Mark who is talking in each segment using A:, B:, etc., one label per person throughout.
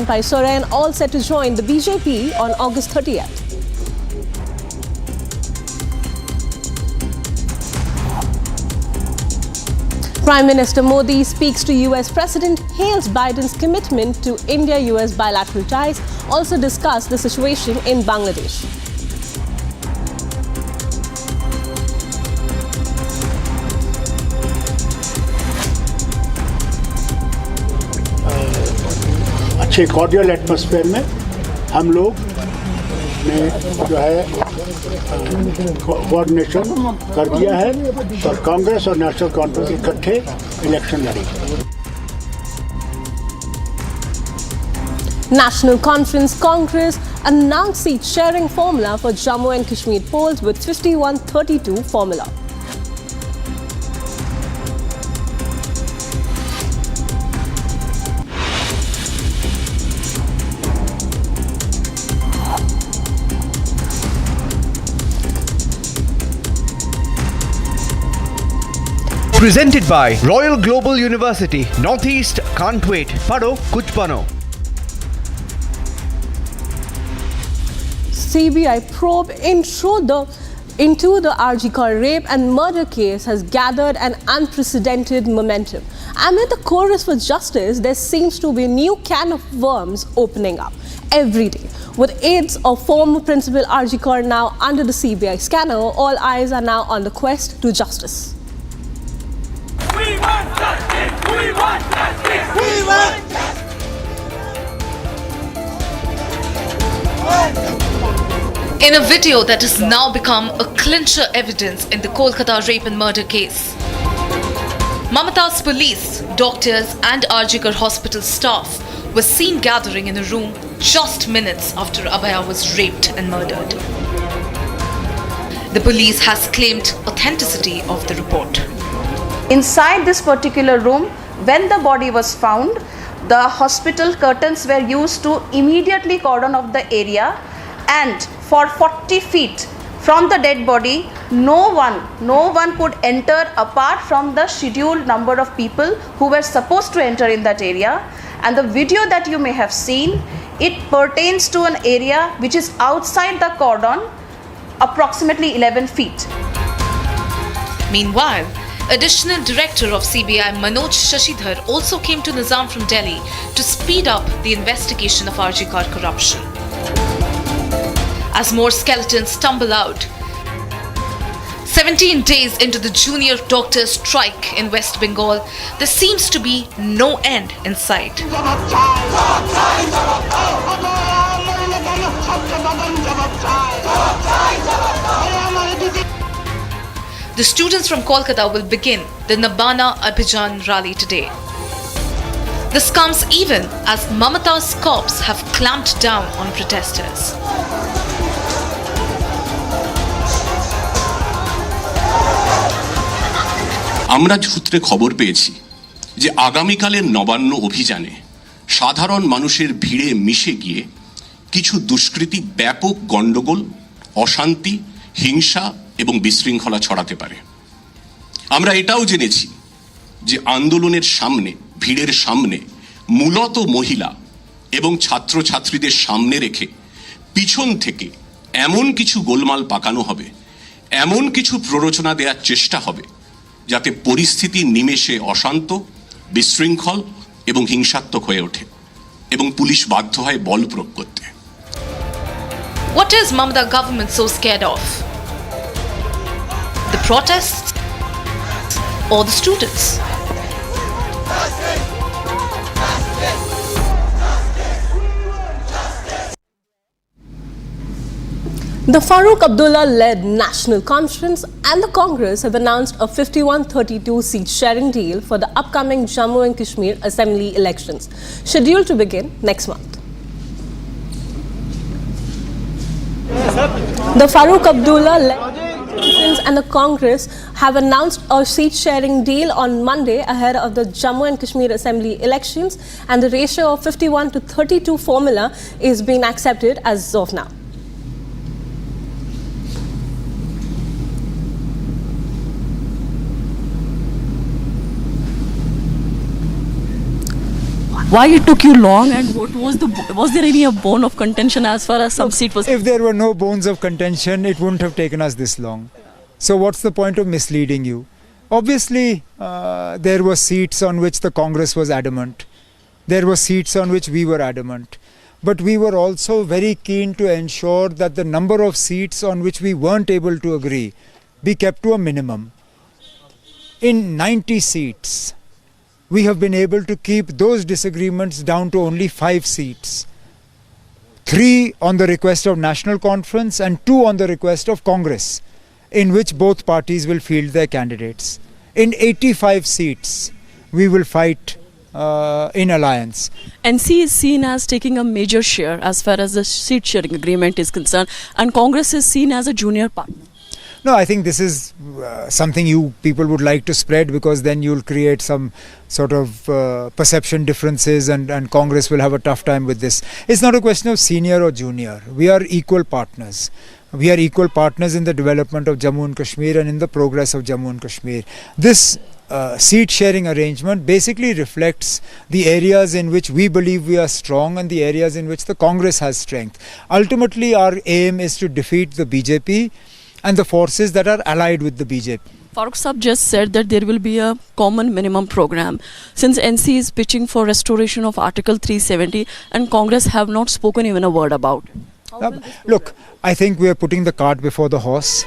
A: Champai Soren all set to join the BJP on August 30th. Prime Minister Modi speaks to US President, hails Biden's commitment to India-US bilateral ties, also discussed the situation in Bangladesh.
B: अच्छे cordial atmosphere में हम लोग ने जो है coordination कर दिया है और कांग्रेस और नेशनल कॉन्फ्रेंस इकट्ठे इलेक्शन लड़ेंगे.
A: National Conference Congress announced seat sharing formula for Jammu and Kashmir polls with 51-32 formula.
C: Presented by Royal Global University, Northeast can't wait. Pado kuch bano.
A: CBI probe into the RG rape and murder case has gathered an unprecedented momentum. Amid the chorus for justice, there seems to be a new can of worms opening up every day. With aides of former Principal RG now under the CBI scanner, all eyes are now on the quest to justice.
D: We want justice! We want justice! We want justice!
E: In a video that has now become a clincher evidence in the Kolkata rape and murder case, Mamata's police, doctors and Arjikar hospital staff were seen gathering in a room just minutes after Abhaya was raped and murdered. The police has claimed authenticity of the report.
F: Inside this particular room, when the body was found, the hospital curtains were used to immediately cordon off the area, and for 40 feet from the dead body, no one could enter apart from the scheduled number of people who were supposed to enter in that area. And the video that you may have seen, it pertains to an area which is outside the cordon, approximately 11 feet.
E: Meanwhile, Additional Director of CBI Manoj Shashidhar also came to Nizam from Delhi to speed up the investigation of RG Car corruption. As more skeletons tumble out, 17 days into the junior doctors' strike in West Bengal, there seems to be no end in sight. The students from Kolkata will begin the Nabana Abijan rally today. This comes even as Mamata's cops have clamped down on protesters.
G: আমরা সূত্রে খবর পেয়েছি যে আগামীকালের নবান্ন অভিযানে সাধারণ মানুষের ভিড়ে মিশে গিয়ে কিছু দুষ্কৃতী ব্যাপক গন্ডগোল, অশান্তি, হিংসা এবং বিশৃঙ্খলা ছড়াতে পারে। আমরা এটাও জেনেছি যে আন্দোলনের সামনে, ভিড়ের সামনে মূলত মহিলা এবং ছাত্রছাত্রীদের সামনে রেখে পিছন থেকে এমন কিছু গোলমাল পাকানো হবে, এমন কিছু প্ররোচনা দেওয়ার চেষ্টা হবে যাতে পরিস্থিতি নিমেষে অশান্ত, বিশৃঙ্খল এবং হিংসাত্মক হয়ে ওঠে এবং পুলিশ বাধ্য হয় বল প্রয়োগ করতে।
E: What is Mamata government so scared of? The protests or the students?
A: The Farooq Abdullah-led National Conference and the Congress have announced a 51-32 seat sharing deal for the upcoming Jammu and Kashmir Assembly elections, scheduled to begin next month. The Farooq Abdullah-led Conference and the Congress have announced a seat sharing deal on Monday ahead of the Jammu and Kashmir Assembly elections, and the ratio of 51-32 formula is being accepted as of now.
H: why it took you long, and what was there any a bone of contention as far as some seat was?
I: If there were no bones of contention, it wouldn't have taken us this long. So what's the point of misleading you? Obviously, there were seats on which the Congress was adamant. There were seats on which we were adamant. But we were also very keen to ensure that the number of seats on which we weren't able to agree be kept to a minimum. In 90 seats, we have been able to keep those disagreements down to only 5 seats. 3 on the request of National Conference and 2 on the request of Congress, in which both parties will field their candidates. In 85 seats, we will fight in alliance.
H: NC is seen as taking a major share as far as the seat sharing agreement is concerned, and Congress is seen as a junior partner.
I: No, I think this is something you people would like to spread, because then you'll create some sort of perception differences, and Congress will have a tough time with this. It's not a question of senior or junior. We are equal partners. We are equal partners in the development of Jammu and Kashmir and in the progress of Jammu and Kashmir. This seat sharing arrangement basically reflects the areas in which we believe we are strong and the areas in which the Congress has strength. Ultimately, our aim is to defeat the BJP and the forces that are allied with the BJP.
H: Farooq Saab just said that there will be a common minimum program. Since NC is pitching for restoration of Article 370 and Congress have not spoken even a word about it.
I: Look, I think we are putting the cart before the horse.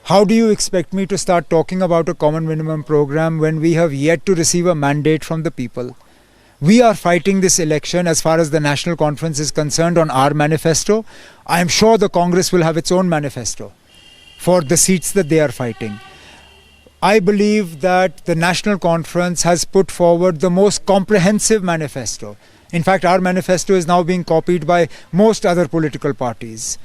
I: How do you expect me to start talking about a common minimum program when we have yet to receive a mandate from the people? We are fighting this election as far as the National Conference is concerned on our manifesto. I am sure the Congress will have its own manifesto for the seats that they are fighting. I believe that the National Conference has put forward the most comprehensive manifesto. In fact, our manifesto is now being copied by most other political parties.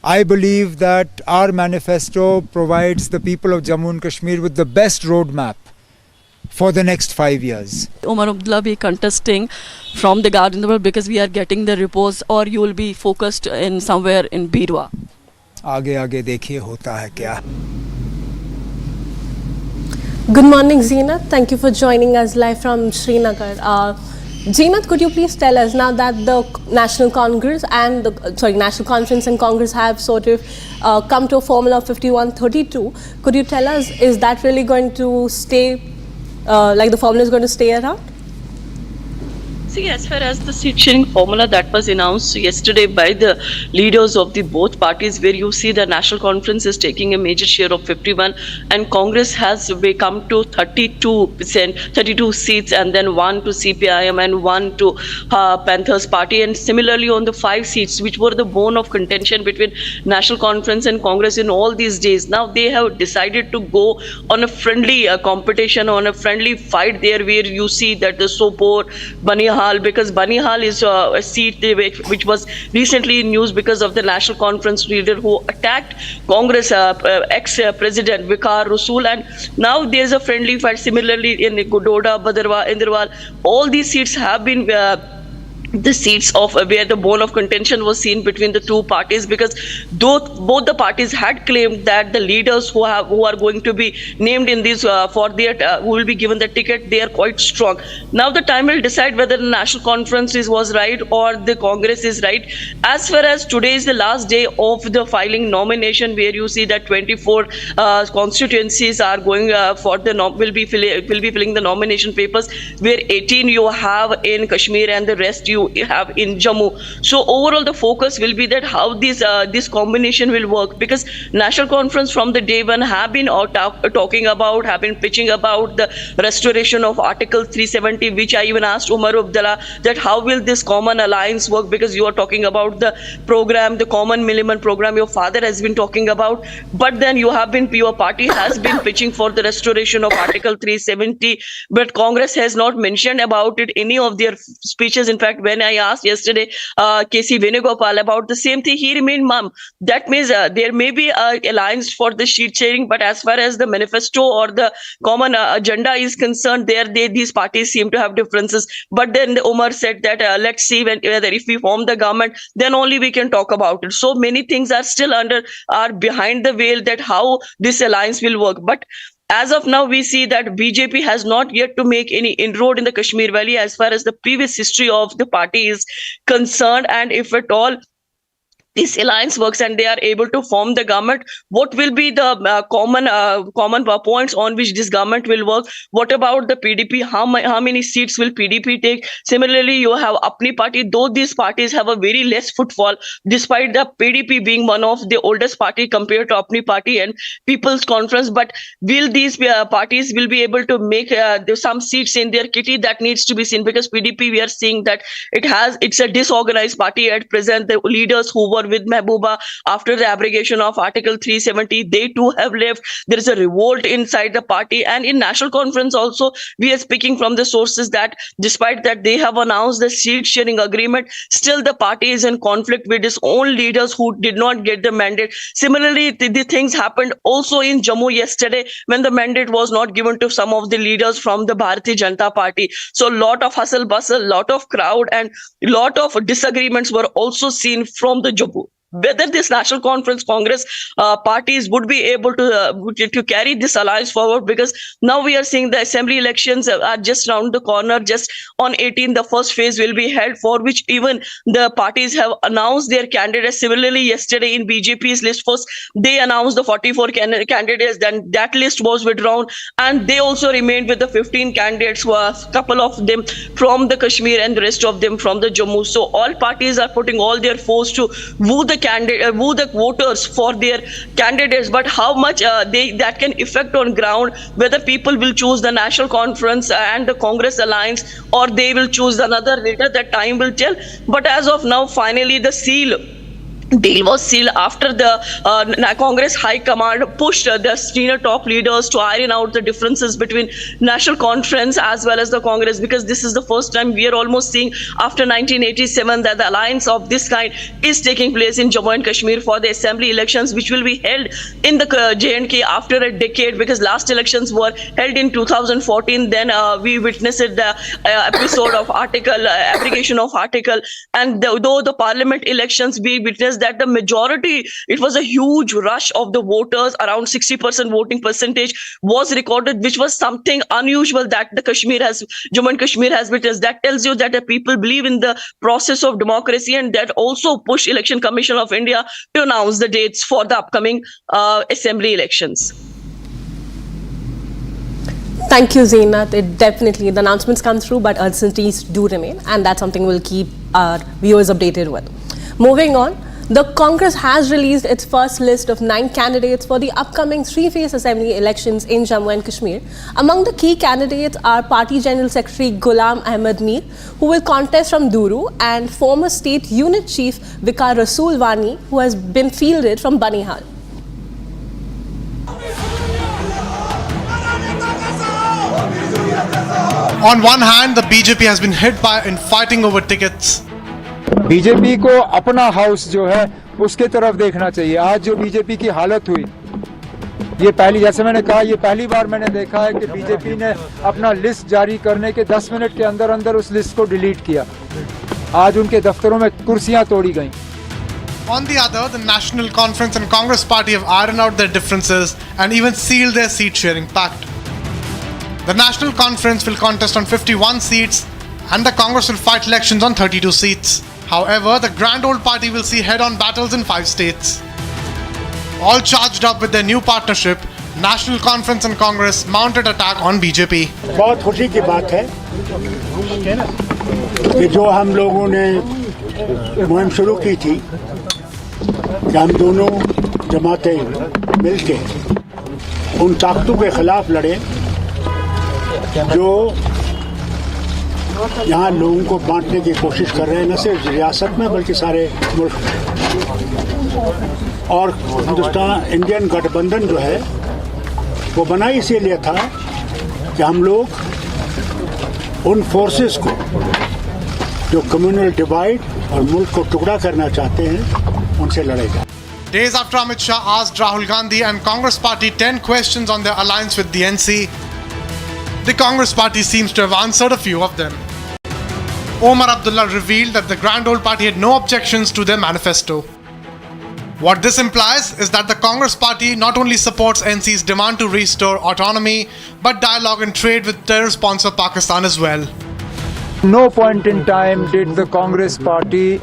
I: I believe that our manifesto provides the people of Jammu and Kashmir with the best roadmap for the next 5 years.
H: Omar Abdullah be contesting from the Guard in the World because we are getting the reports, or you will be focused in somewhere in Birwa?
I: आगे आगे देखिए होता है क्या.
A: Good morning, Zeenat. Thank you for joining us live from Srinagar. Zeenat, could you please tell us now that the National Congress and National Conference and Congress have sort of come to a formula of 51-32? Could you tell us, is that really going to stay, like the formula is going to stay around?
J: See, as far as the seat sharing formula that was announced yesterday by the leaders of the both parties, where you see the National Conference is taking a major share of 51 and Congress has become to 32%, 32 seats, and then 1 to CPIM and 1 to Panthers Party, and similarly on the 5 seats which were the bone of contention between National Conference and Congress in all these days. Now they have decided to go on a friendly competition, on a friendly fight there, where you see that the Sopore, Banihal, because Banihal is a seat which was recently in news because of the National Conference leader who attacked Congress ex-president Vicar Rasool, and now there is a friendly fight similarly in Gododa, Badarwa, Inderwal. All these seats have been the seats of where the bone of contention was seen between the two parties, because both the parties had claimed that the leaders who are going to be named in these for their who will be given the ticket, they are quite strong. Now the time will decide whether the National Conference was right or the Congress is right. As far as today is the last day of the filing nomination, where you see that 24 constituencies are going for the will be filling the nomination papers, where 18 you have in Kashmir and the rest you have in Jammu. So overall the focus will be that how this combination will work, because National Conference from the day one have been talking about, have been pitching about the restoration of Article 370, which I even asked Umar Abdullah that how will this common alliance work, because you are talking about the program, the common minimum program your father has been talking about, but then your party has been pitching for the restoration of Article 370, but Congress has not mentioned about it any of their speeches. In fact, when I asked yesterday KC Venugopal about the same thing, he remained mum. That means there may be an alliance for the sheet sharing, but as far as the manifesto or the common agenda is concerned, these parties seem to have differences. But then Umar said that let's see whether if we form the government, then only we can talk about it. So many things are still are behind the veil that how this alliance will work. But as of now, we see that BJP has not yet to make any inroad in the Kashmir Valley as far as the previous history of the party is concerned. And if at all this alliance works and they are able to form the government, what will be the common points on which this government will work? What about the PDP? How many seats will PDP take? Similarly, you have Apni Party, though these parties have a very less footfall, despite the PDP being one of the oldest party compared to Apni Party and People's Conference. But will these parties will be able to make some seats in their kitty? That needs to be seen, because PDP, we are seeing that it's a disorganized party at present. The leaders who were with Mehbooba after the abrogation of Article 370, they too have left. There is a revolt inside the party, and in National Conference also, we are speaking from the sources that despite that they have announced the seat sharing agreement, still the party is in conflict with its own leaders who did not get the mandate. Similarly, the things happened also in Jammu yesterday when the mandate was not given to some of the leaders from the Bharatiya Janata Party. So lot of hustle bustle, lot of crowd, and lot of disagreements were also seen from the Jammu. Whether this National Conference Congress parties would be able to carry this alliance forward, because now we are seeing the assembly elections are just around the corner. Just on 18, the first phase will be held, for which even the parties have announced their candidates. Similarly, yesterday in BJP's list, first they announced the 44 candidates, then that list was withdrawn, and they also remained with the 15 candidates, who are a couple of them from the Kashmir and the rest of them from the Jammu. So all parties are putting all their force to woo the voters for their candidates, but how much that can affect on ground, whether people will choose the National Conference and the Congress alliance, or they will choose another leader, that time will tell. But as of now, finally the deal was sealed after the Congress High Command pushed the senior top leaders to iron out the differences between National Conference as well as the Congress, because this is the first time we are almost seeing after 1987 that the alliance of this kind is taking place in Jammu and Kashmir for the assembly elections, which will be held in the J&K after a decade, because last elections were held in 2014. Then we witnessed the episode of abrogation of article, and though the parliament elections, we witnessed that the majority, it was a huge rush of the voters, around 60% voting percentage was recorded, which was something unusual that the Jammu and Kashmir has witnessed. That tells you that the people believe in the process of democracy, and that also pushed Election Commission of India to announce the dates for the upcoming assembly elections.
A: Thank you, Zeenat. The announcements come through, but uncertainties do remain, and that's something we'll keep our viewers updated with. Moving on, the Congress has released its first list of 9 candidates for the upcoming 3-phase assembly elections in Jammu and Kashmir. Among the key candidates are Party General Secretary Ghulam Ahmad Mir, who will contest from Duru, and former State Unit Chief Vikar Rasool Wani, who has been fielded from Banihal.
K: On one hand, the BJP has been hit by infighting over tickets.
I: BJP को अपना house जो है उसके तरफ देखना चाहिए. आज जो बीजेपी की हालत हुई, ये पहली, जैसे मैंने कहा, ये पहली बार मैंने देखा है कि बीजेपी ने अपना लिस्ट जारी करने के 10 मिनट के अंदर अंदर उस लिस्ट को डिलीट किया. आज उनके दफ्तरों में कुर्सियां तोड़ी गईं.
K: On the other, the National Conference and Congress Party have ironed out their differences and even sealed their seat-sharing pact. The National Conference will contest on 51 seats, and the Congress will fight elections on 32 seats. However, the Grand Old Party will see head-on battles in 5 states. All charged up with their new partnership, National Conference and Congress mounted attack on BJP.
B: बहुत खुशी की बात है कि जो हम लोगों ने मुहिम शुरू की थी कि हम दोनों जमातें मिलके उन ताकतों के खिलाफ लड़ें जो यहाँ लोगों को बांटने की कोशिश कर रहे हैं, न सिर्फ रियासत में बल्कि सारे मुल्क में. और हिंदुस्तान इंडियन गठबंधन जो है वो बना इसीलिए था कि हम लोग उन फोर्सेस को जो कम्युनल डिवाइड और मुल्क को टुकड़ा करना चाहते हैं उनसे लड़ेगा.
K: Days after Amit Shah asked Rahul Gandhi and Congress Party 10 questions on their alliance with the NC, the Congress Party seems to have answered a few of them. Omar Abdullah revealed that the Grand Old Party had no objections to their manifesto. What this implies is that the Congress party not only supports NC's demand to restore autonomy, but dialogue and trade with terror sponsor Pakistan as well.
I: No point in time did the Congress party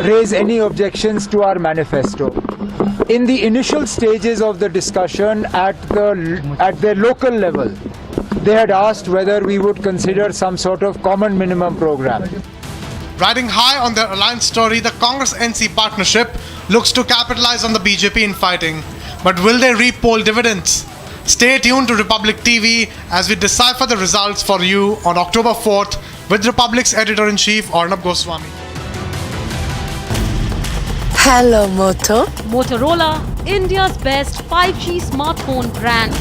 I: raise any objections to our manifesto. In the initial stages of the discussion at their local level, they had asked whether we would consider some sort of common minimum program.
K: Riding high on their alliance story, the Congress-NC partnership looks to capitalize on the BJP infighting. But will they reap poll dividends? Stay tuned to Republic TV as we decipher the results for you on October 4th with Republic's editor-in-chief Arnab Goswami.
L: Hello, Moto.
M: Motorola, India's best 5G smartphone brand.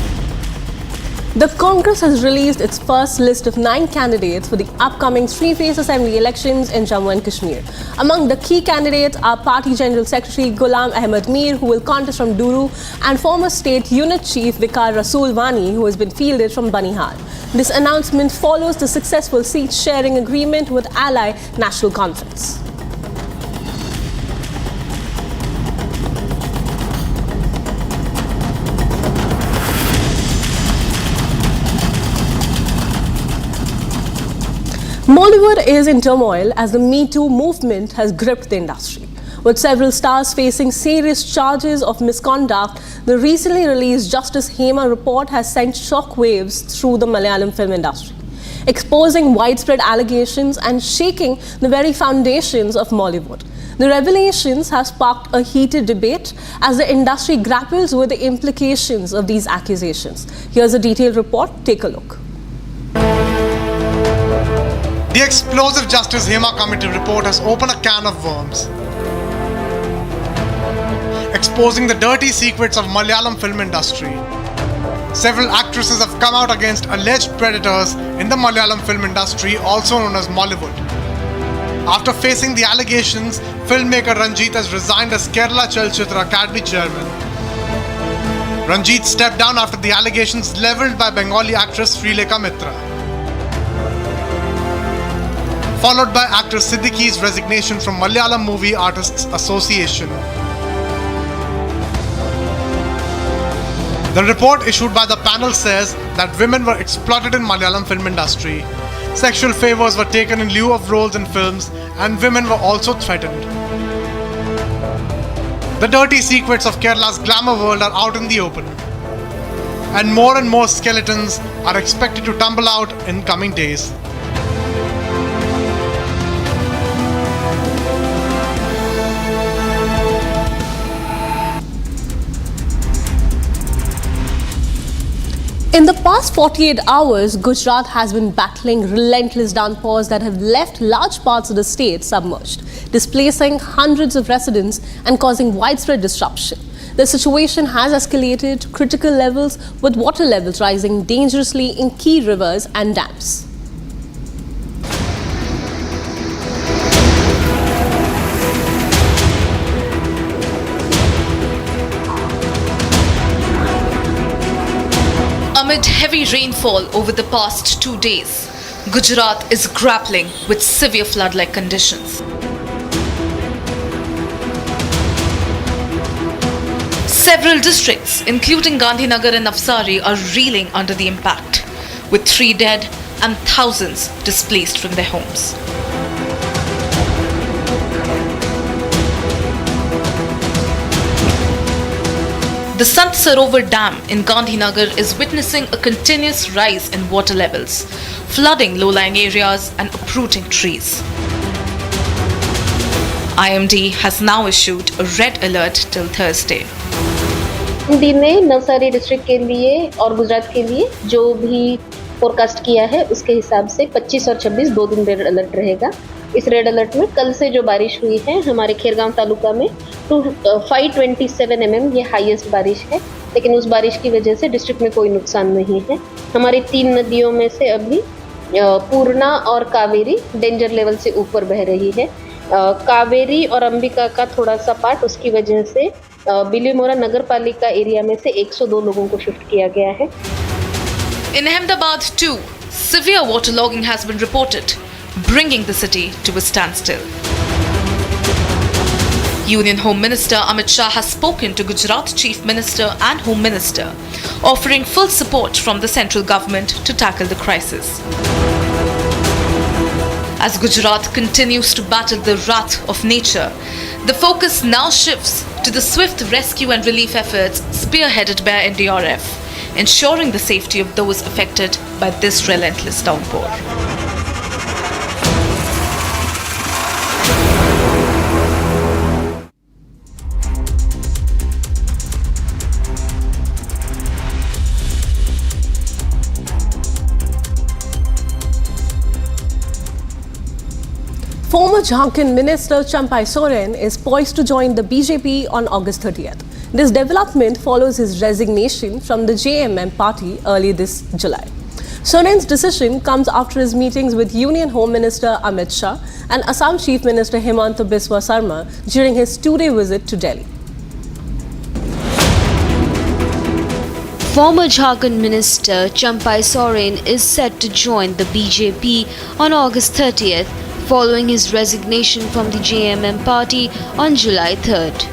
A: The Congress has released its first list of 9 candidates for the upcoming 3-phase assembly elections in Jammu and Kashmir. Among the key candidates are Party General Secretary Ghulam Ahmad Mir, who will contest from Duru, and former State Unit Chief Vikar Rasoolwani, who has been fielded from Banihal. This announcement follows the successful seat-sharing agreement with Ally National Conference. Mollywood is in turmoil as the Me Too movement has gripped the industry. With several stars facing serious charges of misconduct, the recently released Justice Hema report has sent shockwaves through the Malayalam film industry, exposing widespread allegations and shaking the very foundations of Mollywood. The revelations have sparked a heated debate as the industry grapples with the implications of these accusations. Here's a detailed report. Take a look.
K: The explosive Justice Hema Committee report has opened a can of worms, exposing the dirty secrets of Malayalam film industry. Several actresses have come out against alleged predators in the Malayalam film industry, also known as Mollywood. After facing the allegations, filmmaker Ranjit has resigned as Kerala Chalchitra Academy chairman. Ranjit stepped down after the allegations levelled by Bengali actress Srilekha Mitra, followed by actor Siddiqui's resignation from Malayalam Movie Artists Association. The report issued by the panel says that women were exploited in Malayalam film industry, sexual favors were taken in lieu of roles in films, and women were also threatened. The dirty secrets of Kerala's glamour world are out in the open, and more skeletons are expected to tumble out in coming days.
A: In the past 48 hours, Gujarat has been battling relentless downpours that have left large parts of the state submerged, displacing hundreds of residents and causing widespread disruption. The situation has escalated to critical levels, with water levels rising dangerously in key rivers and dams.
E: Amid heavy rainfall over the past 2 days, Gujarat is grappling with severe flood-like conditions. Several districts, including Gandhinagar and Navsari, are reeling under the impact, with 3 dead and thousands displaced from their homes. The Sant Sarovar Dam in Gandhinagar is witnessing a continuous rise in water levels, flooding low-lying areas and uprooting trees. IMD has now issued a red alert till Thursday.
N: इन दिन में Navsari district के लिए और गुजरात के लिए जो भी forecast किया है उसके हिसाब से 25 और 26 2 दिन रेड अलर्ट रहेगा। इस रेड अलर्ट में कल से जो बारिश हुई है हमारे खेरगांव तालुका में 527 mm ये हाईएस्ट बारिश है, लेकिन उस बारिश की वजह से डिस्ट्रिक्ट में कोई नुकसान नहीं है। हमारी 3 नदियों में से अभी पूर्णा और कावेरी डेंजर लेवल से ऊपर बह रही है। कावेरी और अंबिका का थोड़ा सा पार्ट उसकी वजह से बिलीमोरा नगर पालिका एरिया में से 102 लोगों को शिफ्ट किया गया है।
E: In Ahmedabad too, severe waterlogging has been reported, bringing the city to a standstill. Union Home Minister Amit Shah has spoken to Gujarat Chief Minister and Home Minister, offering full support from the central government to tackle the crisis. As Gujarat continues to battle the wrath of nature, the focus now shifts to the swift rescue and relief efforts spearheaded by NDRF, ensuring the safety of those affected by this relentless downpour.
A: Former Jharkhand Minister Champai Soren is poised to join the BJP on August 30th. This development follows his resignation from the JMM party early this July. Soren's decision comes after his meetings with Union Home Minister Amit Shah and Assam Chief Minister Himanta Biswa Sarma during his two-day visit to Delhi.
O: Former Jharkhand Minister Champai Soren is set to join the BJP on August 30th, following his resignation from the JMM party on July 3rd.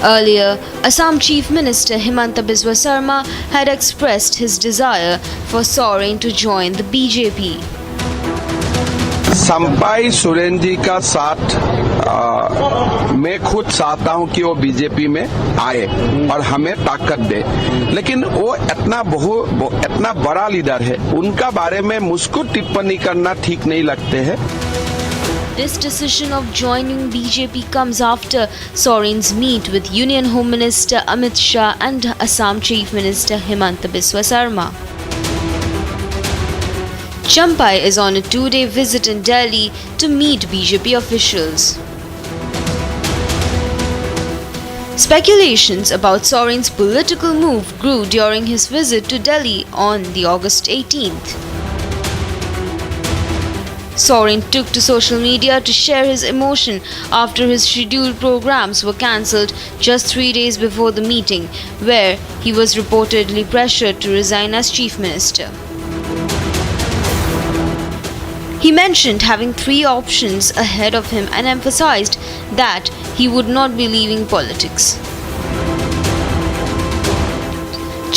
O: Earlier, Assam Chief Minister Himanta Biswa Sarma had expressed his desire for Soren to join the BJP.
P: Champai Soren ji का साथ मैं खुद चाहता हूं कि वो BJP में आए और हमें ताकत दे, लेकिन वो इतना बड़ा लीडर है, उनका बारे में मुझको टिप्पणी करना ठीक नहीं लगते है.
O: This decision of joining BJP comes after Soren's meet with Union Home Minister Amit Shah and Assam Chief Minister Himanta Biswa Sarma. Champai is on a two-day visit in Delhi to meet BJP officials. Speculations about Soren's political move grew during his visit to Delhi on the August 18th. Soren took to social media to share his emotion after his scheduled programs were cancelled just 3 days before the meeting, where he was reportedly pressured to resign as Chief Minister. He mentioned having 3 options ahead of him and emphasized that he would not be leaving politics.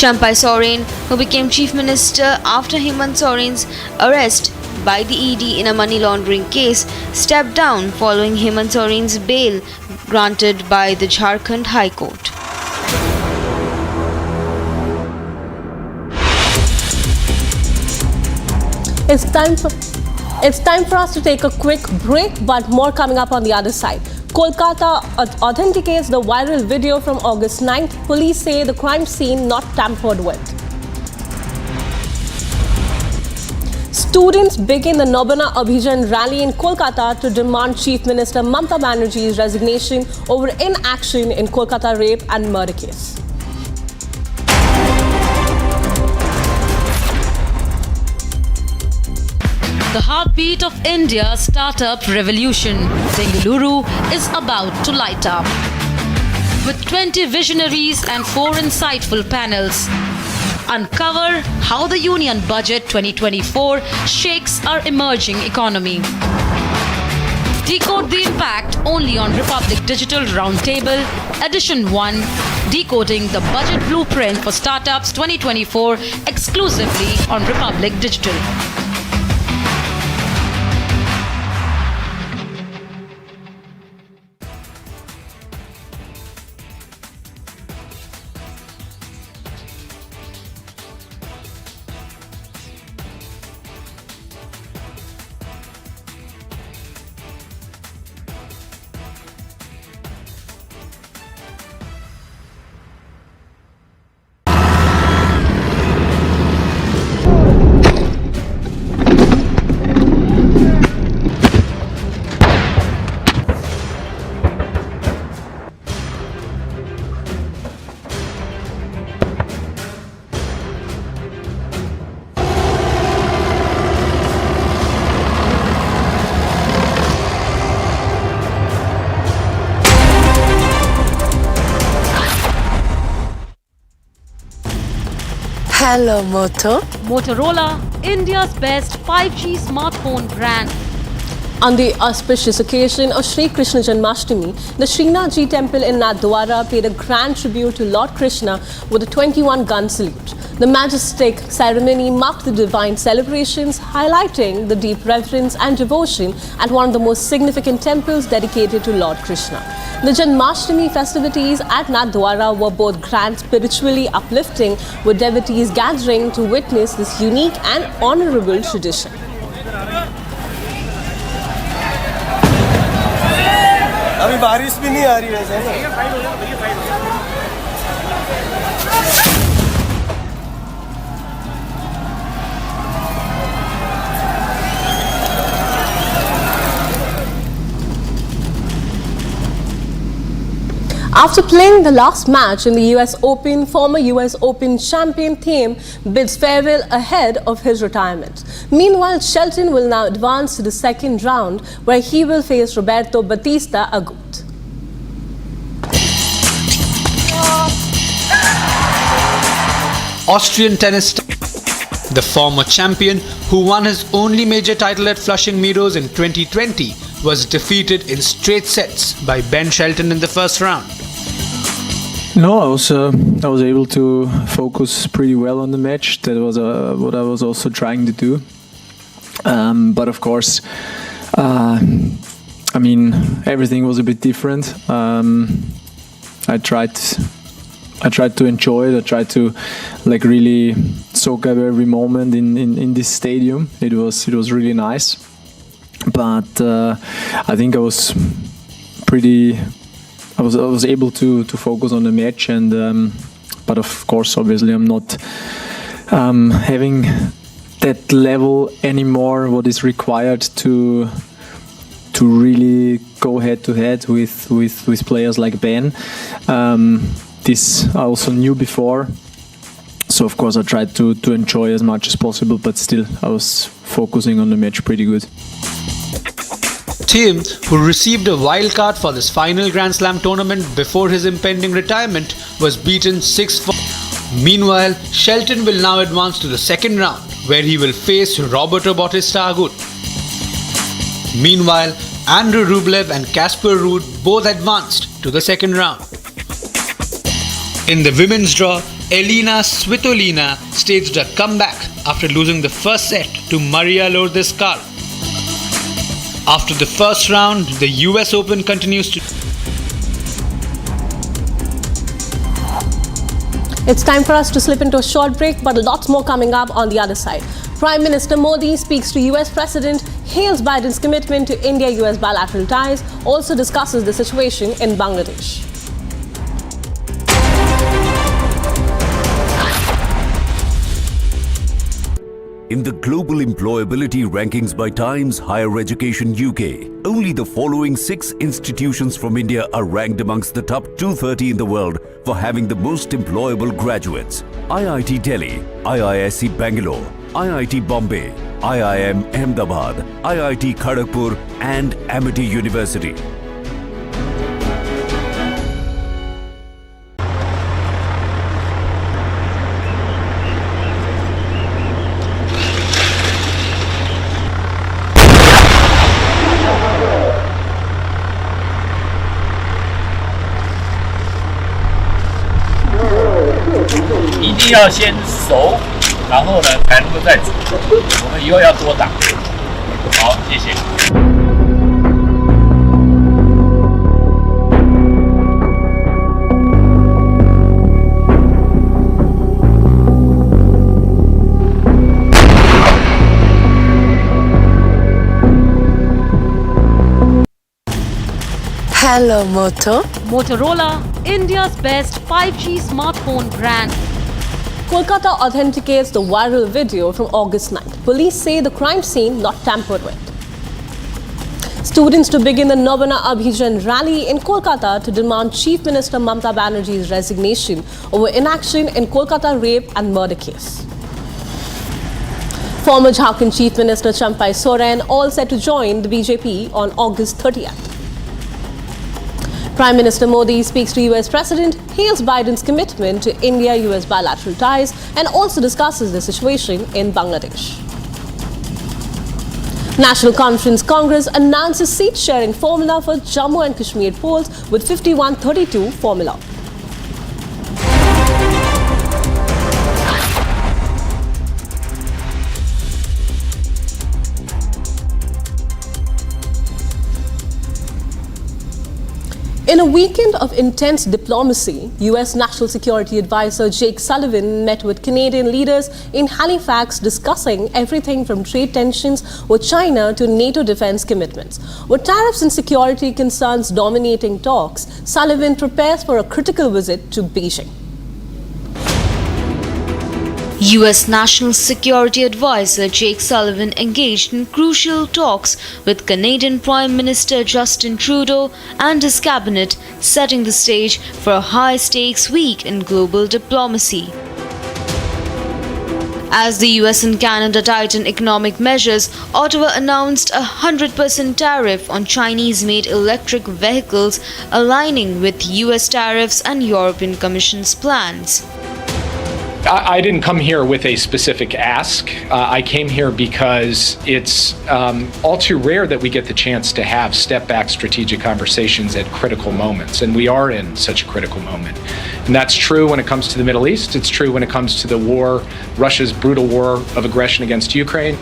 O: Champai Soren, who became Chief Minister after Hemant Soren's arrest by the ED in a money laundering case, stepped down following Hemant Soren's bail granted by the Jharkhand High Court.
A: It's time for us to take a quick break, but more coming up on the other side. Kolkata authenticates the viral video from August 9th. Police say the crime scene not tampered with. Students begin the Nabana Abijan rally in Kolkata to demand Chief Minister Mamata Banerjee's resignation over inaction in Kolkata rape and murder case.
M: The heartbeat of India's startup revolution, Bengaluru, is about to light up. With 20 visionaries and 4 insightful panels, uncover how the Union Budget 2024 shakes our emerging economy. Decode the impact only on Republic Digital Roundtable, Edition 1, Decoding the Budget Blueprint for Startups 2024, exclusively on Republic Digital.
L: Hello, Moto.
M: Motorola, India's best 5G smartphone brand.
A: On the auspicious occasion of Sri Krishna Janmashtami, the Srinathji temple in Nathdwara paid a grand tribute to Lord Krishna with a 21-gun salute. The majestic ceremony marked the divine celebrations, highlighting the deep reverence and devotion at one of the most significant temples dedicated to Lord Krishna. The Janmashtami festivities at Nathdwara were both grand, spiritually uplifting, with devotees gathering to witness this unique and honorable tradition.
Q: अभी बारिश भी नहीं आ रही है
A: After playing the last match in the US Open, former US Open champion Thiem bids farewell ahead of his retirement. Meanwhile, Shelton will now advance to the second round, where he will face Roberto Bautista Agut.
R: Austrian tennis star, the former champion who won his only major title at Flushing Meadows in 2020, was defeated in straight sets by Ben Shelton in the first round.
S: No, I was able to focus pretty well on the match. That was what I was also trying to do. But of course, I mean, everything was a bit different. I tried to enjoy it. I tried to really soak up every moment in this stadium. It was really nice. But I think I was able to focus on the match, and but of course, obviously, I'm not having that level anymore. What is required to really go head to head with players like Ben. This I also knew before, so of course I tried to enjoy as much as possible. But still, I was focusing on the match pretty good.
R: Thiem, who received a wild card for this final Grand Slam tournament before his impending retirement, was beaten 6-4. Meanwhile, Shelton will now advance to the second round, where he will face Roberto Bautista Agut. Meanwhile, Andrew Rublev and Casper Ruud both advanced to the second round. In the women's draw, Elina Svitolina staged a comeback after losing the first set to Maria Lourdes Carl. After the first round, the US Open continues to...
A: It's time for us to slip into a short break, but lots more coming up on the other side. Prime Minister Modi speaks to US President, hails Biden's commitment to India-US bilateral ties, also discusses the situation in Bangladesh.
T: In the global employability rankings by Times Higher Education UK, only the following 6 institutions from India are ranked amongst the top 230 in the world for having the most employable graduates. IIT Delhi, IISc Bangalore, IIT Bombay, IIM Ahmedabad, IIT Kharagpur and Amity University.
U: 一定要先熟，然后呢才能够再煮。我们以后要多打。好，谢谢。
L: Hello, Moto.
M: Motorola, India's best 5G smartphone brand.
A: Kolkata authenticates the viral video from August 9th. Police say the crime scene not tampered with. Students to begin the Nabana Abijan rally in Kolkata to demand Chief Minister Mamata Banerjee's resignation over inaction in Kolkata rape and murder case. Former Jharkhand Chief Minister Champai Soren all set to join the BJP on August 30th. Prime Minister Modi speaks to US President, hails Biden's commitment to India-US bilateral ties and also discusses the situation in Bangladesh. National Conference Congress announces seat-sharing formula for Jammu and Kashmir polls with 51-32 formula. In a weekend of intense diplomacy, U.S. National Security Advisor Jake Sullivan met with Canadian leaders in Halifax discussing everything from trade tensions with China to NATO defense commitments. With tariffs and security concerns dominating talks, Sullivan prepares for a critical visit to Beijing.
O: U.S. National Security Advisor Jake Sullivan engaged in crucial talks with Canadian Prime Minister Justin Trudeau and his cabinet, setting the stage for a high-stakes week in global diplomacy. As the US and Canada tighten economic measures, Ottawa announced a 100% tariff on Chinese-made electric vehicles, aligning with US tariffs and European Commission's plans.
C: I didn't come here with a specific ask. I came here because it's all too rare that we get the chance to have step-back strategic conversations at critical moments, and we are in such a critical moment. And that's true when it comes to the Middle East. It's true when it comes to the war, Russia's brutal war of aggression against Ukraine.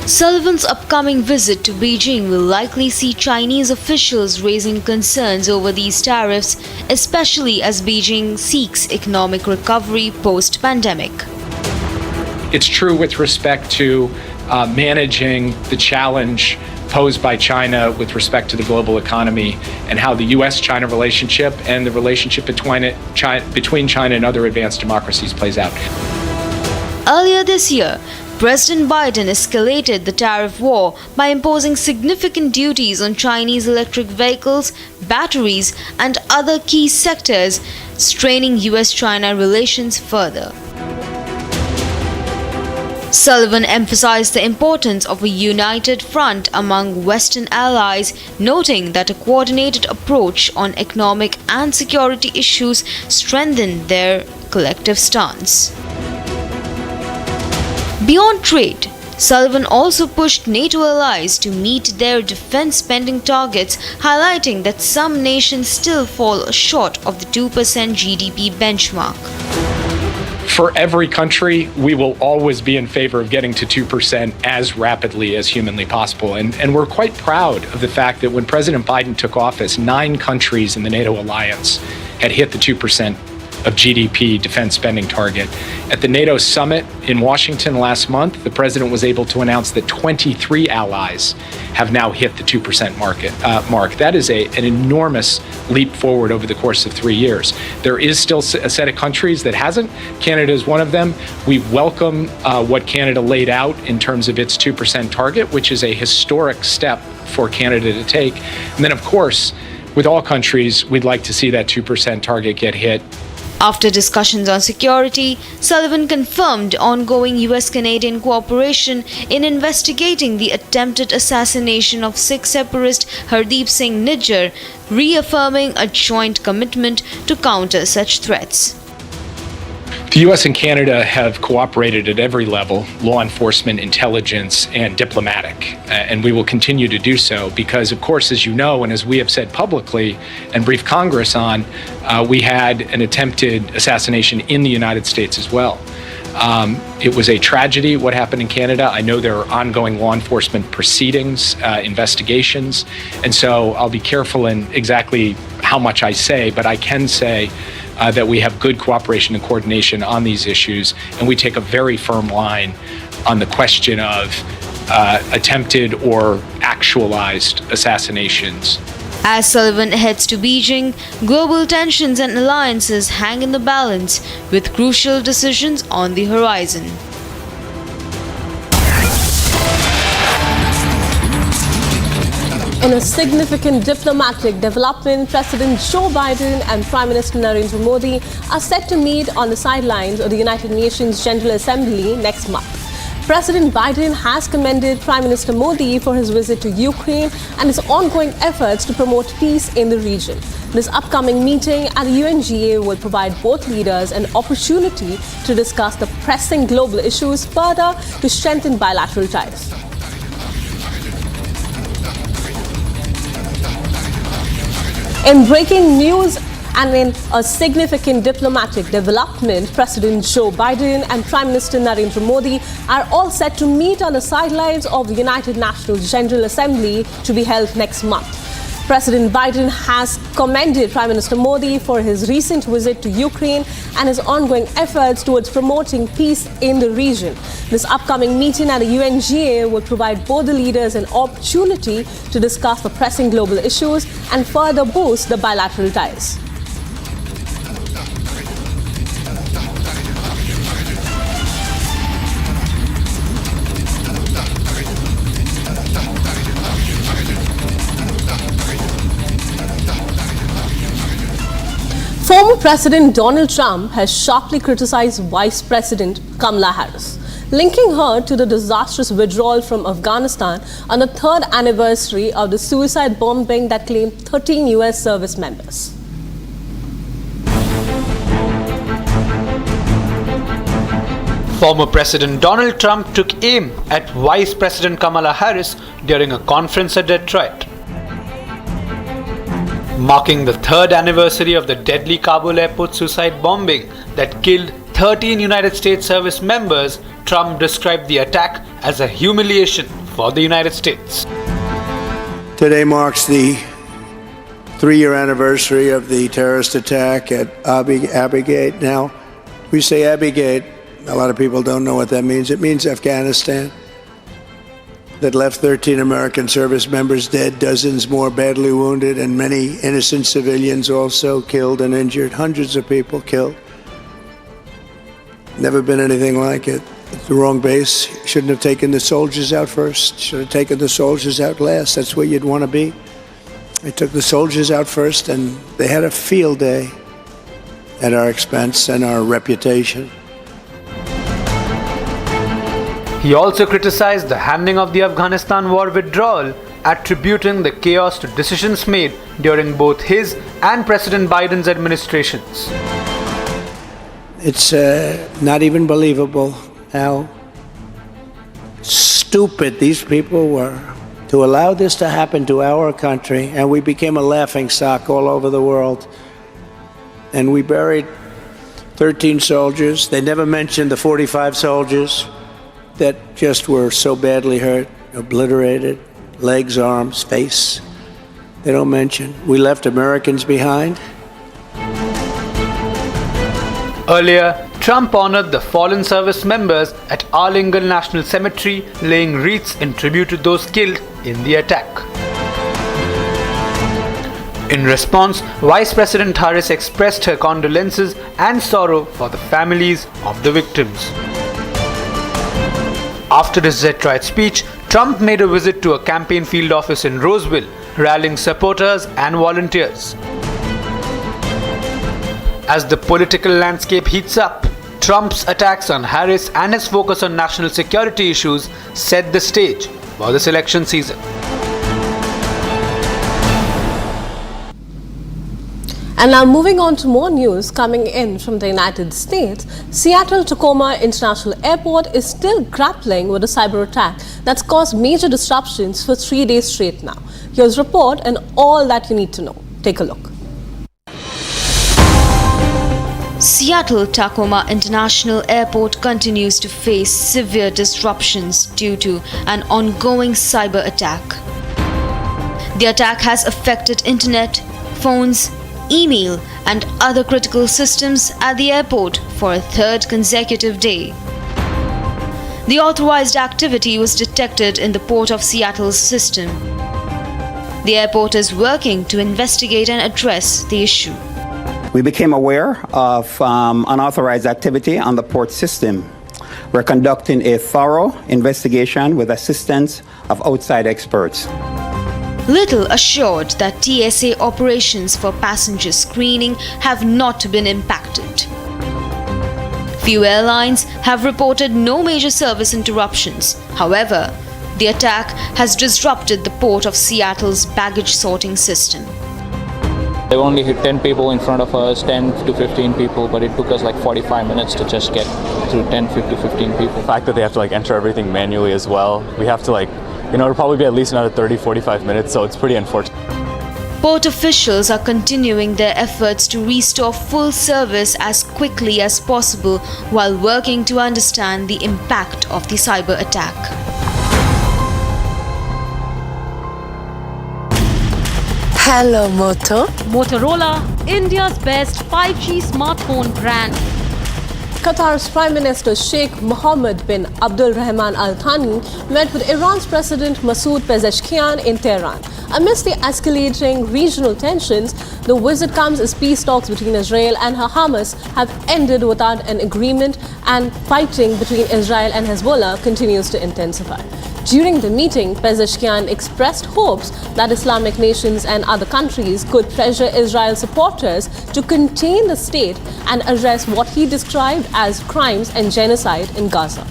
O: Sullivan's upcoming visit to Beijing will likely see Chinese officials raising concerns over these tariffs, especially as Beijing seeks economic recovery post-pandemic.
C: It's true with respect to managing the challenge posed by China with respect to the global economy and how the US-China relationship and the relationship between China and other advanced democracies plays out.
O: Earlier this year, President Biden escalated the tariff war by imposing significant duties on Chinese electric vehicles, batteries, and other key sectors, straining US-China relations further. Sullivan emphasized the importance of a united front among Western allies, noting that a coordinated approach on economic and security issues strengthened their collective stance. Beyond trade, Sullivan also pushed NATO allies to meet their defense spending targets, highlighting that some nations still fall short of the 2% GDP benchmark.
C: For every country, we will always be in favor of getting to 2% as rapidly as humanly possible. And we're quite proud of the fact that when President Biden took office, 9 countries in the NATO alliance had hit the 2% of GDP defense spending target. At the NATO summit in Washington last month, the president was able to announce that 23 allies have now hit the 2% mark. That is an enormous leap forward over the course of 3 years. There is still a set of countries that hasn't. Canada is one of them. We welcome what Canada laid out in terms of its 2% target, which is a historic step for Canada to take. And then, of course, with all countries, we'd like to see that 2% target get hit.
O: After discussions on security, Sullivan confirmed ongoing US-Canadian cooperation in investigating the attempted assassination of Sikh separatist Hardeep Singh Nijjar, reaffirming a joint commitment to counter such threats.
C: The US and Canada have cooperated at every level, law enforcement, intelligence, and diplomatic. And we will continue to do so because, of course, as you know, and as we have said publicly and briefed Congress on, we had an attempted assassination in the United States as well. It was a tragedy what happened in Canada. I know there are ongoing law enforcement proceedings, investigations, and so I'll be careful in exactly how much I say, but I can say that we have good cooperation and coordination on these issues, and we take a very firm line on the question of attempted or actualized assassinations.
O: As Sullivan heads to Beijing, global tensions and alliances hang in the balance, with crucial decisions on the horizon.
A: In a significant diplomatic development, President Joe Biden and Prime Minister Narendra Modi are set to meet on the sidelines of the United Nations General Assembly next month. President Biden has commended Prime Minister Modi for his visit to Ukraine and his ongoing efforts to promote peace in the region. This upcoming meeting at the UNGA will provide both leaders an opportunity to discuss the pressing global issues further to strengthen bilateral ties. In breaking news and in a significant diplomatic development, President Joe Biden and Prime Minister Narendra Modi are all set to meet on the sidelines of the United Nations General Assembly to be held next month. President Biden has commended Prime Minister Modi for his recent visit to Ukraine and his ongoing efforts towards promoting peace in the region. This upcoming meeting at the UNGA will provide both the leaders an opportunity to discuss the pressing global issues and further boost the bilateral ties. Former President Donald Trump has sharply criticized Vice President Kamala Harris, linking her to the disastrous withdrawal from Afghanistan on the 3rd anniversary of the suicide bombing that claimed 13 US service members.
R: Former President Donald Trump took aim at Vice President Kamala Harris during a conference at Detroit. Marking the 3rd anniversary of the deadly Kabul airport suicide bombing that killed 13 United States service members, Trump described the attack as a humiliation for the United States.
D: Today marks the 3-year anniversary of the terrorist attack at Abu Ghraib. Now, we say Abu Ghraib, a lot of people don't know what that means. It means Afghanistan. That left 13 American service members dead, dozens more badly wounded, and many innocent civilians also killed and injured. Hundreds of people killed. Never been anything like it. It's the wrong base. Shouldn't have taken the soldiers out first. Should have taken the soldiers out last. That's where you'd want to be. They took the soldiers out first, and they had a field day at our expense and our reputation.
R: He also criticized the handling of the Afghanistan war withdrawal, attributing the chaos to decisions made during both his and President Biden's administrations.
D: It's not even believable how stupid these people were to allow this to happen to our country, and we became a laughingstock all over the world. And we buried 13 soldiers. They never mentioned the 45 soldiers that just were so badly hurt, obliterated, legs, arms, face. They don't mention. We left Americans behind.
R: Earlier, Trump honored the fallen service members at Arlington National Cemetery, laying wreaths in tribute to those killed in the attack. In response, Vice President Harris expressed her condolences and sorrow for the families of the victims. After his Detroit speech, Trump made a visit to a campaign field office in Roseville, rallying supporters and volunteers. As the political landscape heats up, Trump's attacks on Harris and his focus on national security issues set the stage for this election season.
A: And now moving on to more news coming in from the United States, Seattle-Tacoma International Airport is still grappling with a cyber attack that's caused major disruptions for 3 days straight now. Here's a report and all that you need to know. Take a look.
O: Seattle-Tacoma International Airport continues to face severe disruptions due to an ongoing cyber attack. The attack has affected internet, phones, email and other critical systems at the airport for a 3rd consecutive day. The authorized activity was detected in the Port of Seattle's system. The airport is working to investigate and address the issue.
V: We became aware of unauthorized activity on the port system. We're conducting a thorough investigation with assistance of outside experts.
O: Little assured that TSA operations for passenger screening have not been impacted. Few airlines have reported no major service interruptions. However, the attack has disrupted the Port of Seattle's baggage sorting system.
W: They only hit 10 people in front of us, 10 to 15 people, but it took us like 45 minutes to just get through 10 to 15 people.
X: The fact that they have to enter everything manually as well, we have to it'll probably be at least another 30-45 minutes, so it's pretty unfortunate.
O: Port officials are continuing their efforts to restore full service as quickly as possible while working to understand the impact of the cyber attack.
L: Hello, Moto.
M: Motorola, India's best 5G smartphone brand.
A: Qatar's Prime Minister Sheikh Mohammed bin Abdul Rahman Al Thani met with Iran's President Masoud Pezeshkian in Tehran. Amidst the escalating regional tensions, the visit comes as peace talks between Israel and Hamas have ended without an agreement, and fighting between Israel and Hezbollah continues to intensify. During the meeting, Pezeshkian expressed hopes that Islamic nations and other countries could pressure Israel supporters to contain the state and address what he described as crimes and genocide in Gaza.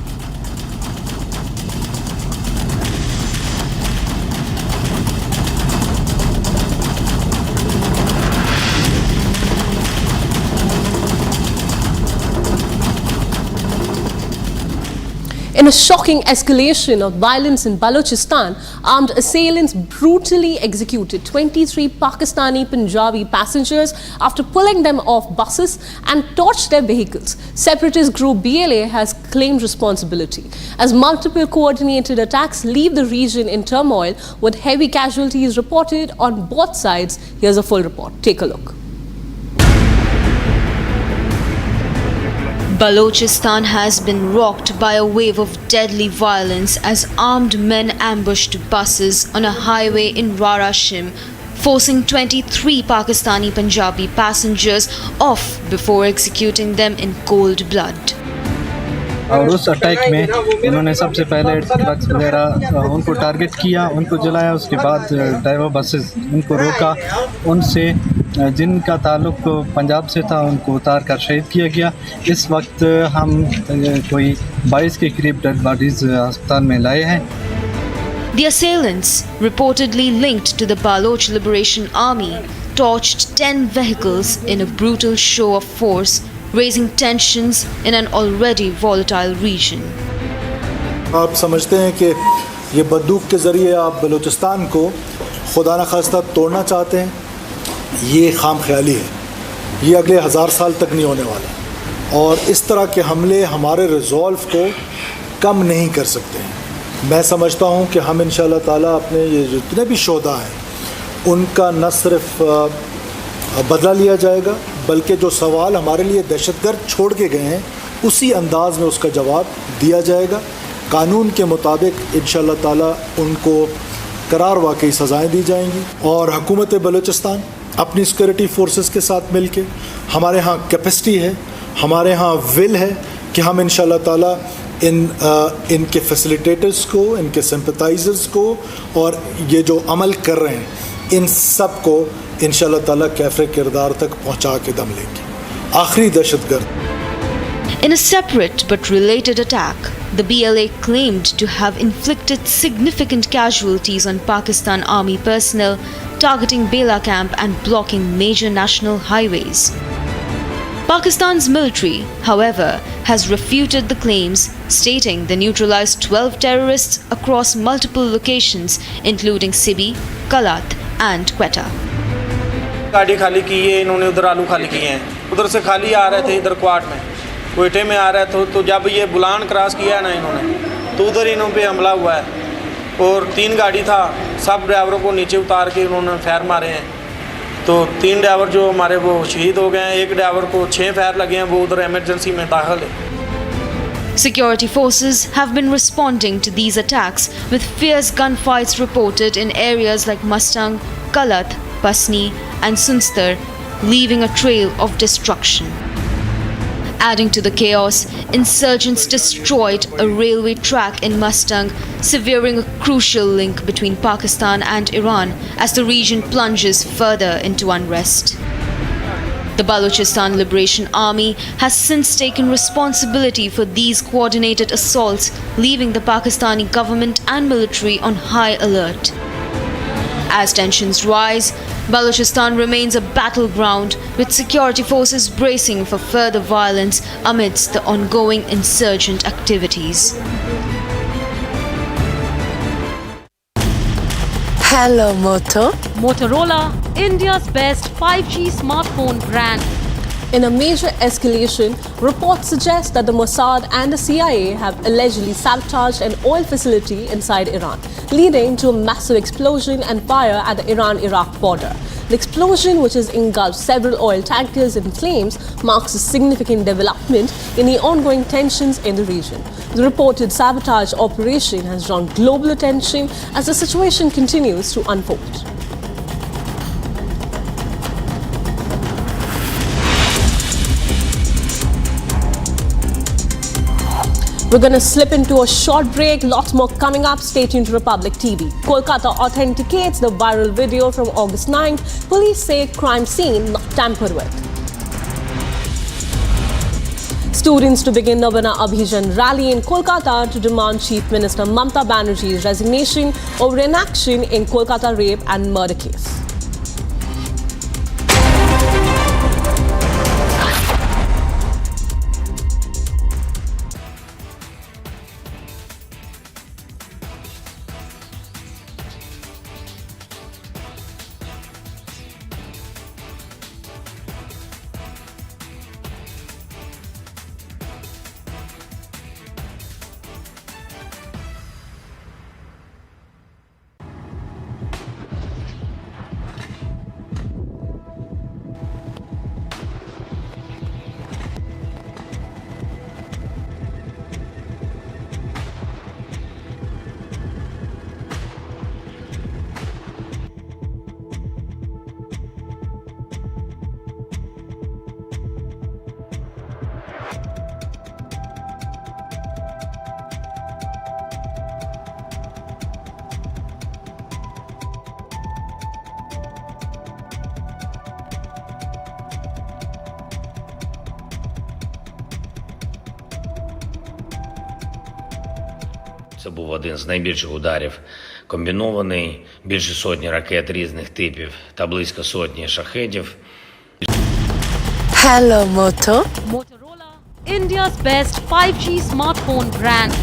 A: In a shocking escalation of violence in Balochistan, armed assailants brutally executed 23 Pakistani Punjabi passengers after pulling them off buses and torched their vehicles. Separatist group BLA has claimed responsibility as multiple coordinated attacks leave the region in turmoil with heavy casualties reported on both sides. Here's a full report. Take a look.
O: Balochistan has been rocked by a wave of deadly violence as armed men ambushed buses on a highway in Rarashim, forcing 23 Pakistani Punjabi passengers off before executing them in cold blood.
F: और उस attack में उन्होंने सबसे पहले trucks वगैरह उनको target किया, उनको जलाया, उसके बाद ड्राइवर बसेस उनको रोका, उनसे जिनका ताल्लुक पंजाब से था उनको उतार कर शहीद किया गया। इस वक्त हम कोई 22 के करीब डेड बॉडीज अस्पताल में लाए हैं।
O: The assailants, reportedly linked to the Baloch Liberation Army, torched 10 vehicles in a brutal show of force, raising tensions in an already volatile region.
G: आप समझते हैं कि ये बंदूक के ज़रिए आप बलूचिस्तान को खुदा न खास्ता तोड़ना चाहते हैं, ये खाम ख्याली है, ये अगले 1000 साल तक नहीं होने वाला और इस तरह के हमले हमारे रिजॉल्व को कम नहीं कर सकते हैं। मैं समझता हूँ कि हम इंशाल्लाह ताला अपने ये जितने भी शोधा हैं उनका न सिर्फ बदला लिया जाएगा बल्कि जो सवाल हमारे लिए दहशतगर्द छोड़ के गए हैं उसी अंदाज में उसका जवाब दिया जाएगा। कानून के मुताबिक इंशाल्लाह ताला उनको करार वाकई सज़ाएँ दी जाएंगी और हुकूमत बलूचिस्तान अपनी सिक्योरिटी फोर्सेस के साथ मिलके, हमारे यहाँ कैपेसिटी है, हमारे यहाँ विल है कि हम इंशाल्लाह ताला इनके फैसिलिटेटर्स को, इनके सिंपथाइजर्स को और ये जो अमल कर रहे हैं इन सब को इंशाल्लाह ताला कैफ़े किरदार तक पहुंचा के दम लेंगे। आखिरी दहशतगर्द।
O: In a separate but related attack, the BLA claimed to have inflicted significant casualties on Pakistan Army personnel targeting Bela camp and blocking major national highways. Pakistan's military, however, has refuted the claims, stating they neutralized 12 terrorists across multiple locations, including Sibi, Kalat, and Quetta.
H: गाड़ी खाली की है इन्होंने, उधर आलू खाली किए हैं, उधर से खाली आ रहे थे, इधर क्वाट में कोयटे में आ रहे थे, तो जब ये बुलान क्रॉस किया है ना इन्होंने तो उधर इन्हों पे हमला हुआ है और 3 गाड़ी था, सब ड्राइवरों को नीचे उतार के इन्होंने फायर मारे हैं। तो 3 ड्राइवर जो हमारे वो शहीद हो गए हैं, एक ड्राइवर को 6 फायर लगे हैं, वो उधर इमरजेंसी में दाखिल है।
O: Security forces have been responding to these attacks with fierce gunfights reported in areas like Mustang, Kalat, Pasni and Sunstar, leaving a trail of destruction. Adding to the chaos, insurgents destroyed a railway track in Mustang, severing a crucial link between Pakistan and Iran as the region plunges further into unrest. The Balochistan Liberation Army has since taken responsibility for these coordinated assaults, leaving the Pakistani government and military on high alert. As tensions rise, Balochistan remains a battleground, with security forces bracing for further violence amidst the ongoing insurgent activities.
L: Hello, Moto.
M: Motorola, India's best 5G smartphone brand.
A: In a major escalation, reports suggest that the Mossad and the CIA have allegedly sabotaged an oil facility inside Iran, leading to a massive explosion and fire at the Iran-Iraq border. The explosion, which has engulfed several oil tankers in flames, marks a significant development in the ongoing tensions in the region. The reported sabotage operation has drawn global attention as the situation continues to unfold. We're going to slip into a short break. Lots more coming up. Stay tuned to Republic TV. Kolkata authenticates the viral video from August 9th. Police say crime scene not tampered with. Students to begin Nabana Abijan rally in Kolkata to demand Chief Minister Mamata Banerjee's resignation over inaction in Kolkata rape and murder case.
B: Це був один з найбільших ударів. Комбінований, більше сотні ракет різних типів та близько сотні шахедів.
L: Hello, Moto.
M: Motorola, India's best 5G smartphone brand.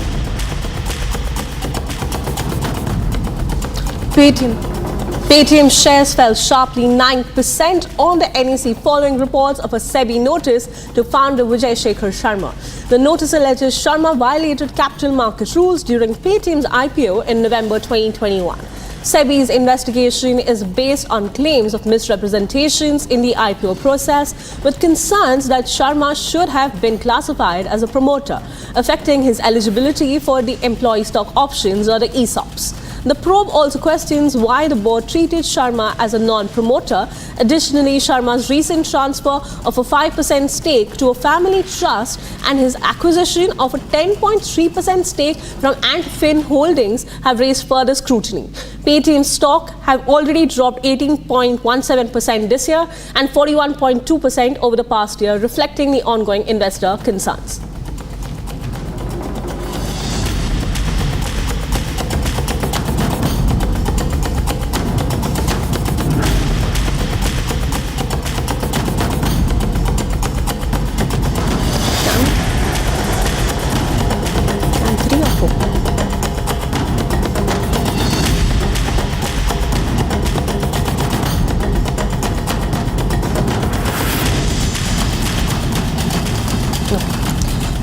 A: Paytm shares fell sharply 9% on the NSE following reports of a SEBI notice to founder Vijay Shekhar Sharma. The notice alleges Sharma violated capital market rules during Paytm's IPO in November 2021. SEBI's investigation is based on claims of misrepresentations in the IPO process, with concerns that Sharma should have been classified as a promoter, affecting his eligibility for the employee stock options or the ESOPs. The probe also questions why the board treated Sharma as a non-promoter. Additionally, Sharma's recent transfer of a 5% stake to a family trust and his acquisition of a 10.3% stake from Ant Fin Holdings have raised further scrutiny. Paytm stock have already dropped 18.17% this year and 41.2% over the past year, reflecting the ongoing investor concerns.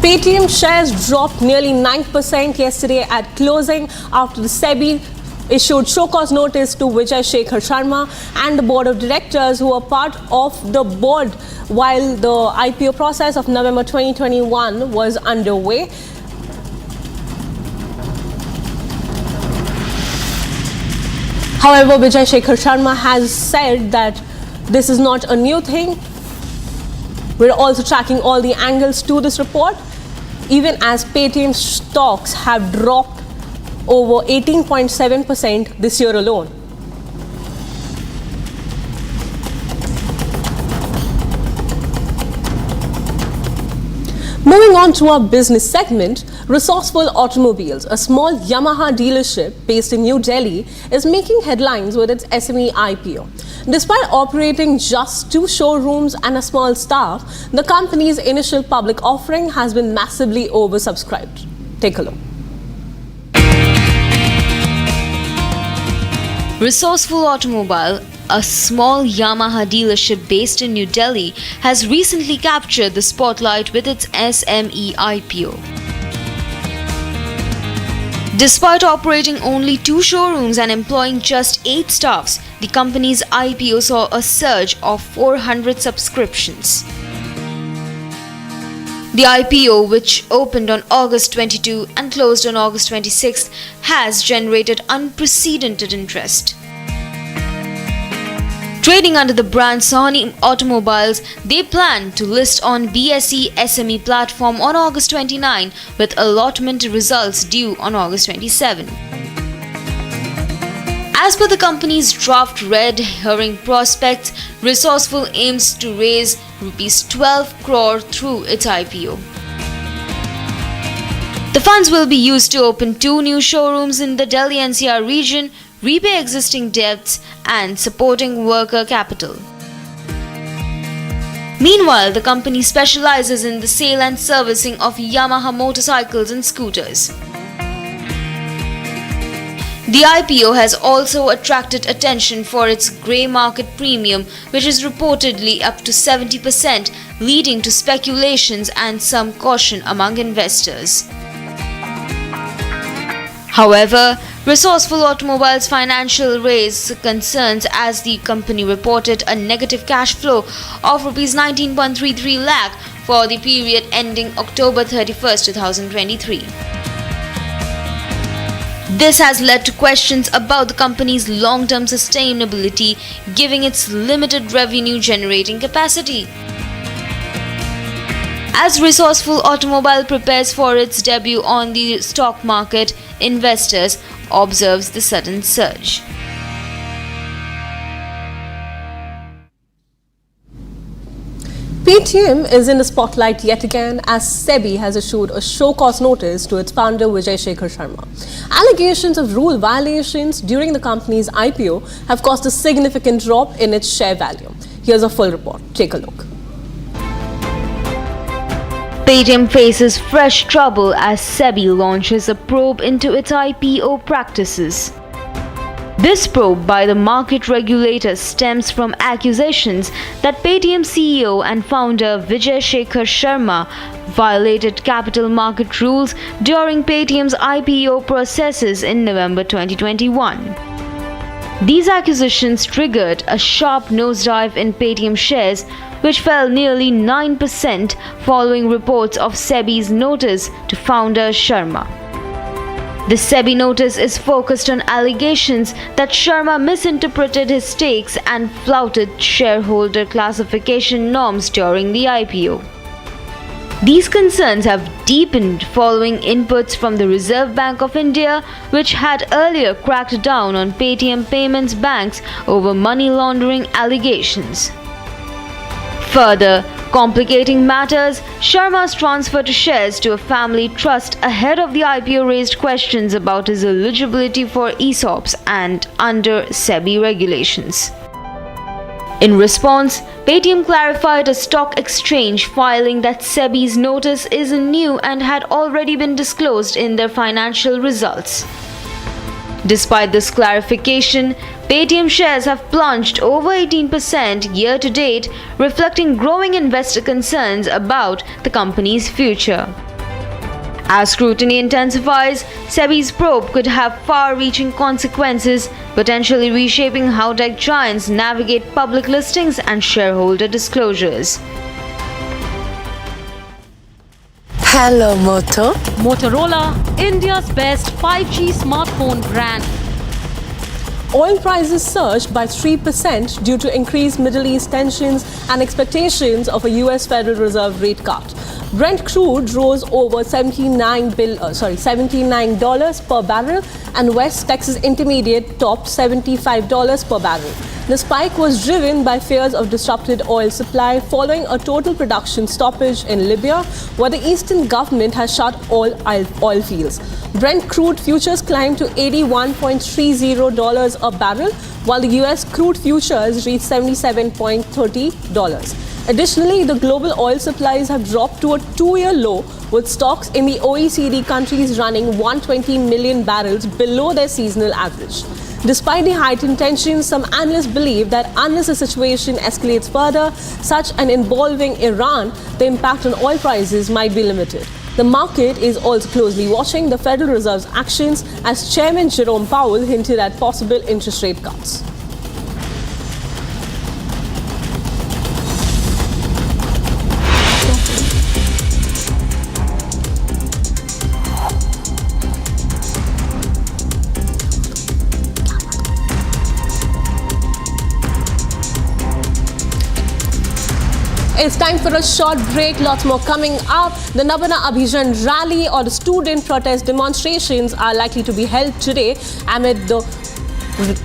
A: Paytm shares dropped nearly 9% yesterday at closing after the SEBI issued show cause notice to Vijay Shekhar Sharma and the board of directors who were part of the board while the IPO process of November 2021 was underway. However, Vijay Shekhar Sharma has said that this is not a new thing. We're also tracking all the angles to this report, even as Paytm stocks have dropped over 18.7% this year alone. Moving on to our business segment, Resourceful Automobiles, a small Yamaha dealership based in New Delhi, is making headlines with its SME IPO. Despite operating just 2 showrooms and a small staff, the company's initial public offering has been massively oversubscribed. Take a look.
O: Resourceful Automobile, a small Yamaha dealership based in New Delhi, has recently captured the spotlight with its SME IPO. Despite operating only 2 showrooms and employing just 8 staffs, the company's IPO saw a surge of 400 subscriptions. The IPO, which opened on August 22 and closed on August 26, has generated unprecedented interest. Trading under the brand Sony Automobiles, they plan to list on BSE SME platform on August 29 with allotment results due on August 27. As per the company's draft red herring prospects, Resourceful aims to raise Rs 12 crore through its IPO. The funds will be used to open 2 new showrooms in the Delhi NCR region, repay existing debts, and supporting worker capital. Meanwhile, the company specializes in the sale and servicing of Yamaha motorcycles and scooters. The IPO has also attracted attention for its grey market premium, which is reportedly up to 70%, leading to speculations and some caution among investors. However, Resourceful Automobiles' financial raise concerns as the company reported a negative cash flow of Rs 19.33 lakh for the period ending October 31, 2023. This has led to questions about the company's long-term sustainability, given its limited revenue-generating capacity. As Resourceful Automobile prepares for its debut on the stock market, investors observes the sudden surge.
A: Paytm is in the spotlight yet again as SEBI has issued a show-cause notice to its founder Vijay Shekhar Sharma. Allegations of rule violations during the company's IPO have caused a significant drop in its share value. Here's a full report. Take a look.
O: Paytm faces fresh trouble as SEBI launches a probe into its IPO practices. This probe by the market regulator stems from accusations that Paytm CEO and founder Vijay Shekhar Sharma violated capital market rules during Paytm's IPO processes in November 2021. These accusations triggered a sharp nosedive in Paytm shares, which fell nearly 9% following reports of SEBI's notice to founder Sharma. The SEBI notice is focused on allegations that Sharma misinterpreted his stakes and flouted shareholder classification norms during the IPO. These concerns have deepened following inputs from the Reserve Bank of India, which had earlier cracked down on Paytm Payments banks over money laundering allegations. Further complicating matters, Sharma's transfer to shares to a family trust ahead of the IPO raised questions about his eligibility for ESOPs and under SEBI regulations. In response, Paytm clarified a stock exchange filing that SEBI's notice is new and had already been disclosed in their financial results. Despite this clarification, Paytm shares have plunged over 18% year to date, reflecting growing investor concerns about the company's future. As scrutiny intensifies, SEBI's probe could have far-reaching consequences, potentially reshaping how tech giants navigate public listings and shareholder disclosures.
L: Hello, Moto.
M: Motorola, India's best 5G smartphone brand.
A: Oil prices surged by 3% due to increased Middle East tensions and expectations of a US Federal Reserve rate cut. Brent crude rose over $79 per barrel, and West Texas Intermediate topped $75 per barrel. The spike was driven by fears of disrupted oil supply following a total production stoppage in Libya, where the eastern government has shut all oil fields. Brent crude futures climbed to $81.30 a barrel, while the US crude futures reached $77.30. Additionally, the global oil supplies have dropped to a 2-year low, with stocks in the OECD countries running 120 million barrels below their seasonal average. Despite the heightened tensions, some analysts believe that unless the situation escalates further, such as involving Iran, the impact on oil prices might be limited. The market is also closely watching the Federal Reserve's actions as Chairman Jerome Powell hinted at possible interest rate cuts. It's time for a short break. Lots more coming up. The Nabana Abijan rally or the student protest demonstrations are likely to be held today amid the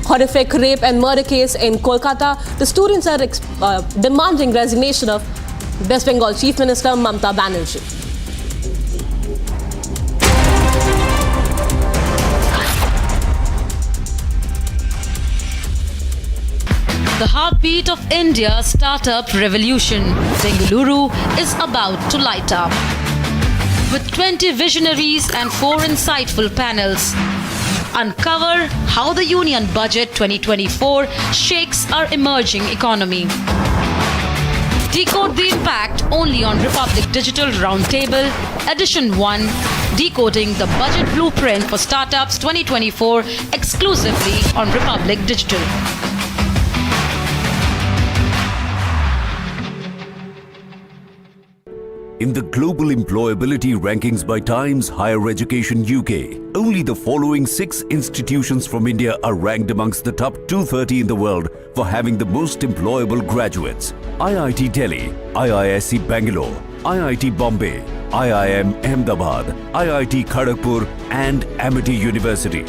A: horrific rape and murder case in Kolkata. The students are demanding resignation of West Bengal Chief Minister Mamata Banerjee.
M: The heartbeat of India's startup revolution, Bengaluru, is about to light up. With 20 visionaries and 4 insightful panels, uncover how the Union Budget 2024 shakes our emerging economy. Decode the impact only on Republic Digital Roundtable, Edition 1, Decoding the Budget Blueprint for Startups 2024, exclusively on Republic Digital.
T: In the global employability rankings by Times Higher Education UK, only the following 6 institutions from India are ranked amongst the top 230 in the world for having the most employable graduates. IIT Delhi, IISc Bangalore, IIT Bombay, IIM Ahmedabad, IIT Kharagpur and Amity University.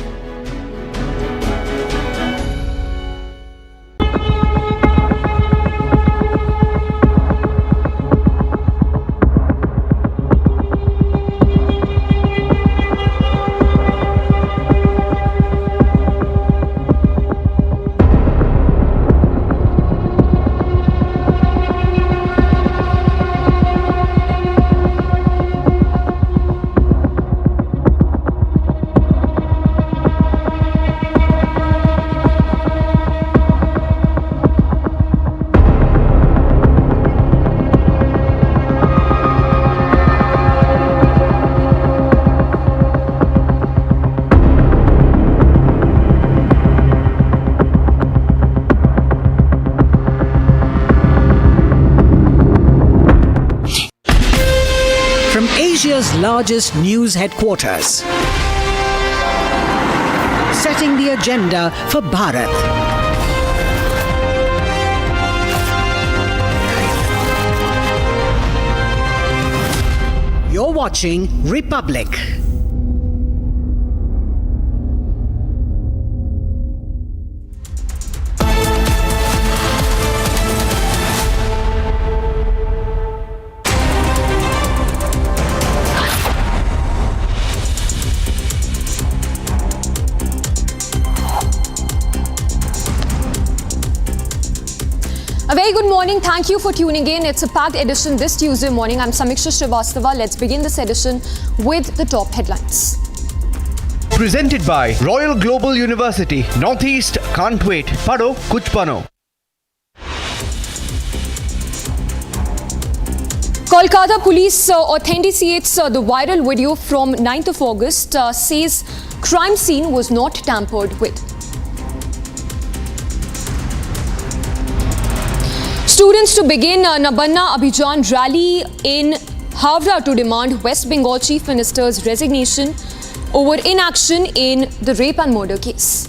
I: Asia's largest news headquarters, setting the agenda for Bharat. You're watching Republic.
J: A very good morning. Thank you for tuning in. It's a packed edition this Tuesday morning. I'm Samiksha Srivastava. Let's begin this edition with the top headlines.
K: Presented by Royal Global University. Northeast can't wait. Pado kuch bano.
J: Kolkata police authenticates the viral video from 9th of August, says crime scene was not tampered with. Students to begin Nabana Abijan rally in Havra to demand West Bengal Chief Minister's resignation over inaction in the rape and murder case.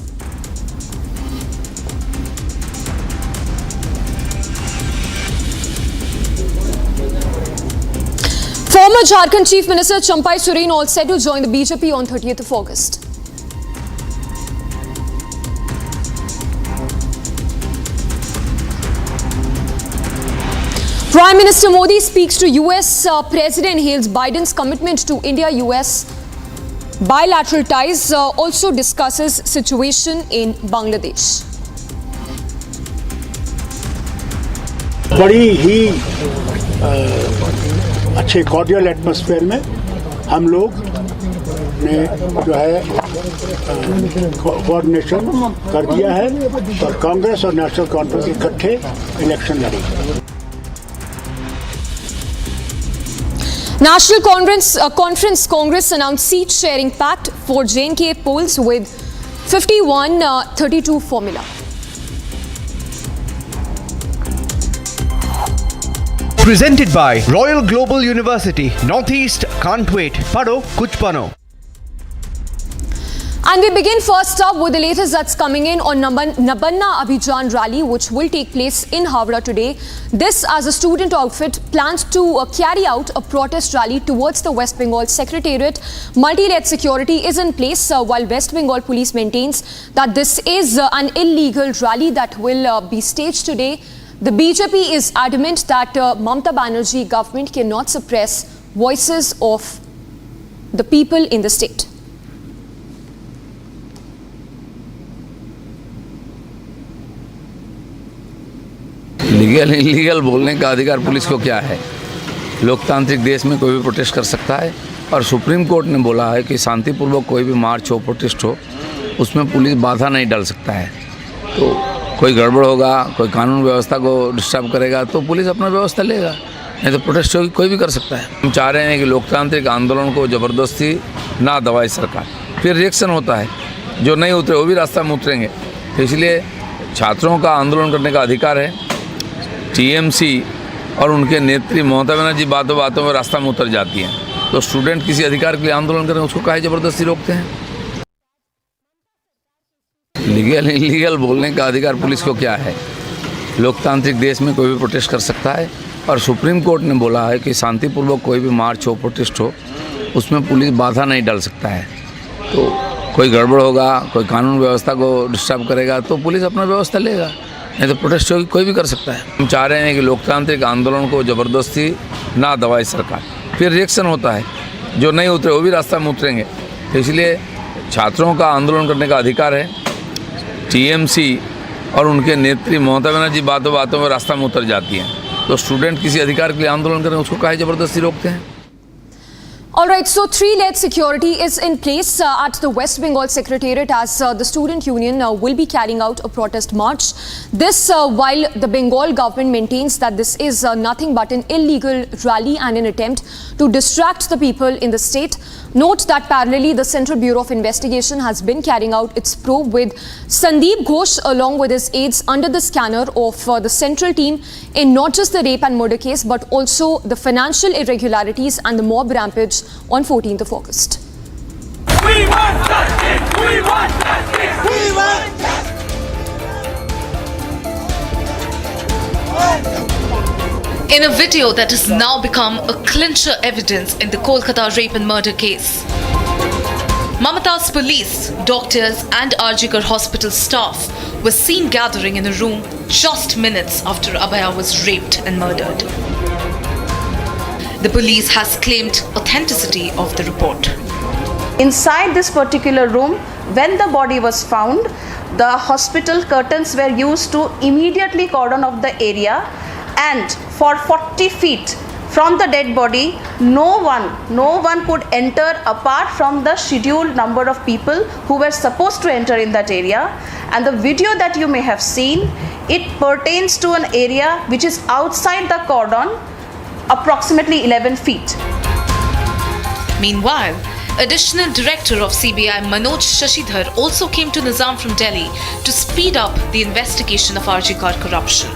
J: Former Jharkhand Chief Minister Champai Soren all set to join the BJP on 30th of August. Prime Minister Modi speaks to US President, hails Biden's commitment to India-US bilateral ties, also discusses situation in Bangladesh.
N: बड़ी ही अच्छे cordial atmosphere में हम लोग ने जो है coordination कर दिया है और कांग्रेस और नेशनल कॉन्फ्रेंस इकट्ठे इलेक्शन लड़ेंगे।
J: National Congress announced seat-sharing pact for J&K polls with 51-32 formula.
K: Presented by Royal Global University, Northeast can't wait. Pado kuch pano.
J: And we begin first up with the latest that's coming in on Nabana Abijan rally, which will take place in Howrah today. This as a student outfit plans to carry out a protest rally towards the West Bengal Secretariat. Multi-layered security is in place while West Bengal police maintains that this is an illegal rally that will be staged today. The BJP is adamant that Mamata Banerjee government cannot suppress voices of the people in the state.
E: Legal illegal बोलने का अधिकार police को क्या है? लोकतांत्रिक देश में कोई भी प्रोटेस्ट कर सकता है और सुप्रीम कोर्ट ने बोला है कि शांतिपूर्वक कोई भी मार्च हो, प्रोटेस्ट हो, उसमें पुलिस बाधा नहीं डाल सकता है। तो कोई गड़बड़ होगा, कोई कानून व्यवस्था को डिस्टर्ब करेगा तो पुलिस अपना व्यवस्था लेगा, नहीं तो प्रोटेस्ट कोई भी कर सकता है। हम चाह रहे हैं कि लोकतांत्रिक आंदोलन को ज़बरदस्ती ना दबाए सरकार, फिर रिएक्शन होता है, जो नहीं उतरे वो भी रास्ता में उतरेंगे। तो इसलिए छात्रों का आंदोलन करने का अधिकार है। टीएमसी और उनके नेत्री ममता बनर्जी बातों बातों में रास्ता में उतर जाती हैं, तो स्टूडेंट किसी अधिकार के लिए आंदोलन करें, उसको काहे ज़बरदस्ती रोकते हैं? लीगल इलीगल बोलने का अधिकार पुलिस को क्या है? लोकतांत्रिक देश में कोई भी प्रोटेस्ट कर सकता है और सुप्रीम कोर्ट ने बोला है कि शांतिपूर्वक कोई भी मार्च हो, प्रोटेस्ट हो, उसमें पुलिस बाधा नहीं डाल सकता है। तो कोई गड़बड़ होगा, कोई कानून व्यवस्था को डिस्टर्ब करेगा तो पुलिस अपना व्यवस्था लेगा, नहीं तो प्रोटेस्ट कोई भी कर सकता है। हम चाह रहे हैं कि लोकतांत्रिक आंदोलन को ज़बरदस्ती ना दबाए सरकार, फिर रिएक्शन होता है, जो नहीं उतरे वो भी रास्ता में उतरेंगे। तो इसलिए छात्रों का आंदोलन करने का अधिकार है। टीएमसी और उनके नेत्री ममता बनर्जी बातों बातों में रास्ता में उतर जाती हैं, तो स्टूडेंट किसी अधिकार के लिए आंदोलन करें, उसको काहे ज़बरदस्ती रोकते हैं?
J: Alright, so 3-layered security is in place at the West Bengal Secretariat as the student union will be carrying out a protest march. This while the Bengal government maintains that this is nothing but an illegal rally and an attempt to distract the people in the state. Note that parallelly the Central Bureau of Investigation has been carrying out its probe with Sandeep Ghosh along with his aides under the scanner of the central team in not just the rape and murder case but also the financial irregularities and the mob rampage on 14th of August.
P: We want justice! We want justice! We want justice!
M: In a video that has now become a clincher evidence in the Kolkata rape and murder case, Mamata's police, doctors and Arjikar hospital staff were seen gathering in a room just minutes after Abhaya was raped and murdered. The police has claimed authenticity of the report.
Q: Inside this particular room, when the body was found, the hospital curtains were used to immediately cordon off the area, and for 40 feet from the dead body, no one could enter apart from the scheduled number of people who were supposed to enter in that area. And the video that you may have seen, it pertains to an area which is outside the cordon, approximately 11 feet.
M: Meanwhile, Additional Director of CBI Manoj Shashidhar also came to Nizam from Delhi to speed up the investigation of Arjikar corruption.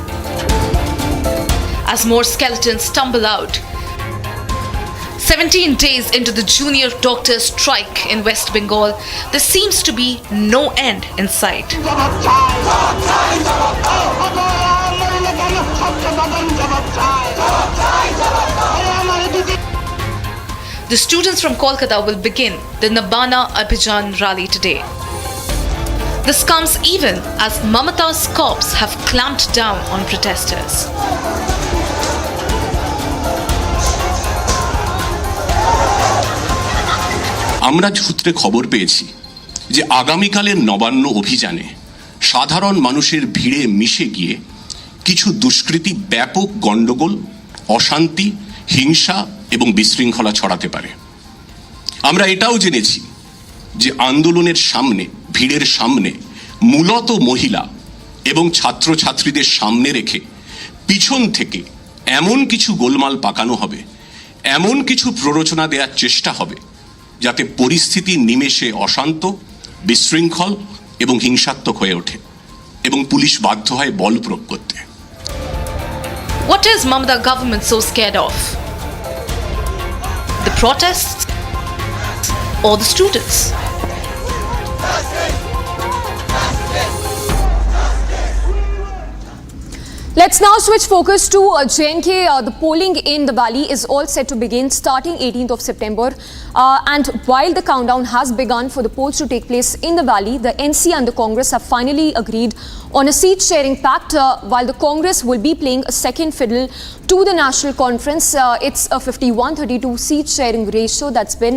M: As more skeletons stumble out, 17 days into the junior doctors' strike in West Bengal, there seems to be no end in sight. The students from Kolkata will begin the Nabana Abijan rally today. This comes even as Mamata's cops have clamped down on protesters.
S: আমরা সূত্রে খবর পেয়েছি যে আগামীকালের নবান্ন অভিযানে সাধারণ মানুষের ভিড়ে মিশে গিয়ে কিছু দুষ্কৃতী ব্যাপক গন্ডগোল, অশান্তি, হিংসা এবং বিশৃঙ্খলা ছড়াতে পারে। আমরা এটাও জেনেছি যে আন্দোলনের সামনে, ভিড়ের সামনে মূলত মহিলা এবং ছাত্রছাত্রীদের সামনে রেখে পিছন থেকে এমন কিছু গোলমাল পাকানো হবে, এমন কিছু প্ররোচনা দেওয়ার চেষ্টা হবে যাতে পরিস্থিতি নিমেষে অশান্ত, বিশৃঙ্খল এবং হিংসাত্মক হয়ে ওঠে এবং পুলিশ বাধ্য হয় বল প্রয়োগ করতে।
M: What is Mamata government so scared of? The protests or the students?
J: Let's now switch focus to J&K. The polling in the valley is all set to begin starting 18th of September. And while the countdown has begun for the polls to take place in the valley, the NC and the Congress have finally agreed on a seat-sharing pact, while the Congress will be playing a second fiddle to the National Conference. It's a 51-32 seat-sharing ratio that's been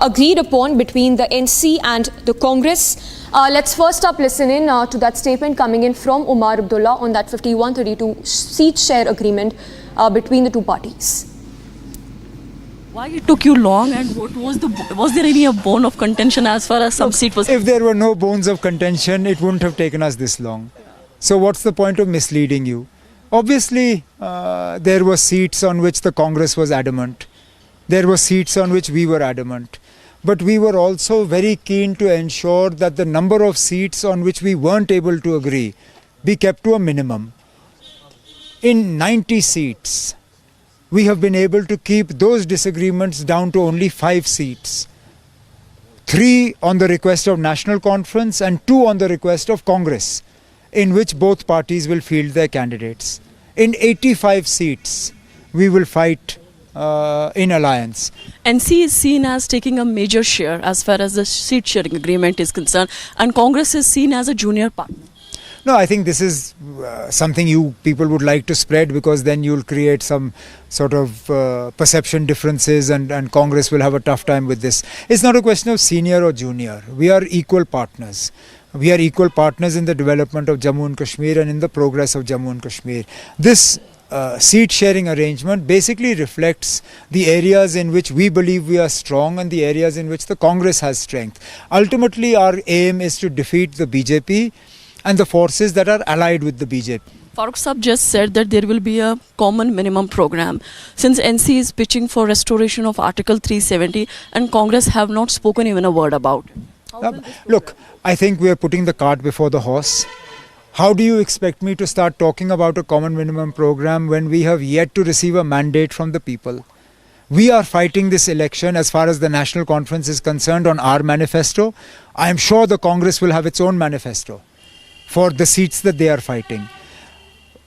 J: agreed upon between the NC and the Congress. Let's first up listen in to that statement coming in from Umar Abdullah on that 51-32 seat share agreement between the two parties.
C: Why it took you long, and what was there any bone of contention as far as some seat was?
D: If there were no bones of contention, it wouldn't have taken us this long. So what's the point of misleading you? Obviously, there were seats on which the Congress was adamant. There were seats on which we were adamant. But we were also very keen to ensure that the number of seats on which we weren't able to agree be kept to a minimum. In 90 seats, we have been able to keep those disagreements down to only 5 seats. 3 on the request of National Conference and 2 on the request of Congress, in which both parties will field their candidates. In 85 seats, we will fight in alliance.
C: NC is seen as taking a major share as far as the seat sharing agreement is concerned, and Congress is seen as a junior partner.
D: No, I think this is something you people would like to spread, because then you'll create some sort of perception differences, and Congress will have a tough time with this. It's not a question of senior or junior. We are equal partners. We are equal partners in the development of Jammu and Kashmir and in the progress of Jammu and Kashmir. This seat sharing arrangement basically reflects the areas in which we believe we are strong and the areas in which the Congress has strength. Ultimately, our aim is to defeat the BJP and the forces that are allied with the BJP.
C: Farooq Saab just said that there will be a common minimum program. Since NC is pitching for restoration of Article 370 and Congress have not spoken even a word about it.
D: Look, I think we are putting the cart before the horse. How do you expect me to start talking about a common minimum program when we have yet to receive a mandate from the people? We are fighting this election as far as the National Conference is concerned on our manifesto. I am sure the Congress will have its own manifesto for the seats that they are fighting.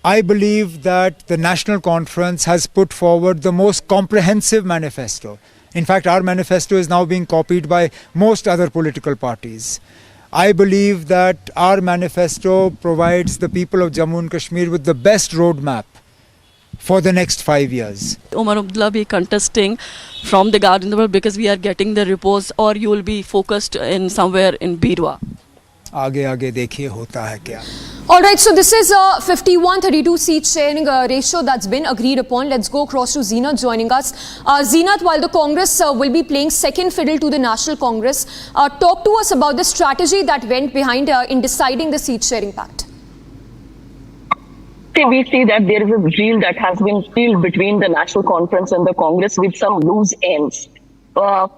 D: I believe that the National Conference has put forward the most comprehensive manifesto. In fact, our manifesto is now being copied by most other political parties. I believe that our manifesto provides the people of Jammu and Kashmir with the best roadmap for the next 5 years.
C: Umar Abdullah be contesting from the Garden of the World because we are getting the reports, or you will be focused in somewhere in Bidwa?
D: आगे आगे देखिए होता है क्या.
J: All right, so this is a 51-32 seat sharing ratio that's been agreed upon. Let's go across to Zeenat joining us. Zeenat, while the Congress will be playing second fiddle to the National Congress, talk to us about the strategy that went behind in deciding the seat sharing pact.
R: We see that there is a deal that has been sealed between the National Conference and the Congress with some loose ends.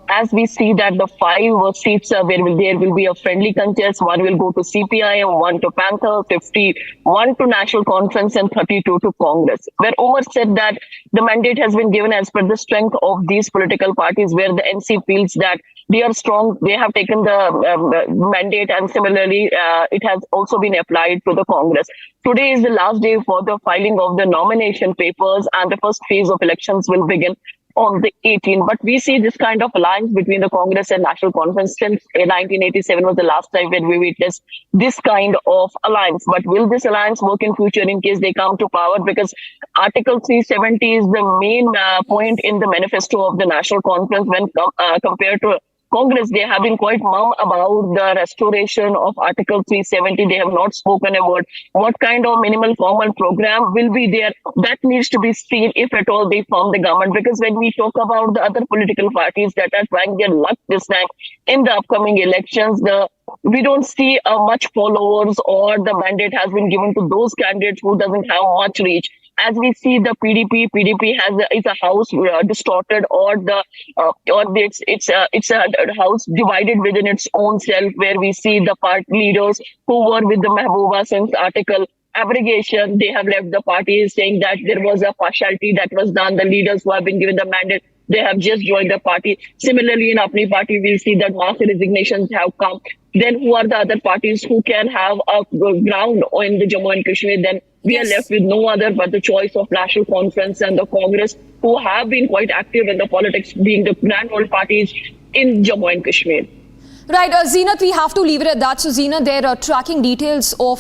R: As we see that the 5 seats where there will be a friendly contest, 1 will go to CPI, 1 to Panther, 51 to National Conference and 32 to Congress. Where Omar said that the mandate has been given as per the strength of these political parties, where the NC feels that they are strong, they have taken the mandate, and similarly it has also been applied to the Congress. Today is the last day for the filing of the nomination papers, and the first phase of elections will begin on the 18th. But we see this kind of alliance between the Congress and National Conference since 1987 was the last time when we witnessed this kind of alliance. But will this alliance work in future in case they come to power? Because Article 370 is the main point in the manifesto of the National Conference when compared to Congress, they have been quite mum about the restoration of Article 370. They have not spoken about what kind of minimal common program will be there. That needs to be seen if at all they form the government. Because when we talk about the other political parties that are trying their luck this time in the upcoming elections, we don't see much followers, or the mandate has been given to those candidates who doesn't have much reach. As we see, the PDP is a house distorted, or it's a house divided within its own self, where we see the party leaders who were with the Mehbooba since article abrogation, they have left the party, saying that there was a partiality that was done. The leaders who have been given the mandate, they have just joined the party. Similarly, in Apni party, we'll see that mass resignations have come. Then who are the other parties who can have a ground in the Jammu and Kashmir? Then we are left with no other but the choice of National Conference and the Congress, who have been quite active in the politics, being the grand old parties in Jammu and Kashmir.
J: Right, Zeenat, we have to leave it at that. So, Zeenat, they're tracking details of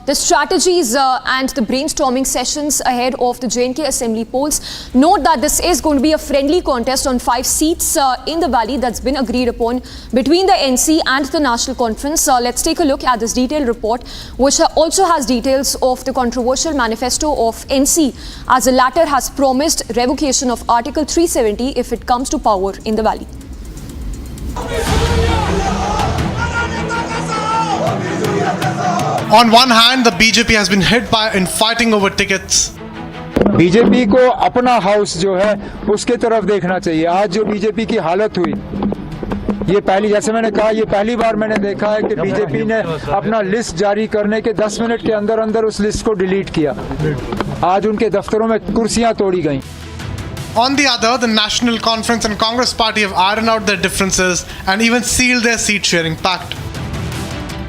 J: the strategies and the brainstorming sessions ahead of the J&K Assembly polls. Note that this is going to be a friendly contest on 5 seats in the valley that's been agreed upon between the NC and the National Conference. Let's take a look at this detailed report, which also has details of the controversial manifesto of NC, as the latter has promised revocation of Article 370 if it comes to power in the valley.
U: On one hand, the BJP has been hit by infighting over tickets.
D: BJP को अपना house जो है उसके तरफ देखना चाहिए. आज जो बीजेपी की हालत हुई, ये पहली, जैसे मैंने कहा, ये पहली बार मैंने देखा है कि बीजेपी ने अपना लिस्ट जारी करने के 10 मिनट के अंदर अंदर उस लिस्ट को डिलीट किया. आज उनके दफ्तरों में कुर्सियां तोड़ी गई.
U: On the other, the National Conference and Congress Party have ironed out their differences and even sealed their seat-sharing pact.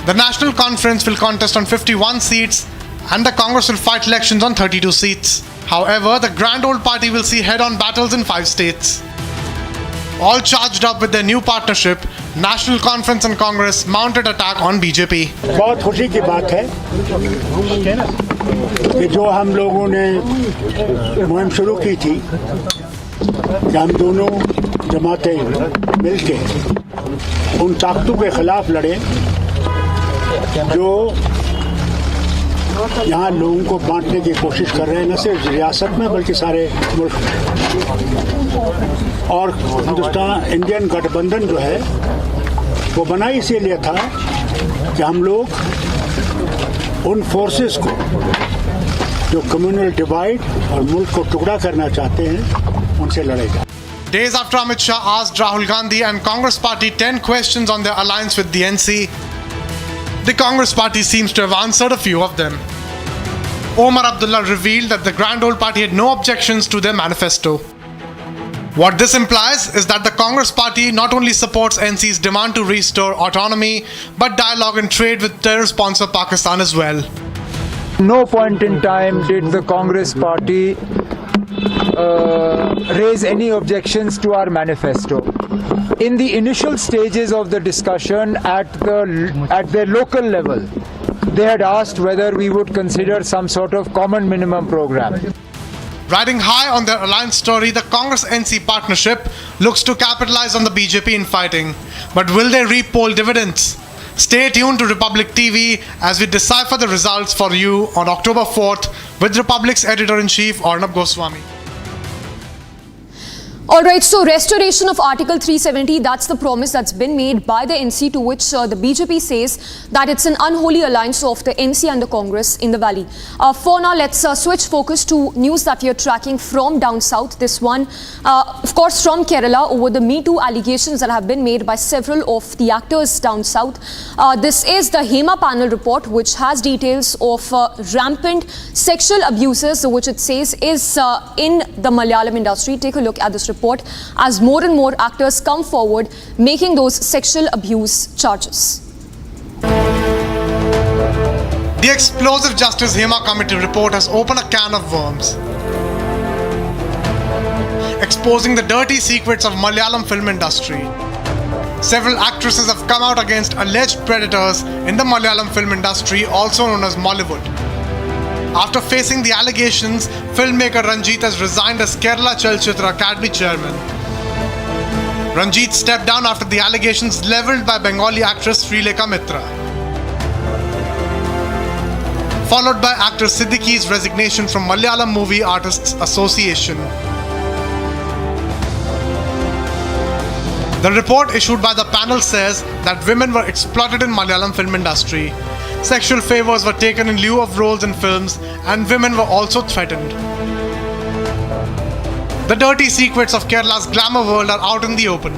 U: The National Conference will contest on 51 seats and the Congress will fight elections on 32 seats. However, the Grand Old Party will see head-on battles in 5 states. All charged up with their new partnership, National Conference and Congress mounted attack on BJP.
N: बहुत खुशी की बात है कि जो हम लोगों ने मुहिम शुरू की थी कि हम दोनों जमातें मिलके उन ताकतों के खिलाफ लड़े जो यहाँ लोगों को बांटने की कोशिश कर रहे हैं, न सिर्फ रियासत में बल्कि सारे मुल्क में. और हिंदुस्तान इंडियन गठबंधन जो है वो बना इसीलिए था कि हम लोग उन फोर्सेस को जो कम्युनल डिवाइड और मुल्क को टुकड़ा करना चाहते हैं उनसे लड़ेगा.
U: Days after Amit Shah asked Rahul Gandhi and Congress Party 10 questions on their alliance with the NC, the Congress Party seems to have answered a few of them. Omar Abdullah revealed that the Grand Old Party had no objections to their manifesto. What this implies is that the Congress Party not only supports NC's demand to restore autonomy, but dialogue and trade with terror sponsor Pakistan as well.
D: No point in time did the Congress Party raise any objections to our manifesto. In the initial stages of the discussion at the local level, they had asked whether we would consider some sort of common minimum program.
U: Riding high on their alliance story, the Congress-NC partnership looks to capitalize on the BJP infighting. But will they reap poll dividends? Stay tuned to Republic TV as we decipher the results for you on October 4th with Republic's Editor-in-Chief Arnab Goswami.
J: Alright, so restoration of Article 370, that's the promise that's been made by the NC, to which the BJP says that it's an unholy alliance of the NC and the Congress in the valley. For now, let's switch focus to news that we are tracking from down south. This one, of course, from Kerala over the Me Too allegations that have been made by several of the actors down south. This is the HEMA panel report, which has details of rampant sexual abuses, which it says is in the Malayalam industry. Take a look at this report as more and more actors come forward making those sexual abuse charges.
U: The Explosive Justice HEMA Committee report has opened a can of worms, exposing the dirty secrets of Malayalam film industry. Several actresses have come out against alleged predators in the Malayalam film industry, also known as Mollywood. After facing the allegations, filmmaker Ranjit has resigned as Kerala Chalchitra Academy chairman. Ranjit stepped down after the allegations levelled by Bengali actress Srilekha Mitra, followed by actor Siddiqui's resignation from Malayalam Movie Artists Association. The report issued by the panel says that women were exploited in Malayalam film industry. Sexual favors were taken in lieu of roles in films, and women were also threatened. The dirty secrets of Kerala's glamour world are out in the open,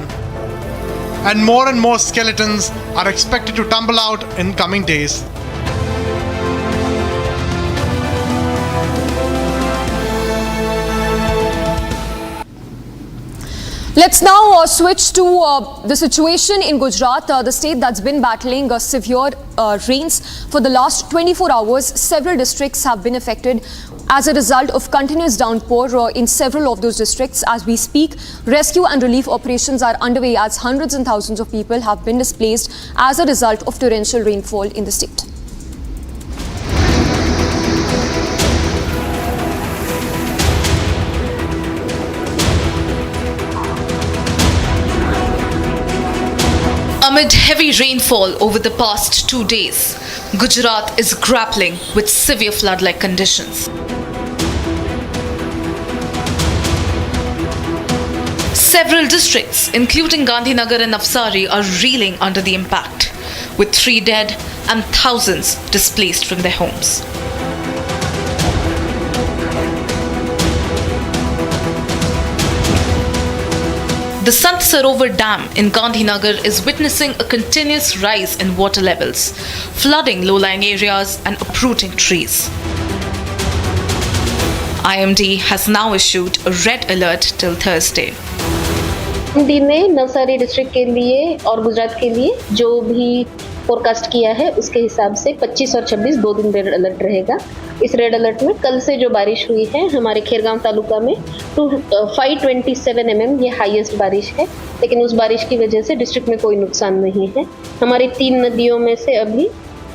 U: and more skeletons are expected to tumble out in coming days.
J: Let's now switch to the situation in Gujarat, the state that's been battling severe rains for the last 24 hours. Several districts have been affected as a result of continuous downpour in several of those districts. As we speak, rescue and relief operations are underway as hundreds and thousands of people have been displaced as a result of torrential rainfall in the state.
F: Amid heavy rainfall over the past 2 days, Gujarat is grappling with severe flood-like conditions. Several districts, including Gandhinagar and Navsari, are reeling under the impact, with 3 dead and thousands displaced from their homes. The Sant Sarovar Dam in Gandhinagar is witnessing a continuous rise in water levels, flooding low-lying areas and uprooting trees. IMD has now issued a red alert till Thursday.
V: IMD ने Navsari district के लिए और गुजरात के लिए जो भी forecast किया है उसके हिसाब से 25 और 26 2 दिन रेड अलर्ट रहेगा। इस रेड अलर्ट में कल से जो बारिश हुई है हमारे खेरगांव तालुका में 527 mm ये हाईएस्ट बारिश है, लेकिन उस बारिश की वजह से डिस्ट्रिक्ट में कोई नुकसान नहीं है। हमारी 3 नदियों में से अभी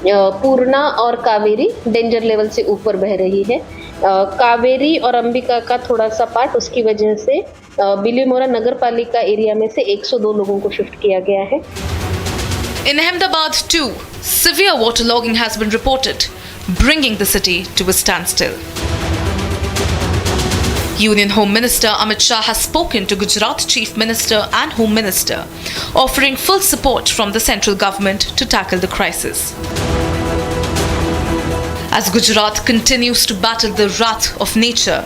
V: पूर्णा और कावेरी डेंजर लेवल से ऊपर बह रही है। कावेरी और अंबिका का थोड़ा सा पार्ट उसकी वजह से बिलीमोरा नगर पालिका एरिया में से 102 लोगों को शिफ्ट किया गया है।
F: In Ahmedabad too, severe waterlogging has been reported, bringing the city to a standstill. Union Home Minister Amit Shah has spoken to Gujarat Chief Minister and Home Minister, offering full support from the central government to tackle the crisis. As Gujarat continues to battle the wrath of nature,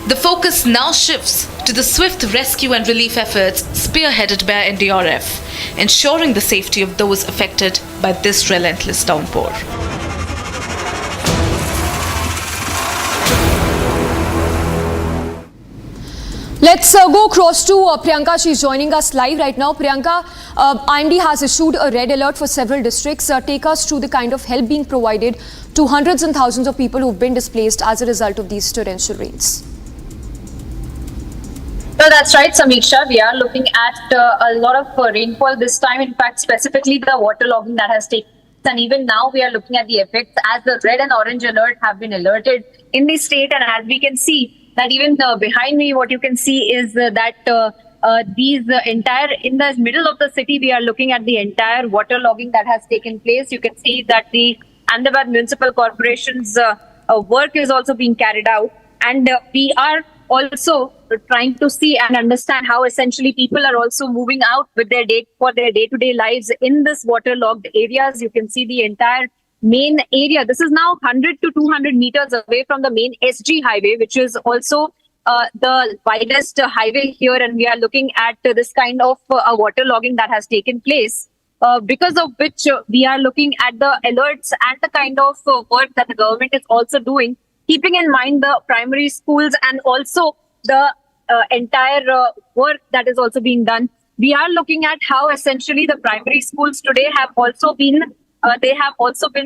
F: the focus now shifts to the swift rescue and relief efforts spearheaded by NDRF, ensuring the safety of those affected by this relentless downpour.
J: Let's go across to Priyanka. She's joining us live right now. Priyanka, IMD has issued a red alert for several districts. Take us through the kind of help being provided to hundreds and thousands of people who've been displaced as a result of these torrential rains.
W: No, that's right, Samiksha. We are looking at a lot of rainfall this time. In fact, specifically the waterlogging that has taken place. And even now we are looking at the effects as the red and orange alert have been alerted in the state. And as we can see, that even behind me, what you can see is that in the middle of the city, we are looking at the entire waterlogging that has taken place. You can see that the Ahmedabad Municipal Corporation's work is also being carried out. And we are also trying to see and understand how essentially people are also moving out with their day-to-day lives in this waterlogged areas. You can see the entire main area. This is now 100 to 200 meters away from the main SG highway, which is also the widest highway here. And we are looking at this kind of waterlogging that has taken place, because of which we are looking at the alerts and the kind of work that the government is also doing, keeping in mind the primary schools and also the entire work that is also being done. We are looking at how essentially the primary schools today have also been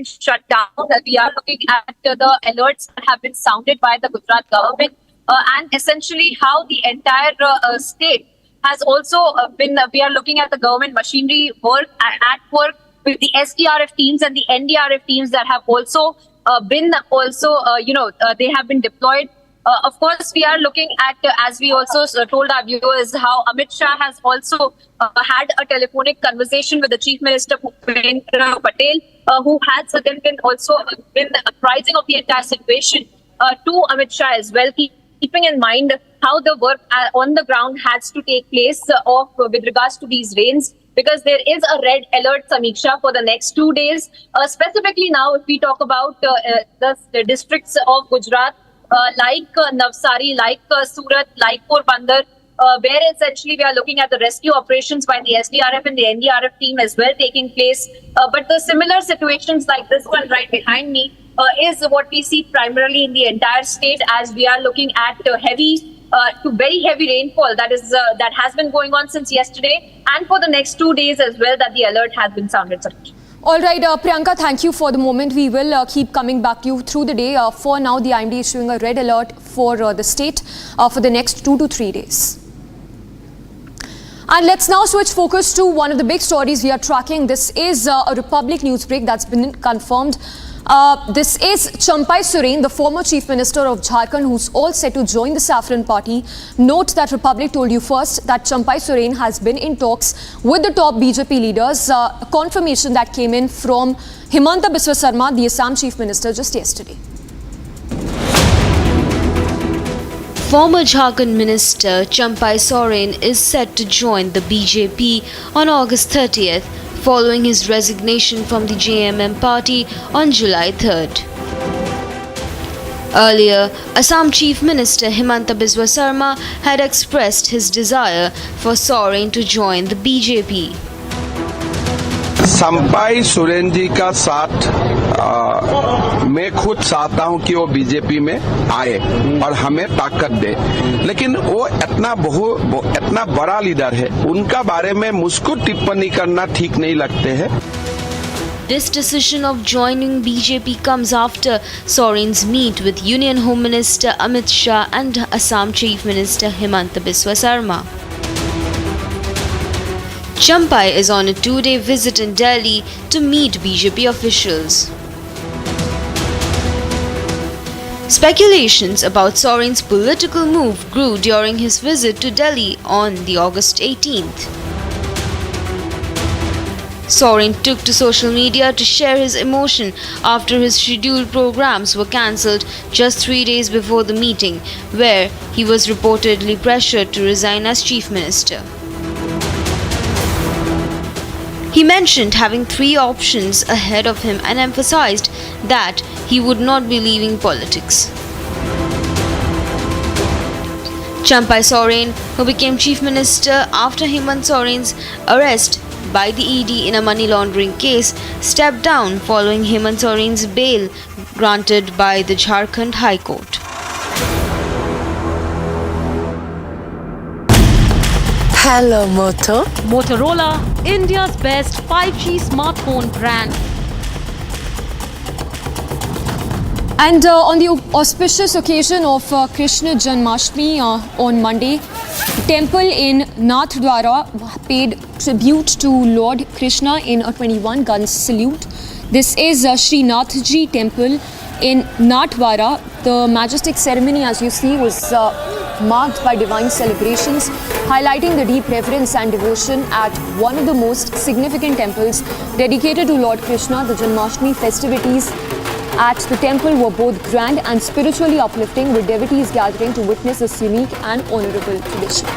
W: shut down. We are looking at the alerts that have been sounded by the Gujarat government, and essentially how the entire state has also we are looking at the government machinery at work with the SDRF teams and the NDRF teams that have also they have been deployed Of course, we are looking at, as we also told our viewers, how Amit Shah has also had a telephonic conversation with the Chief Minister Bhupendra Patel, who has then also been apprising of the entire situation to Amit Shah as well, keeping in mind how the work on the ground has to take place with regards to these rains. Because there is a red alert, Samiksha, for the next 2 days. Specifically now, if we talk about the districts of Gujarat, like Navsari, like Surat, like Porbandar, where essentially we are looking at the rescue operations by the SDRF and the NDRF team as well taking place. But the similar situations like this one right behind me is what we see primarily in the entire state, as we are looking at heavy to very heavy rainfall that has been going on since yesterday, and for the next 2 days as well, that the alert has been sounded.
J: All right, Priyanka, thank you for the moment. We will keep coming back to you through the day. For now, the IMD is issuing a red alert for the state for the next 2 to 3 days. And let's now switch focus to one of the big stories we are tracking. This is a Republic news break that's been confirmed. This is Champai Soren, the former Chief Minister of Jharkhand, who's all set to join the Saffron Party. Note that Republic told you first that Champai Soren has been in talks with the top BJP leaders. A confirmation that came in from Himanta Biswa Sarma, the Assam Chief Minister, just yesterday.
O: Former Jharkhand Minister Champai Soren is set to join the BJP on August 30th, following his resignation from the JMM party on July 3rd. Earlier, Assam Chief Minister Himanta Biswa Sarma had expressed his desire for Soren to join the BJP.
B: Champai Soren ji का साथ मैं खुद चाहता हूं कि वो BJP में आए और हमें ताकत दे, लेकिन वो इतना बड़ा लीडर है, उनका बारे में मुझको टिप्पणी करना ठीक नहीं लगते है.
O: This decision of joining BJP comes after Soren's meet with Union Home Minister Amit Shah and Assam Chief Minister Himanta Biswa Sarma. Champai is on a 2-day visit in Delhi to meet BJP officials. Speculations about Soren's political move grew during his visit to Delhi on the August 18th. Soren took to social media to share his emotion after his scheduled programs were cancelled just 3 days before the meeting, where he was reportedly pressured to resign as Chief Minister. He mentioned having 3 options ahead of him and emphasized that he would not be leaving politics. Champai Soren, who became Chief Minister after Hemant Soren's arrest by the ED in a money laundering case, stepped down following Hemant Soren's bail granted by the Jharkhand High Court.
L: Hello, Moto.
M: Motorola, India's best 5G smartphone brand.
J: And on the auspicious occasion of Krishna Janmashtami on Monday, the temple in Nathdwara paid tribute to Lord Krishna in a 21-gun salute. This is Sri Nathji Temple in Nathdwara. The majestic ceremony, as you see, was marked by divine celebrations, highlighting the deep reverence and devotion at one of the most significant temples dedicated to Lord Krishna. The Janmashtami festivities at the temple were both grand and spiritually uplifting, with devotees gathering to witness this unique and honorable tradition.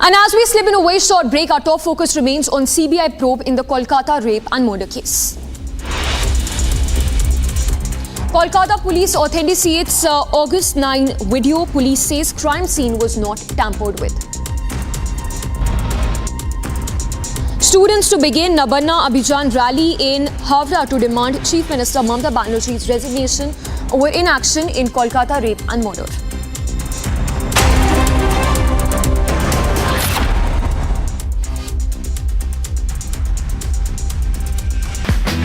J: And as we slip in a very short break, our top focus remains on CBI probe in the Kolkata rape and murder case. Kolkata police authenticates August 9 video. Police says crime scene was not tampered with. Students to begin Nabana Abijan rally in Havra to demand Chief Minister Mamata Banerjee's resignation over inaction in Kolkata rape and murder.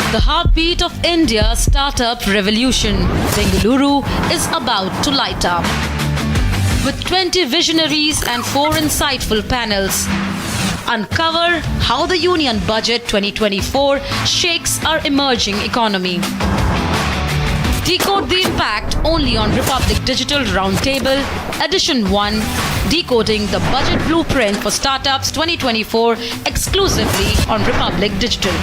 M: The heartbeat of India's startup revolution, Bengaluru is about to light up. With 20 visionaries and 4 insightful panels, uncover how the Union Budget 2024 shakes our emerging economy. Decode the impact only on Republic Digital Roundtable, Edition 1, Decoding the Budget Blueprint for Startups 2024 exclusively on Republic Digital.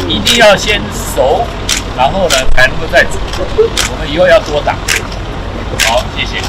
A: 一定要先熟，然后呢才能够再煮。我们以后要多打。好，谢谢。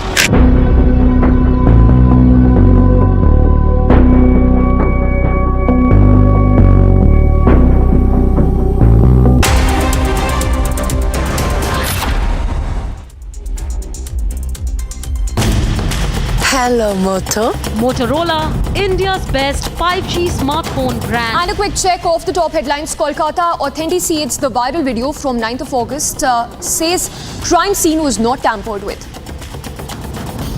L: Hello, Moto.
M: Motorola, India's best 5G smartphone brand.
J: And a quick check of the top headlines. Kolkata authenticates the viral video from 9th of August, says crime scene was not tampered with.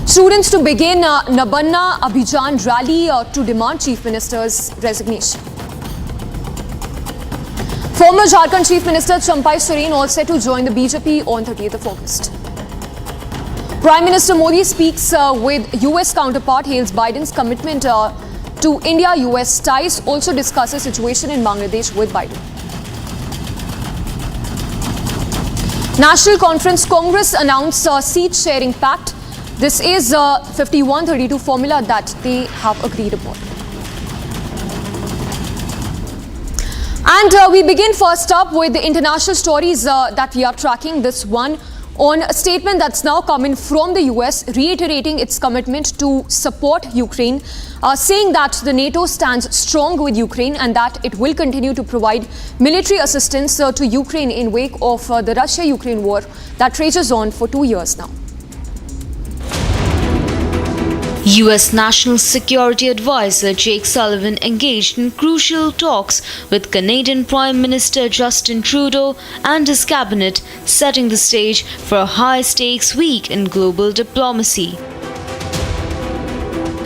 J: Students to begin Nabana Abijan rally to demand Chief Minister's resignation. Former Jharkhand Chief Minister Champai Soren all set to join the BJP on 30th of August. Prime Minister Modi speaks with US counterpart, hails Biden's commitment to India-US ties, also discusses situation in Bangladesh with Biden. National Conference Congress announced a seat-sharing pact. This is a 51-32 formula that they have agreed upon. And we begin first up with the international stories that we are tracking. This one on a statement that's now coming from the US, reiterating its commitment to support Ukraine, saying that the NATO stands strong with Ukraine and that it will continue to provide military assistance to Ukraine in wake of the Russia-Ukraine war that rages on for 2 years now.
O: US National Security Advisor Jake Sullivan engaged in crucial talks with Canadian Prime Minister Justin Trudeau and his cabinet, setting the stage for a high-stakes week in global diplomacy.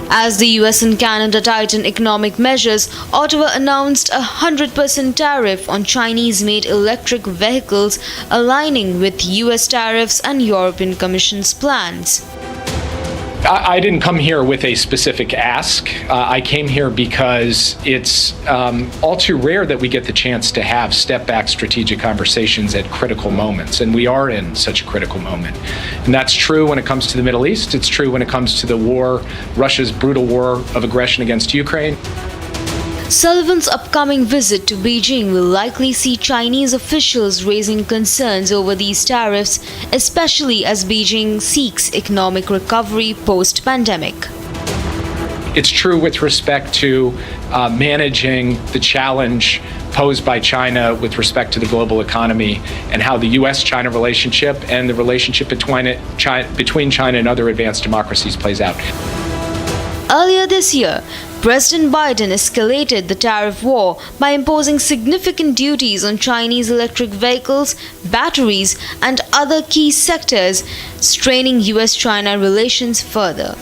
O: As the US and Canada tighten economic measures, Ottawa announced a 100% tariff on Chinese-made electric vehicles, aligning with US tariffs and European Commission's plans.
G: I didn't come here with a specific ask. I came here because it's all too rare that we get the chance to have step-back strategic conversations at critical moments, and we are in such a critical moment. And that's true when it comes to the Middle East. It's true when it comes to the war, Russia's brutal war of aggression against Ukraine.
O: Sullivan's upcoming visit to Beijing will likely see Chinese officials raising concerns over these tariffs, especially as Beijing seeks economic recovery post-pandemic.
G: It's true with respect to managing the challenge posed by China with respect to the global economy and how the US-China relationship and the relationship between China and other advanced democracies plays out.
O: Earlier this year, President Biden escalated the tariff war by imposing significant duties on Chinese electric vehicles, batteries, and other key sectors, straining US-China relations further.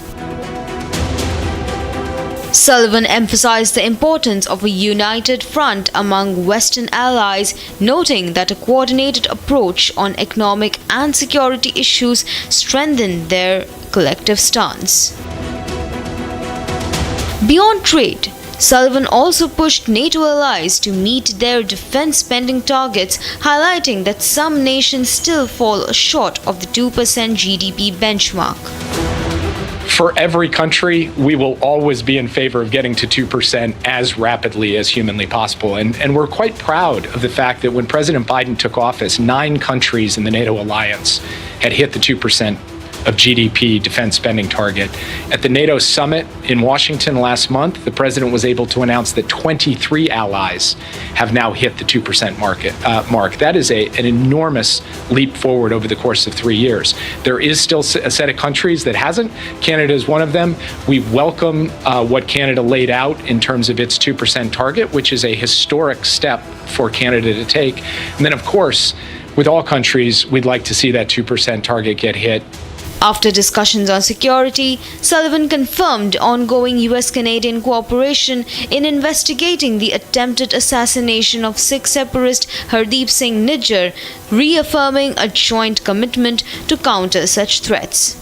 O: Sullivan emphasized the importance of a united front among Western allies, noting that a coordinated approach on economic and security issues strengthened their collective stance. Beyond trade, Sullivan also pushed NATO allies to meet their defense spending targets, highlighting that some nations still fall short of the 2% GDP benchmark.
G: for every country, we will always be in favor of getting to 2% as rapidly as humanly possible. And we're quite proud of the fact that when President Biden took office, 9 countries in the NATO alliance had hit the 2% of GDP defense spending target. At the NATO summit in Washington last month, the president was able to announce that 23 allies have now hit the 2% mark. That is an enormous leap forward over the course of 3 years. There is still a set of countries that hasn't. Canada is one of them. We welcome what Canada laid out in terms of its 2% target, which is a historic step for Canada to take. And then, of course, with all countries, we'd like to see that 2% target get hit.
O: After discussions on security, Sullivan confirmed ongoing US-Canadian cooperation in investigating the attempted assassination of Sikh separatist Hardeep Singh Nijjar, reaffirming a joint commitment to counter such threats.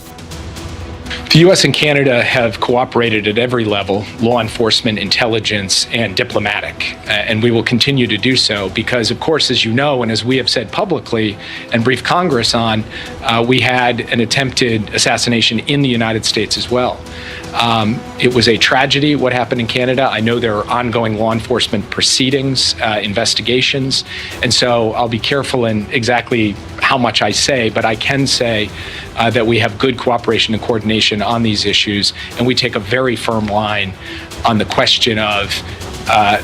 G: The US and Canada have cooperated at every level, law enforcement, intelligence, and diplomatic. And we will continue to do so because, of course, as you know, and as we have said publicly and briefed Congress on, we had an attempted assassination in the United States as well. It was a tragedy what happened in Canada. I know there are ongoing law enforcement proceedings, investigations, and so I'll be careful in exactly how much I say, but I can say that we have good cooperation and coordination on these issues, and we take a very firm line on the question of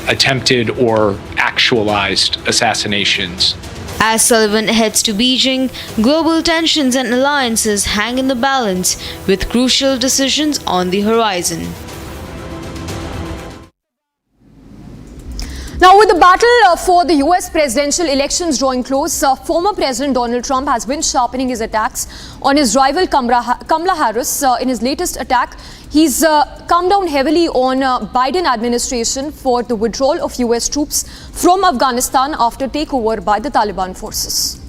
G: attempted or actualized assassinations.
O: As Sullivan heads to Beijing, global tensions and alliances hang in the balance, with crucial decisions on the horizon.
J: Now, with the battle for the US presidential elections drawing close, former President Donald Trump has been sharpening his attacks on his rival Kamala Harris. In his latest attack, he's come down heavily on Biden administration for the withdrawal of US troops from Afghanistan after takeover by the Taliban forces.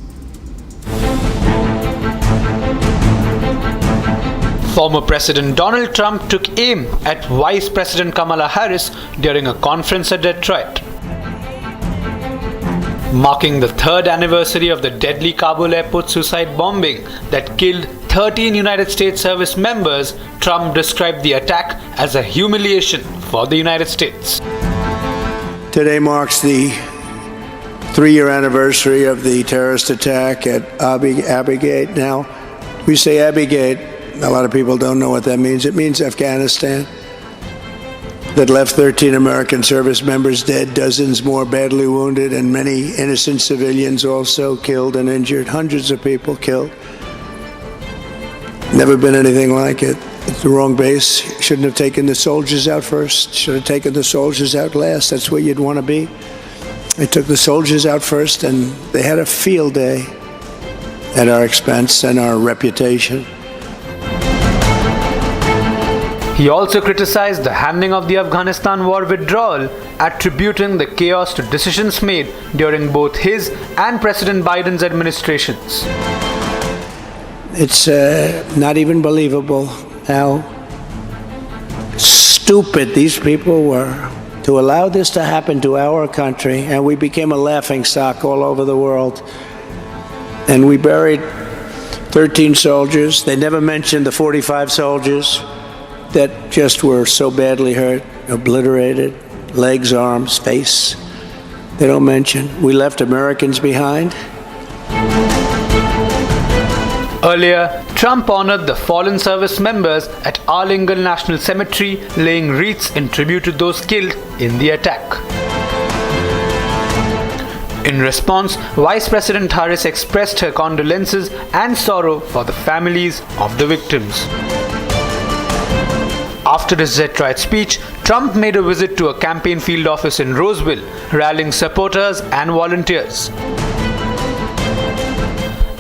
H: Former President Donald Trump took aim at Vice President Kamala Harris during a conference at Detroit. Marking the 3rd anniversary of the deadly Kabul airport suicide bombing that killed 13 United States service members, Trump described the attack as a humiliation for the United States.
I: Today marks the 3-year anniversary of the terrorist attack at Abbey Gate. Now, we say Abbey Gate, a lot of people don't know what that means. It means Afghanistan. That left 13 American service members dead, dozens more badly wounded, and many innocent civilians also killed and injured. Hundreds of people killed. Never been anything like it. It's the wrong base. Shouldn't have taken the soldiers out first. Should have taken the soldiers out last. That's where you'd want to be. They took the soldiers out first, and they had a field day at our expense and our reputation.
H: He also criticized the handling of the Afghanistan war withdrawal, attributing the chaos to decisions made during both his and President Biden's administrations.
I: It's not even believable how stupid these people were to allow this to happen to our country, and we became a laughingstock all over the world. And we buried 13 soldiers. They never mentioned the 45 soldiers that just were so badly hurt, obliterated, legs, arms, face. They don't mention. We left Americans behind.
H: Earlier, Trump honored the fallen service members at Arlington National Cemetery, laying wreaths in tribute to those killed in the attack. In response, Vice President Harris expressed her condolences and sorrow for the families of the victims. After his Detroit speech, Trump made a visit to a campaign field office in Roseville, rallying supporters and volunteers.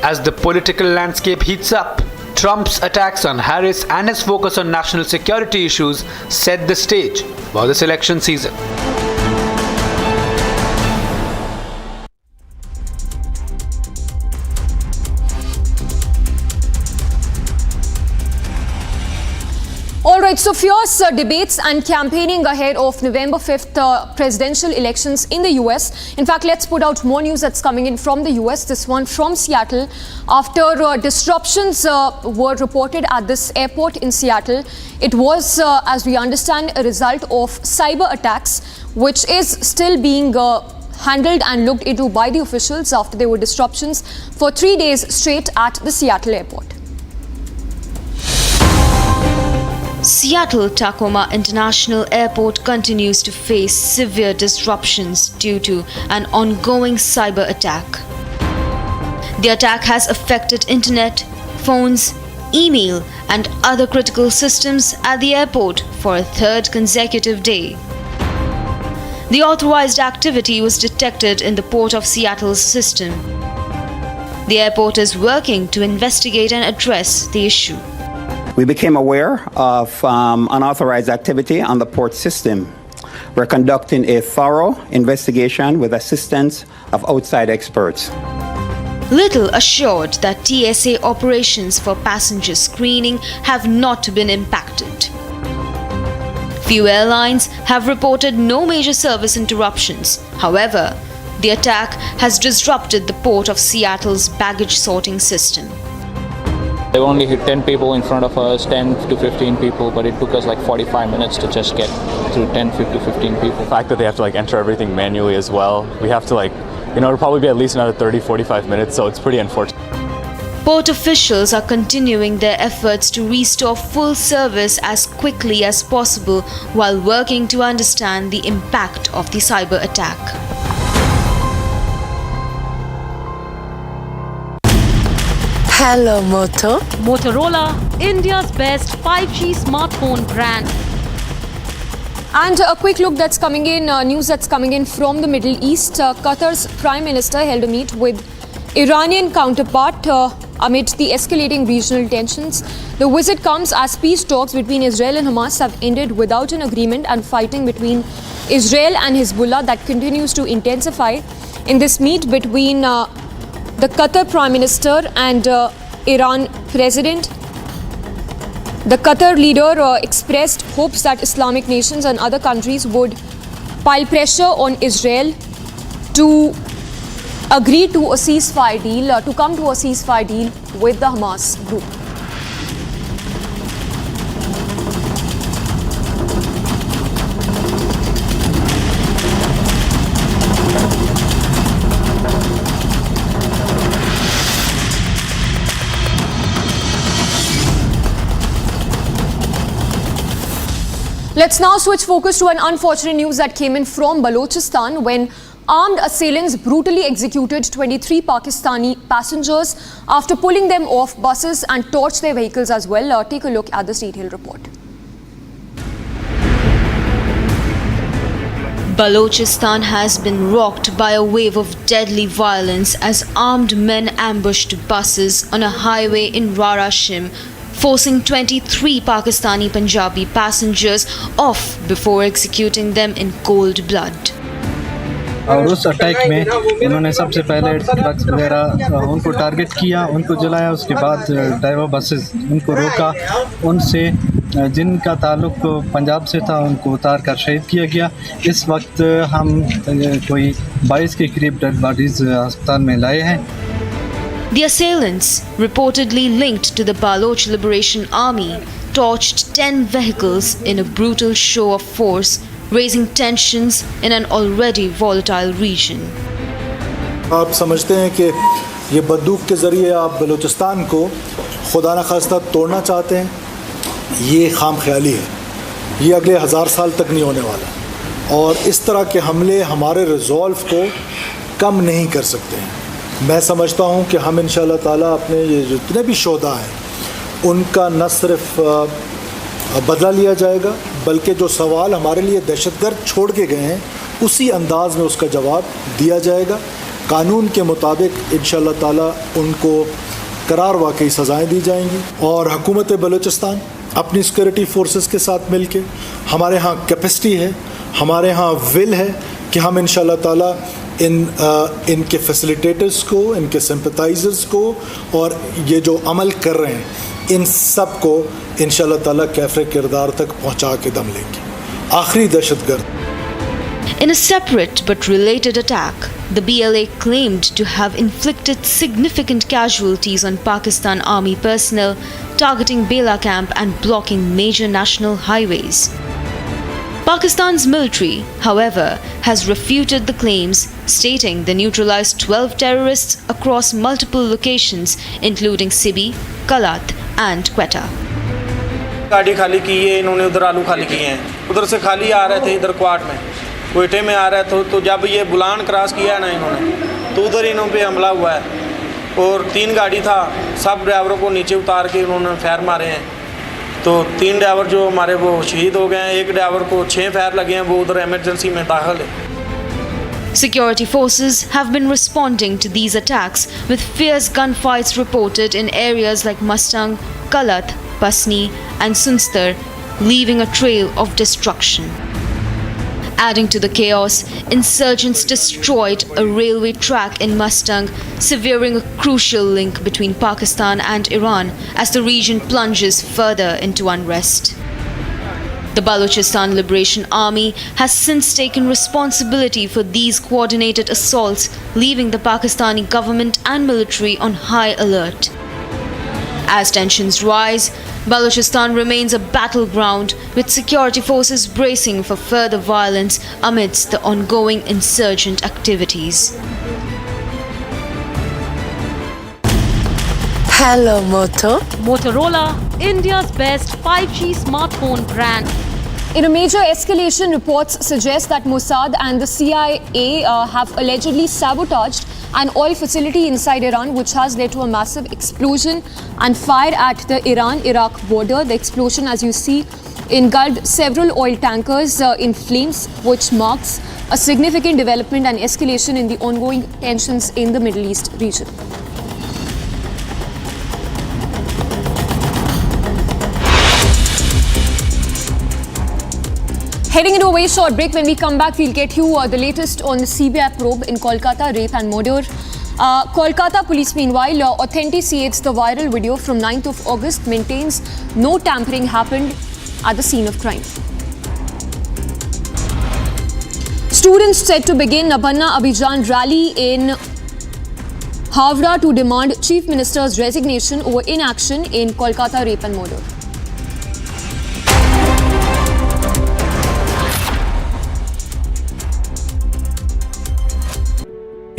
H: As the political landscape heats up, Trump's attacks on Harris and his focus on national security issues set the stage for this election season.
J: All right, right, so fierce debates and campaigning ahead of November 5th presidential elections in the US. In fact, let's put out more news that's coming in from the US. This one from Seattle. After disruptions were reported at this airport in Seattle, it was, as we understand, a result of cyber attacks, which is still being handled and looked into by the officials after there were disruptions for 3 days straight at the Seattle airport.
O: Seattle-Tacoma International Airport continues to face severe disruptions due to an ongoing cyber attack. The attack has affected internet, phones, email and other critical systems at the airport for a third consecutive day. The authorized activity was detected in the Port of Seattle's system. The airport is working to investigate and address the issue.
E: We became aware of unauthorized activity on the port system. We're conducting a thorough investigation with assistance of outside experts.
O: Little assured that TSA operations for passenger screening have not been impacted. Few airlines have reported no major service interruptions. However, the attack has disrupted the Port of Seattle's baggage sorting system.
K: They only hit 10 people in front of us, 10 to 15 people, but it took us like 45 minutes to just get through 10 to 15 people.
T: The fact that they have to enter everything manually as well, we have to it'll probably be at least another 30-45 minutes, so it's pretty unfortunate.
O: Port officials are continuing their efforts to restore full service as quickly as possible while working to understand the impact of the cyber attack.
L: Hello, Moto.
M: Motorola, India's best 5G smartphone brand.
J: And a quick look that's coming in, news that's coming in from the Middle East. Qatar's Prime Minister held a meet with Iranian counterpart amid the escalating regional tensions. The visit comes as peace talks between Israel and Hamas have ended without an agreement, and fighting between Israel and Hezbollah that continues to intensify. In this meet between the Qatar Prime Minister and Iran President, the Qatar leader expressed hopes that Islamic nations and other countries would pile pressure on Israel to agree to a ceasefire deal, to come to a ceasefire deal with the Hamas group. Let's now switch focus to an unfortunate news that came in from Balochistan when armed assailants brutally executed 23 Pakistani passengers after pulling them off buses and torched their vehicles as well. Take a look at this detailed report.
O: Balochistan has been rocked by a wave of deadly violence as armed men ambushed buses on a highway in Rarashim, forcing 23 Pakistani Punjabi passengers off before executing them in cold blood.
X: और उस attack में उन्होंने सबसे पहले trucks वगैरह उनको target किया, उनको जलाया, उसके बाद ड्राइवर बसेस उनको रोका, उनसे जिनका ताल्लुक पंजाब से था उनको उतार कर शहीद किया गया। इस वक्त हम कोई 22 के करीब डेड बॉडीज अस्पताल में लाए हैं।
O: The assailants, reportedly linked to the Baloch Liberation Army, torched 10 vehicles in a brutal show of force, raising tensions in an already volatile region.
Y: आप समझते हैं कि ये बंदूक के ज़रिए आप बलूचिस्तान को खुदा न खास्ता तोड़ना चाहते हैं, ये खाम ख्याली है। ये अगले 1000 साल तक नहीं होने वाला और इस तरह के हमले हमारे रिजॉल्व को कम नहीं कर सकते हैं। मैं समझता हूँ कि हम इंशाल्लाह ताला अपने ये जितने भी शोधा हैं उनका न सिर्फ बदला लिया जाएगा बल्कि जो सवाल हमारे लिए दहशतगर्द छोड़ के गए हैं उसी अंदाज में उसका जवाब दिया जाएगा। कानून के मुताबिक इंशाल्लाह ताला उनको करार वाकई सज़ाएँ दी जाएंगी और हुकूमत बलूचिस्तान अपनी सिक्योरिटी फोर्सेस के साथ मिलके, हमारे यहाँ कैपेसिटी है, हमारे यहाँ विल है कि हम इंशाल्लाह ताला इनके फैसिलिटेटर्स को, इनके सिंपथाइजर्स को और ये जो अमल कर रहे हैं इन सब को इंशाल्लाह ताला कैफ़े किरदार तक पहुंचा के दम लेंगे। आखिरी दहशतगर्द।
O: In a separate but related attack, the BLA claimed to have inflicted significant casualties on Pakistan Army personnel, targeting Bela camp and blocking major national highways. Pakistan's military, however, has refuted the claims, stating they neutralized 12 terrorists across multiple locations, including Sibi, Kalat, and Quetta.
C: गाड़ी खाली की है इन्होंने, उधर आलू खाली किए हैं, उधर से खाली आ रहे थे, इधर क्वाड में कोयटे में आ रहे थे, तो जब ये बुलान क्रॉस किया है ना इन्होंने, तो उधर इन्हों पे हमला हुआ है और 3 गाड़ी था, सब ड्राइवरों को नीचे उतार के इन्होंने फायर मारे हैं। तो 3 ड्राइवर जो हमारे वो शहीद हो गए हैं, एक ड्राइवर को 6 फायर लगे हैं, वो उधर इमरजेंसी में दाखिल है।
O: Security forces have been responding to these attacks with fierce gunfights reported in areas like Mustang, Kalat, Pasni and Sunstar, leaving a trail of destruction. Adding to the chaos, insurgents destroyed a railway track in Mustang, severing a crucial link between Pakistan and Iran as the region plunges further into unrest. The Balochistan Liberation Army has since taken responsibility for these coordinated assaults, leaving the Pakistani government and military on high alert. As tensions rise, Balochistan remains a battleground, with security forces bracing for further violence amidst the ongoing insurgent activities.
L: Hello, Moto.
M: Motorola, India's best 5G smartphone brand.
J: In a major escalation, reports suggest that Mossad and the CIA have allegedly sabotaged an oil facility inside Iran, which has led to a massive explosion and fire at the Iran-Iraq border. The explosion, as you see, engulfed several oil tankers in flames, which marks a significant development and escalation in the ongoing tensions in the Middle East region. Heading into a very short break. When we come back, we'll get you the latest on the CBI probe in Kolkata rape and murder. Kolkata police, meanwhile, authenticates the viral video from 9th of August, maintains no tampering happened at the scene of crime. Students set to begin Nabana Abijan rally in Havra to demand Chief Minister's resignation over inaction in Kolkata rape and murder.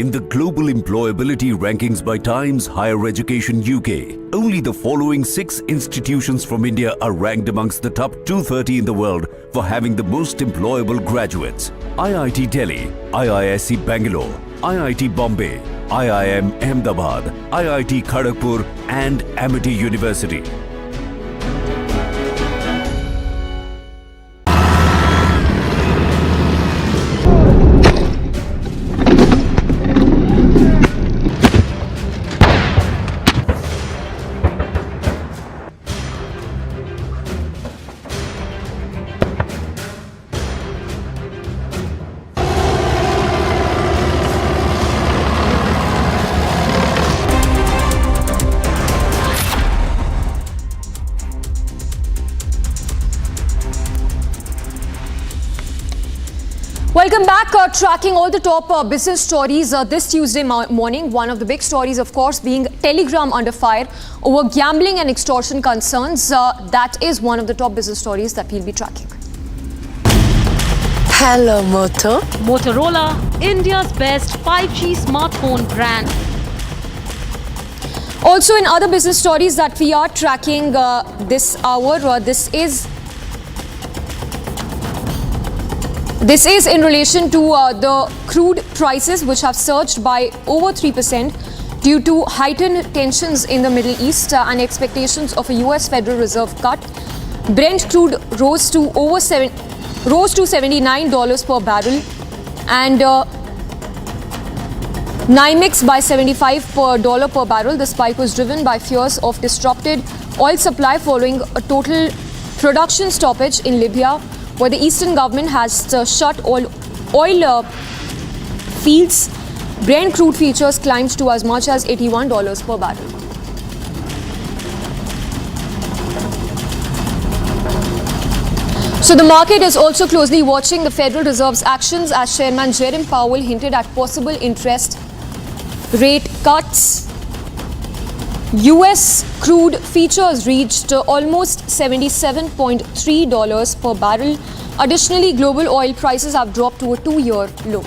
P: In the global employability rankings by Times Higher Education UK, only the following 6 institutions from India are ranked amongst the top 230 in the world for having the most employable graduates. IIT Delhi, IISc Bangalore, IIT Bombay, IIM Ahmedabad, IIT Kharagpur and Amity University.
J: Welcome back. Tracking all the top business stories this Tuesday morning. One of the big stories, of course, being Telegram under fire over gambling and extortion concerns. That is one of the top business stories that we'll be tracking.
L: Hello, Moto.
M: Motorola, India's best 5G smartphone brand.
J: Also, in other business stories that we are tracking this hour, This is in relation to the crude prices, which have surged by over 3% due to heightened tensions in the Middle East and expectations of a US Federal Reserve cut. Brent crude rose to $79 per barrel and NYMEX by $75 per barrel. The spike was driven by fears of disrupted oil supply following a total production stoppage in Libya, where the eastern government has shut all oil fields. Brent crude futures climbed to as much as $81 per barrel. So the market is also closely watching the Federal Reserve's actions as Chairman Jerome Powell hinted at possible interest rate cuts. US crude futures reached almost $77.3 per barrel. Additionally, global oil prices have dropped to a 2-year low.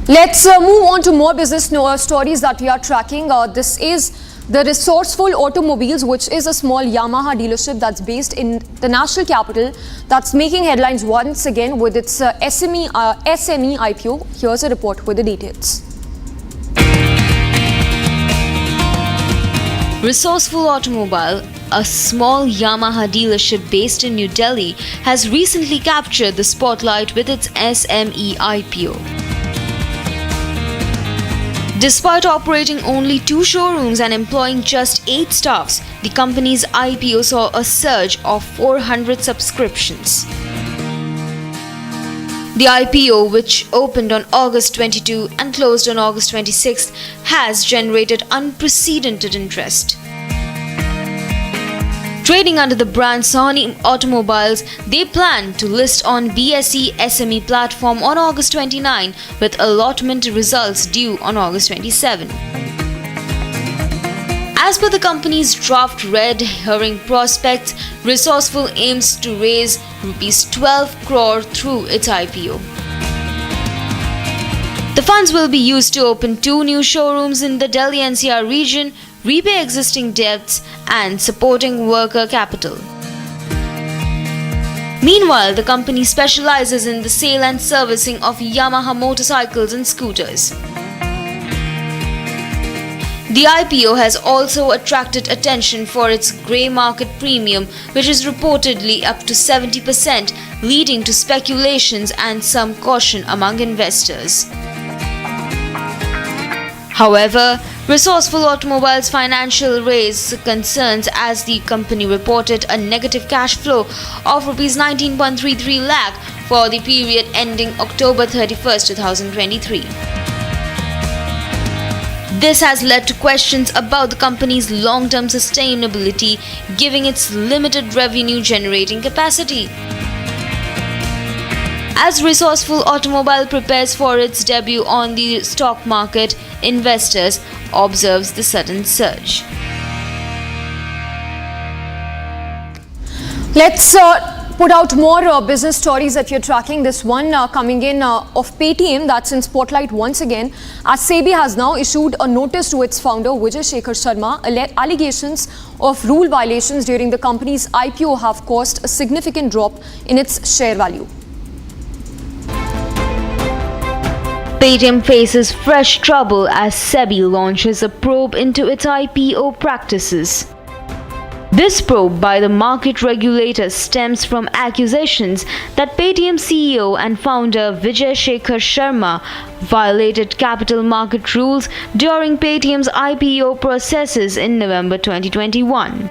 J: Let's move on to more business stories that we are tracking. This is the Resourceful Automobiles, which is a small Yamaha dealership that's based in the national capital, that's making headlines once again with its SME IPO. Here's a report with the details.
O: Resourceful Automobile, a small Yamaha dealership based in New Delhi, has recently captured the spotlight with its SME IPO. Despite operating only 2 showrooms and employing just 8 staffs, the company's IPO saw a surge of 400 subscriptions. The IPO, which opened on August 22 and closed on August 26, has generated unprecedented interest. Trading under the brand Sony Automobiles, they plan to list on BSE SME platform on August 29 with allotment results due on August 27. As per the company's draft red herring prospects, Resourceful aims to raise Rs 12 crore through its IPO. The funds will be used to open 2 new showrooms in the Delhi NCR region, repay existing debts, and supporting worker capital. Meanwhile, the company specializes in the sale and servicing of Yamaha motorcycles and scooters. The IPO has also attracted attention for its grey market premium, which is reportedly up to 70%, leading to speculations and some caution among investors. However, Resourceful Automobiles' financial raise concerns as the company reported a negative cash flow of Rs 19.33 lakh for the period ending October 31, 2023. This has led to questions about the company's long-term sustainability, given its limited revenue-generating capacity. As Resourceful Automobile prepares for its debut on the stock market, investors observes the sudden surge.
J: Let's put out more business stories that you're tracking. This one coming in of Paytm, that's in spotlight once again, as SEBI has now issued a notice to its founder Vijay Shekhar Sharma. Allegations of rule violations during the company's IPO have caused a significant drop in its share value.
O: Paytm faces fresh trouble as SEBI launches a probe into its IPO practices. This probe by the market regulator stems from accusations that Paytm CEO and founder Vijay Shekhar Sharma violated capital market rules during Paytm's IPO processes in November 2021.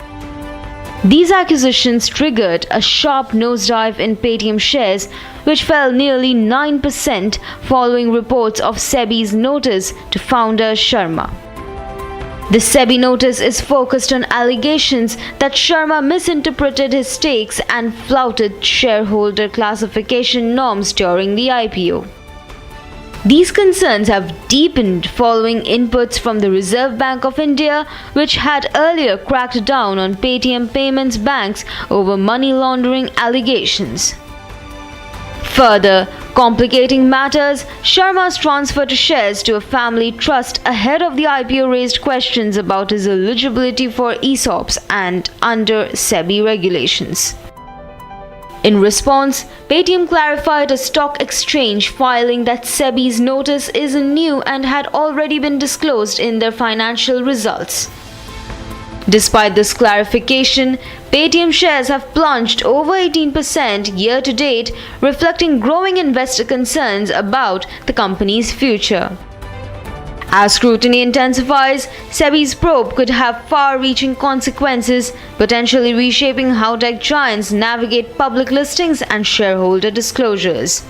O: These accusations triggered a sharp nosedive in Paytm shares, which fell nearly 9% following reports of SEBI's notice to founder Sharma. The SEBI notice is focused on allegations that Sharma misinterpreted his stakes and flouted shareholder classification norms during the IPO. These concerns have deepened following inputs from the Reserve Bank of India, which had earlier cracked down on Paytm Payments banks over money laundering allegations. Further complicating matters, Sharma's transfer to shares to a family trust ahead of the IPO raised questions about his eligibility for ESOPs and under SEBI regulations. In response, Paytm clarified a stock exchange filing that SEBI's notice is new and had already been disclosed in their financial results. Despite this clarification, Paytm shares have plunged over 18% year to date, reflecting growing investor concerns about the company's future. As scrutiny intensifies, SEBI's probe could have far-reaching consequences, potentially reshaping how tech giants navigate public listings and shareholder disclosures.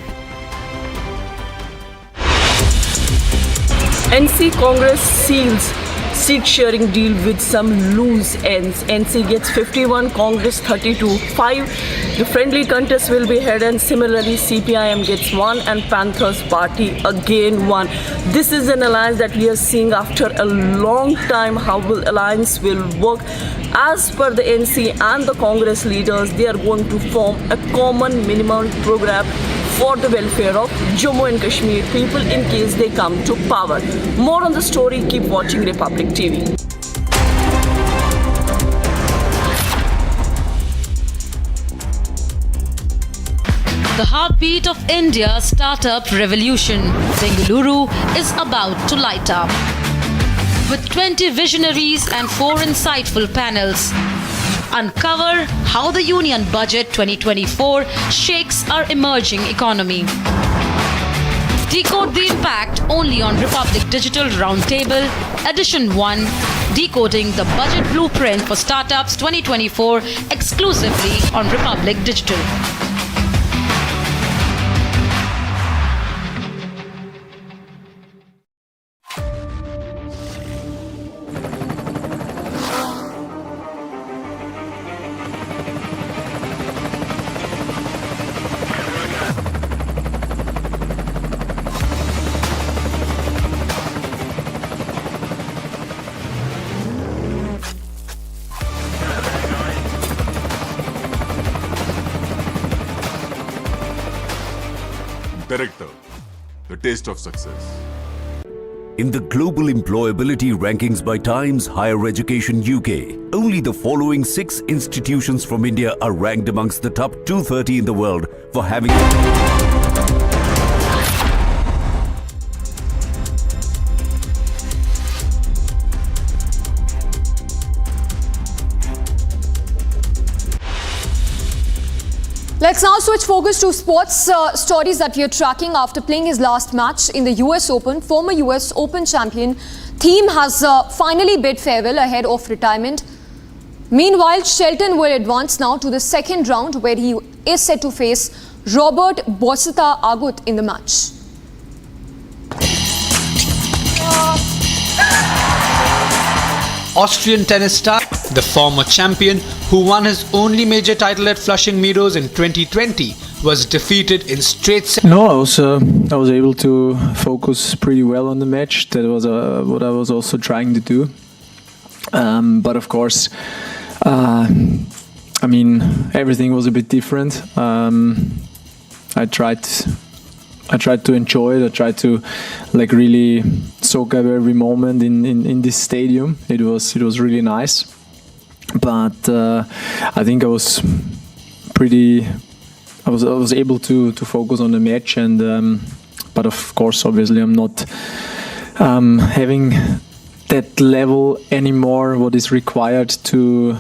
D: NC Congress seals seat sharing deal with some loose ends. NC gets 51, Congress 32. 5, the friendly contest will be held, and similarly CPIM gets 1 and Panthers Party again 1. This is an alliance that we are seeing after a long time. How will alliance will work? As per the NC and the Congress leaders, they are going to form a common minimum program for the welfare of Jammu and Kashmir people in case they come to power. More on the story, keep watching Republic TV.
M: The heartbeat of India's startup revolution, Bengaluru, is about to light up. With 20 visionaries and 4 insightful panels, uncover how the Union Budget 2024 shakes our emerging economy. Decode the impact only on Republic Digital Roundtable, Edition 1, Decoding the Budget Blueprint for Startups 2024, exclusively on Republic Digital.
N: Director, the taste of success.
P: In the global employability rankings by Times Higher Education UK, only the following 6 institutions from India are ranked amongst the top 230 in the world for having...
J: Let's now switch focus to sports stories that we are tracking. After playing his last match in the US Open, former US Open champion Thiem has finally bid farewell ahead of retirement. Meanwhile, Shelton will advance now to the second round, where he is set to face Robert Bosita Agut in the match.
H: Austrian tennis star, the former champion who won his only major title at Flushing Meadows in 2020, was defeated in straight sets.
X: No, I was able to focus pretty well on the match. That was what I was also trying to do. But of course, I mean, everything was a bit different. I tried to enjoy it. I tried to really soak up every moment in this stadium. It was really nice. But I think I was able to focus on the match, and but of course, obviously, I'm not having that level anymore. What is required to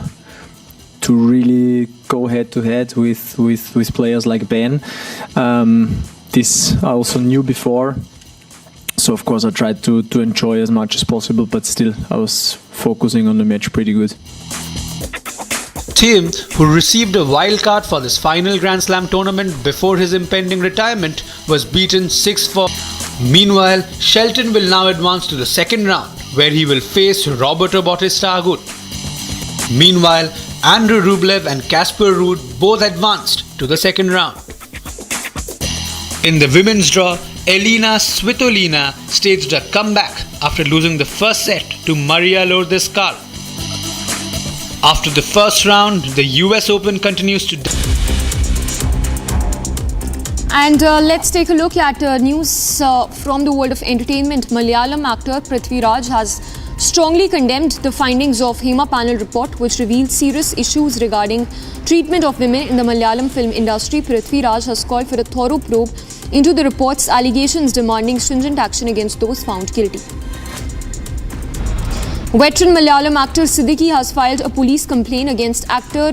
X: really go head to head with players like Ben. This I also knew before, so of course I tried to enjoy as much as possible, but still I was focusing on the match pretty good.
H: Thiem, who received a wild card for this final Grand Slam tournament before his impending retirement, was beaten 6-4. Meanwhile, Shelton will now advance to the second round, where he will face Roberto Bautista Agut. Meanwhile, Andrew Rublev and Casper Ruud both advanced to the second round. In the women's draw, Elina Svitolina staged a comeback after losing the first set to Maria Lourdes Carl. After the first round, the US Open continues to...
J: And let's take a look at news from the world of entertainment. Malayalam actor Prithvi Raj has strongly condemned the findings of HEMA panel report, which revealed serious issues regarding treatment of women in the Malayalam film industry. Prithvi Raj has called for a thorough probe into the report's allegations, demanding stringent action against those found guilty. Veteran Malayalam actor Siddiqui has filed a police complaint against actor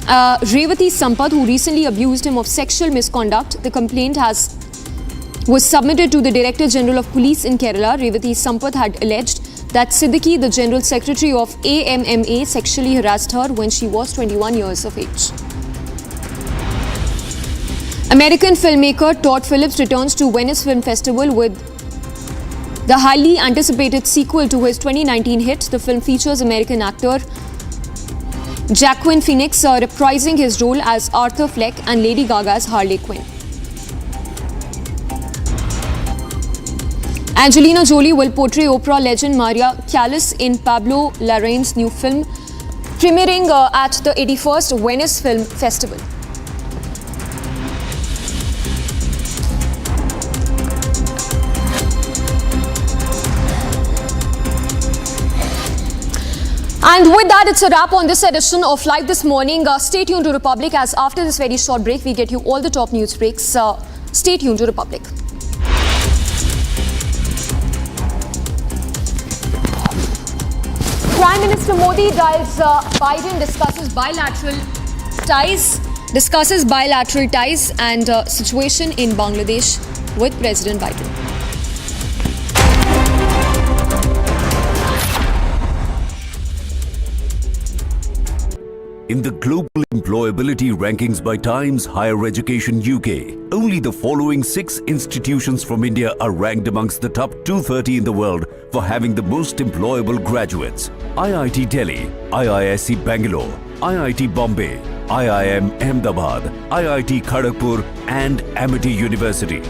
J: Revati Sampath, who recently abused him of sexual misconduct. The complaint was submitted to the Director General of Police in Kerala. Revati Sampath had alleged that Siddiqui, the General Secretary of AMMA, sexually harassed her when she was 21 years of age. American filmmaker Todd Phillips returns to Venice Film Festival with The highly anticipated sequel to his 2019 hit, the film features American actor Joaquin Phoenix reprising his role as Arthur Fleck and Lady Gaga as Harley Quinn. Angelina Jolie will portray Oprah legend Maria Callas in Pablo Larraín's new film, premiering at the 81st Venice Film Festival. And with that, it's a wrap on this edition of Live This Morning. Stay tuned to Republic, as after this very short break, we get you all the top news breaks. Stay tuned to Republic. Prime Minister Modi dials Biden, discusses bilateral ties and situation in Bangladesh with President Biden.
P: In the global employability rankings by Times Higher Education UK, only the following 6 institutions from India are ranked amongst the top 230 in the world for having the most employable graduates: IIT Delhi, IISc Bangalore, IIT Bombay, IIM Ahmedabad, IIT Kharagpur and Amity University.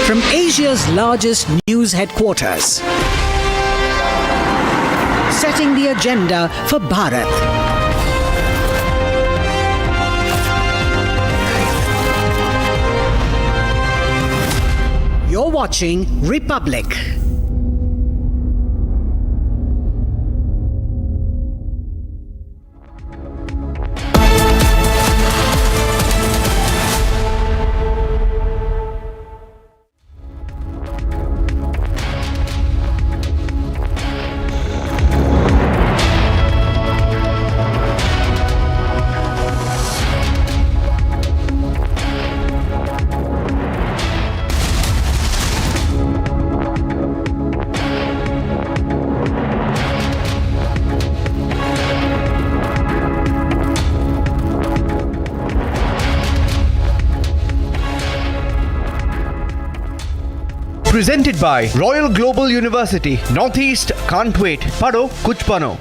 Q: From Asia's largest news headquarters, setting the agenda for Bharat. You're watching Republic.
R: Presented by Royal Global University. Northeast can't wait. Pado kuch bano.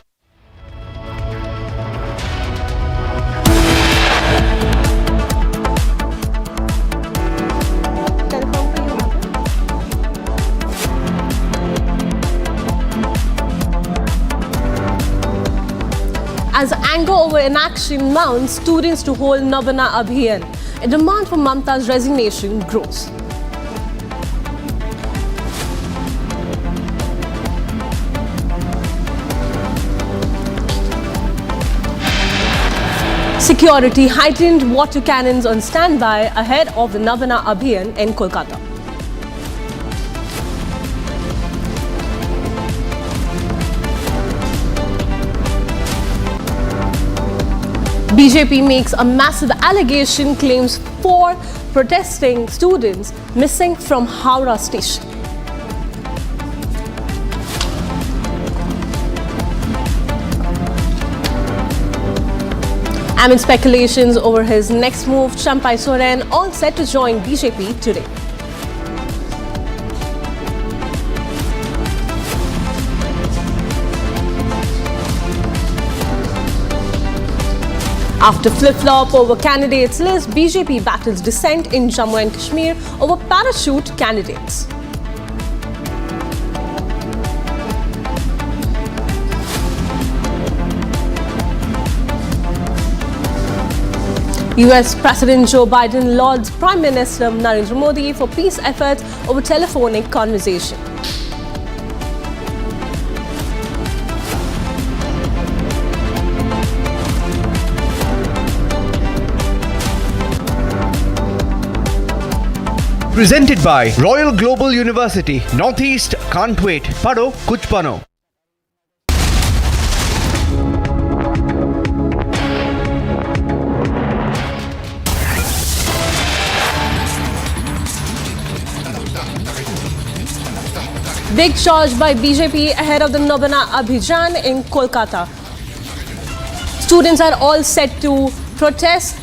S: As anger over inaction mounts, students to hold Nabana Abijan. A demand for Mamta's resignation grows. Security heightened, water cannons on standby ahead of the Nabana Abijan in Kolkata. BJP makes a massive allegation, claims 4 protesting students missing from Howrah station. Amid speculations over his next move, Champai Soren all set to join BJP today. After flip-flop over candidates list, BJP battles dissent in Jammu and Kashmir over parachute candidates. US President Joe Biden lauds Prime Minister Narendra Modi for peace efforts over telephonic conversation.
R: Presented by Royal Global University. Northeast can't wait. Pado kuch bano.
S: Big charge by BJP ahead of the Nabana Abijan in Kolkata. Students are all set to protest,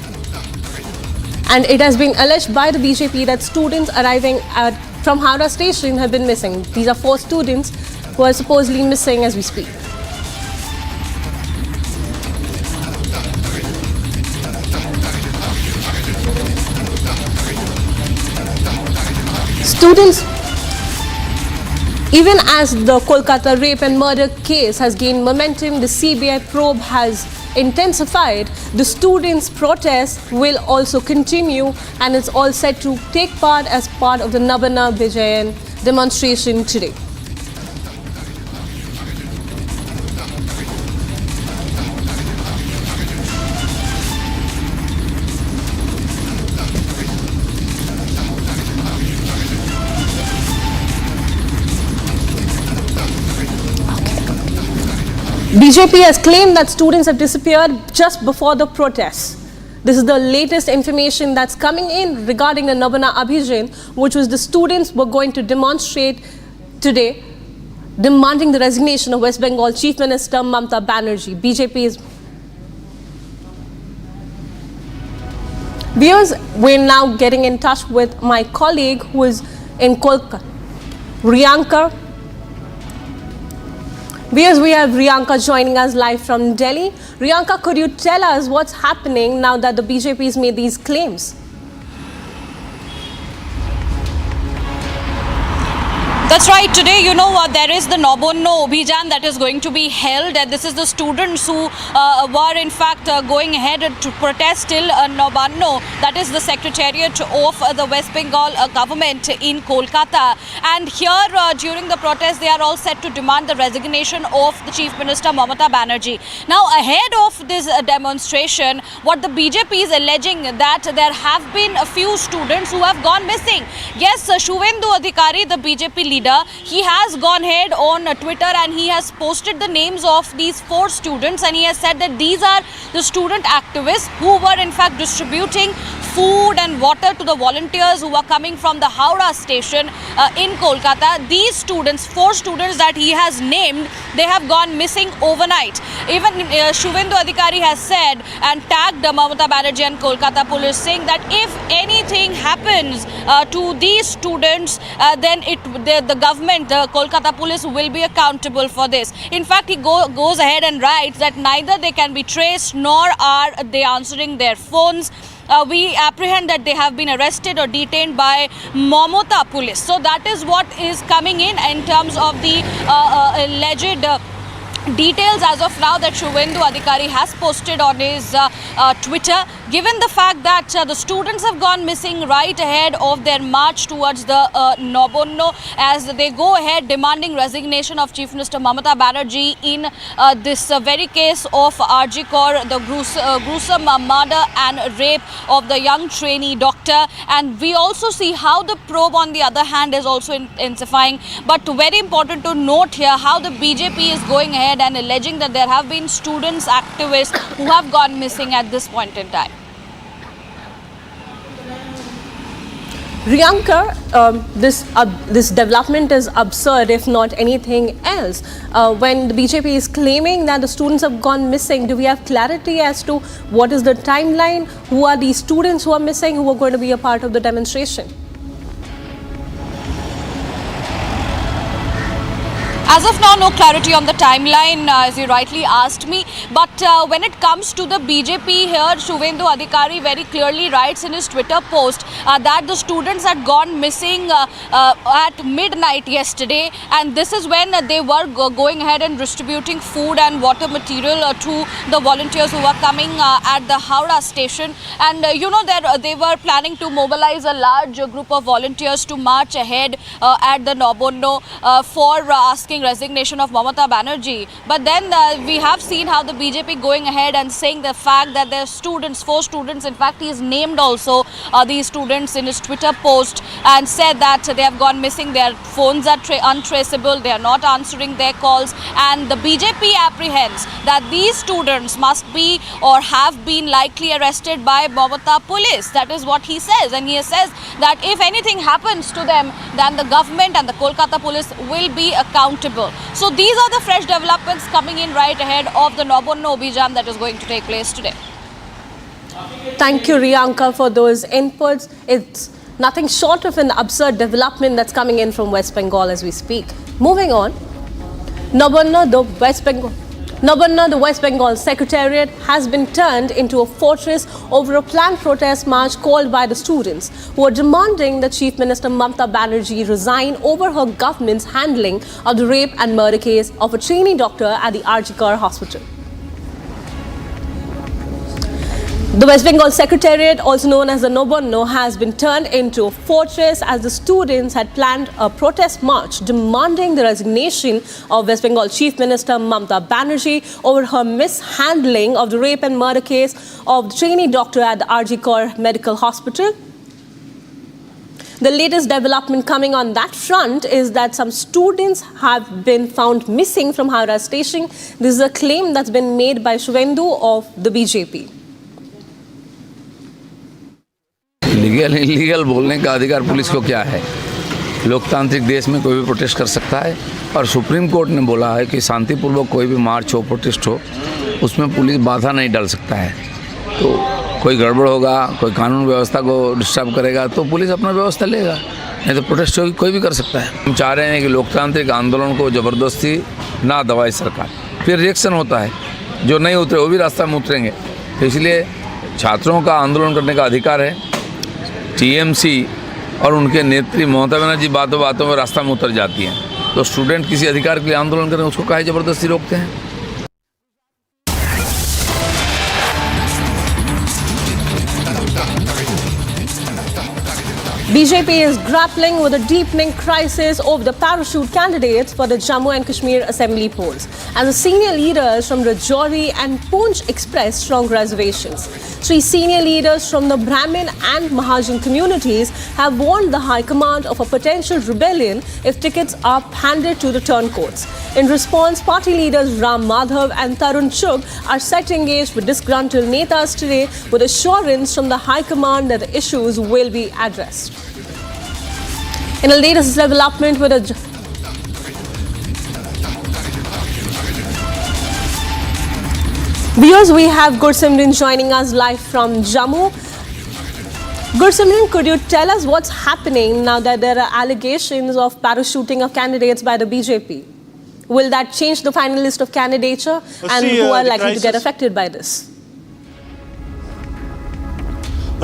S: and it has been alleged by the BJP that students arriving from Howrah station have been missing. These are 4 students who are supposedly missing as we speak. Students, even as the Kolkata rape and murder case has gained momentum, the CBI probe has intensified. The students' protest will also continue, and it's all set to take part as part of the Nabana Abijan demonstration today. BJP has claimed that students have disappeared just before the protests. This is the latest information that's coming in regarding the Nabana Abijan, which was the students were going to demonstrate today, demanding the resignation of West Bengal Chief Minister Mamata Banerjee. BJP is... Viewers, we're now getting in touch with my colleague who is in Kolkata, Riyanka. Viewers, we have Riyanka joining us live from Delhi. Riyanka, could you tell us what's happening now that the BJP has made these claims?
B: That's right. Today, you know, there is the Nabana Abijan that is going to be held. This is the students who were in fact going ahead to protest till Nabana, that is the secretariat of the West Bengal government in Kolkata. And here during the protest, they are all set to demand the resignation of the Chief Minister Mamata Banerjee. Now, ahead of this demonstration, what the BJP is alleging that there have been a few students who have gone missing. Yes, Shuvendu Adhikari, the BJP leader, he has gone ahead on Twitter and he has posted the names of these 4 students, and he has said that these are the student activists who were in fact distributing food and water to the volunteers who were coming from the Howrah station in Kolkata. These students, 4 students that he has named, they have gone missing overnight. Even Shuvendu Adhikari has said and tagged Mamata Banerjee and Kolkata police, saying that if anything happens to these students, then the government, the Kolkata police, will be accountable for this. In fact, he goes ahead and writes that neither they can be traced nor are they answering their phones. We apprehend that they have been arrested or detained by Mamata police. So that is what is coming in terms of the alleged details as of now that Shuvendu Adhikari has posted on his Twitter. Given the fact that the students have gone missing right ahead of their march towards the Nabana, as they go ahead demanding resignation of Chief Minister Mamata Banerjee in this very case of RG Kaur, the gruesome murder and rape of the young trainee doctor. And we also see how the probe on the other hand is also intensifying. But very important to note here how the BJP is going ahead and alleging that there have been students, activists who have gone missing at this point in time.
S: Riyanka, this development is absurd, if not anything else. When the BJP is claiming that the students have gone missing, do we have clarity as to what is the timeline? Who are these students who are missing, who are going to be a part of the demonstration?
B: As of now, no clarity on the timeline, as you rightly asked me. But when it comes to the BJP here, Shuvendu Adhikari very clearly writes in his Twitter post that the students had gone missing at midnight yesterday, and this is when they were going ahead and distributing food and water material to the volunteers who were coming at the Howrah station. And they were planning to mobilize a large group of volunteers to march ahead at the Nabana for asking resignation of Mamata Banerjee. But then we have seen how the BJP going ahead and saying the fact that their students, 4 students, in fact he is named also these students in his Twitter post, and said that they have gone missing, their phones are untraceable, they are not answering their calls, and the BJP apprehends that these students must be or have been likely arrested by Mamata police. That is what he says, and he says that if anything happens to them, then the government and the Kolkata police will be accountable. So these are the fresh developments coming in right ahead of the Nabana Abijan that is going to take place today.
S: Thank you, Riyanka, for those inputs. It's nothing short of an absurd development that's coming in from West Bengal as we speak. Moving on, Nabana, the West Bengal Secretariat has been turned into a fortress over a planned protest march called by the students who are demanding that Chief Minister Mamata Banerjee resign over her government's handling of the rape and murder case of a trainee doctor at the RG hospital. The West Bengal Secretariat, also known as the Nabana, has been turned into a fortress as the students had planned a protest march demanding the resignation of West Bengal Chief Minister Mamata Banerjee over her mishandling of the rape and murder case of the trainee doctor at the RG Medical Hospital. The latest development coming on that front is that some students have been found missing from Howrah station. This is a claim that's been made by Shuvendu of the BJP.
A: Legal illegal बोलने का अधिकार police को क्या है? लोकतांत्रिक देश में कोई भी प्रोटेस्ट कर सकता है और सुप्रीम कोर्ट ने बोला है कि शांतिपूर्वक कोई भी मार्च हो, प्रोटेस्ट हो, उसमें पुलिस बाधा नहीं डाल सकता है। तो कोई गड़बड़ होगा, कोई कानून व्यवस्था को डिस्टर्ब करेगा तो पुलिस अपना व्यवस्था लेगा, नहीं तो प्रोटेस्ट कोई भी कर सकता है। हम चाह रहे हैं कि लोकतांत्रिक आंदोलन को ज़बरदस्ती ना दबाए सरकार, फिर रिएक्शन होता है, जो नहीं उतरे वो भी रास्ता में उतरेंगे। तो इसलिए छात्रों का आंदोलन करने का अधिकार है। टीएमसी और उनके नेत्री ममता बनर्जी बातों बातों में रास्ता में उतर जाती हैं, तो स्टूडेंट किसी अधिकार के लिए आंदोलन करें उसको काहे ज़बरदस्ती रोकते हैं?
S: BJP is grappling with a deepening crisis over the parachute candidates for the Jammu and Kashmir Assembly polls, as the senior leaders from Rajouri and Poonch expressed strong reservations. 3 senior leaders from the Brahmin and Mahajan communities have warned the High Command of a potential rebellion if tickets are handed to the turncoats. In response, party leaders Ram Madhav and Tarun Chugh are set to engage with disgruntled netas today with assurance from the High Command that the issues will be addressed. In the latest development with a viewers, we have Gursimran joining us live from Jammu. Gursimran, could you tell us what's happening now that there are allegations of parachuting of candidates by the BJP? Will that change the final list of candidature, and who are likely to get affected by this?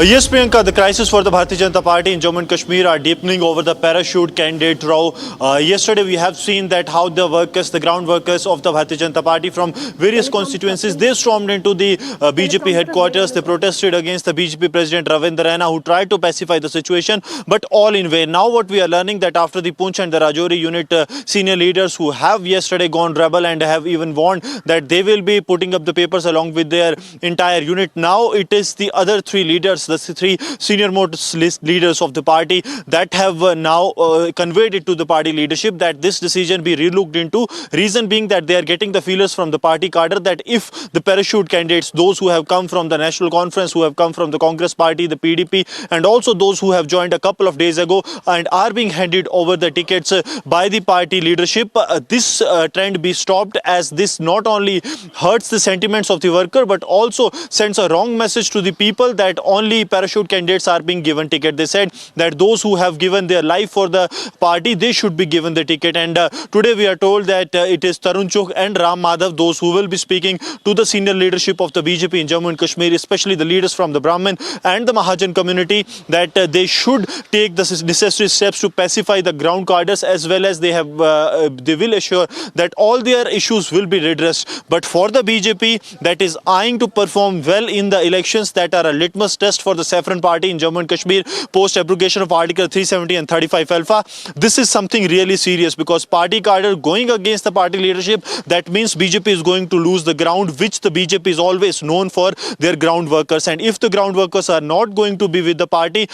F: Yes, Priyanka, the crisis for the Bharatiya Janata Party in Jammu and Kashmir are deepening over the parachute candidate row. Yesterday, we have seen that how the workers, the ground workers of the Bharatiya Janata Party from various constituencies, they stormed into the BJP headquarters. They protested against the BJP President Ravindra Rana, who tried to pacify the situation, but all in vain. Now, what we are learning that after the Poonch and the Rajouri unit senior leaders who have yesterday gone rebel and have even warned that they will be putting up the papers along with their entire unit, now it is the other 3 leaders, the 3 senior most list leaders of the party that have now conveyed it to the party leadership that this decision be relooked into. Reason being that they are getting the feelers from the party cadre that if the parachute candidates, those who have come from the National Conference, who have come from the Congress Party, the PDP, and also those who have joined a couple of days ago and are being handed over the tickets by the party leadership, this trend be stopped, as this not only hurts the sentiments of the worker but also sends a wrong message to the people that only only parachute candidates are being given ticket. They said that those who have given their life for the party, they should be given the ticket. And today we are told that it is Tarun Chugh and Ram Madhav, those who will be speaking to the senior leadership of the BJP in Jammu and Kashmir, especially the leaders from the Brahmin and the Mahajan community, that they should take the necessary steps to pacify the ground cadres, as well as they will assure that all their issues will be redressed. But for the BJP, that is eyeing to perform well in the elections that are a litmus test for the Saffron party in Jammu and Kashmir post abrogation of Article 370 and 35 Alpha, this is something really serious, because party cadre going against the party leadership, that means BJP is going to lose the ground, which the BJP is always known for their ground workers. And if the ground workers are not going to be with the party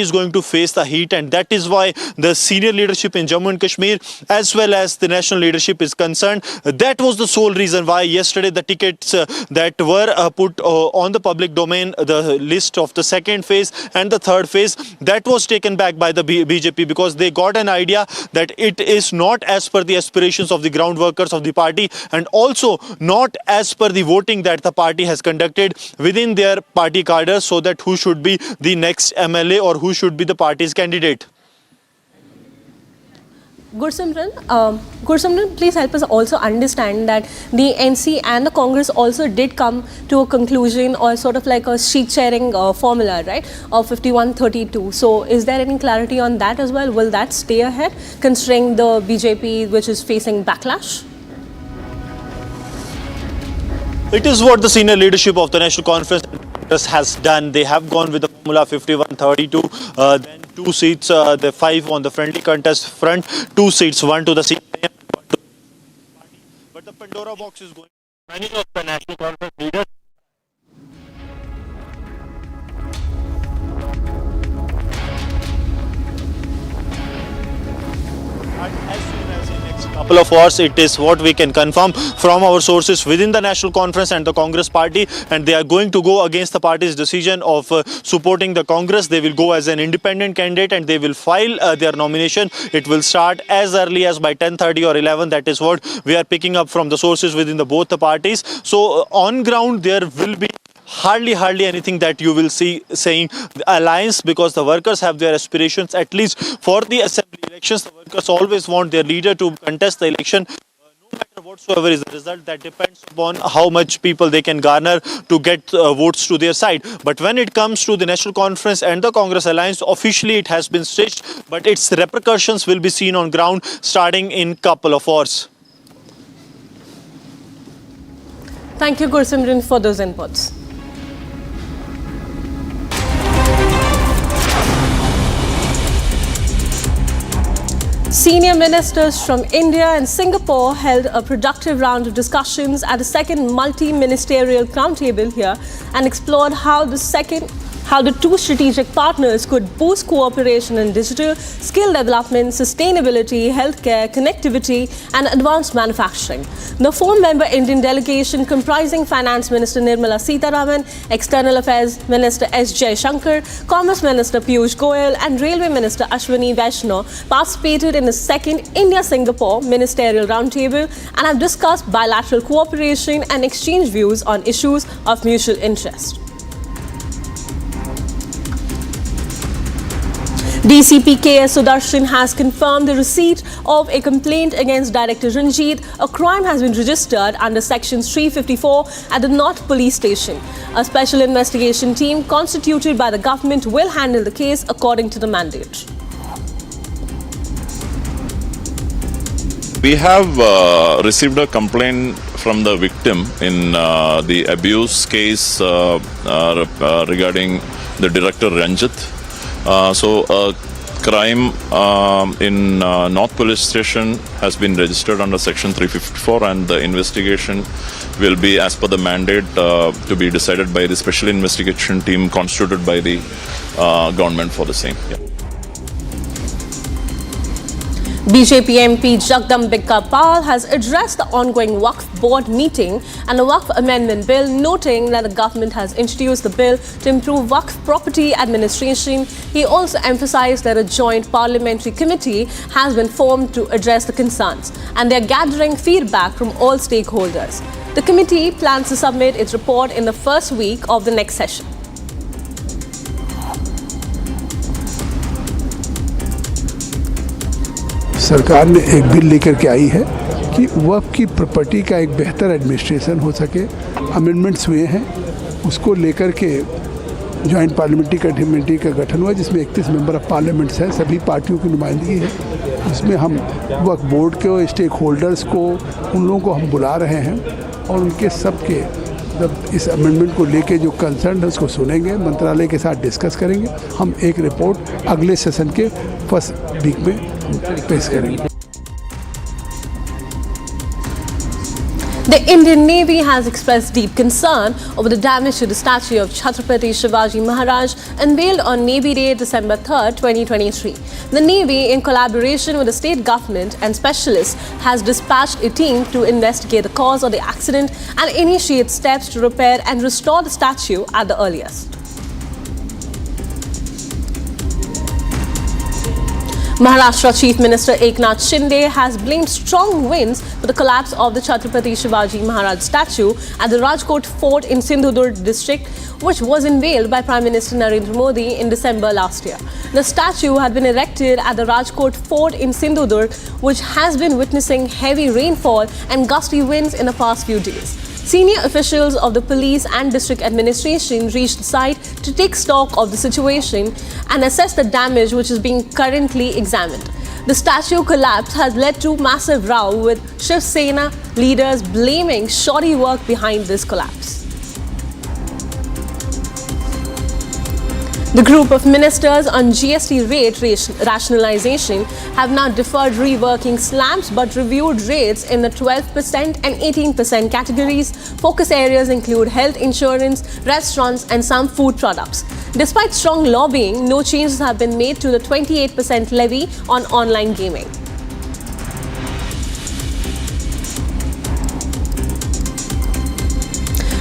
F: is going to face the heat. And that is why the senior leadership in Jammu and Kashmir, as well as the national leadership, is concerned. That was the sole reason why yesterday the tickets that were put on the public domain, the list of the second phase and the third phase, that was taken back by the BJP, because they got an idea that it is not as per the aspirations of the ground workers of the party, and also not as per the voting that the party has conducted within their party cadres, so that who should be the next MLA or who should be the party's candidate.
S: Gursimran, please help us also understand that the NC and the Congress also did come to a conclusion, or sort of like a sheet sharing formula, right, of 51-32. So is there any clarity on that as well? Will that stay ahead, considering the BJP, which is facing backlash?
F: It is what the senior leadership of the National Conference has done. They have gone with the formula 51-32, then 2 seats, the 5 on the friendly contest front, 2 seats, 1 to the CPIM, 1 to the party. But the Pandora box is going. Many of the National Conference leaders. As soon as in next couple of hours, it is what we can confirm from our sources within the National Conference and the Congress party, and they are going to go against the party's decision of supporting the Congress. They will go as an independent candidate and they will file their nomination. It will start as early as by 10:30 or 11. That is what we are picking up from the sources within both the parties. So on ground, there will be hardly anything that you will see saying alliance, because the workers have their aspirations. At least for the assembly elections, the workers always want their leader to contest the election. No matter whatsoever is the result, that depends upon how much people they can garner to get votes to their side. But when it comes to the National Conference and the Congress alliance, officially it has been staged, but its repercussions will be seen on ground starting in couple of hours.
S: Thank you, Gursimran, for those inputs. Senior ministers from India and Singapore held a productive round of discussions at the second multi-ministerial roundtable here and explored how the two strategic partners could boost cooperation in digital, skill development, sustainability, healthcare, connectivity and advanced manufacturing. The 4-member Indian delegation, comprising Finance Minister Nirmala Sitharaman, External Affairs Minister S. Jaishankar, Commerce Minister Piyush Goyal and Railway Minister Ashwini Vaishnaw, participated in the second India-Singapore Ministerial Roundtable and have discussed bilateral cooperation and exchanged views on issues of mutual interest. DCP KS Sudarshan has confirmed the receipt of a complaint against Director Ranjit. A crime has been registered under Section 354 at the North Police Station. A special investigation team constituted by the government will handle the case according to the mandate.
G: We have received a complaint from the victim in the abuse case regarding the Director Ranjit. So a crime in North Police Station has been registered under Section 354, and the investigation will be as per the mandate to be decided by the special investigation team constituted by the government for the same. Yeah.
S: BJP MP Jagdambika Pal has addressed the ongoing Waqf board meeting and the Waqf amendment bill, noting that the government has introduced the bill to improve Waqf property administration. He also emphasized that a joint parliamentary committee has been formed to address the concerns, and they are gathering feedback from all stakeholders. The committee plans to submit its report in the first week of the next session.
E: सरकार ने एक bill लेकर के आई है कि वक्फ की property का एक बेहतर एडमिनिस्ट्रेशन हो सके। अमेंडमेंट्स हुए हैं, उसको लेकर के जॉइंट पार्लियामेंट्री कमेटी का गठन हुआ जिसमें 31 मेंबर ऑफ पार्लियामेंट्स हैं, सभी पार्टियों की नुमाइंदगी है। इसमें हम वक्फ बोर्ड के स्टेक होल्डर्स को, उन लोगों को हम बुला रहे हैं और उनके सबके इस अमेंडमेंट को लेके जो कंसर्न है उसको सुनेंगे, मंत्रालय के साथ डिस्कस करेंगे। हम एक रिपोर्ट अगले सेशन के फर्स्ट वीक में पेश करेंगे।
S: The Indian Navy has expressed deep concern over the damage to the statue of Chhatrapati Shivaji Maharaj unveiled on Navy Day December 3rd, 2023. The Navy, in collaboration with the state government and specialists, has dispatched a team to investigate the cause of the accident and initiate steps to repair and restore the statue at the earliest. Maharashtra Chief Minister Eknath Shinde has blamed strong winds for the collapse of the Chhatrapati Shivaji Maharaj statue at the Rajkot Fort in Sindhudurg district, which was unveiled by Prime Minister Narendra Modi in December last year. The statue had been erected at the Rajkot Fort in Sindhudurg, which has been witnessing heavy rainfall and gusty winds in the past few days. Senior officials of the police and district administration reached the site to take stock of the situation and assess the damage, which is being currently examined. The statue collapse has led to massive row, with Shiv Sena leaders blaming shoddy work behind this collapse. The group of ministers on GST rate rationalization have now deferred reworking slabs but reviewed rates in the 12% and 18% categories. Focus areas include health insurance, restaurants and some food products. Despite strong lobbying, no changes have been made to the 28% levy on online gaming.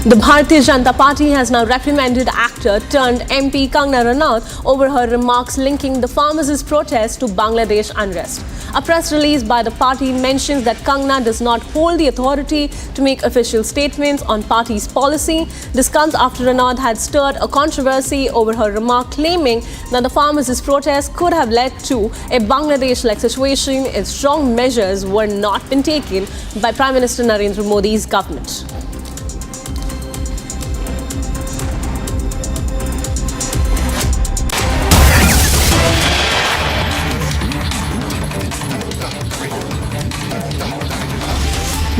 S: The Bharatiya Janata Party has now reprimanded actor turned MP Kangana Ranaut over her remarks linking the farmers' protest to Bangladesh unrest. A press release by the party mentions that Kangana does not hold the authority to make official statements on party's policy. This comes after Ranaut had stirred a controversy over her remark claiming that the farmers' protest could have led to a Bangladesh-like situation if strong measures were not been taken by Prime Minister Narendra Modi's government.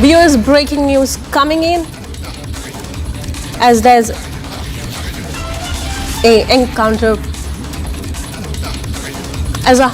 S: Viewers, breaking news coming in as there's a encounter as a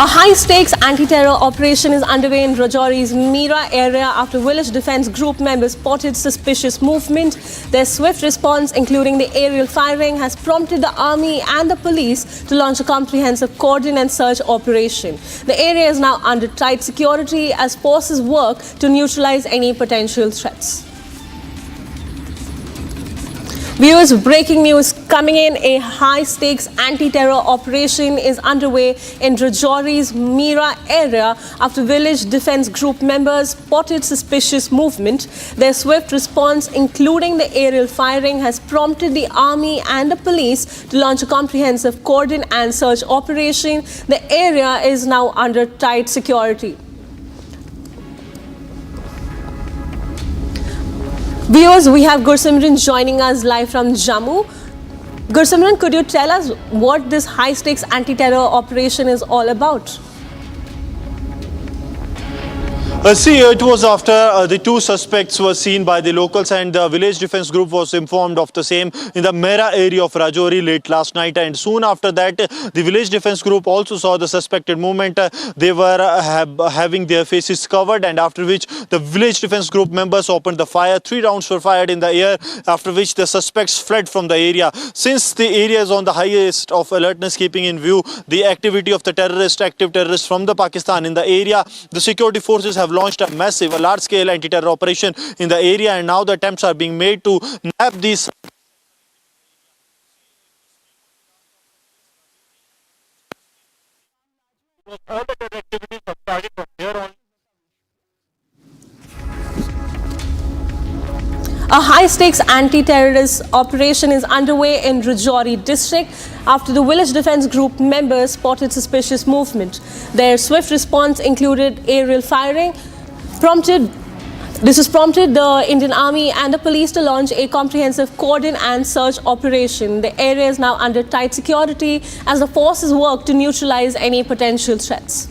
S: high-stakes anti-terror operation is underway in Rajouri's Mira area after village defense group members spotted suspicious movement. Their swift response, including the aerial firing, has prompted the army and the police to launch a comprehensive cordon and search operation. The area is now under tight security as forces work to neutralize any potential threats. Viewers, breaking news coming in. A high-stakes anti-terror operation is underway in Rajouri's Mira area after village defense group members spotted suspicious movement. Their swift response, including the aerial firing, has prompted the army and the police to launch a comprehensive cordon and search operation. The area is now under tight security. Viewers, we have Gursimran joining us live from Jammu. Gursimran, could you tell us what this high-stakes anti-terror operation is all about?
F: It was after the two suspects were seen by the locals and the village defense group was informed of the same in the Mera area of Rajouri late last night, and soon after that the village defense group also saw the suspected movement. They were having their faces covered, and after which the village defense group members opened the fire. 3 rounds were fired in the air, after which the suspects fled from the area. Since the area is on the highest of alertness, keeping in view the activity of the active terrorists from the Pakistan in the area, the security forces have launched a large-scale anti-terror operation in the area, and now the attempts are being made to nab these. All the terror activities have started from here on.
S: A high-stakes anti-terrorist operation is underway in Rajouri district after the village defense group members spotted suspicious movement. Their swift response included aerial firing. This has prompted the Indian Army and the police to launch a comprehensive cordon and search operation. The area is now under tight security as the forces work to neutralize any potential threats.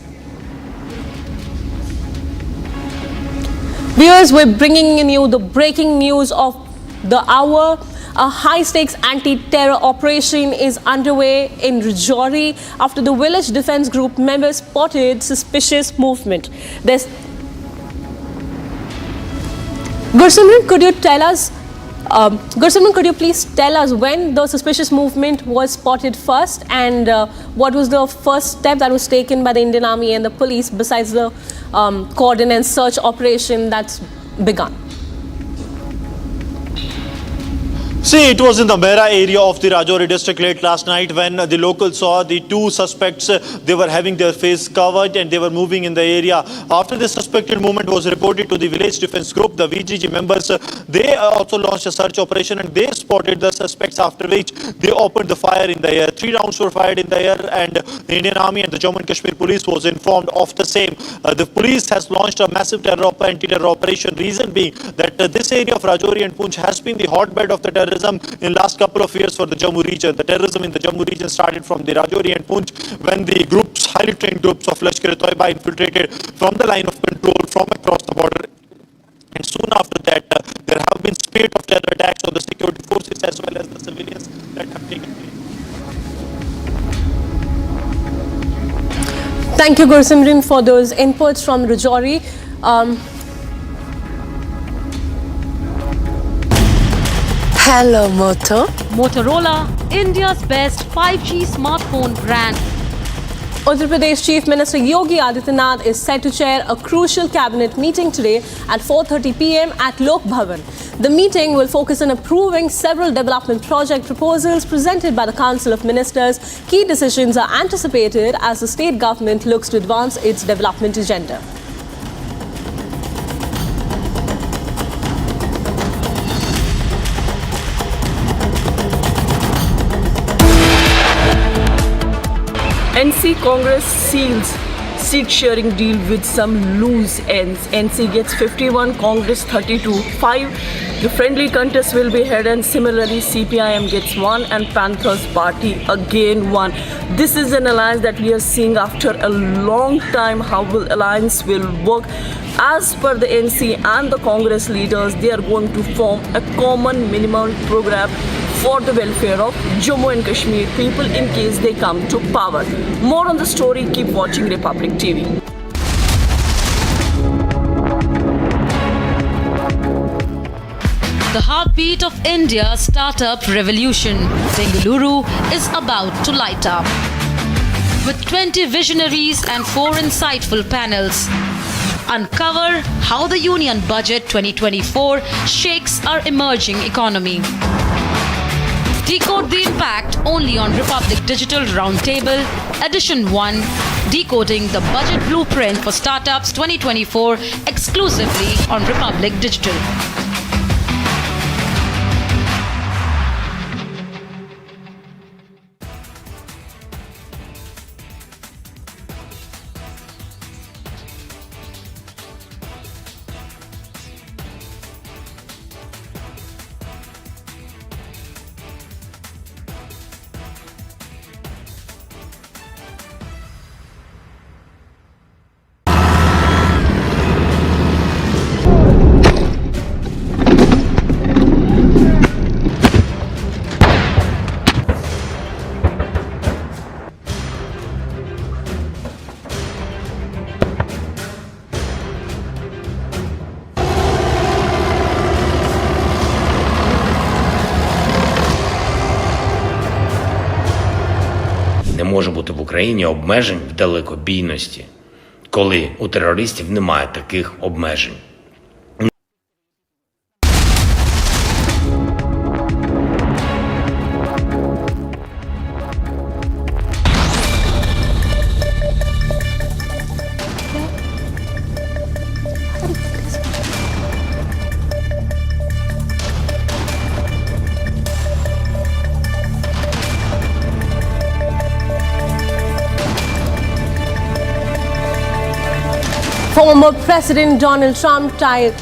S: Viewers, we're bringing you the breaking news of the hour. A high-stakes anti-terror operation is underway in Rajouri after the village defense group members spotted suspicious movement. Gursimran, could you please tell us when the suspicious movement was spotted first, and what was the first step that was taken by the Indian Army and the police besides the cordon and search operation that's begun?
F: See, it was in the Mera area of the Rajouri district late last night when the locals saw the two suspects. They were having their face covered and they were moving in the area. After the suspected movement was reported to the village defense group, the VGG members, they also launched a search operation and they spotted the suspects, after which they opened the fire in the air. 3 rounds were fired in the air and the Indian Army and the Jammu and Kashmir police was informed of the same. The police has launched a massive anti-terror operation, reason being that this area of Rajouri and Poonch has been the hotbed of the terrorism in last couple of years for the Jammu region. The terrorism in the Jammu region started from the Rajouri and Poonch when the groups, highly trained groups of Lashkar-e-Toiba infiltrated from the line of control from across the border. And soon after that, there have been spate of terror attacks on the security forces as well as the civilians that have taken place.
S: Thank you, Gursimran, for those inputs from Rajouri.
L: Hello, Moto.
M: Motorola, India's best 5G smartphone brand.
S: Uttar Pradesh Chief Minister Yogi Adityanath is set to chair a crucial cabinet meeting today at 4:30 p.m. at Lok Bhavan. The meeting will focus on approving several development project proposals presented by the Council of Ministers. Key decisions are anticipated as the state government looks to advance its development agenda.
D: NC Congress seals seat sharing deal with some loose ends. NC gets 51, Congress 32. 5. The friendly contest will be held, and similarly CPIM gets 1 and Panthers Party again 1. This is an alliance that we are seeing after a long time. How will alliance will work? As per the NC and the Congress leaders, they are going to form a common minimal program for the welfare of Jammu and Kashmir people in case they come to power. More on the story, keep watching Republic TV.
M: The heartbeat of India's startup revolution, Bengaluru, is about to light up. With 20 visionaries and 4 insightful panels, uncover how the Union Budget 2024 shakes our emerging economy. Decode the impact only on Republic Digital Roundtable, Edition 1, Decoding the Budget Blueprint for Startups 2024, exclusively on Republic Digital.
I: Не може бути в Україні обмежень в далекобійності, коли у терористів немає таких обмежень.
S: Former President Donald Trump tied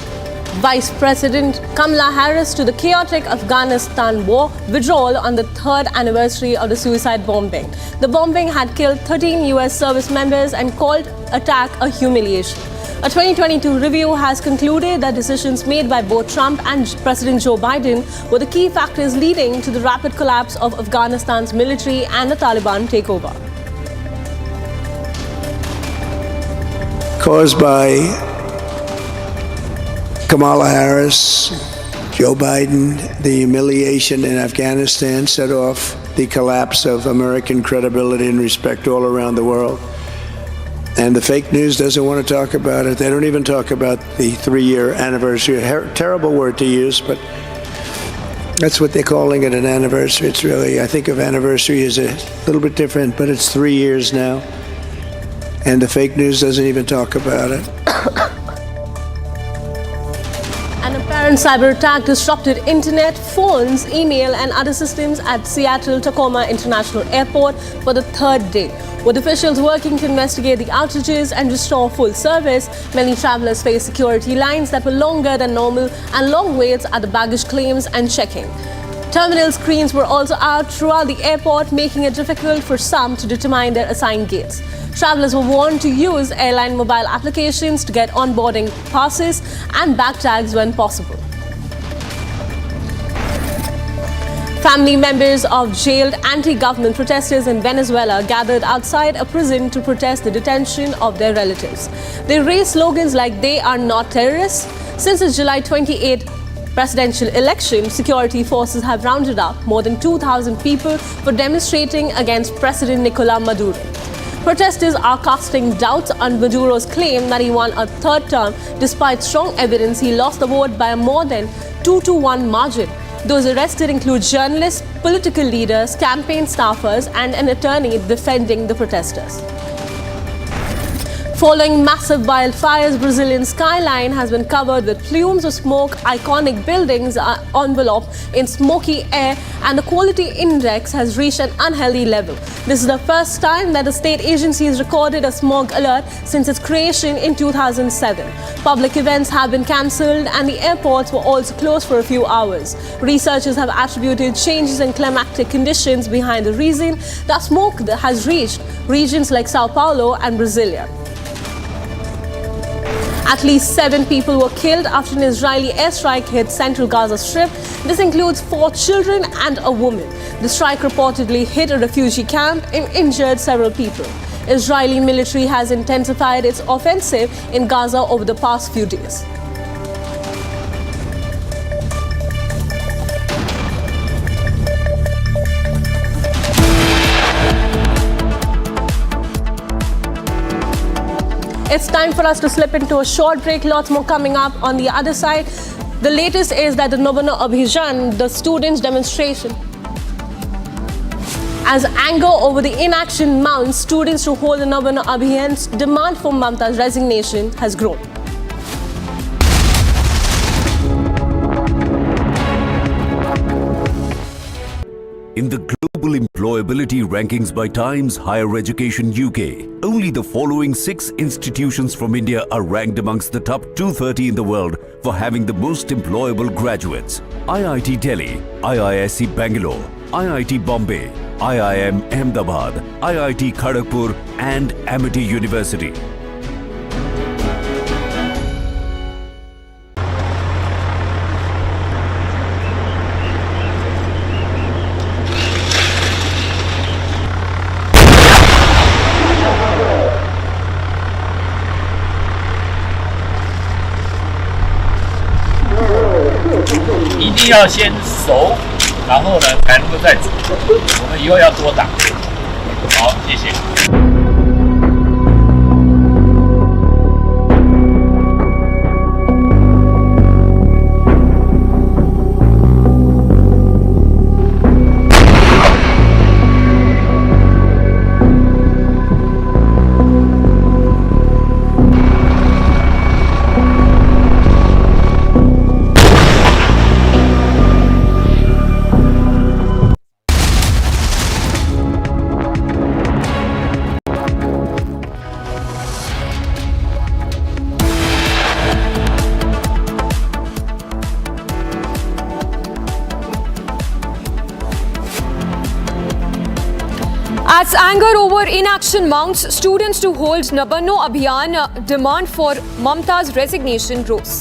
S: Vice President Kamala Harris to the chaotic Afghanistan war withdrawal on the third anniversary of the suicide bombing. The bombing had killed 13 US service members and called attack a humiliation. A 2022 review has concluded that decisions made by both Trump and President Joe Biden were the key factors leading to the rapid collapse of Afghanistan's military and the Taliban takeover.
K: Caused by Kamala Harris, Joe Biden, the humiliation in Afghanistan set off the collapse of American credibility and respect all around the world. And the fake news doesn't want to talk about it. They don't even talk about the 3-year anniversary. A terrible word to use, but that's what they're calling it, an anniversary. It's really, I think of anniversary as a little bit different, but it's 3 years now. And the fake news doesn't even talk about it.
S: An apparent cyber attack disrupted internet, phones, email and other systems at Seattle-Tacoma International Airport for the third day. With officials working to investigate the outages and restore full service, many travelers faced security lines that were longer than normal and long waits at the baggage claims and check-in. Terminal screens were also out throughout the airport, making it difficult for some to determine their assigned gates. Travelers were warned to use airline mobile applications to get onboarding passes and bag tags when possible. Family members of jailed anti-government protesters in Venezuela gathered outside a prison to protest the detention of their relatives. They raised slogans like "They are not terrorists." Since the July 28 presidential election, security forces have rounded up more than 2,000 people for demonstrating against President Nicolas Maduro. Protesters are casting doubts on Maduro's claim that he won a third term despite strong evidence he lost the vote by a more than 2-1 margin. Those arrested include journalists, political leaders, campaign staffers, and an attorney defending the protesters. Following massive wildfires, Brazilian skyline has been covered with plumes of smoke. Iconic buildings are enveloped in smoky air, and the quality index has reached an unhealthy level. This is the first time that the state agency has recorded a smog alert since its creation in 2007. Public events have been cancelled, and the airports were also closed for a few hours. Researchers have attributed changes in climatic conditions behind the reason that smoke has reached regions like Sao Paulo and Brasilia. At least 7 people were killed after an Israeli airstrike hit central Gaza Strip. This includes 4 children and a woman. The strike reportedly hit a refugee camp and injured several people. Israeli military has intensified its offensive in Gaza over the past few days. It's time for us to slip into a short break. Lots more coming up on the other side. The latest is that the Nabana Abijan, the students' demonstration, as anger over the inaction mounts, students who hold the Nabana Abijan's demand for Mamta's resignation has grown.
P: In the global employability rankings by Times Higher Education UK, only the following 6 institutions from India are ranked amongst the top 230 in the world for having the most employable graduates: IIT Delhi, IISc Bangalore, IIT Bombay, IIM Ahmedabad, IIT Kharagpur and Amity University.
T: 一定要先熟，然后呢才能够再煮。我们以后要多打。好，谢谢。
J: As anger over inaction mounts, students to hold Nabana Abijan demand for Mamta's resignation grows.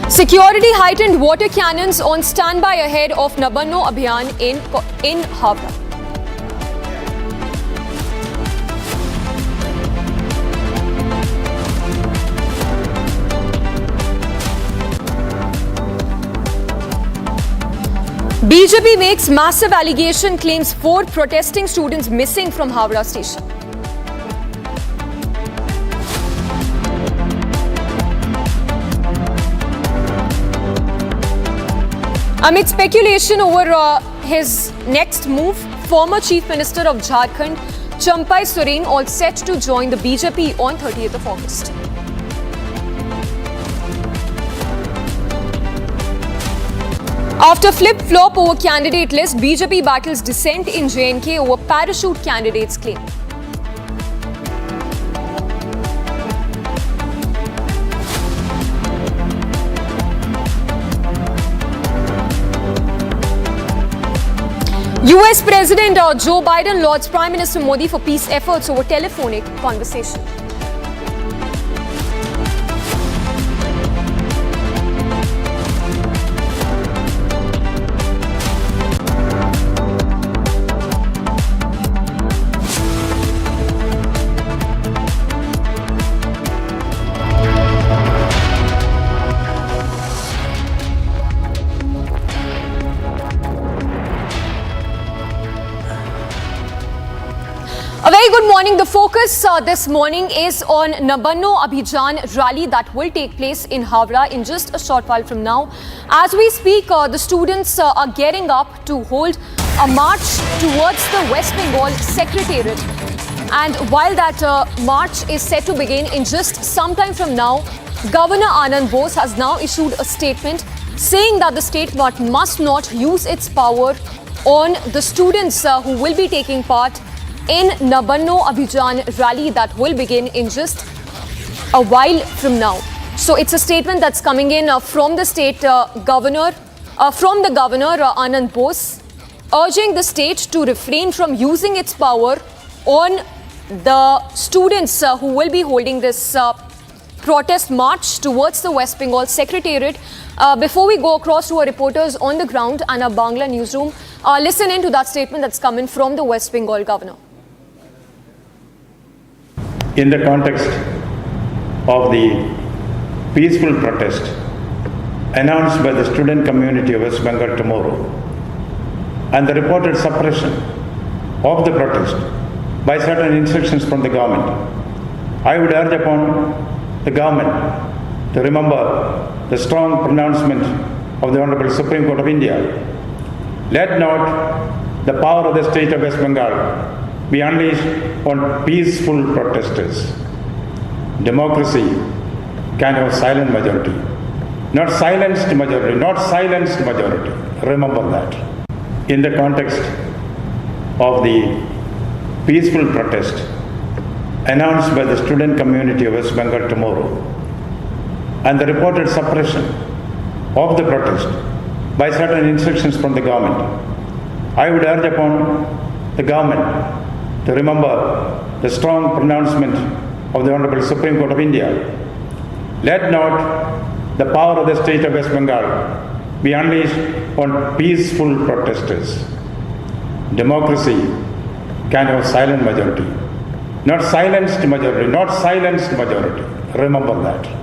J: Security heightened water cannons on standby ahead of Nabana Abijan in Havra. BJP makes massive allegation, claims 4 protesting students missing from Havra station. Amid speculation over his next move, former Chief Minister of Jharkhand, Champai Soren, all set to join the BJP on 30th of August. After flip-flop over candidate list, BJP battles dissent in J&K over parachute candidates claim. US President Joe Biden lauds Prime Minister Modi for peace efforts over telephonic conversation. A very good morning. The focus this morning is on Nabana Abijan rally that will take place in Havra in just a short while from now. As we speak, the students are getting up to hold a march towards the West Bengal Secretariat. And while that march is set to begin in just some time from now, Governor Arnab Goswami has now issued a statement saying that the state must not use its power on the students who will be taking part in Nabana Abijan rally that will begin in just a while from now. So it's a statement that's coming in from the state governor, Arnab Goswami, urging the state to refrain from using its power on the students who will be holding this protest march towards the West Bengal Secretariat. Before we go across to our reporters on the ground and our Bangla newsroom, listen in to that statement that's coming from the West Bengal governor.
C: In the context of the peaceful protest announced by the student community of West Bengal tomorrow and the reported suppression of the protest by certain instructions from the government, I would urge upon the government to remember the strong pronouncement of the Honorable Supreme Court of India. Let not the power of the state of West Bengal be unleashed on peaceful protesters. Democracy can have silent majority, not silenced majority, not silenced majority. Remember that. In the context of the peaceful protest announced by the student community of West Bengal tomorrow and the reported suppression of the protest by certain instructions from the government, I would urge upon the government to remember the strong pronouncement of the Honorable Supreme Court of India. Let not the power of the state of West Bengal be unleashed on peaceful protesters. Democracy can have silent majority, not silenced majority, not silenced majority. Remember that.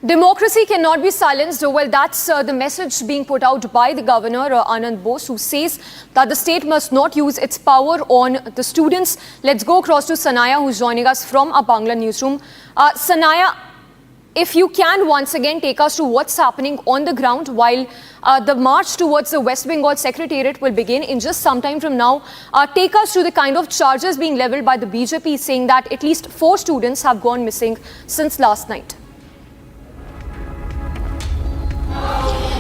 J: Democracy cannot be silenced. Well, that's the message being put out by the governor, Arnab Goswami, who says that the state must not use its power on the students. Let's go across to Sanaya, who's joining us from our Bangla newsroom. Sanaya, if you can once again take us to what's happening on the ground while the march towards the West Bengal Secretariat will begin in just some time from now. Take us to the kind of charges being leveled by the BJP, saying that at least 4 students have gone missing since last night.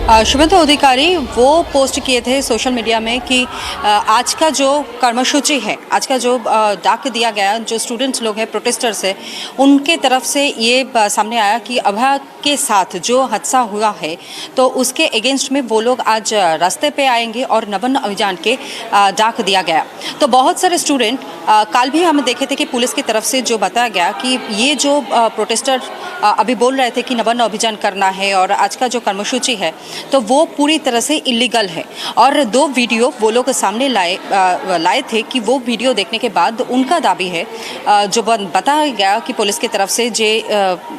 B: Suvendu अधिकारी वो post किए थे social media में कि आज का जो कर्मसूची है, आज का जो डाक दिया गया, जो स्टूडेंट्स लोग हैं, प्रोटेस्टर्स हैं, उनके तरफ से ये सामने आया कि अभा के साथ जो हादसा हुआ है तो उसके अगेंस्ट में वो लोग आज रास्ते पे आएंगे और नबाना अभियान के डाक दिया गया। तो बहुत सारे स्टूडेंट कल भी हम देखे थे कि पुलिस की तरफ से जो बताया गया कि ये जो प्रोटेस्टर अभी बोल रहे थे कि नबाना अभियान करना है और आज का जो कर्मसूची है तो वो पूरी तरह से इलीगल है। और 2 वीडियो वो लोग सामने लाए थे कि वो वीडियो देखने के बाद उनका दावी है, जो बताया गया कि पुलिस की तरफ से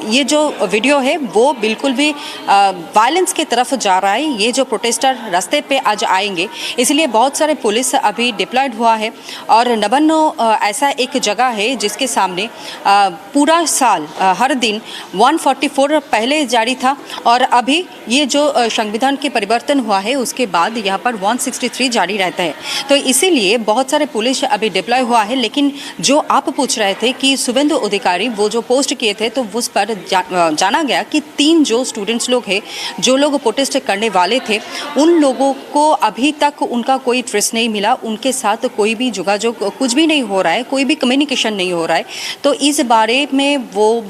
B: ये जो वीडियो है वो बिल्कुल भी वायलेंस की तरफ जा रहा है। ये जो प्रोटेस्टर रास्ते पे आज आएंगे, इसलिए बहुत सारे पुलिस अभी डिप्लॉयड हुआ है। और नबाना ऐसा एक जगह है जिसके सामने पूरा साल हर दिन 144 पहले जारी था और अभी ये जो संविधान के परिवर्तन हुआ है उसके बाद यहाँ पर 163 जारी रहता है। तो इसीलिए बहुत सारे पुलिस अभी डिप्लॉय हुआ है। लेकिन जो आप पूछ रहे थे कि शुभेंदु अधिकारी वो जो पोस्ट किए थे तो उस पर जाना गया कि 3 जो स्टूडेंट्स लोग हैं, जो लोग प्रोटेस्ट करने वाले थे, उन लोगों को अभी तक उनका कोई ट्रेस नहीं मिला, उनके साथ कोई भी जोगाजोग कुछ भी नहीं हो रहा है, कोई भी कम्युनिकेशन नहीं हो रहा है। तो इस बारे में वो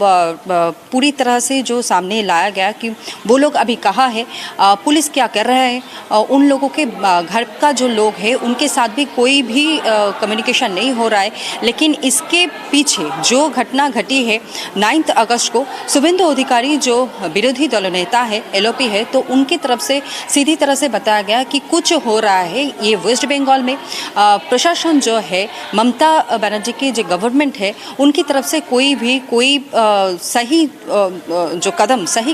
B: पूरी तरह से जो सामने लाया गया कि वो लोग अभी कहा है पुलिस क्या कर रहा है, उन लोगों के घर का जो लोग हैं उनके साथ भी कोई भी कम्युनिकेशन नहीं हो रहा है। लेकिन इसके पीछे जो घटना घटी है 9 अगस्त को, शुभेंदु अधिकारी जो विरोधी दल नेता है, LOP है, तो उनकी तरफ से सीधी तरह से बताया गया कि कुछ हो रहा है। ये वेस्ट बंगाल में प्रशासन जो है, ममता बनर्जी की जो गवर्नमेंट है, उनकी तरफ से कोई सही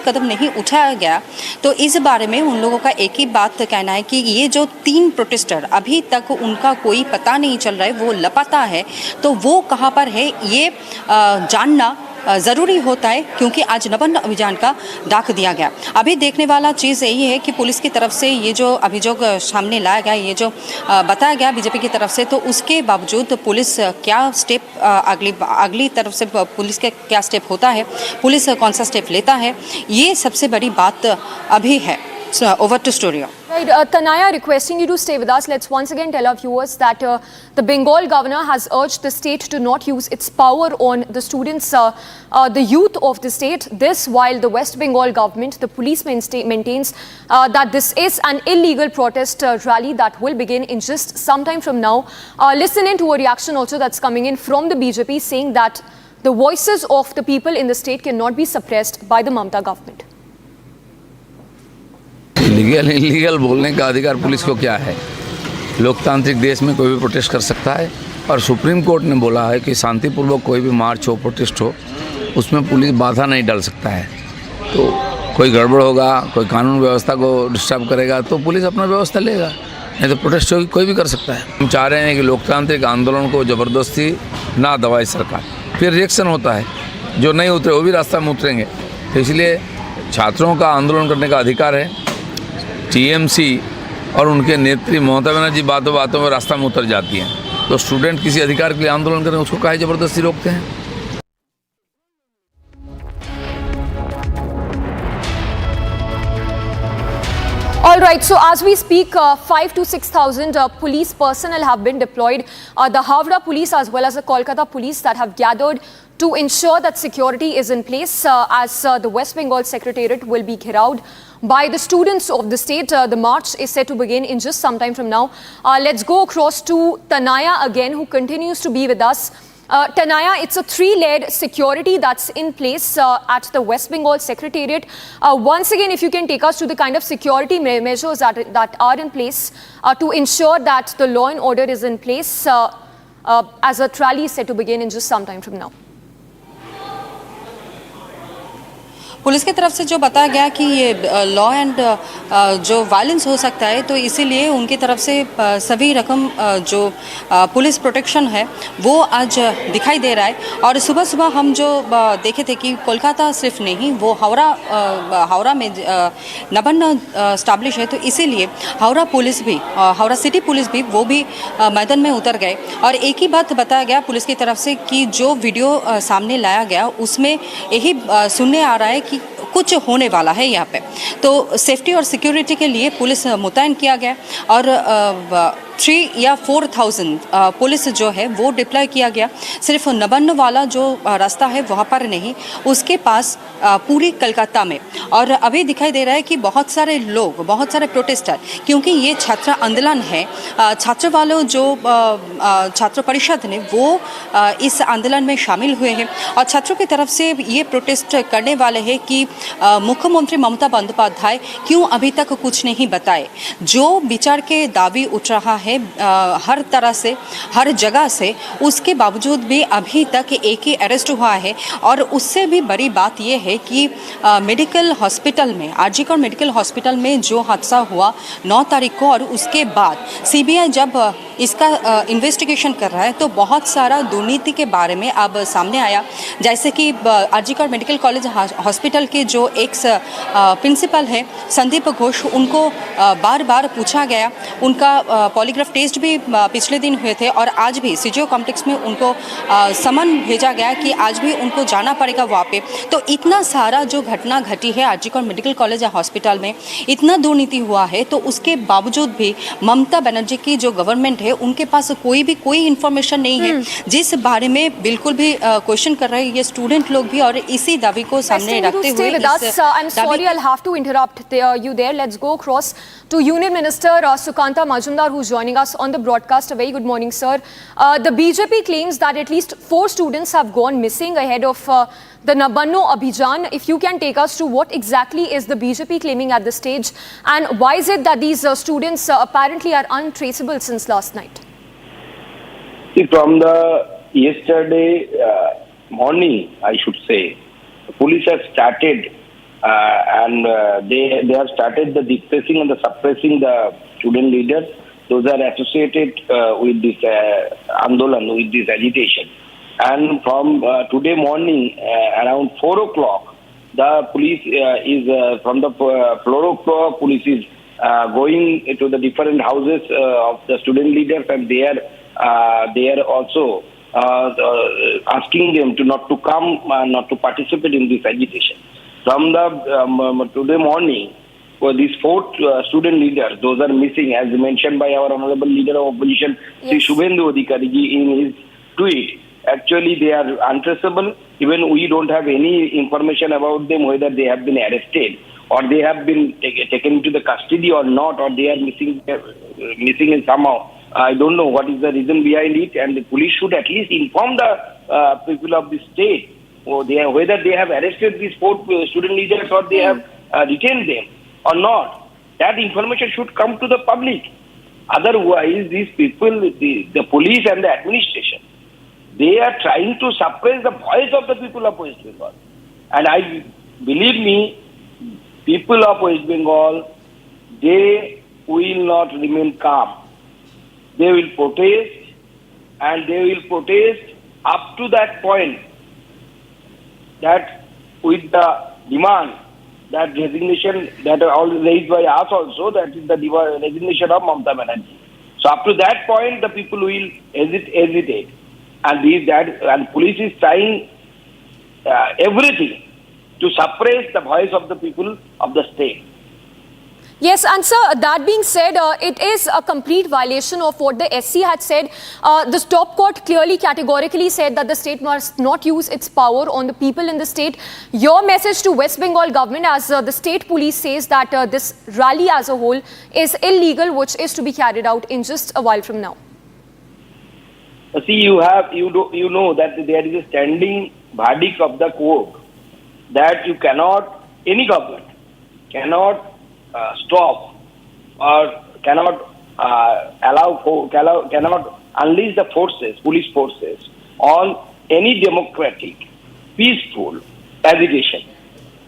B: कदम नहीं उठाया गया। तो इस बारे में उन लोगों का एक ही बात कहना है कि ये जो 3 प्रोटेस्टर अभी तक उनका कोई पता नहीं चल रहा है, वो लापता है। तो वो कहाँ पर है ये जानना ज़रूरी होता है, क्योंकि आज नबाना अभियान का डाक दिया गया। अभी देखने वाला चीज़ यही है कि पुलिस की तरफ से ये जो अभियोग सामने लाया गया, ये जो बताया गया बीजेपी की तरफ से, तो उसके बावजूद पुलिस क्या स्टेप अगली तरफ से पुलिस का क्या स्टेप होता है, पुलिस कौन सा स्टेप लेता है, ये सबसे बड़ी बात अभी है। So, over to studio.
J: Right, Tanaya, requesting you to stay with us. Let's once again tell our viewers that the Bengal governor has urged the state to not use its power on the students, the youth of the state. This while the West Bengal government, the police maintains that this is an illegal protest rally that will begin in just some time from now. Listen in to a reaction also that's coming in from the BJP saying that the voices of the people in the state cannot be suppressed by the Mamata government.
A: Illegal बोलने का अधिकार police को क्या है? लोकतांत्रिक देश में कोई भी प्रोटेस्ट कर सकता है और सुप्रीम कोर्ट ने बोला है कि शांतिपूर्वक कोई भी मार्च हो, प्रोटेस्ट हो, उसमें पुलिस बाधा नहीं डाल सकता है। तो कोई गड़बड़ होगा, कोई कानून व्यवस्था को डिस्टर्ब करेगा तो पुलिस अपना व्यवस्था लेगा, नहीं तो प्रोटेस्ट कोई भी कर सकता है। हम चाह रहे हैं कि लोकतांत्रिक आंदोलन को ज़बरदस्ती ना दबाए सरकार, फिर रिएक्शन होता है, जो नहीं उतरे वो भी रास्ता में उतरेंगे। तो इसलिए छात्रों का आंदोलन करने का अधिकार है। TMC और उनके नेत्री ममता बनर्जी बातों में रास्ता में उतर जाती हैं, तो स्टूडेंट किसी अधिकार के लिए आंदोलन करें, उसको काहे जबरदस्ती रोकते हैं?
J: All right, so as we speak, 5,000 to 6,000 police personnel have been deployed. The Havra police as well as the Kolkata police that have gathered to ensure that security is in place as the West Bengal Secretariat will be gheraud by the students of the state. The march is set to begin in just some time from now. Let's go across to Tanaya again, who continues to be with us. Tanaya, it's a 3-layered security that's in place at the West Bengal Secretariat. Once again, if you can take us to the kind of security measures that are in place to ensure that the law and order is in place as a rally is set to begin in just some time from now.
B: Police की तरफ से जो बताया गया कि ये law and जो violence हो सकता है, तो इसीलिए उनकी तरफ से सभी रकम जो पुलिस प्रोटेक्शन है वो आज दिखाई दे रहा है। और सुबह सुबह हम जो देखे थे कि कोलकाता सिर्फ नहीं, वो हावड़ा में नबाना स्टैब्लिश है, तो इसीलिए हावड़ा पुलिस भी, हावड़ा सिटी पुलिस भी, वो भी मैदान में उतर गए। और एक ही बात बताया गया पुलिस की तरफ से कि जो वीडियो सामने लाया गया उसमें यही सुनने आ रहा है
O: कि कुछ होने वाला है यहाँ पे। तो सेफ्टी और सिक्योरिटी के लिए पुलिस मुतैन किया गया और 3 या 4,000 पुलिस जो है वो डिप्लॉय किया गया। सिर्फ नबानो वाला जो रास्ता है वहाँ पर नहीं, उसके पास पूरी कलकत्ता में। और अभी दिखाई दे रहा है कि बहुत सारे लोग, बहुत सारे प्रोटेस्टर, क्योंकि ये छात्र आंदोलन है, छात्र वालों जो छात्र परिषद ने वो इस आंदोलन में शामिल हुए हैं और छात्रों की तरफ से ये प्रोटेस्ट करने वाले हैं कि मुख्यमंत्री ममता बंदोपाध्याय क्यों अभी तक कुछ नहीं बताए। जो विचार के दावी उठ रहा है हर तरह से, हर जगह से, उसके बावजूद भी अभी तक एक ही अरेस्ट हुआ है। और उससे भी बड़ी बात यह है कि मेडिकल हॉस्पिटल में, आरजीकर मेडिकल हॉस्पिटल में जो हादसा हुआ 9 तारीख को, और उसके बाद सीबीआई जब इसका इन्वेस्टिगेशन कर रहा है तो बहुत सारा दुर्नीति के बारे में अब सामने आया। जैसे कि आरजीकर मेडिकल कॉलेज हॉस्पिटल के जो एक्स प्रिंसिपल है संदीप घोष, उनको बार बार पूछा गया। उनका पॉलीग्राफ टेस्ट भी पिछले दिन हुए थे और आज भी सीजीओ कॉम्प्लेक्स में उनको समन भेजा गया कि आज भी उनको जाना पड़ेगा वहाँ पे। तो इतना सारा जो घटना घटी है आरजीकर मेडिकल कॉलेज हॉस्पिटल में, इतना दुर्नीति हुआ है, तो उसके बावजूद भी ममता बनर्जी की जो गवर्नमेंट है उनके पास कोई इंफॉर्मेशन नहीं है, जिस बारे में बिल्कुल भी क्वेश्चन कर रहे हैं ये स्टूडेंट लोग भी। और इसी दावे को सामने रखते हुए
J: I'm sorry, I'll have to interrupt you there. Let's go across to Union Minister Sukanta Majumdar, who's joining us on the broadcast. A very good morning, sir. The BJP claims that at least 4 students have gone missing ahead of the Nabana Abijan. If you can take us to what exactly is the BJP claiming at this stage, and why is it that these students apparently are untraceable since last night?
U: See, from the yesterday morning, I should say, the police have started and they have started the dispersing and the suppressing the student leaders. Those are associated with this Andolan, with this agitation. And from today morning, around 4 o'clock, the police is, from the floor police is going to the different houses of the student leaders, and they are also asking them to not to come, not to participate in this agitation. From the today morning, these 4 student leaders, those are missing, as mentioned by our honorable leader of opposition, Sri Shubhendu Adhikari ji, in his tweet. Actually, they are untraceable. Even we don't have any information about them, whether they have been arrested or they have been taken into the custody or not, or they are missing in somehow. I don't know what is the reason behind it, and the police should at least inform the people of the state whether they have arrested these 4 student leaders or they have detained them or not. That information should come to the public. Otherwise, these people, the police and the administration, they are trying to suppress the voice of the people of West Bengal. And I believe me, people of West Bengal, they will not remain calm. They will protest, and they will protest up to that point, that with the demand, that resignation that are all raised by us also, that is the resignation of Mamata Banerjee. So up to that point, the people will hesitate. And police is trying everything to suppress the voice of the people of the state.
J: Yes, and sir, that being said, it is a complete violation of what the SC had said. The top court clearly categorically said that the state must not use its power on the people in the state. Your message to West Bengal government, as the state police says that this rally as a whole is illegal, which is to be carried out in just a while from now.
U: See, you know that there is a standing verdict of the court that you cannot, any government cannot stop or cannot cannot unleash the forces, police forces, on any democratic, peaceful agitation.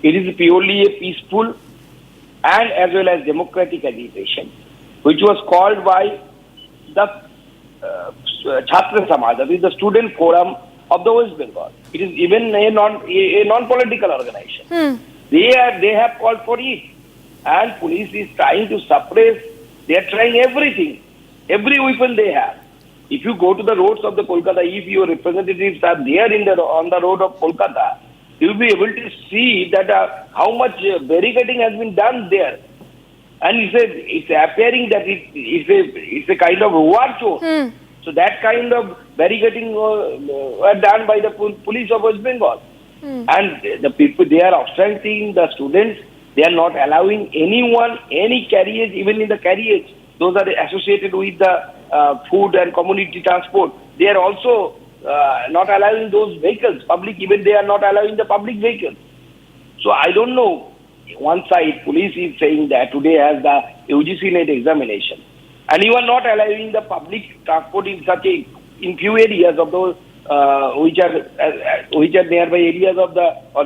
U: It is purely a peaceful and as well as democratic agitation, which was called by the Chhatra Samaj, that is the student forum of the West Bengal. It is even a non-political organization. They have called for it. And police is trying to suppress, they are trying everything, every weapon they have. If you go to the roads of the Kolkata, if your representatives are there on the road of Kolkata, you'll be able to see that how much barricading has been done there. And it's appearing that it's a kind of war zone. So that kind of barricading were done by the police of West Bengal. And the people, they are obstructing the students. They are not allowing anyone, any carriage, even in the carriage, those are associated with the food and community transport. They are also not allowing those vehicles, public, even they are not allowing the public vehicles. So I don't know. One side, police is saying that today has the UGC NET examination, and you are not allowing the public transport in in few areas of those which are nearby areas of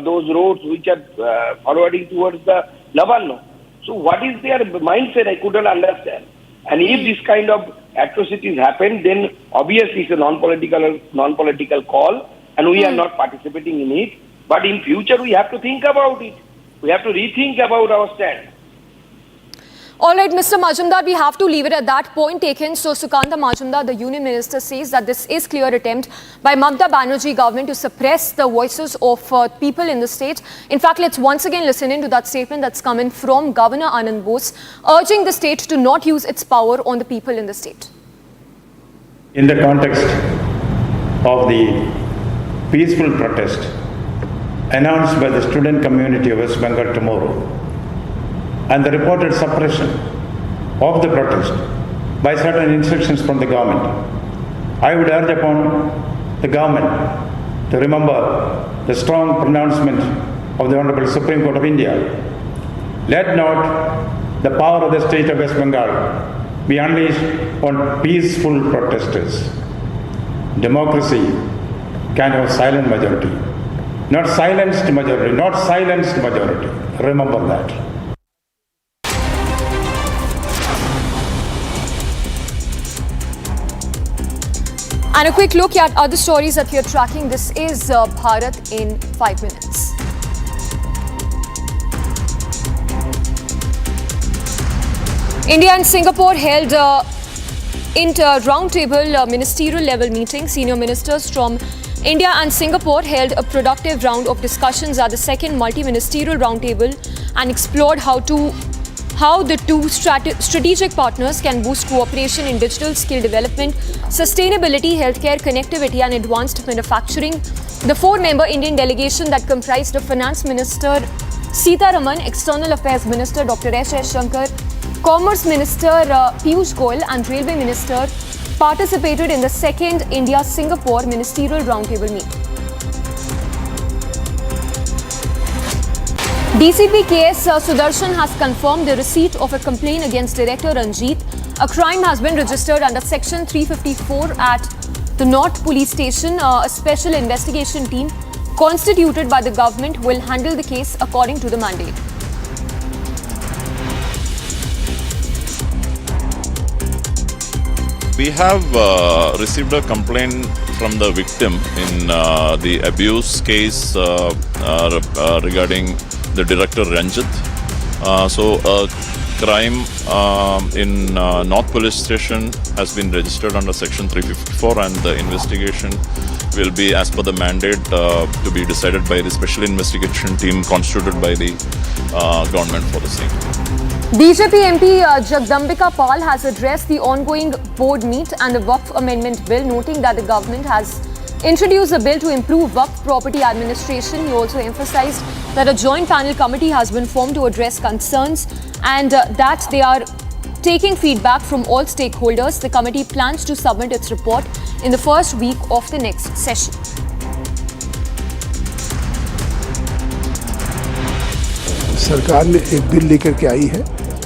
U: those roads which are forwarding towards the Nabana. So what is their mindset? I couldn't understand. And if this kind of atrocities happen, then obviously it's a non-political call, and we are not participating in it. But in future, we have to think about it. We have to rethink about our stand.
J: All right, Mr. Majumdar, we have to leave it at that point taken. So Sukanta Majumdar, the Union Minister, says that this is clear attempt by Mamata Banerjee government to suppress the voices of people in the state. In fact, let's once again listen into that statement that's coming from Governor Arnab Goswami, urging the state to not use its power on the people in the state.
C: In the context of the peaceful protest announced by the student community of West Bengal tomorrow, and the reported suppression of the protest by certain instructions from the government, I would urge upon the government to remember the strong pronouncement of the Honorable Supreme Court of India. Let not the power of the state of West Bengal be unleashed on peaceful protesters. Democracy can have silent majority, not silenced majority, not silenced majority. Remember that.
J: And a quick look at other stories that we are tracking. This is Bharat in 5 minutes. India and Singapore held roundtable ministerial level meeting. Senior ministers from India and Singapore held a productive round of discussions at the second multi-ministerial roundtable and explored how the two strategic partners can boost cooperation in digital skill development, sustainability, healthcare, connectivity and advanced manufacturing. The four-member Indian delegation that comprised of Finance Minister Sitharaman, External Affairs Minister Dr. S. Shankar, Commerce Minister Piyush Goyal and Railway Minister participated in the second India-Singapore ministerial roundtable meeting. DCP KS Sudarshan has confirmed the receipt of a complaint against Director Ranjit. A crime has been registered under Section 354 at the North Police Station. A special investigation team constituted by the government will handle the case according to the mandate.
G: We have received a complaint from the victim in the abuse case regarding the director Ranjit. So a crime in North Police Station has been registered under Section 354, and the investigation will be as per the mandate to be decided by the special investigation team constituted by the government for the same.
J: BJP MP Jagdambika Pal has addressed the ongoing board meet and the Waqf amendment bill, noting that the government has introduced a bill to improve Waqf property administration. He also emphasized that a joint panel committee has been formed to address concerns and that they are taking feedback from all stakeholders. The committee plans to submit its report in the first week of the next session.
E: सरकार ने एक bill लेकर के आई है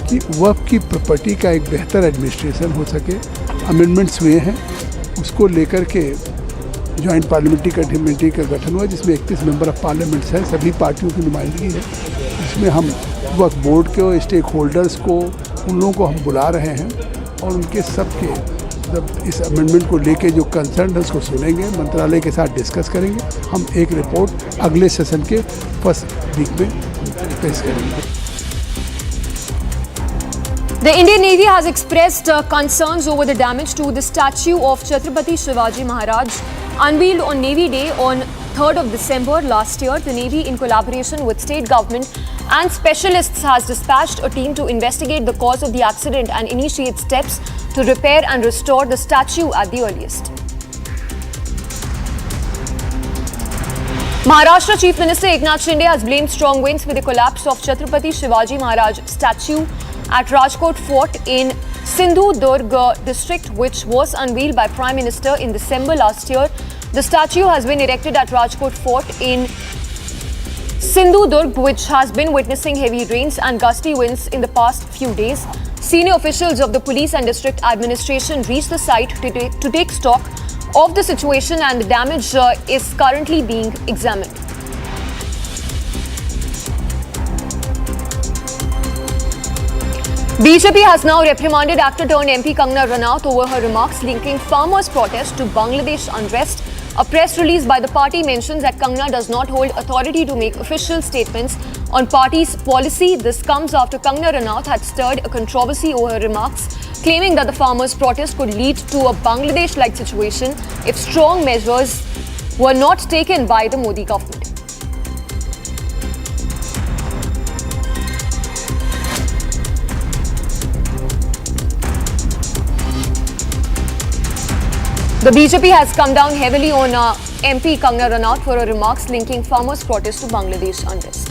E: कि वक्फ की property का एक बेहतर एडमिनिस्ट्रेशन हो सके। अमेंडमेंट्स हुए हैं, उसको लेकर के जॉइंट पार्लियामेंट्री कमेटी का गठन हुआ जिसमें 31 मेंबर ऑफ पार्लियामेंट्स हैं, सभी पार्टियों की नुमाइंदगी है। इसमें हम वक्फ बोर्ड को, स्टेक होल्डर्स को, उन लोगों को हम बुला रहे हैं और उनके सबके इस अमेंडमेंट को लेके जो कंसर्न है उसको सुनेंगे, मंत्रालय के साथ डिस्कस करेंगे। हम एक रिपोर्ट अगले सेशन के फर्स्ट वीक में पेश करेंगे।
J: The Indian Navy has expressed concerns over the damage to the statue of Chhatrapati Shivaji Maharaj unveiled on Navy Day on 3rd of December last year, the Navy, in collaboration with state government and specialists, has dispatched a team to investigate the cause of the accident and initiate steps to repair and restore the statue at the earliest. Maharashtra Chief Minister Eknath Shinde has blamed strong winds for the collapse of Chhatrapati Shivaji Maharaj statue at Rajkot Fort in Sindhudurg district, which was unveiled by Prime Minister in December last year. The statue has been erected at Rajkot Fort in Sindhudurg, which has been witnessing heavy rains and gusty winds in the past few days. Senior officials of the police and district administration reached the site to take stock of the situation, and the damage is currently being examined. BJP has now reprimanded actor-turned-MP Kangana Ranaut over her remarks linking farmers' protest to Bangladesh unrest. A press release by the party mentions that Kangana does not hold authority to make official statements on party's policy. This comes after Kangana Ranaut had stirred a controversy over her remarks, claiming that the farmers' protest could lead to a Bangladesh-like situation if strong measures were not taken by the Modi government. The BJP has come down heavily on MP Kangana Ranaut for her remarks linking farmers' protest to Bangladesh unrest.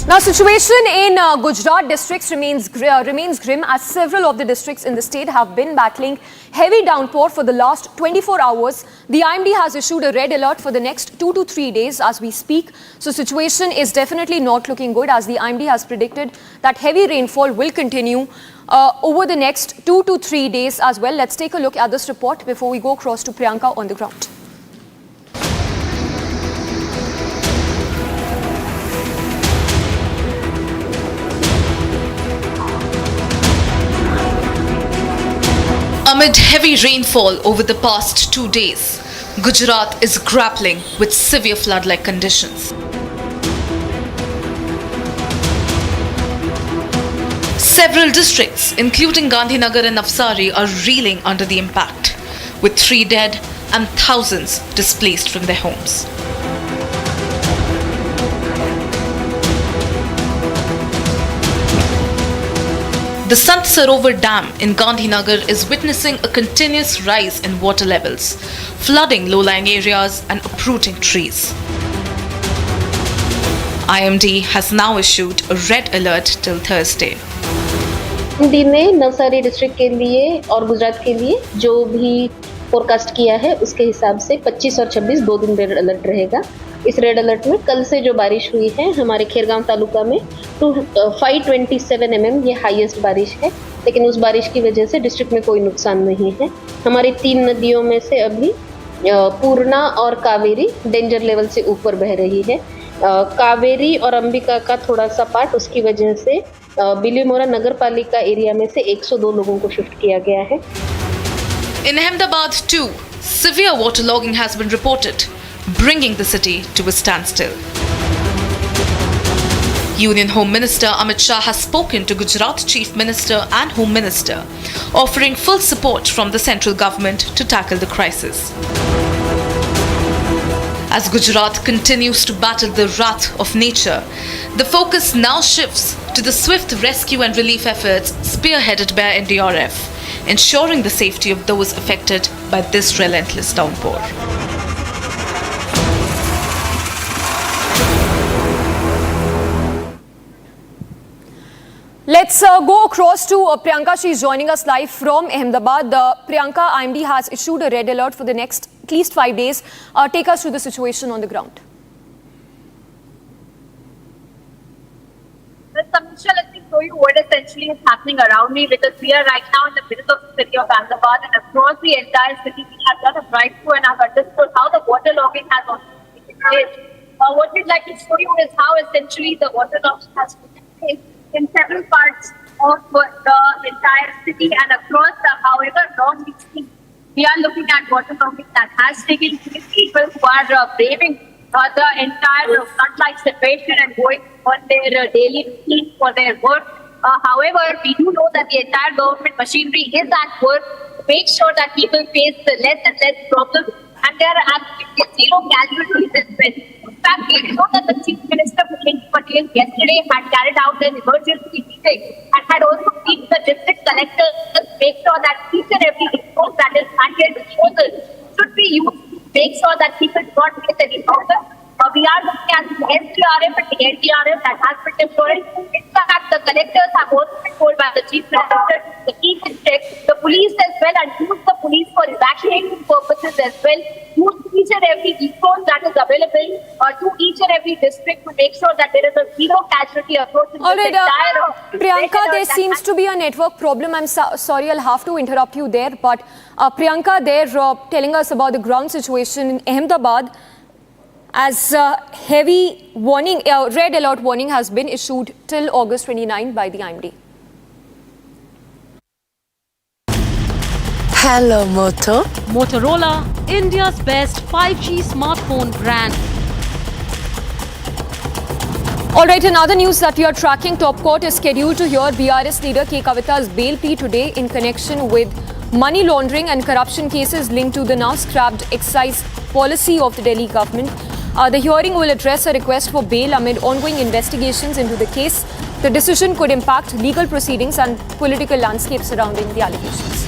J: Now, situation in Gujarat districts remains grim as several of the districts in the state have been battling heavy downpour for the last 24 hours. The IMD has issued a red alert for the next 2 to 3 days as we speak. So, situation is definitely not looking good, as the IMD has predicted that heavy rainfall will continue over the next 2 to 3 days as well. Let's take a look at this report before we go across to Priyanka on the ground.
N: Amid heavy rainfall over the past 2 days, Gujarat is grappling with severe flood-like conditions. Several districts, including Gandhinagar and Navsari, are reeling under the impact, with 3 dead and thousands displaced from their homes. The Sant Sarovar Dam in Gandhinagar is witnessing a continuous rise in water levels, flooding low-lying areas and uprooting trees. IMD has now issued a red alert till Thursday.
V: IMD ने Navsari district के लिए और गुजरात के लिए जो भी forecast किया है उसके हिसाब से 25 और 26 2 दिन रेड अलर्ट रहेगा। इस रेड अलर्ट में कल से जो बारिश हुई है हमारे खेरगांव तालुका में 527 mm ये हाईएस्ट बारिश है, लेकिन उस बारिश की वजह से डिस्ट्रिक्ट में कोई नुकसान नहीं है। हमारी 3 नदियों में से अभी पूर्णा और कावेरी डेंजर लेवल से ऊपर बह रही है। कावेरी और अंबिका का थोड़ा सा पार्ट उसकी वजह से बिलीमोरा नगर पालिका एरिया में से 102 लोगों को शिफ्ट किया गया है।
N: In Ahmedabad too, severe waterlogging has been reported, bringing the city to a standstill. Union Home Minister Amit Shah has spoken to Gujarat Chief Minister and Home Minister, offering full support from the central government to tackle the crisis. As Gujarat continues to battle the wrath of nature, the focus now shifts to the swift rescue and relief efforts spearheaded by NDRF, ensuring the safety of those affected by this relentless downpour.
J: Let's go across to Priyanka. She's joining us live from Ahmedabad. Priyanka, IMD has issued a red alert for the next at least 5 days. Take us through the situation on the ground.
W: Samiksha, let me show you what essentially is happening around me, because we are right now in the middle of the city of Ahmedabad, and across the entire city we have done a drive through and have understood how the waterlogging has also taken place. What we'd like to show you is how essentially the waterlogging has taken place in several parts of the entire city and across the, however long we see We are looking at water logging that has taken place. People who are braving the entire flood-like situation and going on their daily routine for their work. However, we do know that the entire government machinery is at work to make sure that people face less and less problems, and there are absolutely zero casualties as well. In fact, we know that the Chief Minister Patel yesterday had carried out an emergency meeting and had also seen the district collectors to make sure that each and every resource that is at their disposal should be used to make sure that people do not face any problems. We are looking at the SDRF and the NDRF that has been deployed. In fact, the collectors have also been told by the Chief Minister to keep in check the police as well and use the police for evacuation purposes as well. Use each and every resource that is available to each and every district to make sure that there is a zero casualty approach in
J: All right,
W: entire
J: Priyanka, there seems to be a network problem. I'm sorry, I'll have to interrupt you there. But Priyanka, they're telling us about the ground situation in Ahmedabad, as heavy warning, red alert warning has been issued till August 29 by the IMD.
L: Hello, Moto.
M: Motorola, India's best 5G smartphone brand.
J: All right, another news that we are tracking. Top Court is scheduled to hear BRS leader K. Kavita's bail plea today in connection with money laundering and corruption cases linked to the now scrapped excise policy of the Delhi government. The hearing will address a request for bail amid ongoing investigations into the case. The decision could impact legal proceedings and political landscape surrounding the allegations.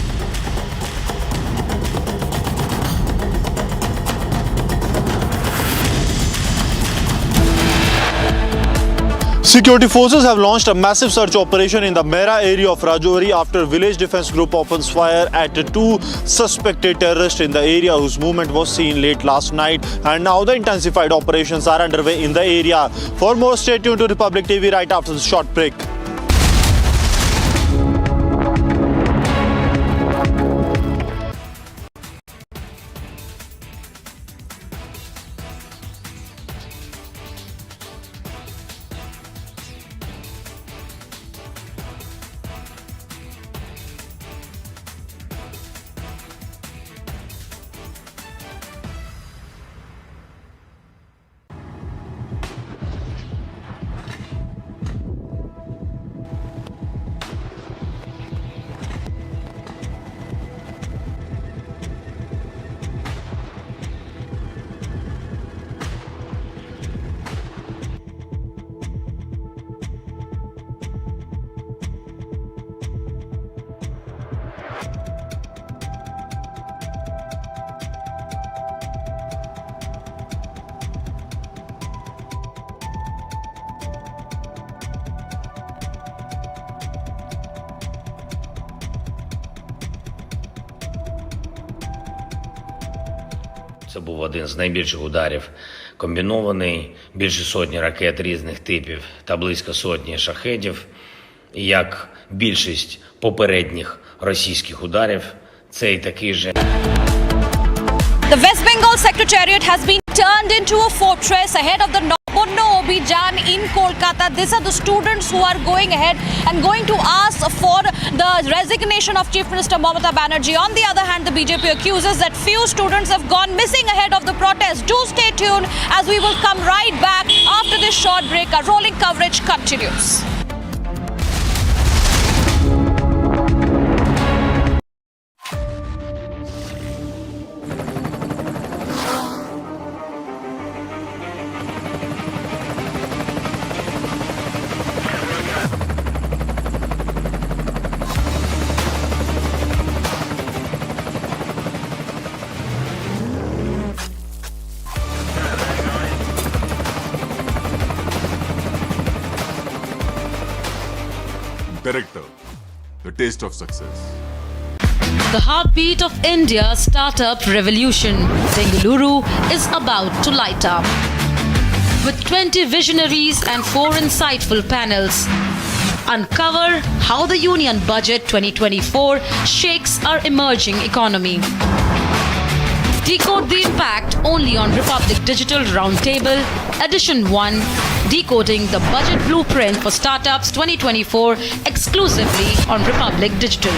F: Security forces have launched a massive search operation in the Mera area of Rajouri after village defense group opens fire at two suspected terrorists in the area whose movement was seen late last night, and now the intensified operations are underway in the area. For more, stay tuned to Republic TV right after the short break.
I: Це був один з найбільших ударів. Комбінований, більше сотні ракет різних типів та близько сотні шахедів. І як більшість попередніх російських ударів, цей такий же.
B: The West Bengal Secretariat has been turned into a fortress ahead of the Nabana Abijan in Kolkata. These are the students who are going ahead and going to ask for the resignation of Chief Minister Mamata Banerjee. On the other hand, the BJP accuses that few students have gone missing ahead of the protest. Do stay tuned as we will come right back after this short break. Our rolling coverage continues.
H: Director, the taste of success.
M: The heartbeat of India's startup revolution, Bengaluru, is about to light up. With 20 visionaries and 4 insightful panels, uncover how the Union Budget 2024 shakes our emerging economy. Decode the impact only on Republic Digital Roundtable, Edition 1, Decoding the Budget Blueprint for Startups 2024, exclusively on Republic Digital.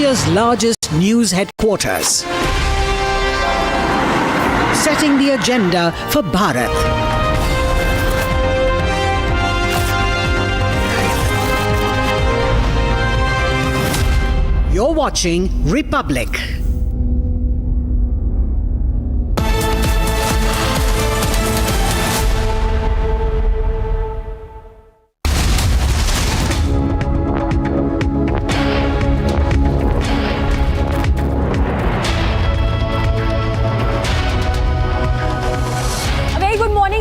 D: Asia's largest news headquarters, setting the agenda for Bharat. You're watching Republic.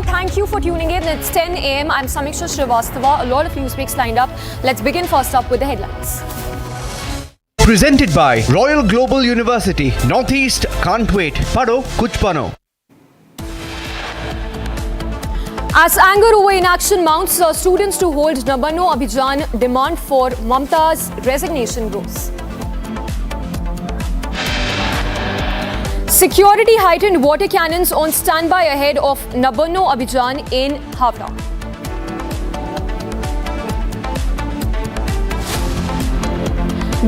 J: Thank you for tuning in. It's 10 a.m. I'm Samiksha Srivastava. A lot of news breaks lined up. Let's begin first up with the headlines.
Q: Presented by Royal Global University. Northeast can't wait. Pado kuch bano.
J: As anger over inaction mounts, students to hold Nabana Abijan demand for Mamta's resignation grows. Security heightened water cannons on standby ahead of Nabana Abijan in Havra.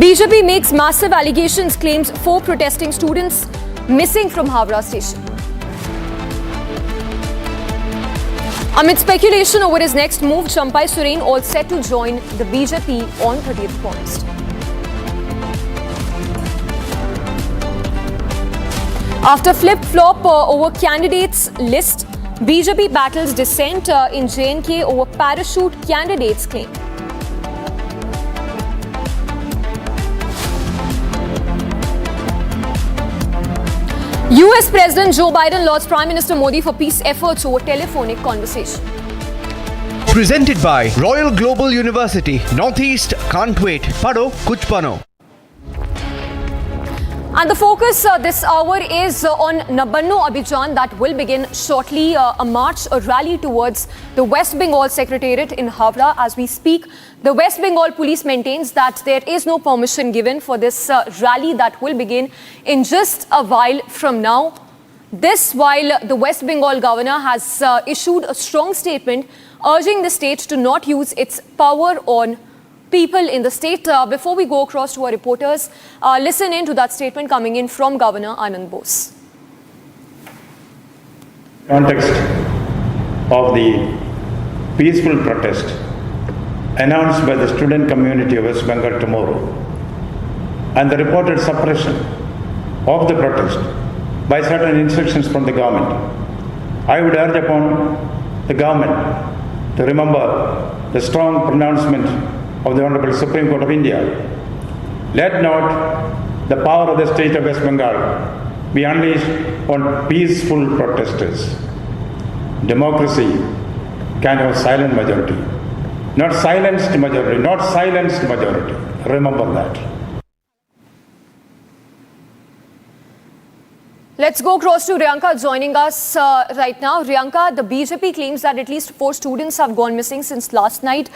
J: BJP makes massive allegations, claims 4 protesting students missing from Havra station. Amid speculation over his next move, Champai Soren all set to join the BJP on 30th August. After flip-flop over candidates list, BJP battles dissent in J&K over parachute candidates claim. US President Joe Biden lauds Prime Minister Modi for peace efforts over telephonic conversation.
Q: Presented by Royal Global University. Northeast can't wait. Pado kuch bano.
J: And the focus this hour is on Nabana Abijan that will begin shortly, a march, a rally towards the West Bengal Secretariat in Havra. As we speak, the West Bengal police maintains that there is no permission given for this rally that will begin in just a while from now. This while the West Bengal governor has issued a strong statement urging the state to not use its power on people in the state. Before we go across to our reporters, listen in to that statement coming in from Governor Arnab Bose.
C: Context of the peaceful protest announced by the student community of West Bengal tomorrow and the reported suppression of the protest by certain instructions from the government, I would urge upon the government to remember the strong pronouncement of the Honorable Supreme Court of India. Let not the power of the state of West Bengal be unleashed on peaceful protesters. Democracy can have silent majority, not silenced majority, not silenced majority. Remember that.
J: Let's go across to Riyanka joining us right now. Riyanka, the BJP claims that at least 4 students have gone missing since last night.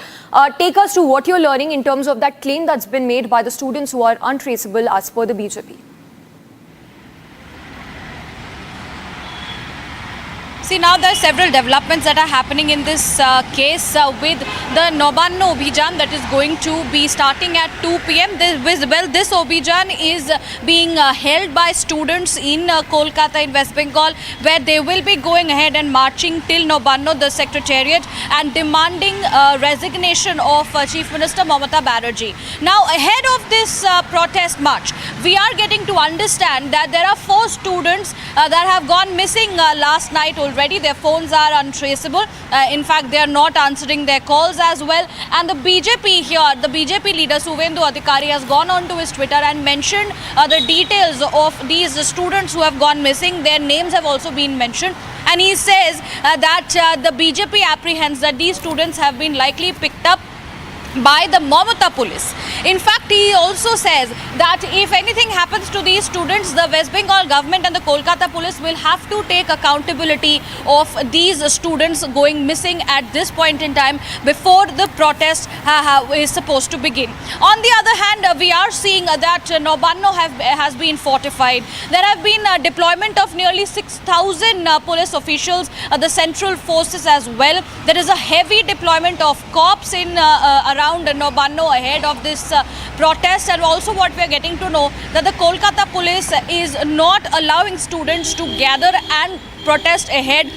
J: Take us to what you're learning in terms of that claim that's been made by the students who are untraceable as per the BJP.
B: See, now there are several developments that are happening in this case with the Nabana Abijan that is going to be starting at 2 p.m. This Abijan is being held by students in Kolkata in West Bengal, where they will be going ahead and marching till Nabana, the secretariat, and demanding resignation of Chief Minister Mamata Banerjee. Now, ahead of this protest march, we are getting to understand that there are 4 students that have gone missing last night already. Their phones are untraceable. In fact, they are not answering their calls as well. And the BJP here, the BJP leader Suvendu Adhikari has gone on to his Twitter and mentioned the details of these students who have gone missing. Their names have also been mentioned. And he says that the BJP apprehends that these students have been likely picked up by the Mamata police. In fact, he also says that if anything happens to these students, the West Bengal government and the Kolkata police will have to take accountability of these students going missing at this point in time before the protest is supposed to begin. On the other hand, we are seeing that Nabana has been fortified. There have been a deployment of nearly 6,000 police officials, the central forces as well. There is a heavy deployment of cops in around around Nabana ahead of this protest, and also what we are getting to know that the Kolkata police is not allowing students to gather and protest ahead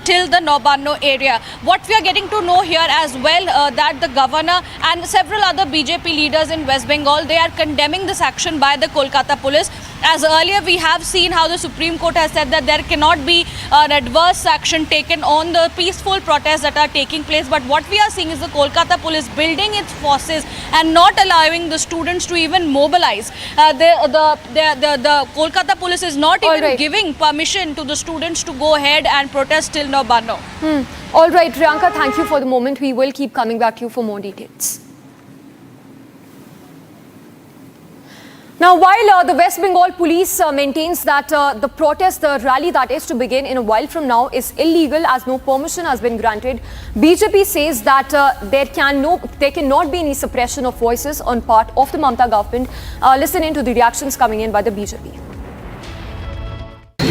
B: till the Nabana area. What we are getting to know here as well that the governor and several other BJP leaders in West Bengal, they are condemning this action by the Kolkata police. As earlier we have seen how the Supreme Court has said that there cannot be an adverse action taken on the peaceful protests that are taking place. But what we are seeing is the Kolkata police building its forces and not allowing the students to even mobilize. The Kolkata police is not even giving permission to the students to go ahead and protest till Nabana.
J: All right, Priyanka, thank you for the moment. We will keep coming back to you for more details. Now, while the West Bengal police maintains that the protest, the rally that is to begin in a while from now is illegal as no permission has been granted, BJP says that there cannot be any suppression of voices on part of the Mamata government. Listen in to the reactions coming in by the BJP.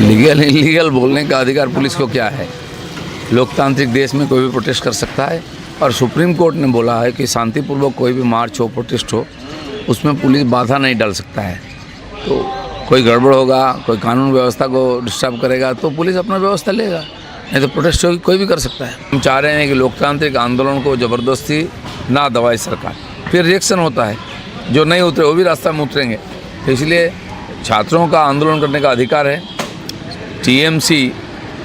A: Legal illegal बोलने का अधिकार police को क्या है? लोकतांत्रिक देश में कोई भी प्रोटेस्ट कर सकता है और सुप्रीम कोर्ट ने बोला है कि शांतिपूर्वक कोई भी मार्च हो, प्रोटेस्ट हो, उसमें पुलिस बाधा नहीं डाल सकता है। तो कोई गड़बड़ होगा, कोई कानून व्यवस्था को डिस्टर्ब करेगा तो पुलिस अपना व्यवस्था लेगा, नहीं तो प्रोटेस्ट कोई भी कर सकता है। हम चाह रहे हैं कि लोकतांत्रिक आंदोलन को ज़बरदस्ती ना दबाए सरकार, फिर रिएक्शन होता है, जो नहीं उतरे वो भी रास्ता में उतरेंगे। तो इसलिए छात्रों का आंदोलन करने का अधिकार है। टीएमसी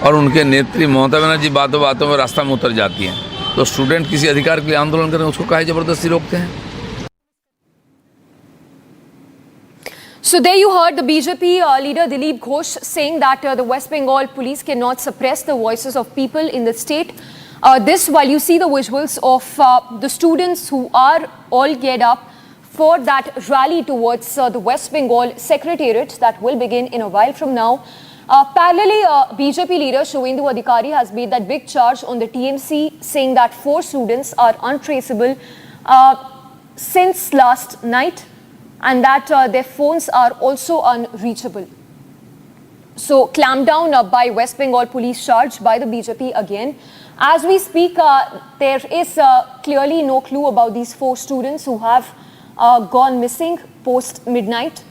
A: और उनके नेत्री ममता बनर्जी बातों बातों में रास्ता में उतर जाती हैं, तो स्टूडेंट किसी अधिकार के लिए आंदोलन करें, उसको काहे ज़बरदस्ती रोकते हैं?
J: So there you heard the BJP leader Dilip Ghosh saying that the West Bengal police cannot suppress the voices of people in the state. This while you see the visuals of the students who are all geared up for that rally towards the West Bengal Secretariat that will begin in a while from now. Parallelly, BJP leader Shovendu Adhikari has made that big charge on the TMC, saying that 4 students are untraceable since last night, and that their phones are also unreachable. So, clampdown by West Bengal police charge by the BJP again. As we speak, there is clearly no clue about these 4 students who have gone missing post midnight.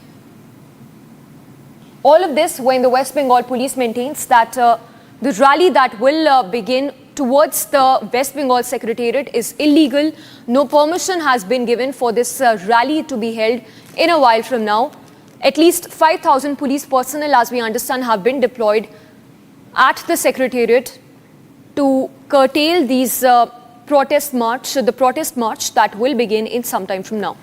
J: All of this when the West Bengal police maintains that the rally that will begin towards the West Bengal Secretariat is illegal. No permission has been given for this rally to be held in a while from now. At least 5,000 police personnel, as we understand, have been deployed at the Secretariat to curtail these the protest march that will begin in some time from now.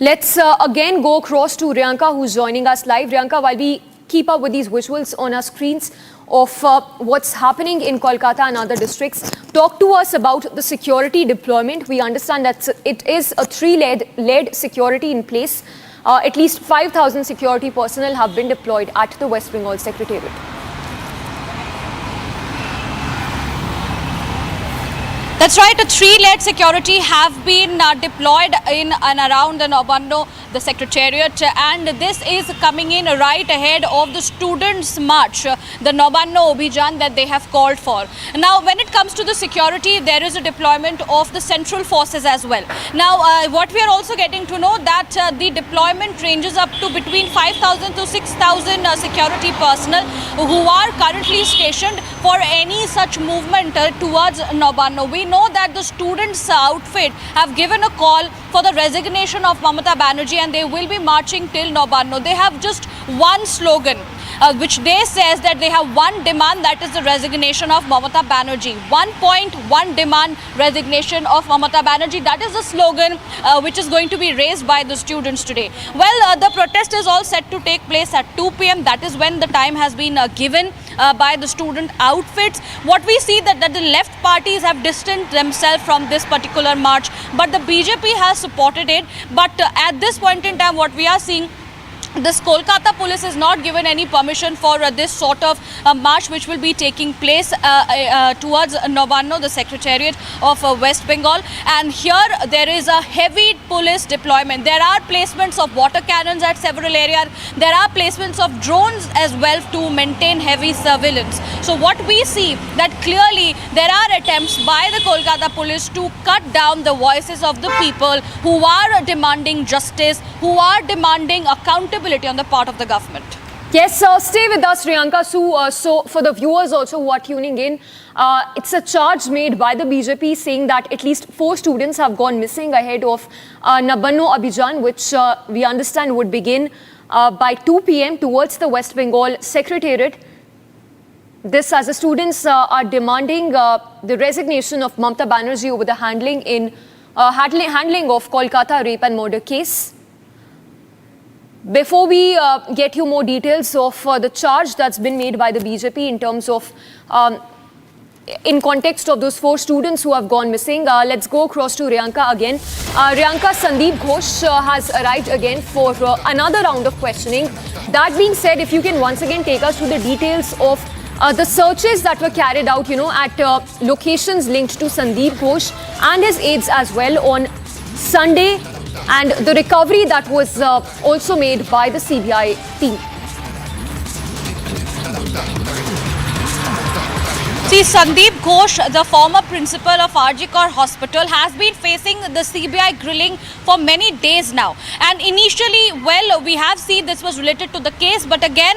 J: Let's again go across to Riyanka, who's joining us live. Riyanka, while we keep up with these visuals on our screens of what's happening in Kolkata and other districts, talk to us about the security deployment. We understand that it is a 3-led security in place. At least 5,000 security personnel have been deployed at the West Bengal Secretariat.
B: That's right, a 3-led security have been deployed in and around the Nabana, the Secretariat, and this is coming in right ahead of the students' march, the Nabana Abijan that they have called for. Now, when it comes to the security, there is a deployment of the central forces as well. Now, what we are also getting to know that the deployment ranges up to between 5,000 to 6,000 security personnel who are currently stationed for any such movement towards Nabana. We know that the students' outfit have given a call for the resignation of Mamata Banerjee, and they will be marching till Nabana. They have just one slogan, which they says that they have one demand, that is the resignation of Mamata Banerjee. 1.1 demand resignation of Mamata Banerjee. That is the slogan which is going to be raised by the students today. Well, the protest is all set to take place at 2 p.m. That is when the time has been given by the student outfits. What we see that the left parties have distanced themselves from this particular march, but the BJP has supported it. But at this point in time, what we are seeing this Kolkata police is not given any permission for this sort of march which will be taking place towards Nabana, the secretariat of West Bengal. And here there is a heavy police deployment. There are placements of water cannons at several areas. There are placements of drones as well to maintain heavy surveillance. So what we see that clearly there are attempts by the Kolkata police to cut down the voices of the people who are demanding justice, who are demanding accountability on the part of the government.
J: Yes, stay with us, Riyanka. So for the viewers also who are tuning in, it's a charge made by the BJP saying that at least 4 students have gone missing ahead of Nabana Abijan, which we understand would begin by 2 p.m. towards the West Bengal Secretariat. This as the students are demanding the resignation of Mamata Banerjee over the handling of Kolkata rape and murder case. Before we get you more details of the charge that's been made by the BJP in terms of, in context of those 4 students who have gone missing, let's go across to Riyanka again. Riyanka, Sandeep Ghosh has arrived again for another round of questioning. That being said, if you can once again take us through the details of the searches that were carried out, at locations linked to Sandeep Ghosh and his aides as well on Sunday, and the recovery that was also made by the CBI team.
B: See, Sandeep Ghosh, the former principal of RG Kar Hospital, has been facing the CBI grilling for many days now. And initially, well, we have seen this was related to the case, but again,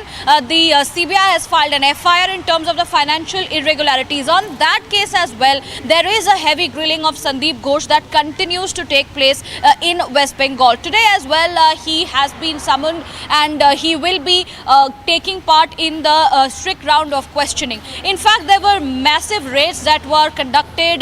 B: the CBI has filed an FIR in terms of the financial irregularities. On that case as well, there is a heavy grilling of Sandeep Ghosh that continues to take place in West Bengal. Today as well, he has been summoned and he will be taking part in the strict round of questioning. In fact, there were massive raids that were conducted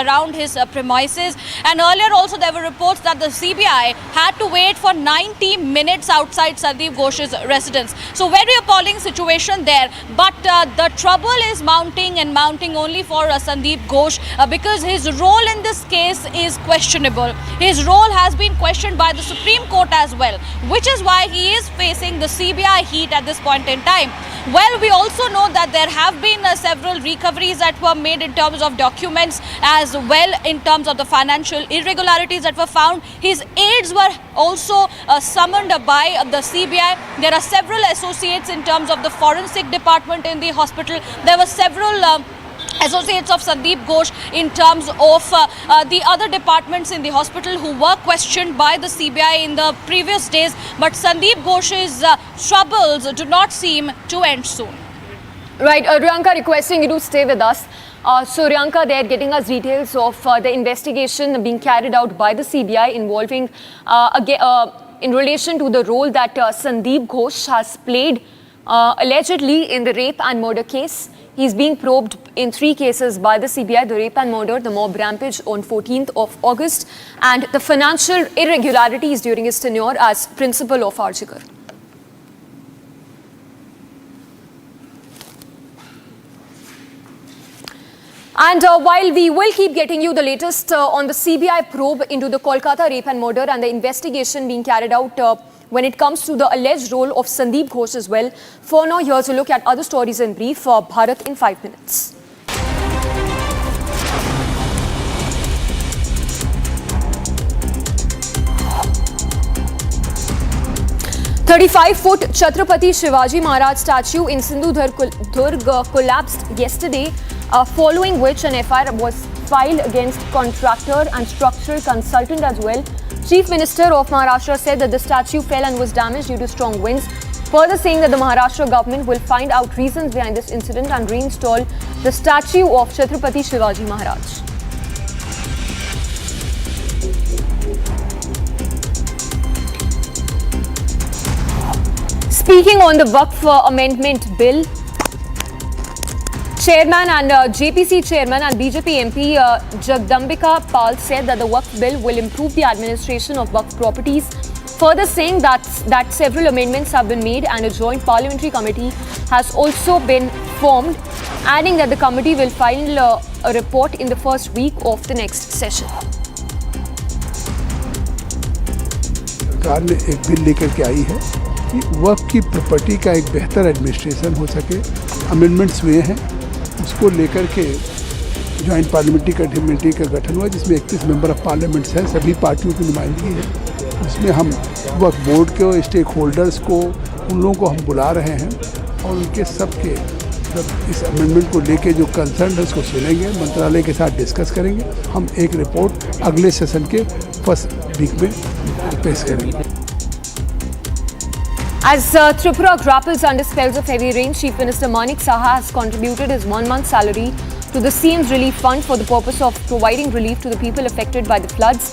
B: around his premises, and earlier also there were reports that the CBI had to wait for 90 minutes outside Sandeep Ghosh's residence. So very appalling situation there, but the trouble is mounting and mounting only for Sandeep Ghosh because his role in this case is questionable. His role has been questioned by the Supreme Court as well, which is why he is facing the CBI heat at this point in time. Well, we also know that there have been several recoveries that were made in terms of documents as well in terms of the financial irregularities that were found. His aides were also summoned by the CBI. There are several associates in terms of the forensic department in the hospital. There were several associates of Sandeep Ghosh in terms of the other departments in the hospital who were questioned by the CBI in the previous days. But Sandeep Ghosh's troubles do not seem to end soon.
J: Right, Riyanka, requesting you to stay with us. So Riyanka, they're getting us details of the investigation being carried out by the CBI involving, in relation to the role that Sandeep Ghosh has played allegedly in the rape and murder case. He's being probed in 3 cases by the CBI, the rape and murder, the mob rampage on 14th of August, and the financial irregularities during his tenure as principal of RG Kar. And while we will keep getting you the latest on the CBI probe into the Kolkata rape and murder and the investigation being carried out when it comes to the alleged role of Sandeep Ghosh as well, for now, here's a look at other stories in brief. Bharat in 5 minutes. "35-foot Chhatrapati Shivaji Maharaj statue in Sindhudurg collapsed yesterday, following which an FIR was filed against contractor and structural consultant as well. Chief Minister of Maharashtra said that the statue fell and was damaged due to strong winds, further saying that the Maharashtra government will find out reasons behind this incident and reinstall the statue of Chhatrapati Shivaji Maharaj. Speaking on the Waqf amendment bill, Chairman and JPC Chairman and BJP MP Jagdambika Pal said that the Waqf bill will improve the administration of Waqf properties, further saying that several amendments have been made and a joint parliamentary committee has also been formed, adding that the committee will file a report in the first week of the next session.
E: सरकार ने एक bill लेकर के आई है कि वक्फ की property का एक बेहतर एडमिनिस्ट्रेशन हो सके। अमेंडमेंट्स हुए हैं, उसको लेकर के जॉइंट पार्लियामेंट्री कमेटी का गठन हुआ जिसमें 31 मेंबर ऑफ पार्लियामेंट्स हैं, सभी पार्टियों की नुमाइंदगी है। उसमें हम वक्फ बोर्ड को, स्टेक होल्डर्स को, उन लोगों को हम बुला रहे हैं और उनके सबके इस अमेंडमेंट को लेके जो कंसर्न है उसको सुनेंगे, मंत्रालय के साथ डिस्कस करेंगे। हम एक रिपोर्ट अगले सेशन के फर्स्ट वीक में पेश करेंगे।
J: As Tripura grapples under spells of heavy rain, Chief Minister Manik Saha has contributed his 1 month salary to the CM's relief fund for the purpose of providing relief to the people affected by the floods.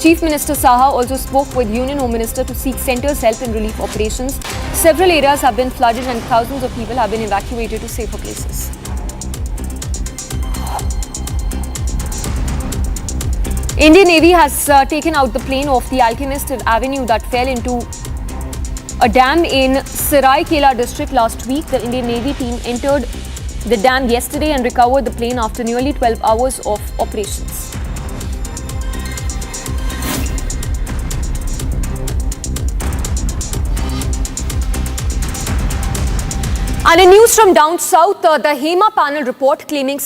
J: Chief Minister Saha also spoke with Union Home Minister to seek centre's help in relief operations. Several areas have been flooded and thousands of people have been evacuated to safer places. Indian Navy has taken out the plane off the Alchemist Avenue that fell into a dam in Seraikela district last week. The Indian Navy team entered the dam yesterday and recovered the plane after nearly 12 hours of operations. And in news from down south, the HEMA panel report claiming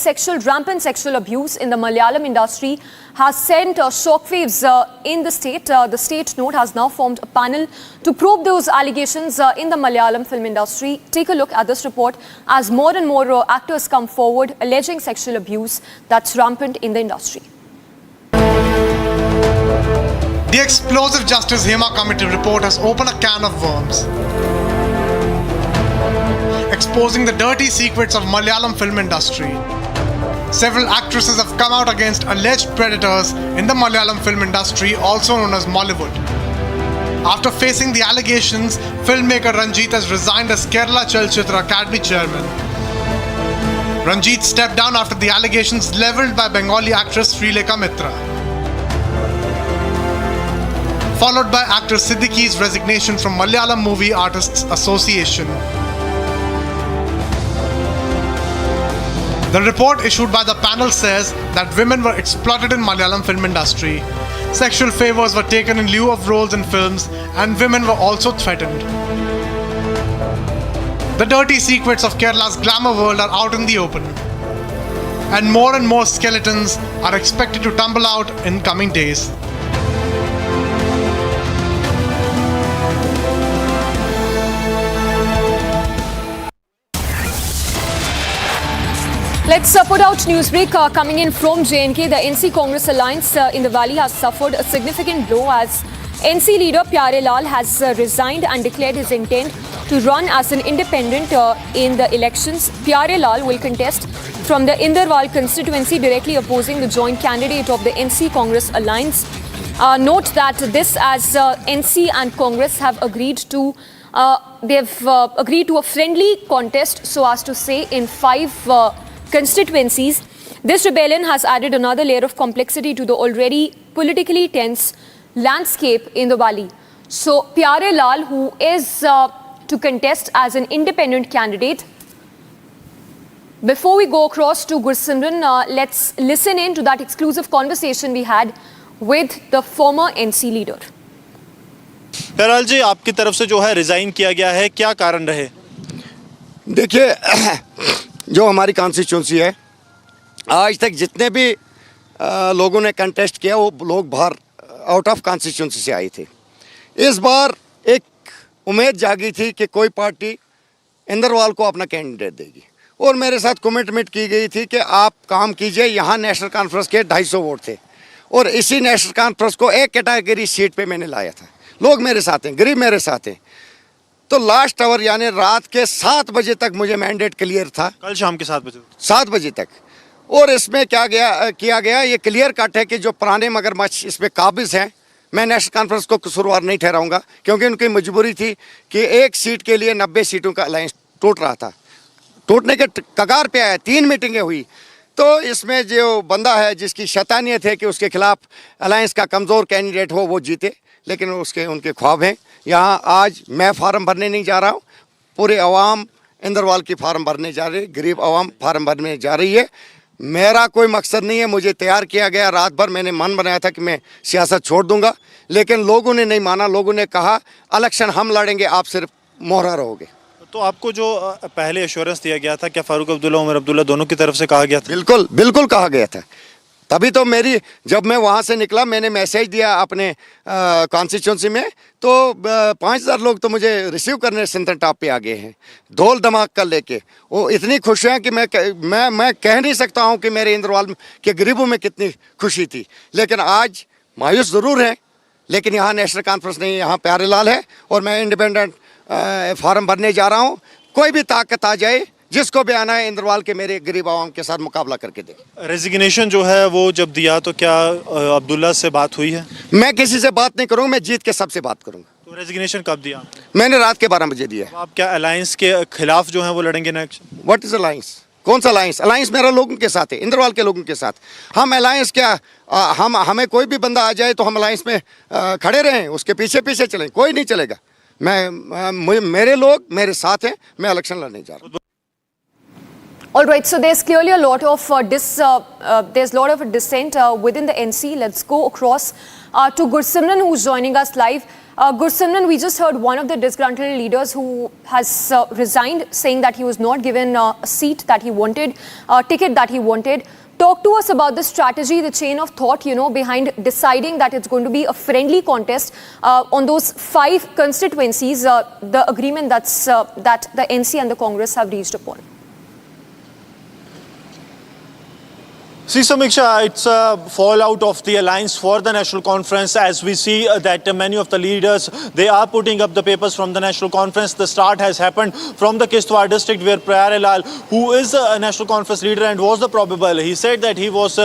J: rampant sexual abuse in the Malayalam industry has sent shockwaves in the state. The state note has now formed a panel to probe those allegations in the Malayalam film industry. Take a look at this report as more and more actors come forward alleging sexual abuse that's rampant in the industry.
K: The Explosive Justice HEMA Committee report has opened a can of worms, exposing the dirty secrets of Malayalam film industry. Several actresses have come out against alleged predators in the Malayalam film industry, also known as Mollywood. After facing the allegations, filmmaker Ranjit has resigned as Kerala Chalchitra Academy chairman. Ranjit stepped down after the allegations levelled by Bengali actress Srilekha Mitra, followed by actor Siddiqui's resignation from Malayalam Movie Artists Association. The report issued by the panel says that women were exploited in Malayalam film industry. Sexual favors were taken in lieu of roles in films, and women were also threatened. The dirty secrets of Kerala's glamour world are out in the open, and more skeletons are expected to tumble out in coming days.
J: Let's put out news break coming in from JNK. The NC Congress alliance in the valley has suffered a significant blow as NC leader Pyare Lal has resigned and declared his intent to run as an independent in the elections. Pyare Lal will contest from the Inderwal constituency, directly opposing the joint candidate of the NC Congress alliance. Note that this as NC and Congress have agreed to agreed to a friendly contest, so as to say, in 5 constituencies. This rebellion has added another layer of complexity to the already politically tense landscape in the valley. So Pyare Lal, who is to contest as an independent candidate. Before we go across to Gursimran, let's listen in to that exclusive conversation we had with the former NC leader.
F: बहरहाल जी, आपकी तरफ से जो है resign किया गया है, क्या कारण रहे?
R: देखिए, जो हमारी कॉन्स्टिट्यूंसी है, आज तक जितने भी लोगों ने कंटेस्ट किया वो लोग बाहर आउट ऑफ कॉन्स्टिट्यूंसी से आए थे। इस बार एक उम्मीद जागी थी कि कोई पार्टी इंदरवाल को अपना कैंडिडेट देगी, और मेरे साथ कमिटमेंट की गई थी कि आप काम कीजिए। यहाँ नेशनल कॉन्फ्रेंस के 250 वोट थे, और इसी नेशनल कॉन्फ्रेंस को एक कैटेगरी सीट पे मैंने लाया था। लोग मेरे साथ हैं, गरीब मेरे साथ हैं। तो लास्ट आवर यानी रात के 7 बजे तक मुझे मैंडेट क्लियर था,
F: कल शाम के
R: 7 बजे तक। और इसमें क्या किया गया, ये क्लियर कट है कि जो पुराने मगरमच्छ इसमें काबिज हैं, मैं नेशनल कॉन्फ्रेंस को कसूरवार नहीं ठहराऊंगा, क्योंकि उनकी मजबूरी थी कि एक सीट के लिए 90 सीटों का अलायंस टूट रहा था, टूटने के कगार पे आया। 3 मीटिंगें हुई, तो इसमें जो बंदा है जिसकी शैतानियत है कि उसके खिलाफ अलायंस का कमज़ोर कैंडिडेट हो वो जीते, लेकिन उनके ख्वाब हैं। यहाँ आज मैं फार्म भरने नहीं जा रहा हूँ, पूरे अवाम इंदरवाल की फार्म भरने जा रही है, गरीब अवाम फार्म भरने जा रही है। मेरा कोई मकसद नहीं है, मुझे तैयार किया गया। रात भर मैंने मन बनाया था कि मैं सियासत छोड़ दूंगा, लेकिन लोगों ने नहीं माना। लोगों ने कहा इलेक्शन हम लड़ेंगे, आप सिर्फ मोहरा रहोगे।
F: तो आपको जो पहले एश्योरेंस दिया गया था, क्या फारूक अब्दुल्ला, उमर अब्दुल्ला दोनों की तरफ से कहा गया था?
R: बिल्कुल बिल्कुल कहा गया था। तभी तो जब मैं वहाँ से निकला, मैंने मैसेज दिया अपने कॉन्स्टिट्यूंसी में, तो 5000 लोग तो मुझे रिसीव करने सेंटर टॉप पे आ गए हैं, ढोल धमाका लेके। वो इतनी खुश हैं कि मैं कह नहीं सकता हूँ कि मेरे इंद्रवाल के गरीबों में कितनी खुशी थी। लेकिन आज मायूस ज़रूर है, लेकिन यहाँ नेशनल कॉन्फ्रेंस नहीं, यहाँ प्यारे लाल है और मैं इंडिपेंडेंट फॉर्म भरने जा रहा हूँ। कोई भी ताकत आ जाए, जिसको भी आना है इंद्रवाल के मेरे गरीब आवाम के साथ मुकाबला करके दे।
F: रेजिग्नेशन जो है वो जब दिया तो क्या अब्दुल्ला से बात हुई है?
R: मैं किसी से बात नहीं करूँगा, मैं जीत के सबसे बात करूँगा।
F: तो रेजिग्नेशन कब दिया?
R: मैंने रात के 12 बजे दिया।
F: आप क्या अलायंस के खिलाफ जो है वो लड़ेंगे नेक्स्ट?
R: What is alliance? कौन सा अलायंस? अलायंस मेरा लोगों के साथ है, इंद्रवाल के लोगों के साथ। हम अलायंस क्या, हमें कोई भी बंदा आ जाए तो हम अलायंस में खड़े रहें, उसके पीछे पीछे चलें? कोई नहीं चलेगा। मेरे लोग मेरे साथ हैं, मैं इलेक्शन लड़ने जा रहा हूँ।
J: All right, so there's clearly a lot of there's a lot of dissent within the NC. Let's go across to Gursimran, who's joining us live. Gursimran, we just heard one of the disgruntled leaders who has resigned, saying that he was not given a seat that he wanted, a ticket that he wanted. Talk to us about the strategy, the chain of thought, behind deciding that it's going to be a friendly contest on those 5 constituencies, the agreement that the NC and the Congress have reached upon.
F: See, Samiksha, it's a fallout of the Alliance for the National Conference. As we see that many of the leaders, they are putting up the papers from the National Conference. The start has happened from the Kishtwar district, where Prayarelal, who is a National Conference leader and was the probable, he said that he was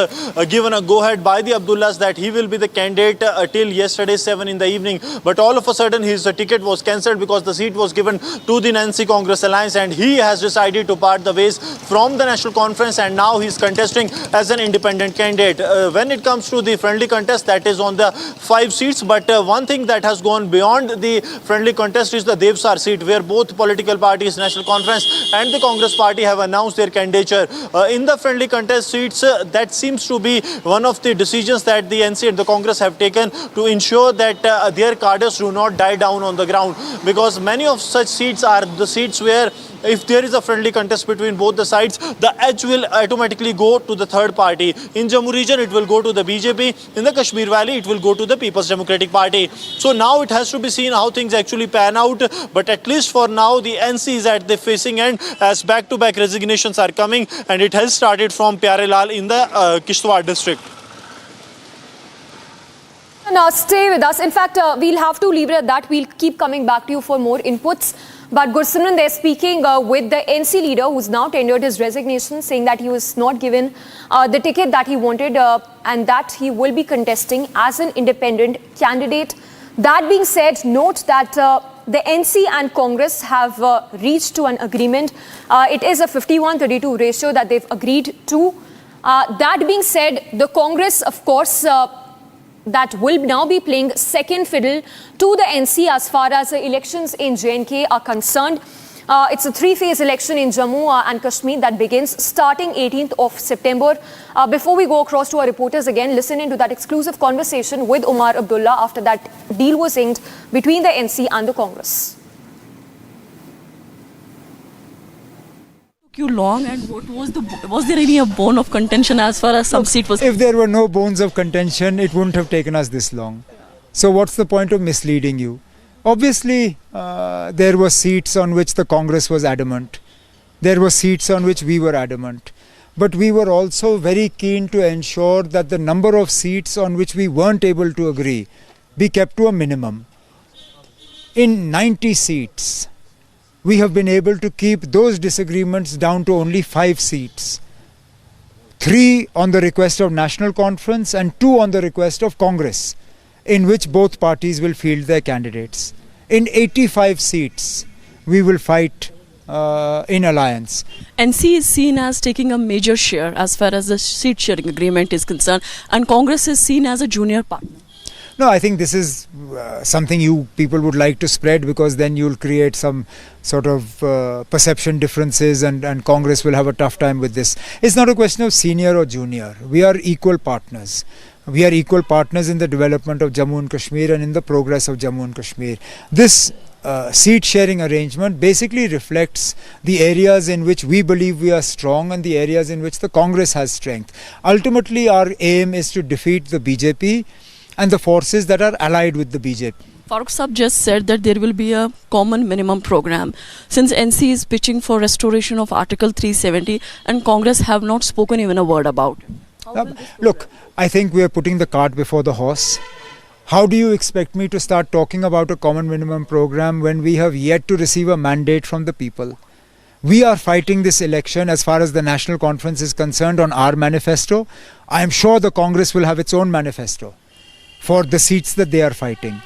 F: given a go-ahead by the Abdullahs that he will be the candidate till yesterday 7 in the evening. But all of a sudden, his ticket was cancelled because the seat was given to the Nancy Congress Alliance, and he has decided to part the ways from the National Conference, and now he's contesting as an independent candidate. When it comes to the friendly contest, that is on the 5 seats, but one thing that has gone beyond the friendly contest is the Devsar seat, where both political parties, National Conference and the Congress party, have announced their candidature. In the friendly contest seats, that seems to be one of the decisions that the NC and the Congress have taken to ensure that their cadres do not die down on the ground, because many of such seats are the seats where if there is a friendly contest between both the sides, the edge will automatically go to the third party. In Jammu region, it will go to the BJP. In the Kashmir Valley, it will go to the People's Democratic Party. So now it has to be seen how things actually pan out. But at least for now, the NC is at the facing end, as back-to-back resignations are coming, and it has started from Pyarelal in the Kishtwar district.
J: Now stay with us. In fact, we'll have to leave it at that. We'll keep coming back to you for more inputs. But Gursimran, they're speaking with the NC leader who's now tendered his resignation, saying that he was not given the ticket that he wanted and that he will be contesting as an independent candidate. That being said, note that the NC and Congress have reached to an agreement. It is a 51-32 ratio that they've agreed to. That being said, the Congress, of course, that will now be playing second fiddle to the NC as far as the elections in J&K are concerned. It's a 3-phase election in Jammu and Kashmir that begins starting 18th of September. Before we go across to our reporters again, listen into that exclusive conversation with Umar Abdullah after that deal was inked between the NC and the Congress.
P: You long, and what was there any a bone of contention as far as some seat was?
S: If there were no bones of contention, it wouldn't have taken us this long. So what's the point of misleading you? Obviously, there were seats on which the Congress was adamant. There were seats on which we were adamant. But we were also very keen to ensure that the number of seats on which we weren't able to agree be kept to a minimum. In 90 seats, we have been able to keep those disagreements down to only 5 seats. 3 on the request of National Conference and 2 on the request of Congress, in which both parties will field their candidates. In 85 seats, we will fight in alliance.
P: NC is seen as taking a major share as far as the seat sharing agreement is concerned, and Congress is seen as a junior partner.
S: No, I think this is something you people would like to spread, because then you'll create some sort of perception differences, and Congress will have a tough time with this. It's not a question of senior or junior. We are equal partners. We are equal partners in the development of Jammu and Kashmir and in the progress of Jammu and Kashmir. This seat sharing arrangement basically reflects the areas in which we believe we are strong and the areas in which the Congress has strength. Ultimately, our aim is to defeat the BJP and the forces that are allied with the BJP.
P: Farooq Saab just said that there will be a common minimum program. Since NC is pitching for restoration of Article 370 and Congress have not spoken even a word about.
S: Look, I think we are putting the cart before the horse. How do you expect me to start talking about a common minimum program when we have yet to receive a mandate from the people? We are fighting this election as far as the National Conference is concerned on our manifesto. I am sure the Congress will have its own manifesto for the seats that they are fighting.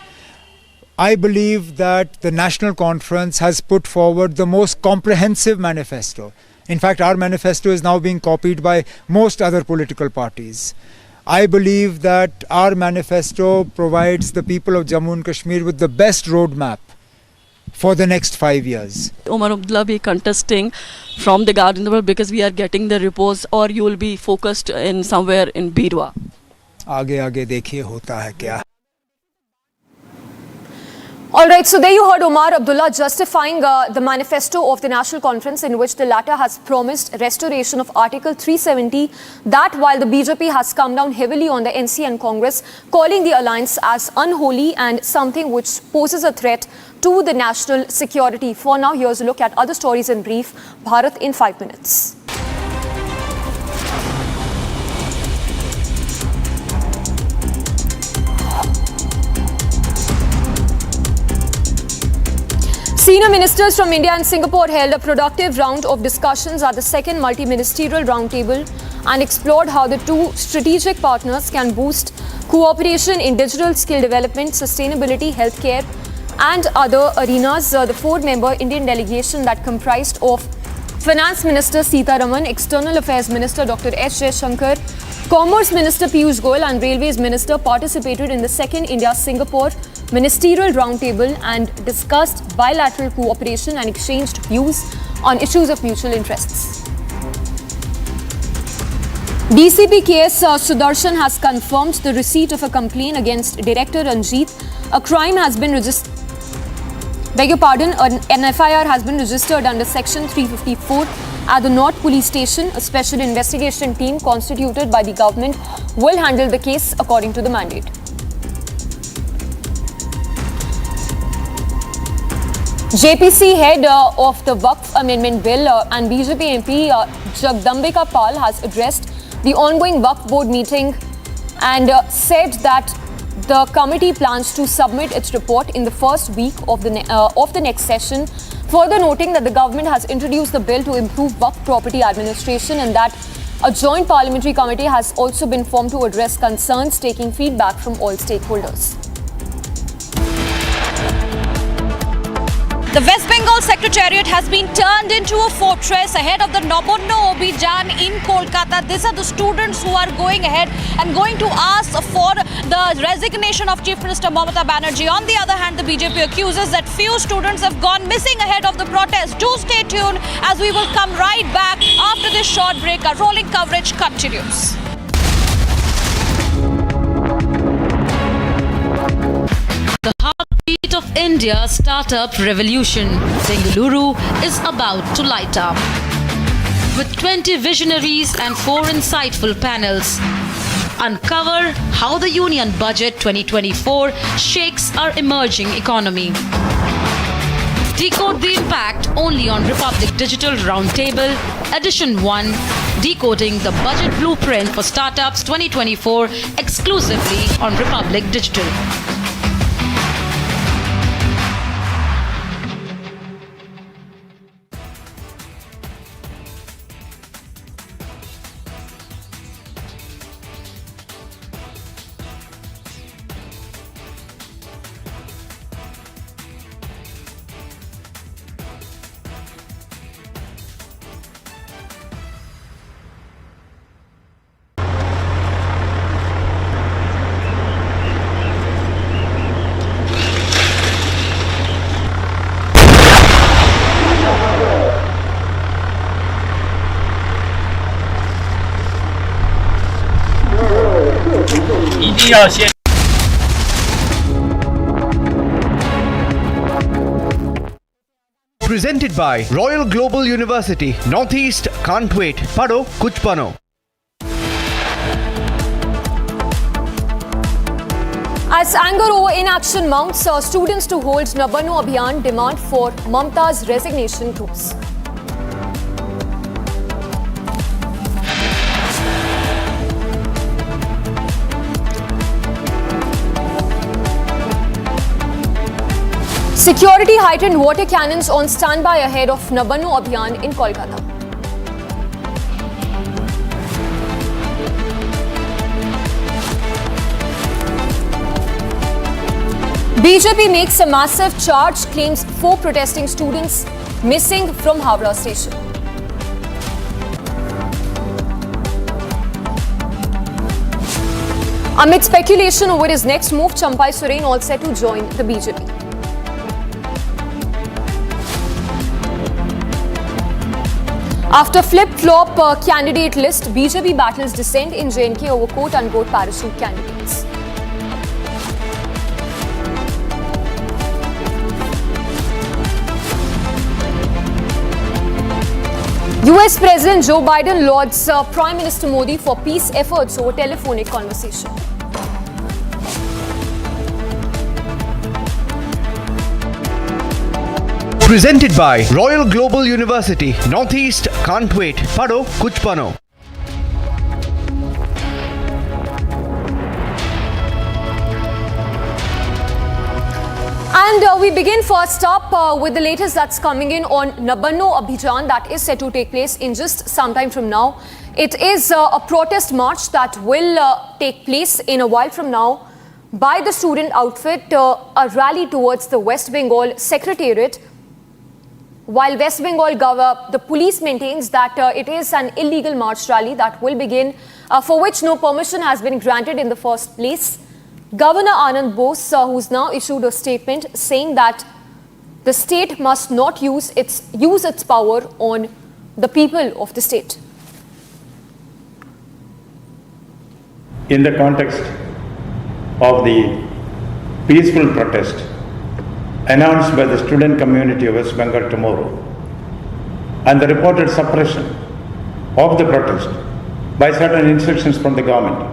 S: I believe that the National Conference has put forward the most comprehensive manifesto. In fact, our manifesto is now being copied by most other political parties. I believe that our manifesto provides the people of Jammu and Kashmir with the best roadmap for the next 5 years.
P: Omar Abdullah be contesting from the Garden because we are getting the reports, or you will be focused in somewhere in Birwa.
S: आगे आगे देखिए होता है क्या.
J: Alright, so there you heard Omar Abdullah justifying the manifesto of the National Conference, in which the latter has promised restoration of Article 370, that while the BJP has come down heavily on the NC and Congress, calling the alliance as unholy and something which poses a threat to the national security. For now, here's a look at other stories in brief. Bharat in 5 minutes. Senior ministers from India and Singapore held a productive round of discussions at the second multi-ministerial roundtable and explored how the two strategic partners can boost cooperation in digital skill development, sustainability, healthcare and other arenas. The four-member Indian delegation that comprised of Finance Minister Sitharaman, External Affairs Minister Dr. S. Jaishankar, Commerce Minister Piyush Goyal and Railways Minister participated in the second India-Singapore ministerial roundtable and discussed bilateral cooperation and exchanged views on issues of mutual interests. DCP KS Sudarshan has confirmed the receipt of a complaint against Director Ranjit. A crime has been registered. An FIR has been registered under Section 354 at the North Police Station. A special investigation team constituted by the government will handle the case according to the mandate. JPC head of the Waqf Amendment Bill and BJP MP Jagdambika Pal has addressed the ongoing Waqf board meeting and said that the committee plans to submit its report in the first week of the next session, further noting that the government has introduced the bill to improve Waqf property administration and that a joint parliamentary committee has also been formed to address concerns, taking feedback from all stakeholders.
B: The West Bengal Secretariat has been turned into a fortress ahead of the Nabana Abijan in Kolkata. These are the students who are going ahead and going to ask for the resignation of Chief Minister Mamata Banerjee. On the other hand, the BJP accuses that few students have gone missing ahead of the protest. Do stay tuned as we will come right back after this short break. Our rolling coverage continues.
M: The heartbeat of India's startup revolution, Bengaluru, is about to light up. With 20 visionaries and 4 insightful panels, uncover how the Union Budget 2024 shakes our emerging economy. Decode the impact only on Republic Digital Roundtable, Edition 1, Decoding the Budget Blueprint for Startups 2024, exclusively on Republic Digital.
Q: Presented by Royal Global University. Northeast can't wait. Pado kuch bano.
J: As anger over inaction mounts, students to hold Nabana Abijan demand for Mamta's resignation groups. Security heightened water cannons on standby ahead of Nabana Abijan in Kolkata. BJP makes a massive charge, claims 4 protesting students missing from Howrah station. Amid speculation over his next move, Champai Soren all set to join the BJP. After flip-flop candidate list, BJP battles dissent in J&K over quote-unquote parachute candidates. US President Joe Biden lauds Prime Minister Modi for peace efforts over telephonic conversation.
Q: Presented by Royal Global University. Northeast can't wait. Pado kuch bano.
J: And we begin first up with the latest that's coming in on Nabana Abijan that is set to take place in just some time from now. It is a protest march that will take place in a while from now by the student outfit, a rally towards the West Bengal Secretariat. While West Bengal the police maintains that it is an illegal march rally that will begin, for which no permission has been granted in the first place. Governor Arnab Goswami, who's now issued a statement saying that the state must not use its power on the people of the state.
C: In the context of the peaceful protest announced by the student community of West Bengal tomorrow and the reported suppression of the protest by certain instructions from the government,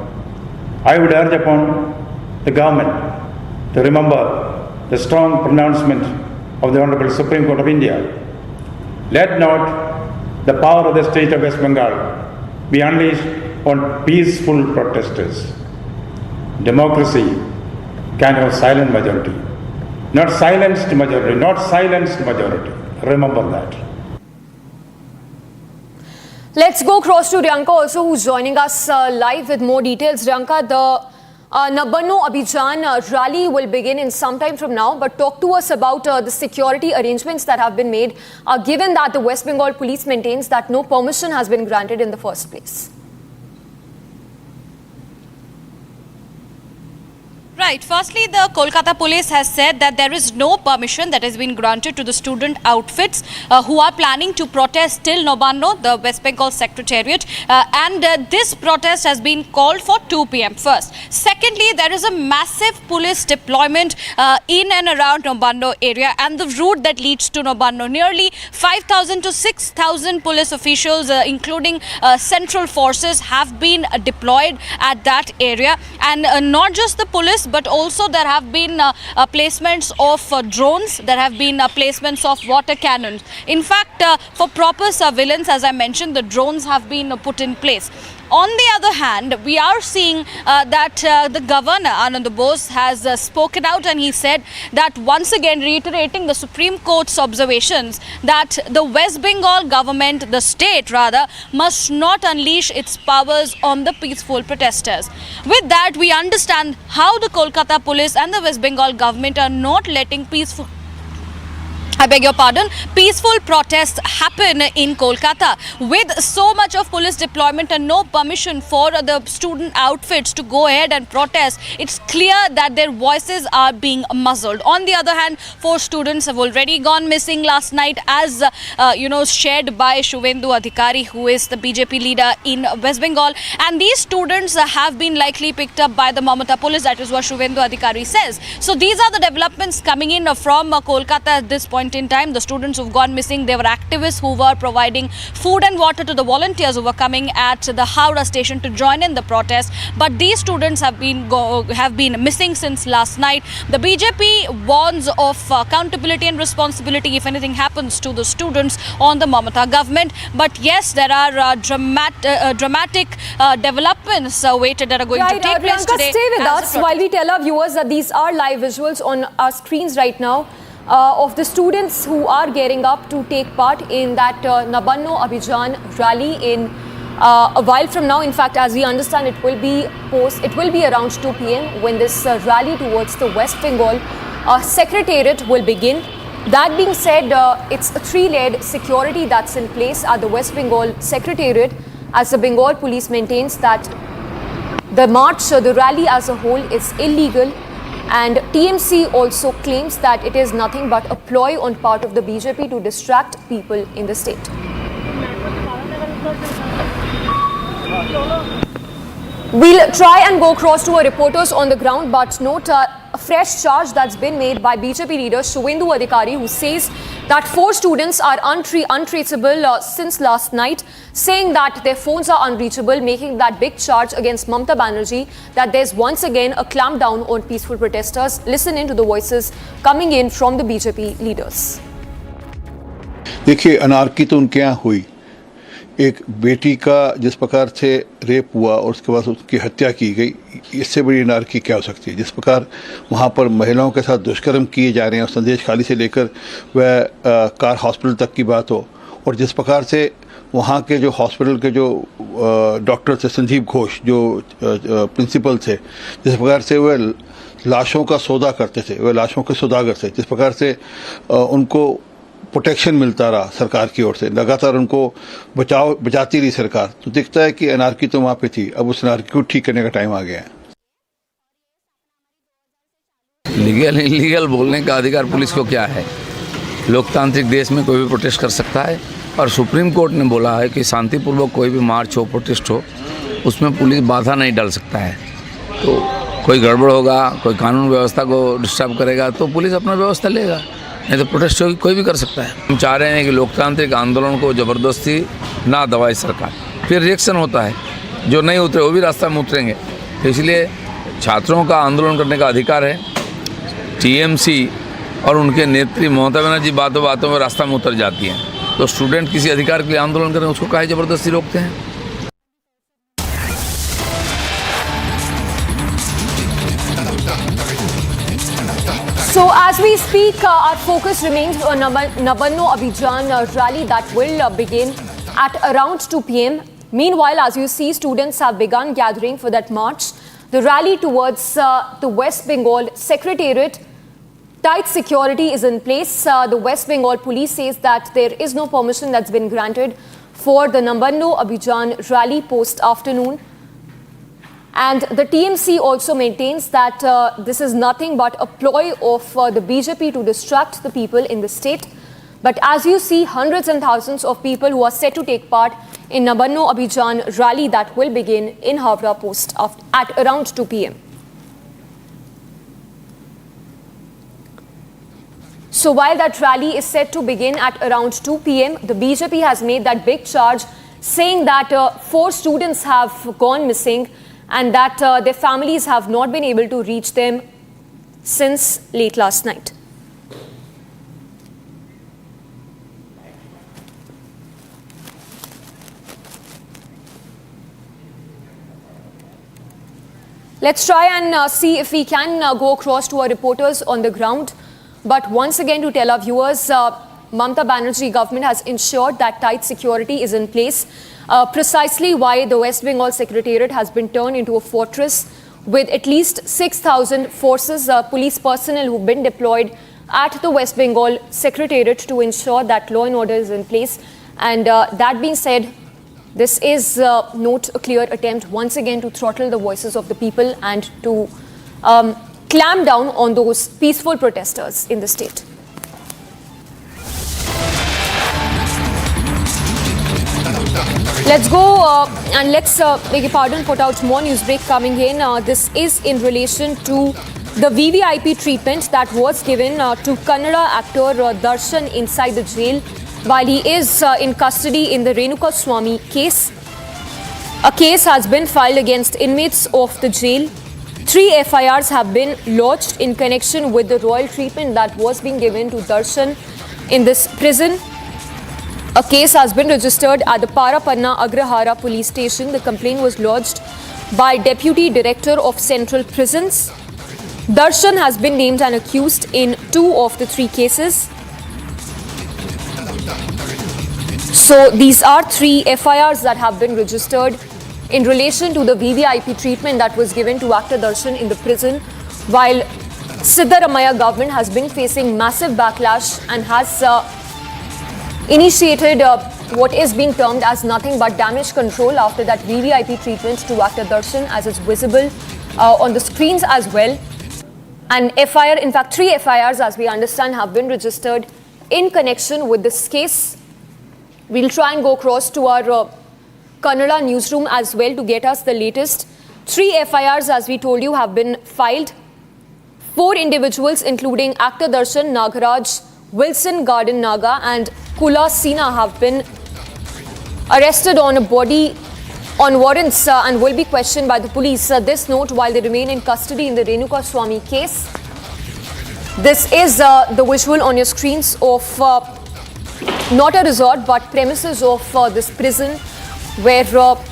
C: I would urge upon the government to remember the strong pronouncement of the Honorable Supreme Court of India. Let not the power of the state of West Bengal be unleashed on peaceful protesters. Democracy can have silent majority. Not silenced majority, not silenced majority. Remember that.
J: Let's go across to Riyanka also, who's joining us live with more details. Riyanka, the Nabana Abijan rally will begin in some time from now, but talk to us about the security arrangements that have been made, given that the West Bengal police maintains that no permission has been granted in the first place.
B: Right. Firstly, the Kolkata police has said that there is no permission that has been granted to the student outfits who are planning to protest till Nabana, the West Bengal Secretariat. This protest has been called for 2 p.m. first. Secondly, there is a massive police deployment in and around Nabana area and the route that leads to Nabana. Nearly 5,000 to 6,000 police officials, including central forces, have been deployed at that area. And not just the police, but also there have been placements of drones, there have been placements of water cannons. In fact, for proper surveillance, as I mentioned, the drones have been put in place. On the other hand, we are seeing that the governor, Arnab Goswami, has spoken out, and he said that once again reiterating the Supreme Court's observations that the West Bengal government, the state rather, must not unleash its powers on the peaceful protesters. With that, we understand how the Kolkata police and the West Bengal government are not letting peaceful I beg your pardon, peaceful protests happen in Kolkata with so much of police deployment and no permission for the student outfits to go ahead and protest. It's clear that their voices are being muzzled. On the other hand, 4 students have already gone missing last night, as shared by Shuvendu Adhikari, who is the BJP leader in West Bengal. And these students have been likely picked up by the Mamata police. That is what Shuvendu Adhikari says. So these are the developments coming in from Kolkata at this point in time. The students who've gone missing, they were activists who were providing food and water to the volunteers who were coming at the Howrah station to join in the protest. But these students have been missing since last night. The BJP warns of accountability and responsibility if anything happens to the students on the Mamata government. But yes, there are dramatic developments awaited that are going to take place today.
J: Stay with us while we tell our viewers that these are live visuals on our screens right now. Of the students who are gearing up to take part in that Nabana Abijan rally in a while from now. In fact, as we understand, it will be around 2 p.m. when this rally towards the West Bengal Secretariat will begin. That being said, it's a 3-layered security that's in place at the West Bengal Secretariat, as the Bengal police maintains that the march, the rally as a whole, is illegal. And TMC also claims that it is nothing but a ploy on part of the BJP to distract people in the state. We'll try and go across to our reporters on the ground, but note a fresh charge that's been made by BJP leader Shuvendu Adhikari, who says that 4 students are untraceable since last night, saying that their phones are unreachable, making that big charge against Mamata Banerjee that there's once again a clampdown on peaceful protesters. Listen in to the voices coming in from the BJP leaders.
O: देखिए, अनारकी तो उनके यहाँ हुई। एक बेटी का जिस प्रकार से रेप हुआ और उसके बाद उसकी हत्या की गई, इससे बड़ी अनारकी क्या हो सकती है? जिस प्रकार वहाँ पर महिलाओं के साथ दुष्कर्म किए जा रहे हैं और संदेश खाली से लेकर वह कार हॉस्पिटल तक की बात हो, और जिस प्रकार से वहाँ के जो हॉस्पिटल के जो डॉक्टर थे, संजीव घोष जो प्रिंसिपल थे, जिस प्रकार से वह लाशों का सौदा करते थे, वह लाशों के सौदागर थे, जिस प्रकार से उनको प्रोटेक्शन मिलता रहा सरकार की ओर से, लगातार उनको बचाती रही सरकार, तो दिखता है कि अनारकी तो वहाँ पे थी। अब उस अनारकी को ठीक करने का टाइम आ गया है।
A: लीगल इलीगल बोलने का अधिकार पुलिस को क्या है? लोकतांत्रिक देश में कोई भी प्रोटेस्ट कर सकता है, और सुप्रीम कोर्ट ने बोला है कि शांतिपूर्वक कोई भी मार्च हो, प्रोटेस्ट हो, उसमें पुलिस बाधा नहीं डाल सकता है। तो कोई गड़बड़ होगा, कोई कानून व्यवस्था को डिस्टर्ब करेगा तो पुलिस अपना व्यवस्था लेगा, नहीं तो प्रोटेस्ट कोई भी कर सकता है। हम चाह रहे हैं कि लोकतांत्रिक आंदोलन को ज़बरदस्ती ना दबाए सरकार, फिर रिएक्शन होता है, जो नहीं उतरे वो भी रास्ता में उतरेंगे। तो इसलिए छात्रों का आंदोलन करने का अधिकार है। टीएमसी और उनके नेत्री ममता बनर्जी बातों बातों में रास्ता में उतर जाती हैं, तो स्टूडेंट किसी अधिकार के लिए आंदोलन करें, उसको काहे ज़बरदस्ती रोकते हैं?
J: So as we speak, our focus remains on Nabana Abijan rally that will begin at around 2 p.m. Meanwhile, as you see, students have begun gathering for that march. The rally towards the West Bengal Secretariat. Tight security is in place. The West Bengal police says that there is no permission that's been granted for the Nabana Abijan rally post-afternoon. And the TMC also maintains that this is nothing but a ploy of the BJP to distract the people in the state. But as you see, hundreds and thousands of people who are set to take part in Nabana Abijan rally that will begin in Howrah Post at around 2 p.m. So while that rally is set to begin at around 2 p.m., the BJP has made that big charge saying that 4 students have gone missing and that their families have not been able to reach them since late last night. Let's try and see if we can go across to our reporters on the ground. But once again, to tell our viewers, Mamata Banerjee government has ensured that tight security is in place. Precisely why the West Bengal Secretariat has been turned into a fortress with at least 6,000 forces, police personnel who've been deployed at the West Bengal Secretariat to ensure that law and order is in place. And that being said, this is not a clear attempt once again to throttle the voices of the people and to clamp down on those peaceful protesters in the state. Let's go and let's beg your pardon, put out more news break coming in. This is in relation to the VVIP treatment that was given to Kannada actor Darshan inside the jail while he is in custody in the Ranjit Goswami case. A case has been filed against inmates of the jail. 3 FIRs have been lodged in connection with the royal treatment that was being given to Darshan in this prison. A case has been registered at the Parapanna Agrahara police station. The complaint was lodged by Deputy Director of Central Prisons. Darshan has been named and accused in 2 of the 3 cases. So these are 3 FIRs that have been registered in relation to the VVIP treatment that was given to actor Darshan in the prison, while Siddaramaiah government has been facing massive backlash and has initiated what is being termed as nothing but damage control after that VVIP treatment to actor Darshan, as is visible on the screens as well. An FIR, in fact 3 FIRs as we understand, have been registered in connection with this case. We'll try and go across to our Kannada newsroom as well to get us the latest. 3 FIRs, as we told you, have been filed. 4 individuals, including actor Darshan, Nagaraj, Wilson Garden Naga and Kula Sina, have been arrested on a body on warrants and will be questioned by the police. This note, while they remain in custody in the Ranjit Goswami case. This is the visual on your screens of not a resort but premises of this prison, where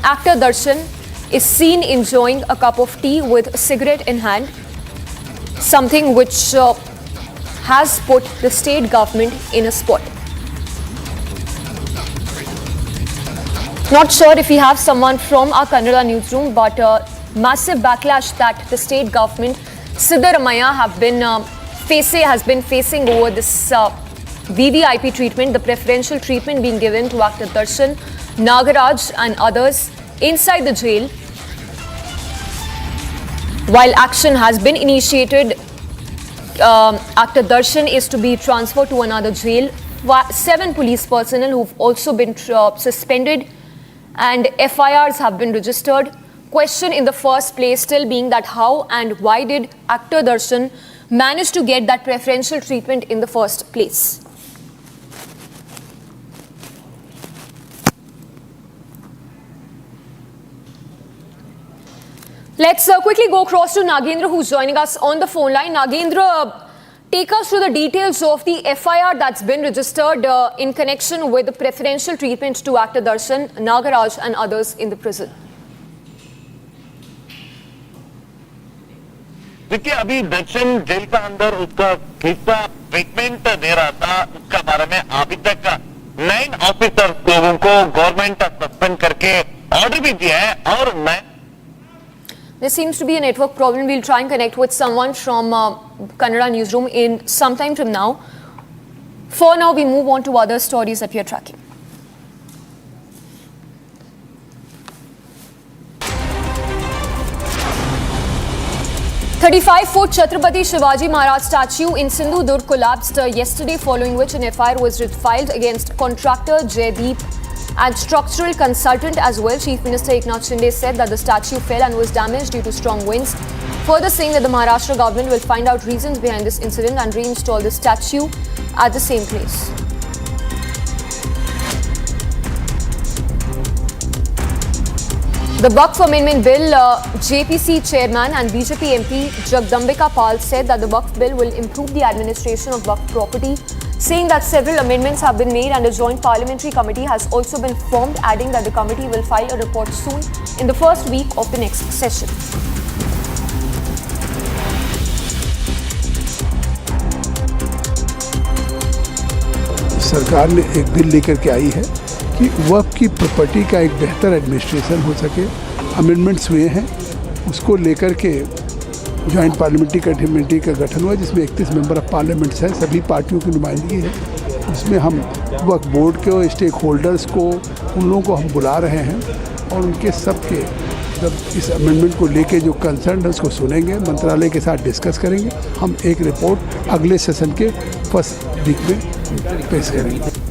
J: actor Darshan is seen enjoying a cup of tea with a cigarette in hand, something which has put the state government in a spot. Not sure if we have someone from our Kannada newsroom, but massive backlash that the state government, Siddaramaiah, has been facing over this VVIP treatment, the preferential treatment being given to actor Darshan, Nagaraj and others inside the jail. While action has been initiated, actor Darshan is to be transferred to another jail. 7 police personnel who've also been suspended and FIRs have been registered. Question in the first place still being that how and why did actor Darshan manage to get that preferential treatment in the first place? Let's quickly go across to Nagendra, who's joining us on the phone line. Nagendra, take us through the details of the FIR that's been registered in connection with the preferential treatment to actor Darshan, Nagaraj and others in the prison.
G: देखिए अभी दर्शन jail का अंदर उसका हिस्सा treatment दे रहा था, उसका बारे में अभी तक 9 ऑफिसर्स लोगों को गवर्नमेंट सस्पेंड करके ऑर्डर भी दिया है और
J: There seems to be a network problem. We'll try and connect with someone from Kannada newsroom in some time from now. For now, we move on to other stories that we are tracking. "35-foot Chhatrapati Shivaji Maharaj statue in Sindhudurg collapsed yesterday, following which an FIR was filed against contractor Jaideep and structural consultant as well. Chief Minister Eknath Shinde said that the statue fell and was damaged due to strong winds, further saying that the Maharashtra government will find out reasons behind this incident and reinstall the statue at the same place. The Waqf Amendment Bill, JPC Chairman and BJP MP Jagdambika Pal said that the Waqf Bill will improve the administration of Waqf property, saying that several amendments have been made and a joint parliamentary committee has also been formed, adding that the committee will file a report soon in the first week of the next session.
E: सरकार ने एक bill लेकर के आई है कि वक्फ की property का एक बेहतर एडमिनिस्ट्रेशन हो सके। अमेंडमेंट्स हुए हैं, उसको लेकर के जॉइंट पार्लियामेंट्री कमेटी का गठन हुआ जिसमें 31 मेंबर ऑफ पार्लियामेंट्स हैं, सभी पार्टियों की नुमाइंदगी है। उसमें हम वक्फ बोर्ड को, स्टेक होल्डर्स को, उन लोगों को हम बुला रहे हैं और उनके सबके जब इस अमेंडमेंट को लेके जो कंसर्न है उसको सुनेंगे, मंत्रालय के साथ डिस्कस करेंगे। हम एक रिपोर्ट अगले सेशन के फर्स्ट वीक में पेश करेंगे।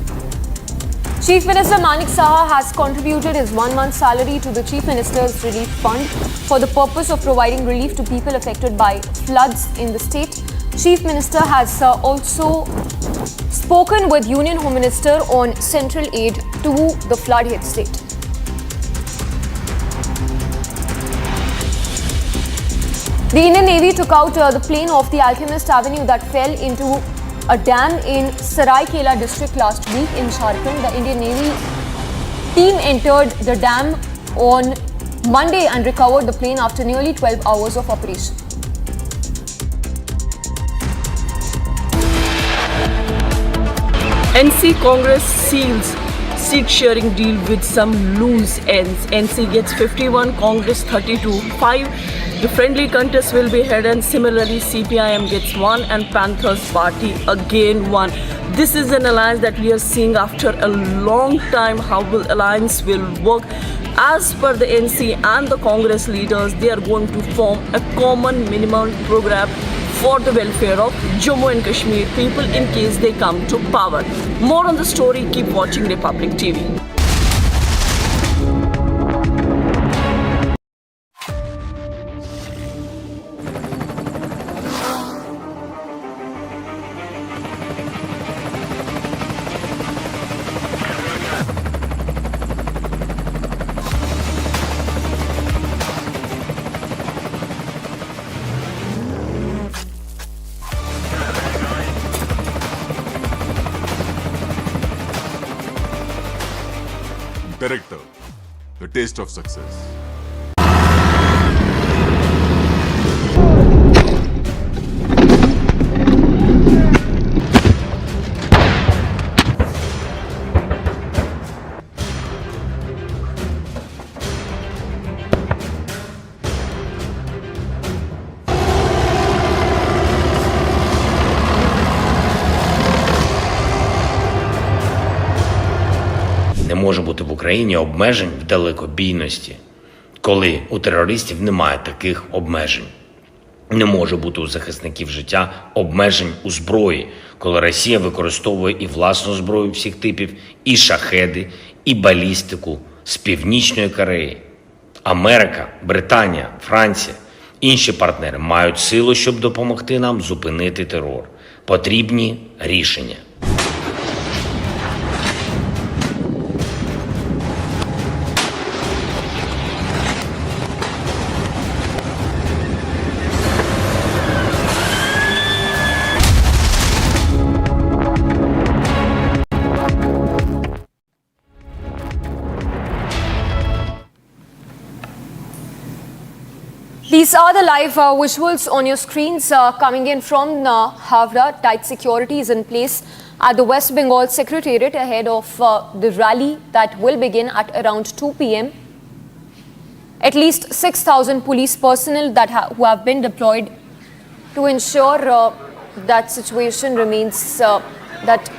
J: Chief Minister Manik Saha has contributed his 1 month's salary to the Chief Minister's Relief Fund for the purpose of providing relief to people affected by floods in the state. Chief Minister has also spoken with Union Home Minister on central aid to the flood-hit state. The Indian Navy took out the plane off the Alchemist Avenue that fell into a dam in Saraikela district last week in Jharkhand. The Indian Navy team entered the dam on Monday and recovered the plane after nearly 12 hours of operation.
P: NC Congress seals seat sharing deal with some loose ends. NC gets 51, Congress 32. 5 friendly contests will be held, and similarly CPIM gets 1 and Panthers Party again 1. This is an alliance that we are seeing after a long time. How will alliance will work? As per the NC and the Congress leaders, they are going to form a common minimum program for the welfare of Jammu and Kashmir people in case they come to power. More on the story, keep watching Republic TV.
H: Director, the taste of success.
I: Не може бути в Україні обмежень в далекобійності, коли у терористів немає таких обмежень. Не може бути у захисників життя обмежень у зброї, коли Росія використовує і власну зброю всіх типів, і шахеди, і балістику з Північної Кореї. Америка, Британія, Франція, інші партнери мають силу, щоб допомогти нам зупинити терор. Потрібні рішення.
J: These are the live visuals on your screens coming in from Havra. Tight security is in place at the West Bengal Secretariat ahead of the rally that will begin at around 2 p.m. At least 6,000 police personnel that who have been deployed to ensure that situation remains, that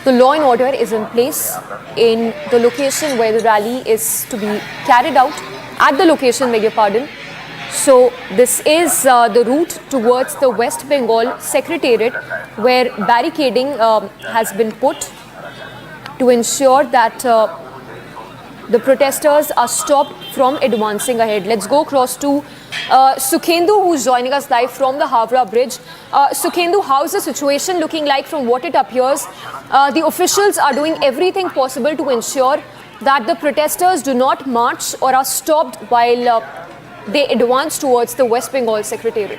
J: the law and order is in place in the location where the rally is to be carried out, at the location, beg your pardon. So this is the route towards the West Bengal Secretariat, where barricading has been put to ensure that the protesters are stopped from advancing ahead. Let's go across to Sukhendu, who's joining us live from the Havra Bridge. Sukhendu, how's the situation looking like from what it appears? The officials are doing everything possible to ensure that the protesters do not march or are stopped while they advance towards the West Bengal Secretariat.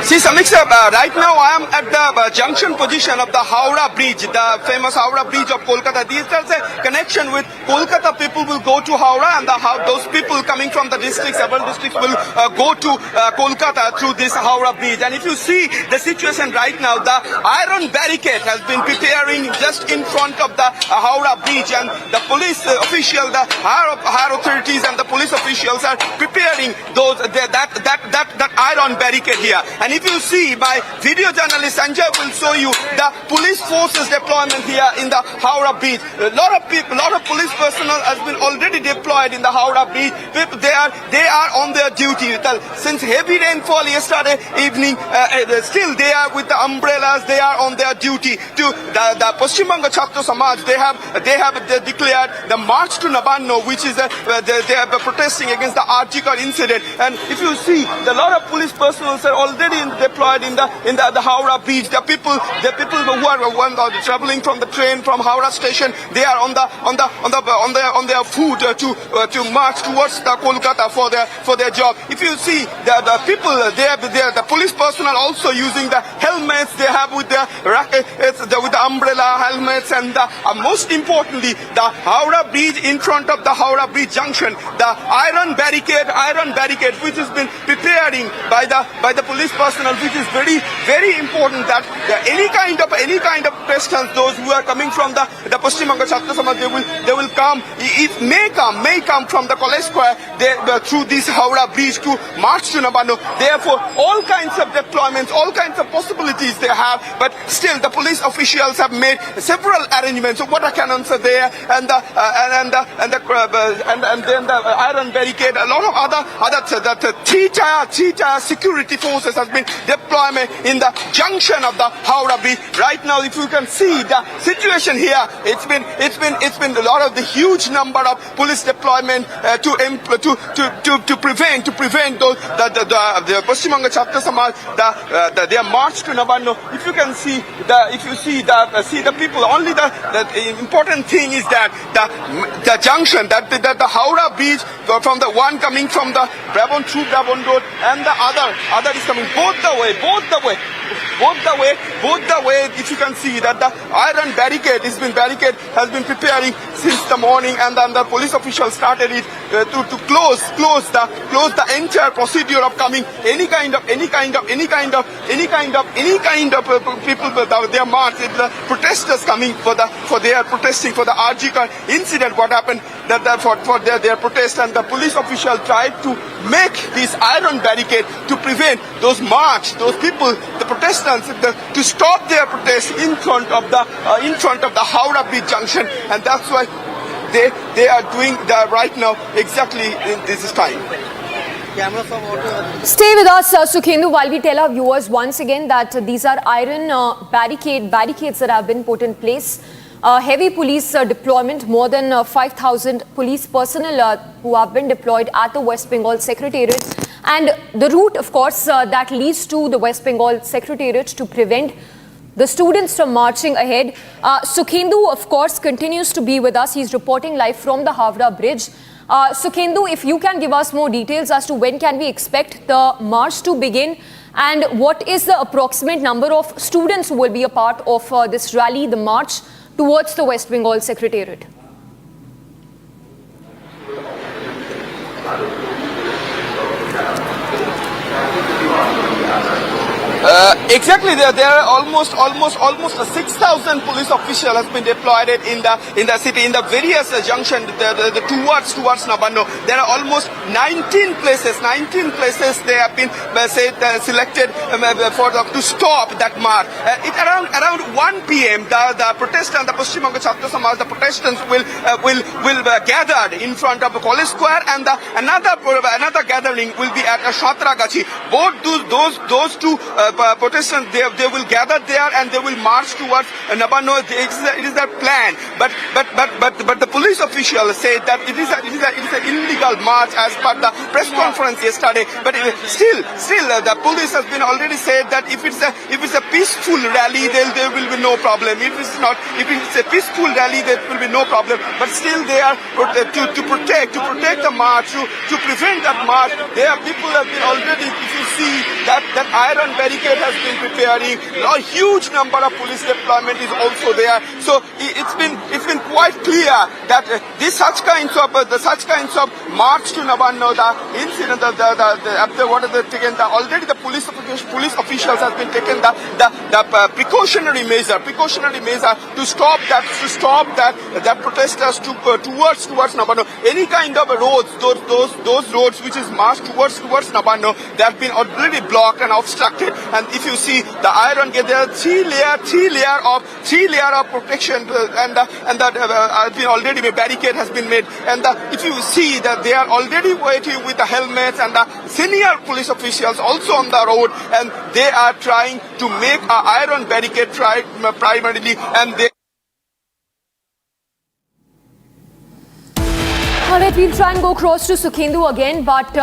T: See, Samiksha, right now I am at the junction position of the Howrah Bridge, the famous Howrah Bridge of Kolkata. This has a connection with Kolkata. People will go to Howrah, and those people coming from the districts, several districts, will go to Kolkata through this Howrah Bridge. And if you see the situation right now, the iron barricade has been preparing just in front of the Howrah Bridge, and the police official, the higher authorities, and the police officials are preparing that iron barricade here. And if you see, my video journalist Sanjay will show you the police forces deployment here in the Howrah Bridge. A lot of police personnel has been already deployed in the Howrah Bridge. They are on their duty. Since heavy rainfall yesterday evening, still they are with the umbrellas. They are on their duty. To the Paschim Banga Chhatra Samaj, they have declared the march to Nabana, which is they are protesting against the Arjikar incident. And if you see, a lot of police personnel are already deployed in the Howrah Bridge. The people who are traveling from the train from Howrah station, they are on their foot to march towards the Kolkata for their job. If you see the people, the police personnel also using the helmets they have with the umbrella helmets, and most importantly the Howrah Bridge, in front of the Howrah Bridge junction, the iron barricade which has been preparing by the police personnel, which is very, very important that any kind of questions, those who are coming from the Paschim Banga Chhatra Samaj, they will come. It may come from the College Square through this Howrah Bridge to march to Nabana. Therefore, all kinds of deployments, all kinds of possibilities they have. But still, the police officials have made several arrangements. So water cannons are there, and then the iron barricade. A lot of other three-tier security forces has been deployed in the junction of the Howrah Bridge. Right now, if you can see the situation here, it's been a lot of the huge number of police deployment to prevent those the Paschim Banga Chhatra Samaj their march to Nabana. If you can see the people, only the important thing is that the junction, that the Howrah Bridge, from the one coming from the Brabant through Brabant Road, and the other is coming both the way. If you can see that the iron barricade has been preparing since the morning, and then the police officials started it to close the entire procedure of coming any kind of people, their march, the protesters coming for their protesting for the Arjikar incident. What happened for their protest, and the police official tried to make this iron barricade to prevent those march, those people, the protestants, to stop their protest in front of the Howrah Bridge junction, and that's why they are doing that right now exactly in this time.
J: Stay with us, Sukhendu, while we tell our viewers once again that these are iron barricades that have been put in place. Heavy police deployment, more than 5,000 police personnel who have been deployed at the West Bengal Secretariat. And the route, of course, that leads to the West Bengal Secretariat to prevent the students from marching ahead. Sukhendu, of course, continues to be with us. He's reporting live from the Howrah Bridge. Sukhendu, if you can give us more details as to when can we expect the march to begin, and what is the approximate number of students who will be a part of this rally, the march towards the West Bengal Secretariat?
T: Exactly, there are almost 6,000 police officials has been deployed in the city, in the various junction towards Nabana. There are almost 19 places they have been selected to stop that march. Around 1 p.m. the protesters and the Paschim Banga Chhatra Samaj, the protestants will gather in front of the College Square, and another gathering will be at Shatragachi. Both those two Protestants, they will gather there and they will march towards Nabana. It is their plan. But the police officials say that it is an illegal march as per the press conference yesterday. But still, the police has been already said that if it's a peaceful rally, there will be no problem. If it's a peaceful rally, there will be no problem. But still, they are to protect the march, to prevent that march. People have been already. If you see that iron barricade has been preparing, a huge number of police deployment is also there. So it's been quite clear that such kinds of march to Nabana, the incident, already the police officials have been taken the precautionary measure to stop that protesters towards Nabana. Any kind of roads, those roads which is marched towards Nabana, they have been already blocked and obstructed. And if you see the iron gate, there are three layer of protection, and that has been already a barricade has been made. And if you see that they are already waiting with the helmets, and the senior police officials also on the road, and they are trying to make an iron barricade primarily, and they.
J: Alright, we'll try and go across to Sukhendu again, but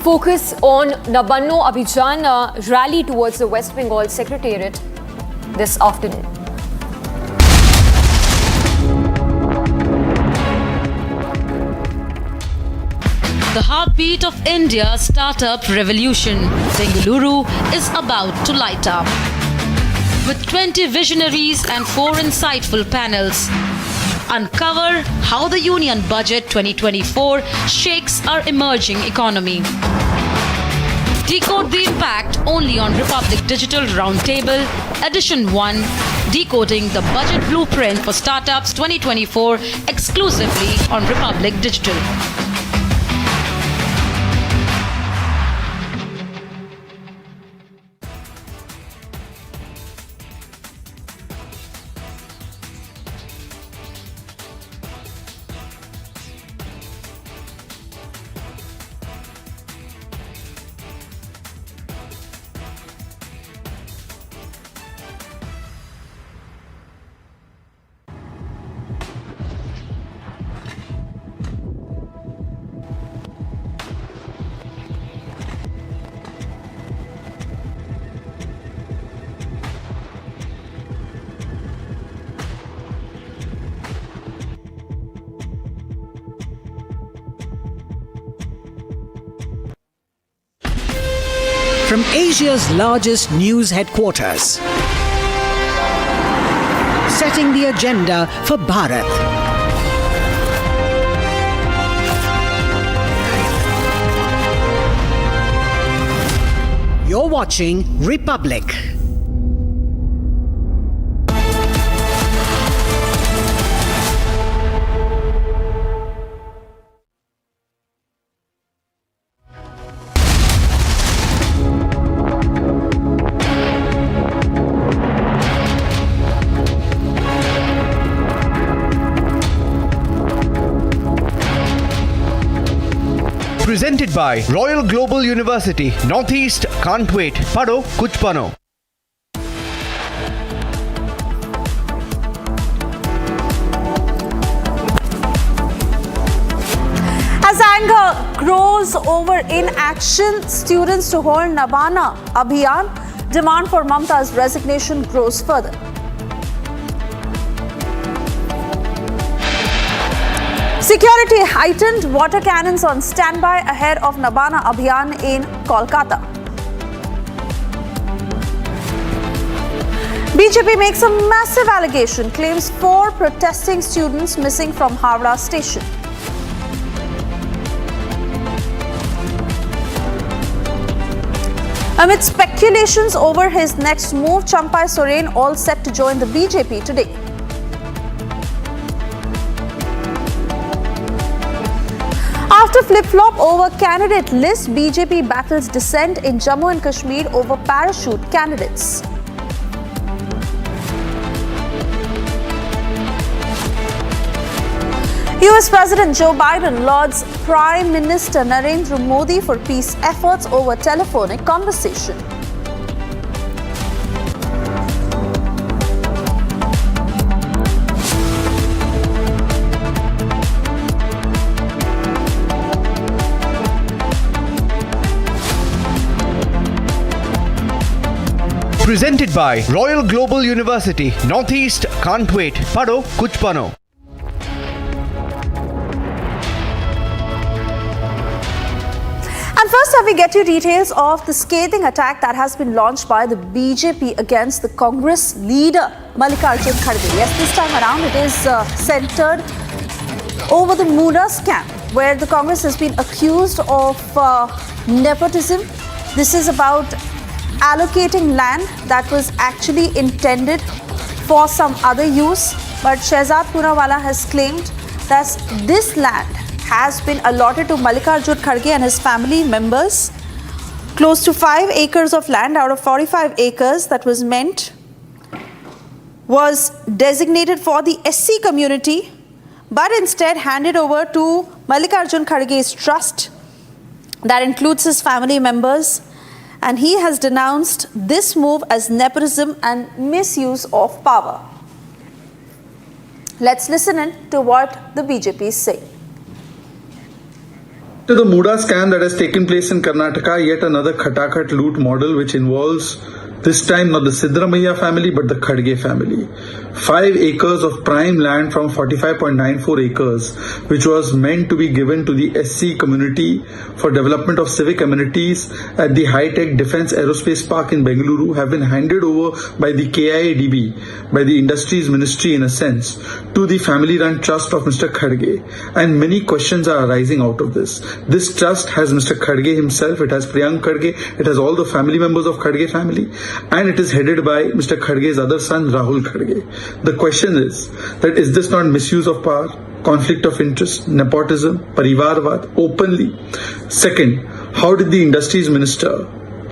J: focus on Nabana Abijan rally towards the West Bengal Secretariat this afternoon.
M: The heartbeat of India's startup revolution, Bengaluru, is about to light up. With 20 visionaries and 4 insightful panels, uncover how the Union Budget 2024 shakes our emerging economy. Decode the impact only on Republic Digital Roundtable, Edition 1, Decoding the Budget Blueprint for Startups 2024, exclusively on Republic Digital.
D: From Asia's largest news headquarters, setting the agenda for Bharat. You're watching Republic.
Q: Presented by Royal Global University, Northeast can't wait. Pado kuch bano.
N: As anger grows over inaction, students to hold Nabana Abijan, demand for Mamta's resignation grows further. Security heightened, water cannons on standby ahead of Nabana Abijan in Kolkata. BJP makes a massive allegation, claims 4 protesting students missing from Howrah station. Amid speculations over his next move, Champai Soren all set to join the BJP today. After flip-flop over candidate list, BJP battles dissent in Jammu and Kashmir over parachute candidates. US President Joe Biden lauds Prime Minister Narendra Modi for peace efforts over telephonic conversation.
Q: Presented by Royal Global University, Northeast can't wait. Pado kuch bano.
N: And first up, we get you details of the scathing attack that has been launched by the BJP against the Congress leader, Mallikarjun Kharge. Yes, this time around it is centered over the Muda scam, where the Congress has been accused of nepotism. This is about allocating land that was actually intended for some other use. But Shehzad Poonawalla has claimed that this land has been allotted to Mallikarjun Kharge and his family members. Close to 5 acres of land out of 45 acres that was meant was designated for the SC community, but instead handed over to Mallikarjun Kharge's trust that includes his family members, and he has denounced this move as nepotism and misuse of power. Let's listen in to what the BJP is saying.
U: To the Muda scam that has taken place in Karnataka, yet another Khatakhat loot model which involves this time not the Siddaramaiah family but the Kharge family. 5 acres of prime land from 45.94 acres, which was meant to be given to the SC community for development of civic amenities at the high-tech Defence Aerospace Park in Bengaluru, have been handed over by the KIADB, by the Industries Ministry in a sense, to the family-run trust of Mr. Kharge. And many questions are arising out of this. This trust has Mr. Kharge himself, it has Priyank Kharge, it has all the family members of Kharge family, and it is headed by Mr. Kharge's other son, Rahul Kharge. The question is that is this not misuse of power, conflict of interest, nepotism, parivarvad, openly? Second, how did the Industries Minister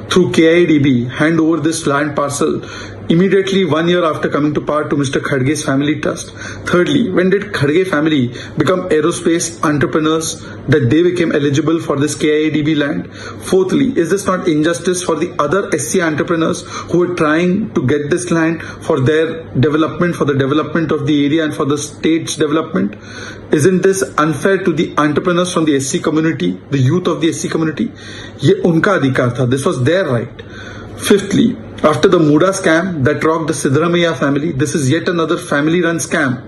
U: through KIADB hand over this land parcel immediately 1 year after coming to power to Mr. Kharge's family trust? Thirdly, when did Kharge family become aerospace entrepreneurs that they became eligible for this KIADB land? Fourthly, is this not injustice for the other SC entrepreneurs who are trying to get this land for their development, for the development of the area and for the state's development? Isn't this unfair to the entrepreneurs from the SC community, the youth of the SC community? Ye unka adhikar tha. This was their right. Fifthly, after the Muda scam that rocked the Siddaramaiah family, this is yet another family-run scam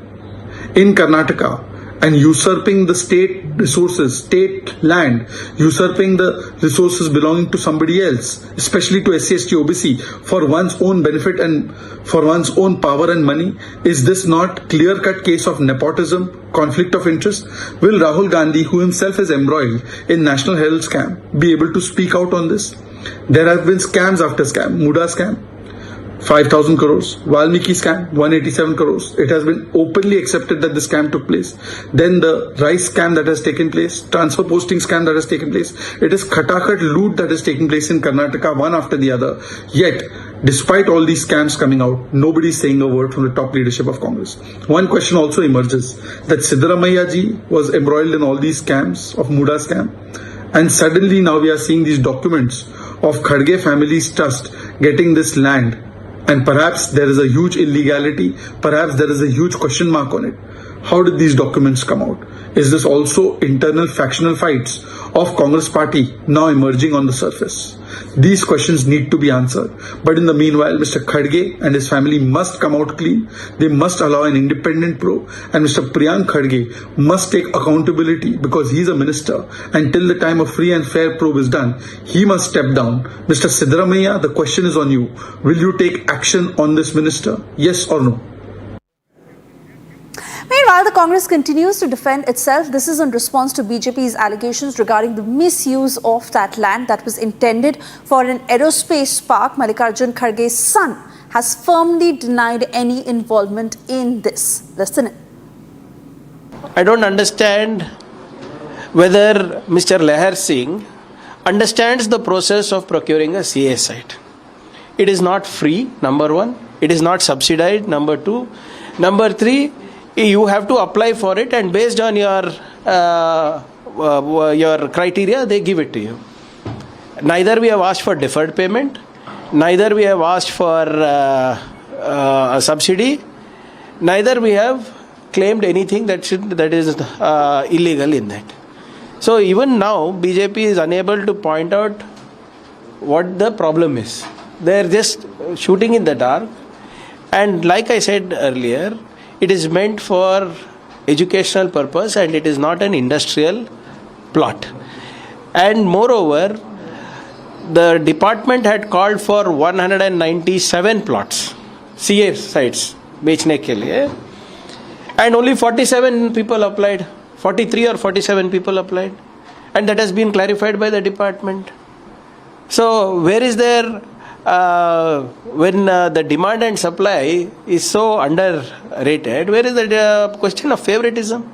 U: in Karnataka and usurping the state resources, state land, usurping the resources belonging to somebody else, especially to SC, ST, OBC, for one's own benefit and for one's own power and money. Is this not clear-cut case of nepotism, conflict of interest? Will Rahul Gandhi, who himself is embroiled in National Herald scam, be able to speak out on this? There have been scams after scam. Muda scam, 5,000 crores. Valmiki scam, 187 crores. It has been openly accepted that the scam took place. Then the rice scam that has taken place, transfer posting scam that has taken place. It is Khatakhat loot that is taking place in Karnataka, one after the other. Yet, despite all these scams coming out, nobody is saying a word from the top leadership of Congress. One question also emerges that Siddaramaiah ji was embroiled in all these scams of Muda scam. And suddenly now we are seeing these documents of Kharge family's trust getting this land, and perhaps there is a huge illegality, perhaps there is a huge question mark on it. How did these documents come out? Is this also internal factional fights of Congress party now emerging on the surface? These questions need to be answered. But in the meanwhile, Mr. Kharge and his family must come out clean. They must allow an independent probe. And Mr. Priyank Kharge must take accountability because he is a minister. Until the time a free and fair probe is done, he must step down. Mr. Siddaramaiah, the question is on you. Will you take action on this minister? Yes or no?
N: Meanwhile, the Congress continues to defend itself. This is in response to BJP's allegations regarding the misuse of that land that was intended for an aerospace park. Mallikarjun Kharge's son has firmly denied any involvement in this. Listen in.
V: I don't understand whether Mr. Lehar Singh understands the process of procuring a CA site. It is not free, number one. It is not subsidized, number two. Number three, you have to apply for it, and based on your criteria, they give it to you. Neither we have asked for deferred payment, neither we have asked for a subsidy, neither we have claimed anything that is illegal in that. So even now, BJP is unable to point out what the problem is. They're just shooting in the dark. And like I said earlier, it is meant for educational purpose and it is not an industrial plot. And moreover, the department had called for 197 plots, CA sites, बेचने के लिए, and only 47 people applied, 43 or 47 people applied, and that has been clarified by the department. So where is there, when the demand and supply is so underrated, where is the question of favoritism?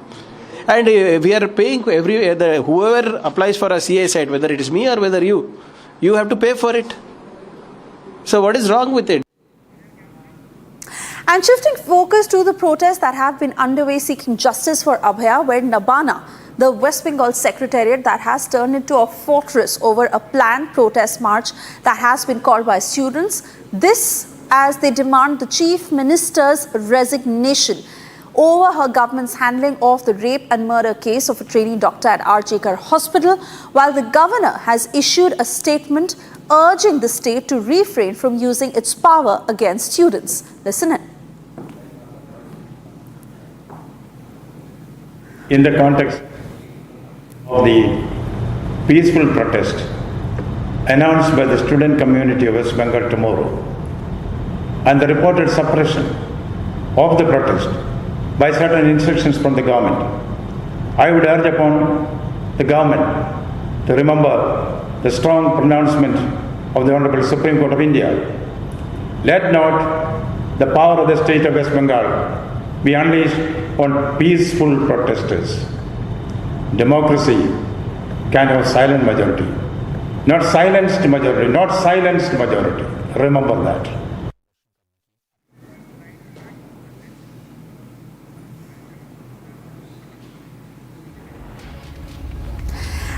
V: And we are paying whoever applies for a CA site, whether it is me or whether you have to pay for it. So what is wrong with it?
N: And shifting focus to the protests that have been underway seeking justice for Abhaya, where Nabana, the West Bengal secretariat that has turned into a fortress over a planned protest march that has been called by students. This as they demand the chief minister's resignation over her government's handling of the rape and murder case of a trainee doctor at RJKar Hospital, while the governor has issued a statement urging the state to refrain from using its power against students. Listen in.
C: In the context of the peaceful protest announced by the student community of West Bengal tomorrow and the reported suppression of the protest by certain instructions from the government, I would urge upon the government to remember the strong pronouncement of the Honorable Supreme Court of India. Let not the power of the state of West Bengal be unleashed on peaceful protesters. Democracy can have silent majority, not silenced majority, not silenced majority. Remember that.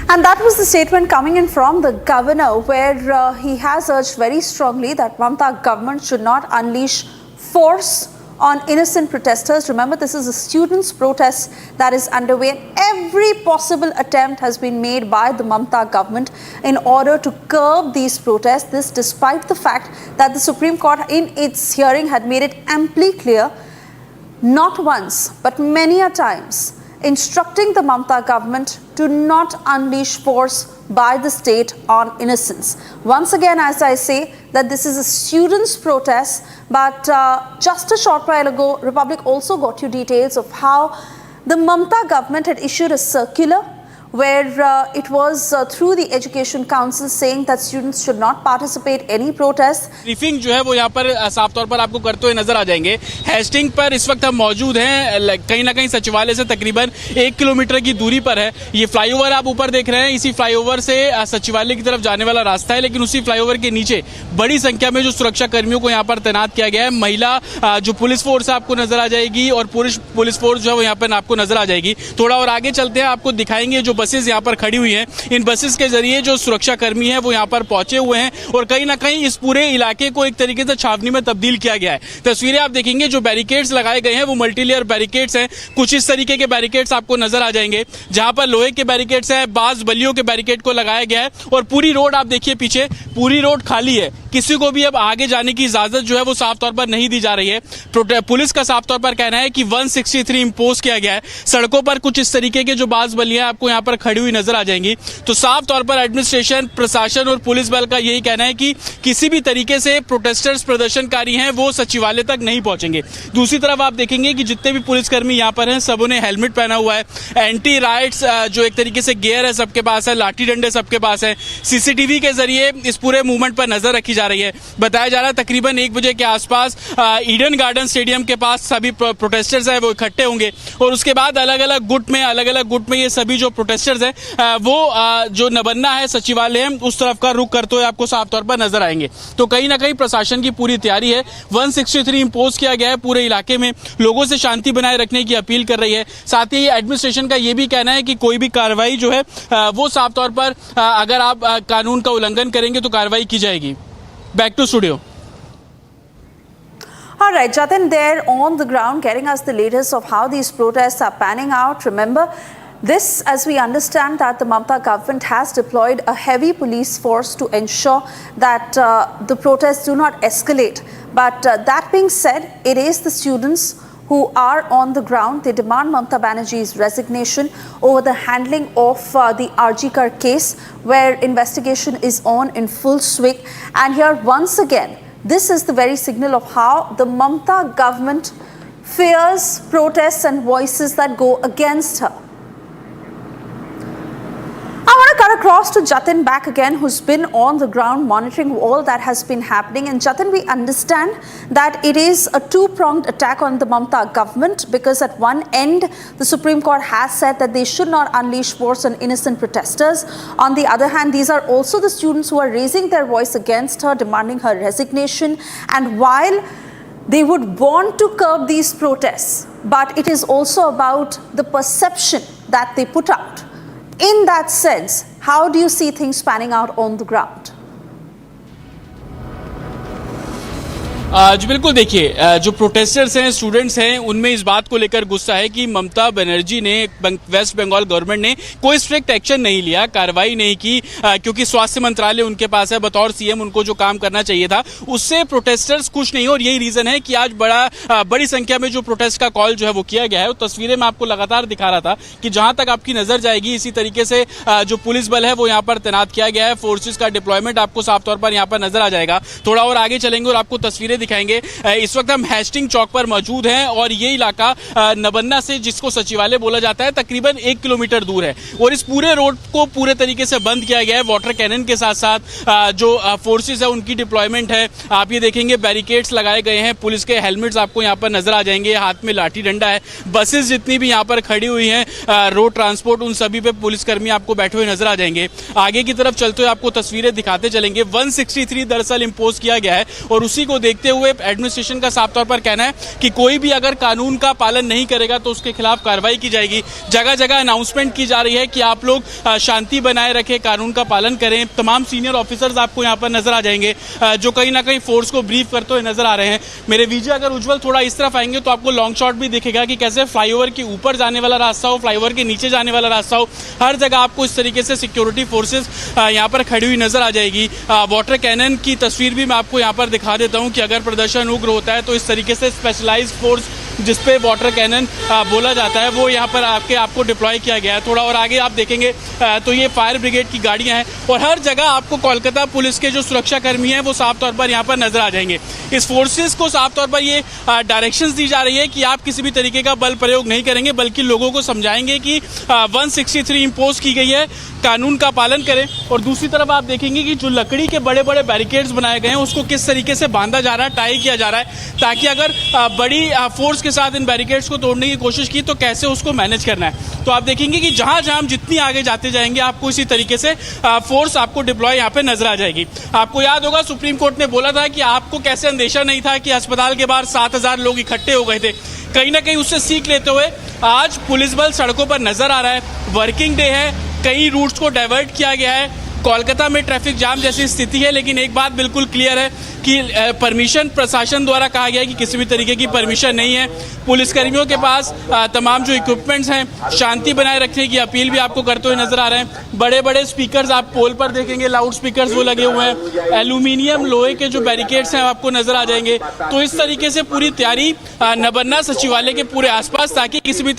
N: And that was the statement coming in from the governor, where he has urged very strongly that Mamata government should not unleash force on innocent protesters. Remember, this is a students' protest that is underway, and every possible attempt has been made by the Mamata government in order to curb these protests. This despite the fact that the Supreme Court in its hearing had made it amply clear, not once but many a times, instructing the Mamata government to not unleash force by the state on innocents. Once again, as I say, that this is a students' protest, but just a short while ago, Republic also got you details of how the Mamata government had issued a circular where it was through the Education Council saying that students should not participate any protest.
K: Briefing जो है वो यहाँ पर साफ तौर पर आपको करते हुए नजर आ जाएंगे। हेस्टिंग पर इस वक्त हम मौजूद हैं, कहीं ना कहीं सचिवालय से तकरीबन 1 किलोमीटर की दूरी पर है। ये फ्लाईओवर आप ऊपर देख रहे हैं, इसी फ्लाईओवर से सचिवालय की तरफ जाने वाला रास्ता है, लेकिन उसी फ्लाईओवर के नीचे बड़ी संख्या में जो सुरक्षा कर्मियों को यहाँ पर तैनात किया गया है। महिला जो पुलिस फोर्स आपको नजर आ जाएगी और पुलिस फोर्स जो है वो यहाँ पर आपको नजर आ जाएगी। थोड़ा और आगे चलते हैं, आपको दिखाएंगे जो बसेस यहाँ पर खड़ी हुई हैं, इन बसेस के जरिए जो सुरक्षा कर्मी हैं वो यहाँ पर पहुंचे हुए हैं और कहीं ना कहीं इस पूरे इलाके को एक तरीके से छावनी में तब्दील किया गया है। तस्वीरें आप देखेंगे, जो बैरिकेड्स लगाए गए हैं वो मल्टीलेयर बैरिकेड्स हैं। कुछ इस तरीके के बैरिकेड्स आपको नजर आ जाएंगे, जहां पर लोहे के बैरिकेड्स हैं, बाज बलियों के बैरिकेड को लगाया गया है और पूरी रोड आप देखिए पीछे, पूरी रोड खाली है। किसी को भी अब आगे जाने की इजाजत जो है वो साफ तौर पर नहीं दी जा रही है। पुलिस का साफ तौर पर कहना है कि 163 इंपोज किया गया है। सड़कों पर कुछ इस तरीके के जो बाज बलियां आपको यहाँ पर खड़ी हुई नजर आ जाएंगी। तो साफ तौर पर एडमिनिस्ट्रेशन, प्रशासन और पुलिस बल का यही कहना है कि किसी भी तरीके से प्रोटेस्टर्स, प्रदर्शनकारी हैं, वो सचिवालय तक नहीं पहुंचेंगे। दूसरी तरफ आप देखेंगे कि जितने भी पुलिसकर्मी यहाँ पर हैं सबों ने हेलमेट पहना हुआ है। एंटी राइट्स जो एक तरीके से गियर है सबके पास है, लाठी डंडे सबके पास है। सीसीटीवी के जरिए इस पूरे मूवमेंट पर नजर रखी जा रही है। बताया जा रहा है तकरीबन 1 बजे के आसपास ईडन गार्डन स्टेडियम के पास सभी प्रोटेस्टर्स हैं वो इकट्ठे होंगे और उसके बाद अलग अलग गुट में ये सभी जो प्रोटेस्टर्स हैं वो जो नबन्ना है सचिवालय है उस तरफ का रुख करते हुए आपको साफ तौर पर नजर आएंगे। तो कहीं ना कहीं प्रशासन की पूरी तैयारी है। 163 इंपोज किया गया है पूरे इलाके में, लोगों से शांति बनाए रखने की अपील कर रही है। साथ ही एडमिनिस्ट्रेशन का ये भी कहना है कि कोई भी कार्रवाई जो है वो साफ तौर पर अगर आप कानून का उल्लंघन करेंगे तो कार्रवाई की जाएगी। Back to studio.
N: All right, Jatin, there on the ground getting us the latest of how these protests are panning out. Remember, This, as we understand that the Mamata government has deployed a heavy police force to ensure that the protests do not escalate. But that being said, it is the students who are on the ground. They demand Mamata Banerjee's resignation over the handling of the RG Kar case, where investigation is on in full swing. And here, once again, this is the very signal of how the Mamata government fears protests and voices that go against her. I want to cut across to Jatin back again, who's been on the ground monitoring all that has been happening. And Jatin, we understand that it is a two-pronged attack on the Mamata government, because at one end, the Supreme Court has said that they should not unleash force on innocent protesters. On the other hand, these are also the students who are raising their voice against her, demanding her resignation. And while they would want to curb these protests, but it is also about the perception that they put out. In that sense, how do you see things panning out on the ground?
K: जी बिल्कुल, देखिए जो protesters हैं, students हैं, उनमें इस बात को लेकर गुस्सा है कि ममता बनर्जी ने, वेस्ट बंगाल गवर्नमेंट ने कोई स्ट्रिक्ट एक्शन नहीं लिया, कार्रवाई नहीं की, क्योंकि स्वास्थ्य मंत्रालय उनके पास है, बतौर सीएम उनको जो काम करना चाहिए था उससे प्रोटेस्टर्स खुश नहीं हो। और यही रीजन है कि आज बड़ी संख्या में जो प्रोटेस्ट का कॉल जो है वो किया गया है। वो तस्वीरें मैं आपको लगातार दिखा रहा था कि जहां तक आपकी नजर जाएगी, इसी तरीके से जो पुलिस बल है वो यहाँ पर तैनात किया गया है। फोर्सेज का डिप्लॉयमेंट आपको साफ तौर पर यहाँ पर नजर आ जाएगा। थोड़ा और आगे चलेंगे और आपको तस्वीरें दिखाएंगे। इस वक्त हम हेस्टिंग चौक पर मौजूद हैं और ये इलाका नबन्ना से, जिसको सचिवालय बोला जाता है, तकरीबन 1 किलोमीटर दूर है। और इस पूरे रोड को पूरे तरीके से बंद किया गया है। वाटर कैनन के साथ साथ जो फोर्सेस है उनकी डिप्लॉयमेंट है। आप ये देखेंगे बैरिकेड्स लगाए गए हैं, पुलिस के हेलमेट्स आपको यहाँ पर नजर आ जाएंगे, हाथ में लाठी डंडा है। बसेस जितनी भी यहाँ पर खड़ी हुई हैं, रोड ट्रांसपोर्ट, उन सभी पे पुलिसकर्मी आपको बैठे हुए नजर आ जाएंगे। आगे की तरफ चलते हुए आपको तस्वीरें दिखाते चलेंगे। 163 दरअसल इंपोज किया गया है और उसी को देखते हुए एडमिनिस्ट्रेशन का साफ तौर पर कहना है कि कोई भी अगर कानून का पालन नहीं करेगा तो उसके खिलाफ कार्रवाई की जाएगी। जगह जगह अनाउंसमेंट की जा रही है कि आप लोग शांति बनाए रखें, कानून का पालन करें। तमाम सीनियर ऑफिसर्स आपको यहाँ पर नजर आ जाएंगे जो कहीं ना कहीं फोर्स को ब्रीफ करते हुए नजर आ रहे हैं। मेरे विजय अगर उज्जवल थोड़ा इस तरफ आएंगे तो आपको लॉन्ग शॉट भी दिखेगा कि कैसे फ्लाईओवर के ऊपर जाने वाला रास्ता हो, फ्लाईओवर के नीचे जाने वाला रास्ता हो, हर जगह आपको इस तरीके से सिक्योरिटी फोर्सेज यहाँ पर खड़ी हुई नजर आ जाएगी। वाटर कैनन की तस्वीर भी मैं आपको यहाँ पर दिखा देता हूँ कि अगर प्रदर्शन उग्र होता है तो इस तरीके से स्पेशलाइज्ड फोर्स, जिसपे वाटर कैनन बोला जाता है, वो यहाँ पर आपको डिप्लॉय किया गया है। थोड़ा और आगे आप देखेंगे तो ये फायर ब्रिगेड की गाड़ियां हैं और हर जगह आपको कोलकाता पुलिस के जो सुरक्षा कर्मी हैं वो साफ तौर पर यहाँ पर नजर आ जाएंगे। इस फोर्सेस को साफ तौर पर ये डायरेक्शंस दी जा रही है कि आप किसी भी तरीके का बल प्रयोग नहीं करेंगे, बल्कि लोगों को समझाएंगे कि 163 इंपोज की गई है, कानून का पालन करें। और दूसरी तरफ आप देखेंगे कि जो लकड़ी के बड़े बड़े बैरिकेड्स बनाए गए हैं उसको किस तरीके से बांधा जा रहा है, टाई किया जा रहा है, ताकि अगर बड़ी फोर्स के साथ इन बैरिकेड्स को तोड़ने की कोशिश की तो कैसे उसको मैनेज करना है। तो आप देखेंगे कि जहां जहां हम जितनी आगे जाते जाएंगे आपको इसी तरीके से फोर्स आपको डिप्लॉय यहाँ पे नजर आ जाएगी। आपको याद होगा सुप्रीम कोर्ट ने बोला था कि आपको कैसे अंदेशा नहीं था कि अस्पताल के बाहर 7000 लोग इकट्ठे हो गए थे। कहीं ना कहीं उससे सीख लेते हुए आज पुलिस बल सड़कों पर नजर आ रहा है। वर्किंग डे है, कई रूट्स को डाइवर्ट किया गया है। कोलकाता में ट्रैफिक जाम जैसी स्थिति है, लेकिन एक बात बिल्कुल क्लियर है कि परमिशन प्रशासन द्वारा कहा गया है कि किसी भी तरीके की परमिशन नहीं है। पुलिसकर्मियों के पास तमाम जो इक्विपमेंट्स हैं, शांति बनाए रखने की अपील भी आपको करते हुए नजर आ रहे हैं। बड़े बड़े स्पीकर्स आप पोल पर देखेंगे, लाउड स्पीकर्स वो लगे हुए हैं। एल्यूमिनियम लोहे के जो बैरिकेड्स हैं आपको नजर आ जाएंगे। तो इस तरीके से पूरी तैयारी नबन्ना सचिवालय के पूरे आसपास, ताकि किसी भी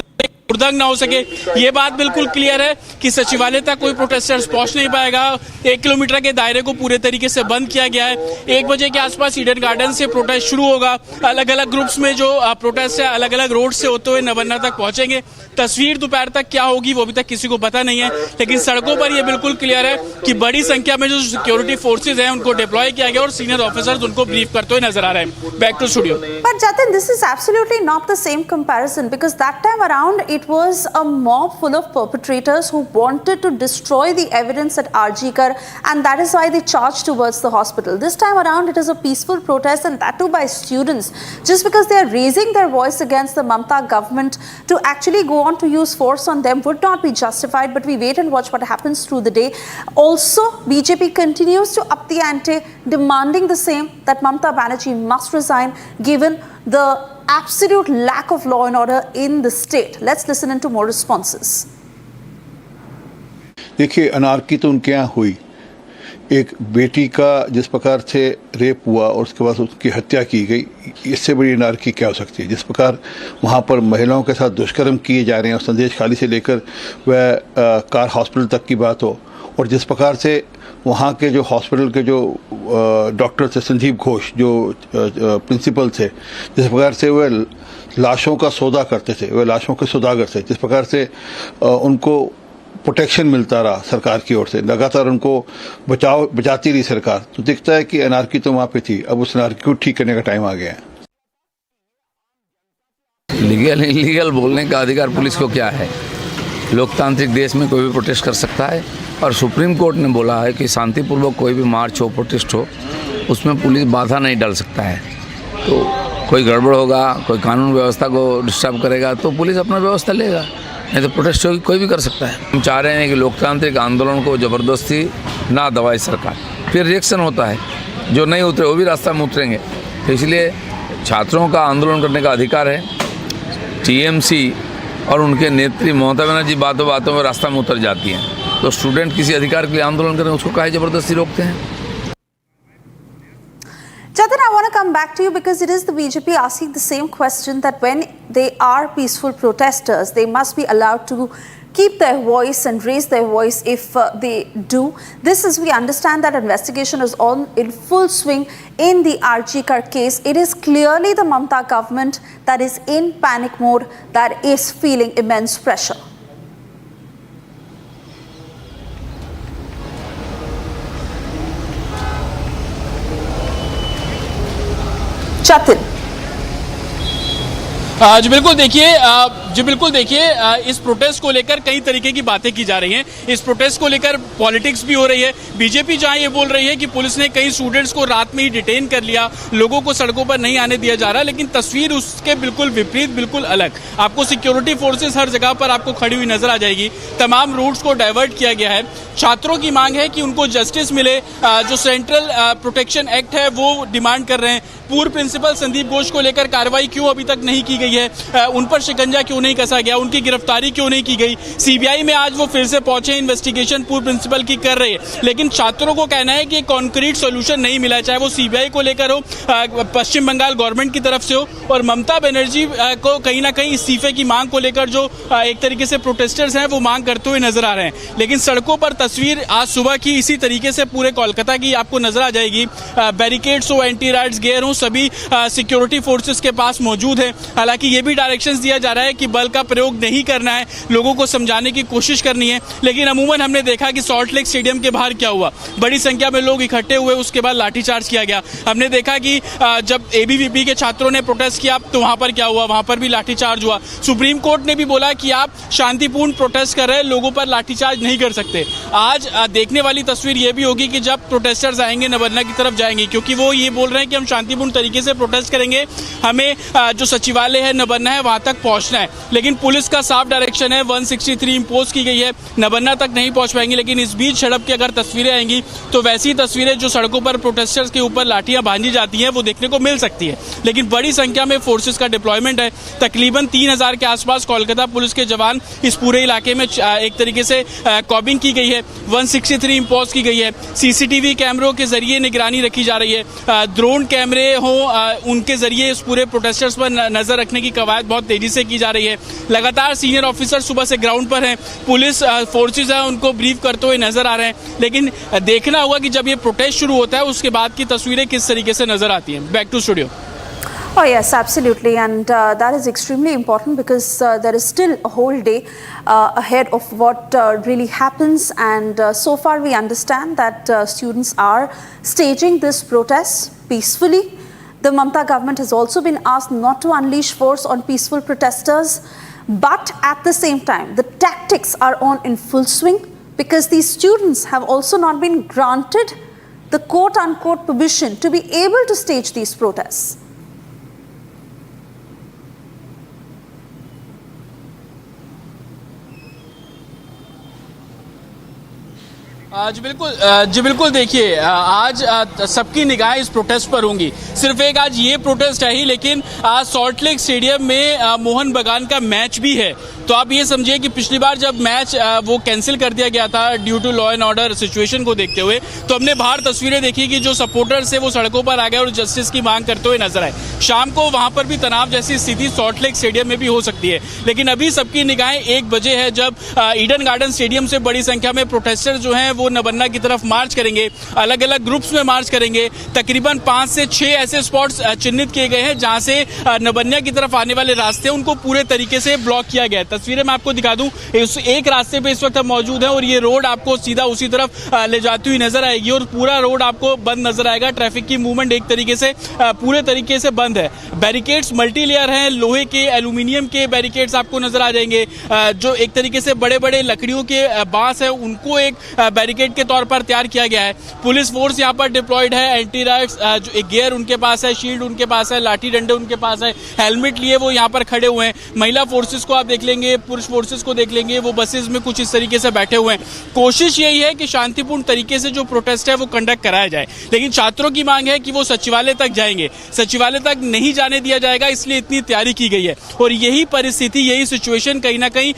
K: उर्दंग ना हो सके। ये बात बिल्कुल क्लियर है कि सचिवालय तक कोई प्रोटेस्टर्स पहुंच नहीं पाएगा। 1 किलोमीटर के दायरे को पूरे तरीके से बंद किया गया है। 1 बजे के आसपास ईडन गार्डन से प्रोटेस्ट शुरू होगा। अलग अलग ग्रुप्स में जो प्रोटेस्ट है अलग अलग रोड से होते हुए नबन्ना तक पहुंचेंगे। तस्वीर दोपहर तक क्या होगी वो अभी तक किसी को पता नहीं है, लेकिन सड़कों पर यह बिल्कुल क्लियर है कि बड़ी संख्या में जो सिक्योरिटी फोर्सेज हैं उनको डिप्लॉय किया गया और सीनियर ऑफिसर्स उनको ब्रीफ करते हुए नजर आ रहे हैं। Back to studio.
N: But Jatin, this is absolutely not the same comparison, because that time around it was a mob full of perpetrators who wanted to destroy the evidence at RG Kar, and that is why they charged towards the hospital. This time around it is a peaceful protest, and that too by students. Just because they are raising their voice against the Mamata government, to actually go on to use force on them would not be justified, but we wait and watch what happens through the day. Also, BJP continues to up the ante, demanding the same, that Mamata Banerjee must resign given the absolute lack of law and order in the state. Let's listen into more responses.
O: देखिए, अनारकी तो उनके यहाँ हुई। एक बेटी का जिस प्रकार से रेप हुआ और उसके बाद उसकी हत्या की गई, इससे बड़ी अनारकी क्या हो सकती है। जिस प्रकार वहाँ पर महिलाओं के साथ दुष्कर्म किए जा रहे हैं और संदेश खाली से लेकर वह कार हॉस्पिटल तक की बात हो, और जिस प्रकार से वहाँ के जो हॉस्पिटल के जो डॉक्टर थे, संजीव घोष जो प्रिंसिपल थे, जिस प्रकार से वह लाशों का सौदा करते थे, वह लाशों के सौदागर थे, जिस प्रकार से उनको प्रोटेक्शन मिलता रहा सरकार की ओर से, लगातार उनको बचाती रही सरकार, तो दिखता है कि अनारकी तो वहाँ पे थी। अब उस अनारकी को ठीक करने का टाइम आ गया है।
A: लीगल इलीगल बोलने का अधिकार पुलिस को क्या है। लोकतांत्रिक देश में कोई भी प्रोटेस्ट कर सकता है, और सुप्रीम कोर्ट ने बोला है कि शांतिपूर्वक कोई भी मार्च हो, प्रोटेस्ट हो, उसमें पुलिस बाधा नहीं डाल सकता है। तो कोई गड़बड़ होगा, कोई कानून व्यवस्था को डिस्टर्ब करेगा तो पुलिस अपना व्यवस्था लेगा, नहीं तो प्रोटेस्ट कोई भी कर सकता है। हम चाह रहे हैं कि लोकतांत्रिक आंदोलन को ज़बरदस्ती ना दबाए सरकार, फिर रिएक्शन होता है, जो नहीं उतरे वो भी रास्ता में उतरेंगे। तो इसलिए छात्रों का आंदोलन करने का अधिकार है। टीएमसी और उनके नेत्री ममता बनर्जी बातों बातों में रास्ता में उतर जाती हैं, तो स्टूडेंट किसी अधिकार के लिए आंदोलन करें, उसको काहे ज़बरदस्ती रोकते हैं।
N: Jatin, I want to come back to you because it is the BJP asking the same question, that when they are peaceful protesters, they must be allowed to keep their voice and raise their voice if they do. This, as we understand, that investigation is on in full swing in the RG Kar case. It is clearly the Mamata government that is in panic mode, that is feeling immense pressure. Jatin.
K: जी बिल्कुल देखिए इस protest को लेकर कई तरीके की बातें की जा रही हैं। इस प्रोटेस्ट को लेकर पॉलिटिक्स भी हो रही है। बीजेपी जहां ये बोल रही है कि पुलिस ने कई स्टूडेंट्स को रात में ही डिटेन कर लिया, लोगों को सड़कों पर नहीं आने दिया जा रहा, लेकिन तस्वीर उसके बिल्कुल विपरीत, बिल्कुल अलग। आपको सिक्योरिटी फोर्सेस हर जगह पर आपको खड़ी हुई नजर आ जाएगी। तमाम रूट्स को डाइवर्ट किया गया है। छात्रों की मांग है कि उनको जस्टिस मिले। जो सेंट्रल प्रोटेक्शन एक्ट है वो डिमांड कर रहे हैं। पूर्व प्रिंसिपल संदीप घोष को लेकर कार्रवाई क्यों अभी तक नहीं की गई है, उन पर शिकंजा क्यों नहीं कसा गया, उनकी गिरफ्तारी क्यों नहीं की गई। सीबीआई में आज वो फिर से पहुंचे, इन्वेस्टिगेशन पूर्व प्रिंसिपल की कर रही है, लेकिन छात्रों को कहना है कि कॉन्क्रीट सॉल्यूशन नहीं मिला, चाहे वो सीबीआई को लेकर हो, पश्चिम बंगाल गवर्नमेंट की तरफ से हो, और ममता बनर्जी को कहीं ना कहीं इस्तीफे की मांग को लेकर जो एक तरीके से प्रोटेस्टर्स हैं वो मांग करते हुए नजर आ रहे हैं। लेकिन सड़कों पर तस्वीर आज सुबह की इसी तरीके से पूरे कोलकाता की आपको नजर आ जाएगी। बैरिकेड्स हो, एंटी राइट्स गियर हो, सभी सिक्योरिटी फोर्सेस के पास मौजूद है। हालांकि ये भी डायरेक्शंस दिया जा रहा है कि बल का प्रयोग नहीं करना है, लोगों को समझाने की कोशिश करनी है। लेकिन अमूमन हमने देखा कि सॉल्ट लेक स्टेडियम के बाहर क्या हुआ, बड़ी संख्या में लोग इकट्ठे हुए, उसके बाद लाठीचार्ज किया गया। हमने देखा कि जब एबीवीपी के छात्रों ने प्रोटेस्ट किया तो वहां पर क्या हुआ, वहां पर भी लाठीचार्ज हुआ। सुप्रीम कोर्ट ने भी बोला कि आप शांतिपूर्ण प्रोटेस्ट कर रहे हैं, लोगों पर लाठीचार्ज नहीं कर सकते। आज देखने वाली तस्वीर ये भी होगी कि जब प्रोटेस्टर्स आएंगे नबन्ना की तरफ जाएंगे, क्योंकि वो ये बोल रहे हैं कि हम शांतिपूर्ण तरीके से प्रोटेस्ट करेंगे, हमें जो सचिवालय है नबन्ना है वहां तक पहुंचना है। लेकिन पुलिस का साफ डायरेक्शन है, 163 इंपोज की गई है, नबन्ना तक नहीं पहुंच पाएंगे। लेकिन इस बीच सड़क की अगर तस्वीरें आएंगी तो वैसी तस्वीरें जो सड़कों पर प्रोटेस्टर्स के ऊपर लाठियां बांधी जाती हैं वो देखने को मिल सकती है। लेकिन बड़ी संख्या में फोर्सेस का डिप्लॉयमेंट है, तकरीबन 3000 के आसपास कोलकाता पुलिस के जवान इस पूरे इलाके में एक तरीके से कॉबिंग की गई है, 163 इंपोज की गई है। सीसीटीवी कैमरों के जरिए निगरानी रखी जा रही है, ड्रोन कैमरे हो उनके जरिए इस पूरे प्रोटेस्टर्स पर नजर रखने की कवायद बहुत तेजी से की जा रही है। लगातार सीनियर ऑफिसर सुबह से ग्राउंड पर हैं, पुलिस फोर्सेस हैं उनको ब्रीफ करते हुए नजर आ रहे हैं। लेकिन देखना होगा कि जब ये प्रोटेस्ट शुरू होता है उसके बाद की तस्वीरें किस तरीके से नजर आती हैं। Back to studio.
N: Oh yes, absolutely, and that is extremely important because there is still a whole day ahead of what really happens, and so far we understand that students are staging this protest peacefully. The Mamata government has also been asked not to unleash force on peaceful protesters, but at the same time the tactics are on in full swing because these students have also not been granted the quote-unquote permission to be able to stage these protests.
K: जी बिल्कुल देखिए आज सबकी निगाहें इस protest पर होंगी। सिर्फ एक आज ये प्रोटेस्ट है ही, लेकिन आज सॉल्ट लेक स्टेडियम में मोहन बगान का मैच भी है। तो आप ये समझिए कि पिछली बार जब मैच वो कैंसिल कर दिया गया था due to law and order situation को देखते हुए, तो हमने बाहर तस्वीरें देखी कि जो सपोर्टर्स है वो सड़कों पर आ गए और जस्टिस की मांग करते हुए नजर आए। शाम को वहां पर भी तनाव जैसी स्थिति सॉल्ट लेक स्टेडियम में भी हो सकती है, लेकिन अभी सबकी निगाहें 1 बजे है जब ईडन गार्डन स्टेडियम से बड़ी संख्या में प्रोटेस्टर जो हैं वो नबन्ना की तरफ मार्च करेंगे, अलग अलग ग्रुप्स में मार्च करेंगे। तकरीबन 5 से 6 ऐसे स्पॉट्स चिन्हित किए गए हैं जहां से नबन्ना की तरफ आने वाले रास्ते उनको पूरे तरीके से ब्लॉक किया गया है। तस्वीरें मैं आपको दिखा दूं, इस एक रास्ते पे इस वक्त हम मौजूद हैं और ये रोड आपको सीधा उसी तरफ ले जाती हुई नजर आएगी और पूरा रोड आपको बंद नजर आएगा। ट्रैफिक की मूवमेंट एक तरीके से पूरे तरीके से बंद है। बैरिकेड्स मल्टी लेयर हैं, लोहे के एल्यूमिनियम के बैरिकेड्स आपको नजर आ जाएंगे। जो एक तरीके से बड़े बड़े लकड़ियों के बांस है उनको एक बैरिकेड के तौर पर तैयार किया गया है। पुलिस फोर्स यहाँ पर डिप्लॉयड है, एंटी राइट्स जो एक गियर उनके पास है, शील्ड उनके पास है, लाठी डंडे उनके पास है, हेलमेट लिए वो यहाँ पर खड़े हुए हैं। महिला फोर्सेस को आप देख लेंगे, पुरुष फोर्सेस को देख लेंगे, वो बसेस में कुछ इस तरीके से बैठे हुए हैं। कोशिश यही है कि शांतिपूर्ण तरीके से जो प्रोटेस्ट है वो कंडक्ट कराया जाए, लेकिन छात्रों की मांग है कि वो सचिवालय तक जाएंगे। सचिवालय तक नहीं जाने दिया जाएगा, इसलिए इतनी तैयारी की गई है। और यही परिस्थिति, यही सिचुएशन कहीं ना कहीं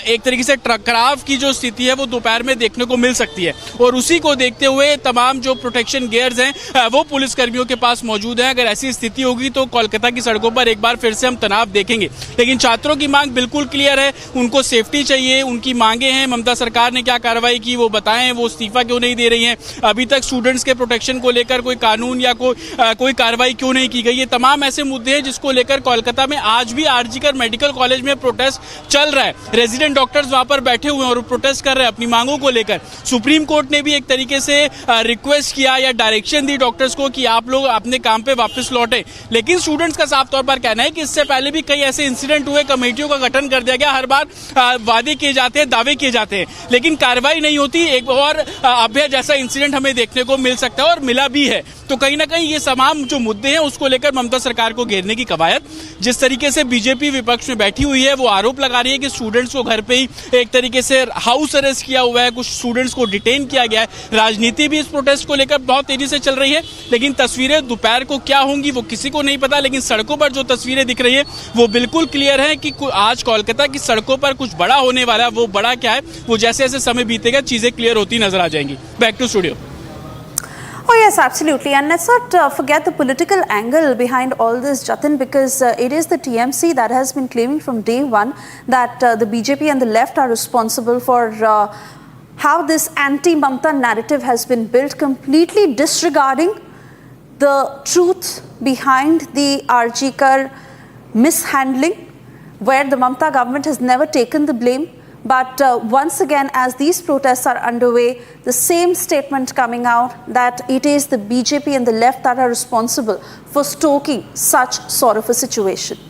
K: एक तरीके से टकराव की जो स्थिति है वो दोपहर में देखने को मिल सकती है। और उसी को देखते हुए तमाम जो प्रोटेक्शन गियर्स हैं वो पुलिस कर्मियों के पास मौजूद है। अगर ऐसी स्थिति होगी तो कोलकाता की सड़कों पर एक बार फिर से हम तनाव देखेंगे। लेकिन छात्रों की मांग बिल्कुल क्लियर है, उनको सेफ्टी चाहिए, उनकी मांगे हैं। ममता सरकार ने क्या कार्रवाई की वो बताएं, वो इस्तीफा क्यों नहीं दे रही हैं, अभी तक स्टूडेंट्स के प्रोटेक्शन को लेकर कोई कानून या कोई कार्रवाई क्यों नहीं की गई। ये तमाम ऐसे मुद्दे हैं जिसको लेकर कोलकाता में आज भी आरजीकर मेडिकल कॉलेज में प्रोटेस्ट चल रहा है। रेजिडेंट डॉक्टर्स वहां पर बैठे हुए हैं और प्रोटेस्ट कर रहे हैं अपनी मांगों को लेकर। सुप्रीम कोर्ट ने भी एक तरीके से रिक्वेस्ट किया या डायरेक्शन दी डॉक्टर्स को कि आप लोग अपने काम पे वापस लौटे, लेकिन स्टूडेंट्स का साफ तौर पर कहना है कि इससे पहले भी कई ऐसे इंसिडेंट हुए, कमेटियों का गठन कर दिया गया, हर बार वादे किए जाते हैं, दावे किए जाते हैं, लेकिन कार्रवाई नहीं होती। एक और अभय जैसा इंसिडेंट हमें देखने को मिल सकता है और मिला भी है। तो कहीं ना कहीं ये तमाम जो मुद्दे हैं उसको लेकर ममता सरकार को घेरने की कवायद जिस तरीके से बीजेपी विपक्ष में बैठी हुई है, वो आरोप लगा रही है कि स्टूडेंट्स को घर पे ही एक तरीके से हाउस अरेस्ट किया हुआ है, कुछ स्टूडेंट्स को डिटेन किया गया है। राजनीति भी इस प्रोटेस्ट को लेकर बहुत तेजी से चल रही है, लेकिन तस्वीरें दोपहर को क्या होंगी वो किसी को नहीं पता। लेकिन सड़कों पर जो तस्वीरें दिख रही है वो बिल्कुल क्लियर है कि आज कोलकाता की सड़कों पर कुछ बड़ा होने वाला है। वो बड़ा क्या है वो जैसे जैसे समय बीतेगा चीजें क्लियर होती नजर आ जाएंगी। Back to studio.
N: Oh yes, absolutely. And let's not forget the political angle behind all this, Jatin, because it is the TMC that has been claiming from day one that the BJP and the left are responsible for how this anti-Mamta narrative has been built, completely disregarding the truth behind the Arjikar mishandling, where the Mamta government has never taken the blame. But once again, as these protests are underway, the same statement coming out that it is the BJP and the left that are responsible for stoking such sort of a situation.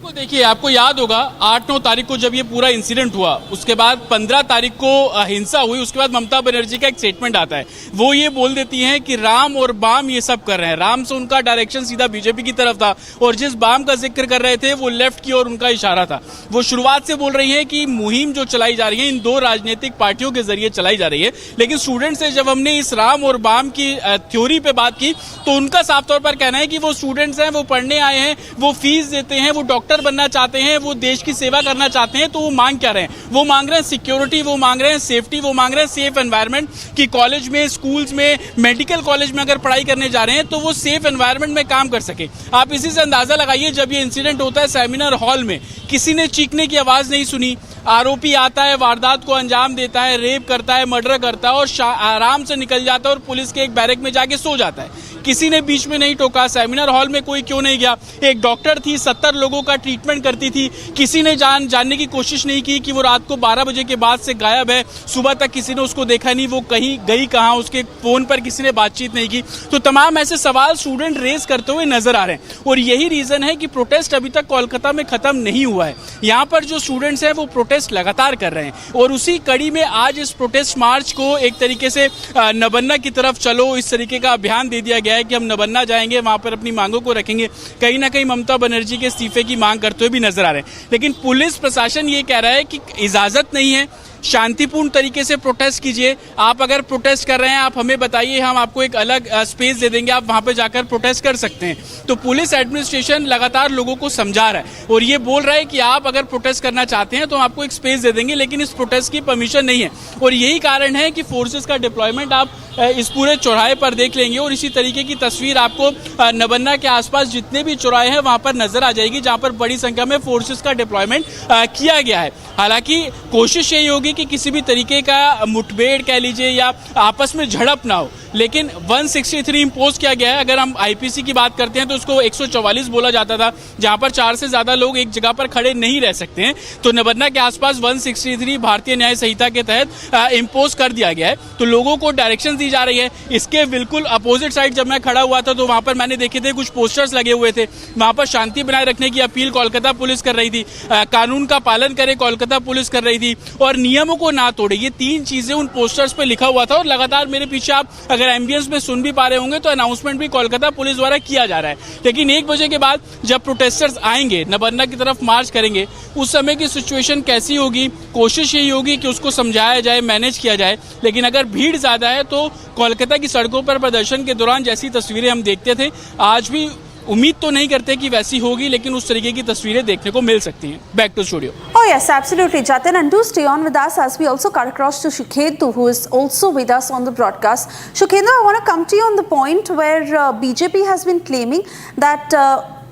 K: देखिए, आपको याद होगा 8-9 तारीख को जब ये पूरा incident हुआ, उसके बाद 15 तारीख को हिंसा हुई, उसके बाद ममता बनर्जी का एक स्टेटमेंट आता है। वो ये बोल देती हैं कि राम और बाम ये सब कर रहे हैं। राम से उनका डायरेक्शन सीधा बीजेपी की तरफ था और जिस बाम का जिक्र कर रहे थे वो लेफ्ट की ओर उनका इशारा था। वो शुरुआत से बोल रही है कि मुहिम जो चलाई जा रही है इन 2 राजनीतिक पार्टियों के जरिए चलाई जा रही है। लेकिन स्टूडेंट से जब हमने इस राम और बाम की थ्योरी पे बात की तो उनका साफ तौर पर कहना है कि वो स्टूडेंट्स हैं, वो पढ़ने आए हैं, वो फीस देते हैं, वो डॉक्टर बनना चाहते हैं, वो देश की सेवा करना चाहते हैं। तो वो मांग क्या रहे हैं? वो मांग रहे हैं सिक्योरिटी, वो मांग रहे हैं सेफ्टी, वो मांग रहे हैं सेफ एनवायरनमेंट कि कॉलेज में, स्कूल्स में, मेडिकल कॉलेज में अगर पढ़ाई करने जा रहे हैं तो वो सेफ एनवायरनमेंट में काम कर सके। आप इसी से अंदाजा लगाइए, जब ये इंसिडेंट होता है सेमिनार हॉल में, किसी ने चीखने की आवाज नहीं सुनी। आरोपी आता है, वारदात को अंजाम देता है, रेप करता है, मर्डर करता है और आराम से निकल जाता है और पुलिस के एक बैरक में जाके सो जाता है। किसी ने बीच में नहीं टोका। सेमिनार हॉल में कोई क्यों नहीं गया? एक डॉक्टर थी, 70 लोगों का ट्रीटमेंट करती थी, किसी ने जानने की कोशिश नहीं की कि वो रात को 12 बजे के बाद से गायब है, सुबह तक किसी ने उसको देखा नहीं, वो कहीं गई कहाँ, उसके फोन पर किसी ने बातचीत नहीं की। तो तमाम ऐसे सवाल स्टूडेंट रेज करते हुए नजर आ रहे हैं और यही रीजन है कि प्रोटेस्ट अभी तक कोलकाता में खत्म नहीं हुआ है। यहाँ पर जो स्टूडेंट्स हैं वो प्रोटेस्ट लगातार कर रहे हैं और उसी कड़ी में आज इस प्रोटेस्ट मार्च को एक तरीके से नबन्ना की तरफ चलो, इस तरीके का अभियान दे दिया गया है कि हम नबन्ना जाएंगे, वहां पर अपनी मांगों को रखेंगे। कहीं ना कहीं ममता बनर्जी के इस्तीफे की मांग करते हुए भी नजर आ रहे हैं। लेकिन पुलिस प्रशासन ये कह रहा है कि इजाजत नहीं है, शांतिपूर्ण तरीके से प्रोटेस्ट कीजिए। आप अगर प्रोटेस्ट कर रहे हैं, आप हमें बताइए, हम आपको एक अलग स्पेस दे देंगे, आप वहां पे जाकर प्रोटेस्ट कर सकते हैं। तो पुलिस एडमिनिस्ट्रेशन लगातार लोगों को समझा रहा है और ये बोल रहा है कि आप अगर प्रोटेस्ट करना चाहते हैं तो हम आपको एक स्पेस दे देंगे, लेकिन इस प्रोटेस्ट की परमिशन नहीं है। और यही कारण है कि फोर्सेस का डिप्लॉयमेंट आप इस पूरे चौराहे पर देख लेंगे और इसी तरीके की तस्वीर आपको नबन्ना के आसपास जितने भी चौराहे हैं वहां पर नजर आ जाएगी, जहां पर बड़ी संख्या में फोर्सेस का डिप्लॉयमेंट किया गया है। हालांकि कोशिश यही होगी कि किसी भी तरीके का मुठभेड़ कह लीजिए या आपस में झड़प ना हो, लेकिन 163 इंपोज किया गया है। अगर हम आईपीसी की बात करते हैं तो उसको 144 बोला जाता था, जहां पर 4 से ज्यादा लोग एक जगह पर खड़े नहीं रह सकते हैं। तो नबन्ना के आसपास 163 भारतीय न्याय संहिता के तहत इंपोज कर दिया गया है। तो लोगों को डायरेक्शन दी जा रही है। इसके बिल्कुल अपोजिट साइड जब मैं खड़ा हुआ था तो वहां पर मैंने देखे थे कुछ पोस्टर्स लगे हुए थे, वहां पर शांति बनाए रखने की अपील कोलकाता पुलिस कर रही थी, कानून का पालन करे कोलकाता पुलिस कर रही थी और नियमों को ना तोड़े, ये 3 चीजें उन पोस्टर्स पे लिखा हुआ था। और लगातार मेरे पीछे आप अगर एम्बियंस में सुन भी पा रहे होंगे तो अनाउंसमेंट भी कोलकाता पुलिस द्वारा किया जा रहा है। लेकिन 1 बजे के बाद जब प्रोटेस्टर्स आएंगे, नबन्ना की तरफ मार्च करेंगे, उस समय की सिचुएशन कैसी होगी, कोशिश यही होगी कि उसको समझाया जाए, मैनेज किया जाए। लेकिन अगर भीड़ ज्यादा है तो कोलकाता की सड़कों पर प्रदर्शन के दौरान जैसी तस्वीरें हम देखते थे, आज भी उम्मीद तो नहीं करते कि वैसी होगी, लेकिन उस तरीके की तस्वीरें देखने को मिल सकती हैं। Back to studio.
N: Oh yes, absolutely, Jatin, and do stay on with us as we also cut across to Shukhendu, who is also with us on the broadcast. Shukhendu, I want to come to you on the point where BJP has been claiming that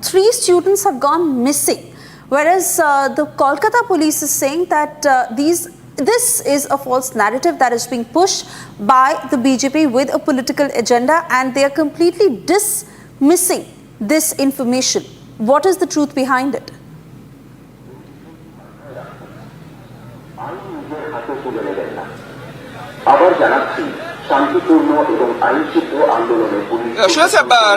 N: 3 students have gone missing, whereas the Kolkata police is saying that this is a false narrative that is being pushed by the BJP with a political agenda, and they are completely dismissing this information. What is the truth behind it?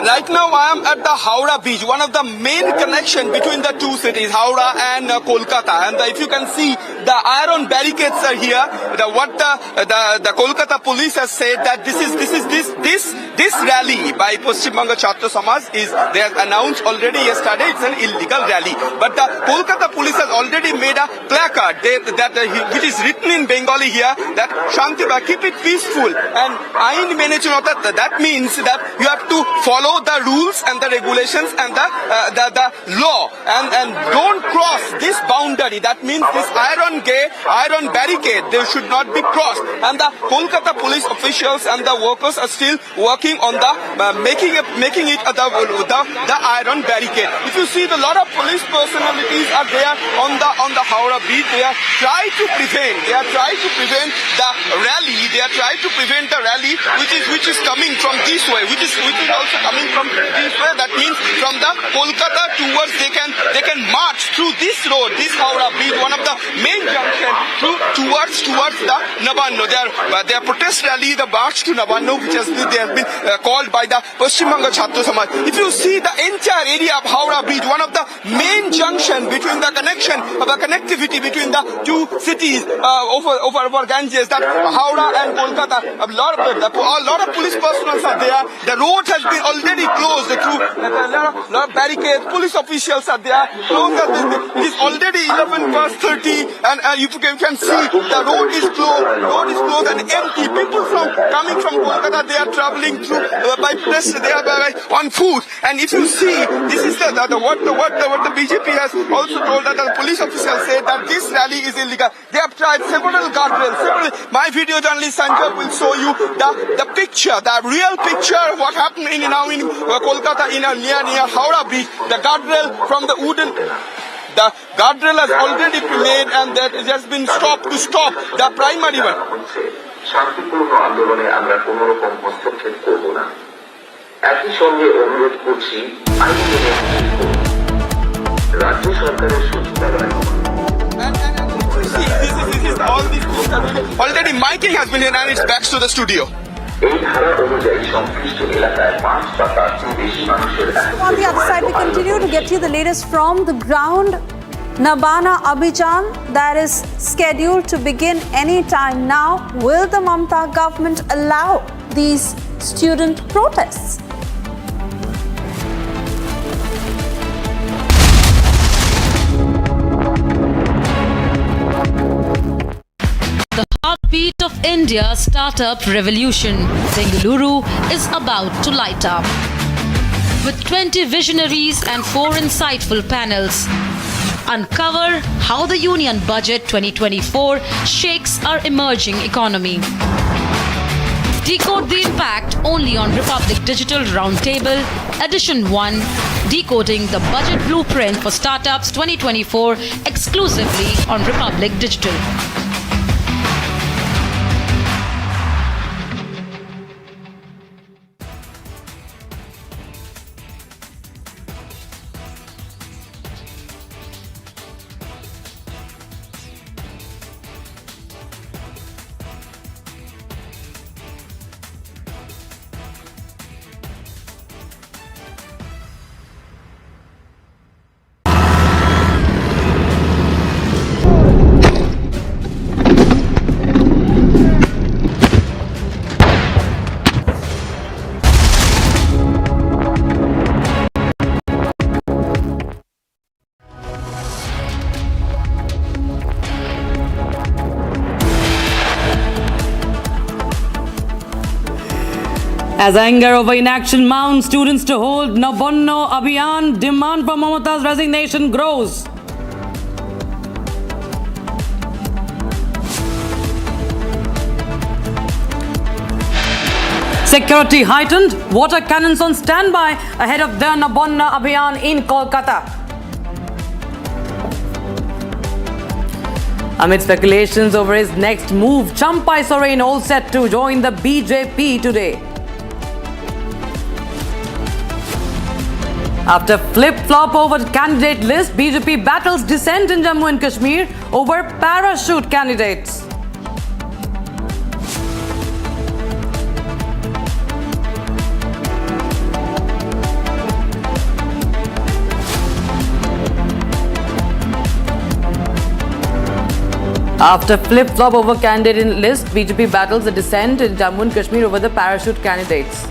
T: Right now I am at the Howrah beach, one of the main connection between the two cities, Howrah and Kolkata. And if you can see, the iron barricades are here. The Kolkata police has said that this rally by Paschim Banga Chhatra Samaj they have announced already yesterday it's an illegal rally. But the Kolkata police has already made a placard which is written in Bengali here that Shanti Ba, keep it peaceful. And Ain mene chunota, that means that you have to follow the rules and the regulations and the law and don't cross this boundary. That means this iron barricade, they should not be crossed. And the Kolkata police officials and the workers are still working on the making it the iron barricade. If you see, a lot of police personalities are there on the Howrah beach. They are trying to prevent the rally. They are trying to prevent the rally which is coming from this way, which is also coming from this way. That means from the Kolkata towards they can march through this road, this Howrah beach, one of the main junction towards the Nabana. Their protest rally, the march to Nabana, which has been called by the Paschim Banga Chhatra Samaj. If you see the entire area of Howrah beach, one of the main junction between the connectivity between the two cities over Ganges, that Howrah and Kolkata, a lot of police personnel are there. The road has been already closed through a lot of barricades. Police officials are there. It is already 11:30, and you can see the road is closed and empty. People coming from Kolkata, they are traveling through by press. They are on foot. And if you see, this is what the BJP has also told, that the police officials said that this rally is illegal. They have tried several guardrails. My video journalist Sanjay will show you the picture, the real picture of what happened now in Kolkata near Howrah Beach. The guardrail from the wooden. The guardrail has already been made and that it has been stopped to stop the primary one.
L: শান্তিপূর্ণ আন্দোলনে আমরা কোনো রকম হস্তক্ষেপ করব না। একই সঙ্গে অনুরোধ করছি আইন মেনে রাজ্য সরকারের সচিবালয়
T: already miking has been here and it's back to the studio.
L: এই ধারা অনুযায়ী সংশ্লিষ্ট এলাকায় 5 বা তার চেয়ে বেশি মানুষের
N: On the other side, we continue to get you the latest from the ground. Nabana Abijan that is scheduled to begin any time now. Will the Mamata government allow these student protests?
M: of India startup revolution, Bengaluru is about to light up. With 20 visionaries and 4 insightful panels, uncover how the Union Budget 2024 shakes our emerging economy. Decode the impact only on Republic Digital Roundtable, Edition 1, Decoding the Budget Blueprint for Startups 2024, exclusively on Republic Digital.
F: As anger over inaction mounts, students to hold Nabana Abijan, demand for Mamata's resignation grows. Security heightened, water cannons on standby ahead of the Nabana Abijan in Kolkata. Amid speculations over his next move, Champai Soren all set to join the BJP today. After flip-flop over candidate list, BJP battles dissent in Jammu and Kashmir over parachute candidates. After flip-flop over candidate list, BJP battles the dissent in Jammu and Kashmir over the parachute candidates.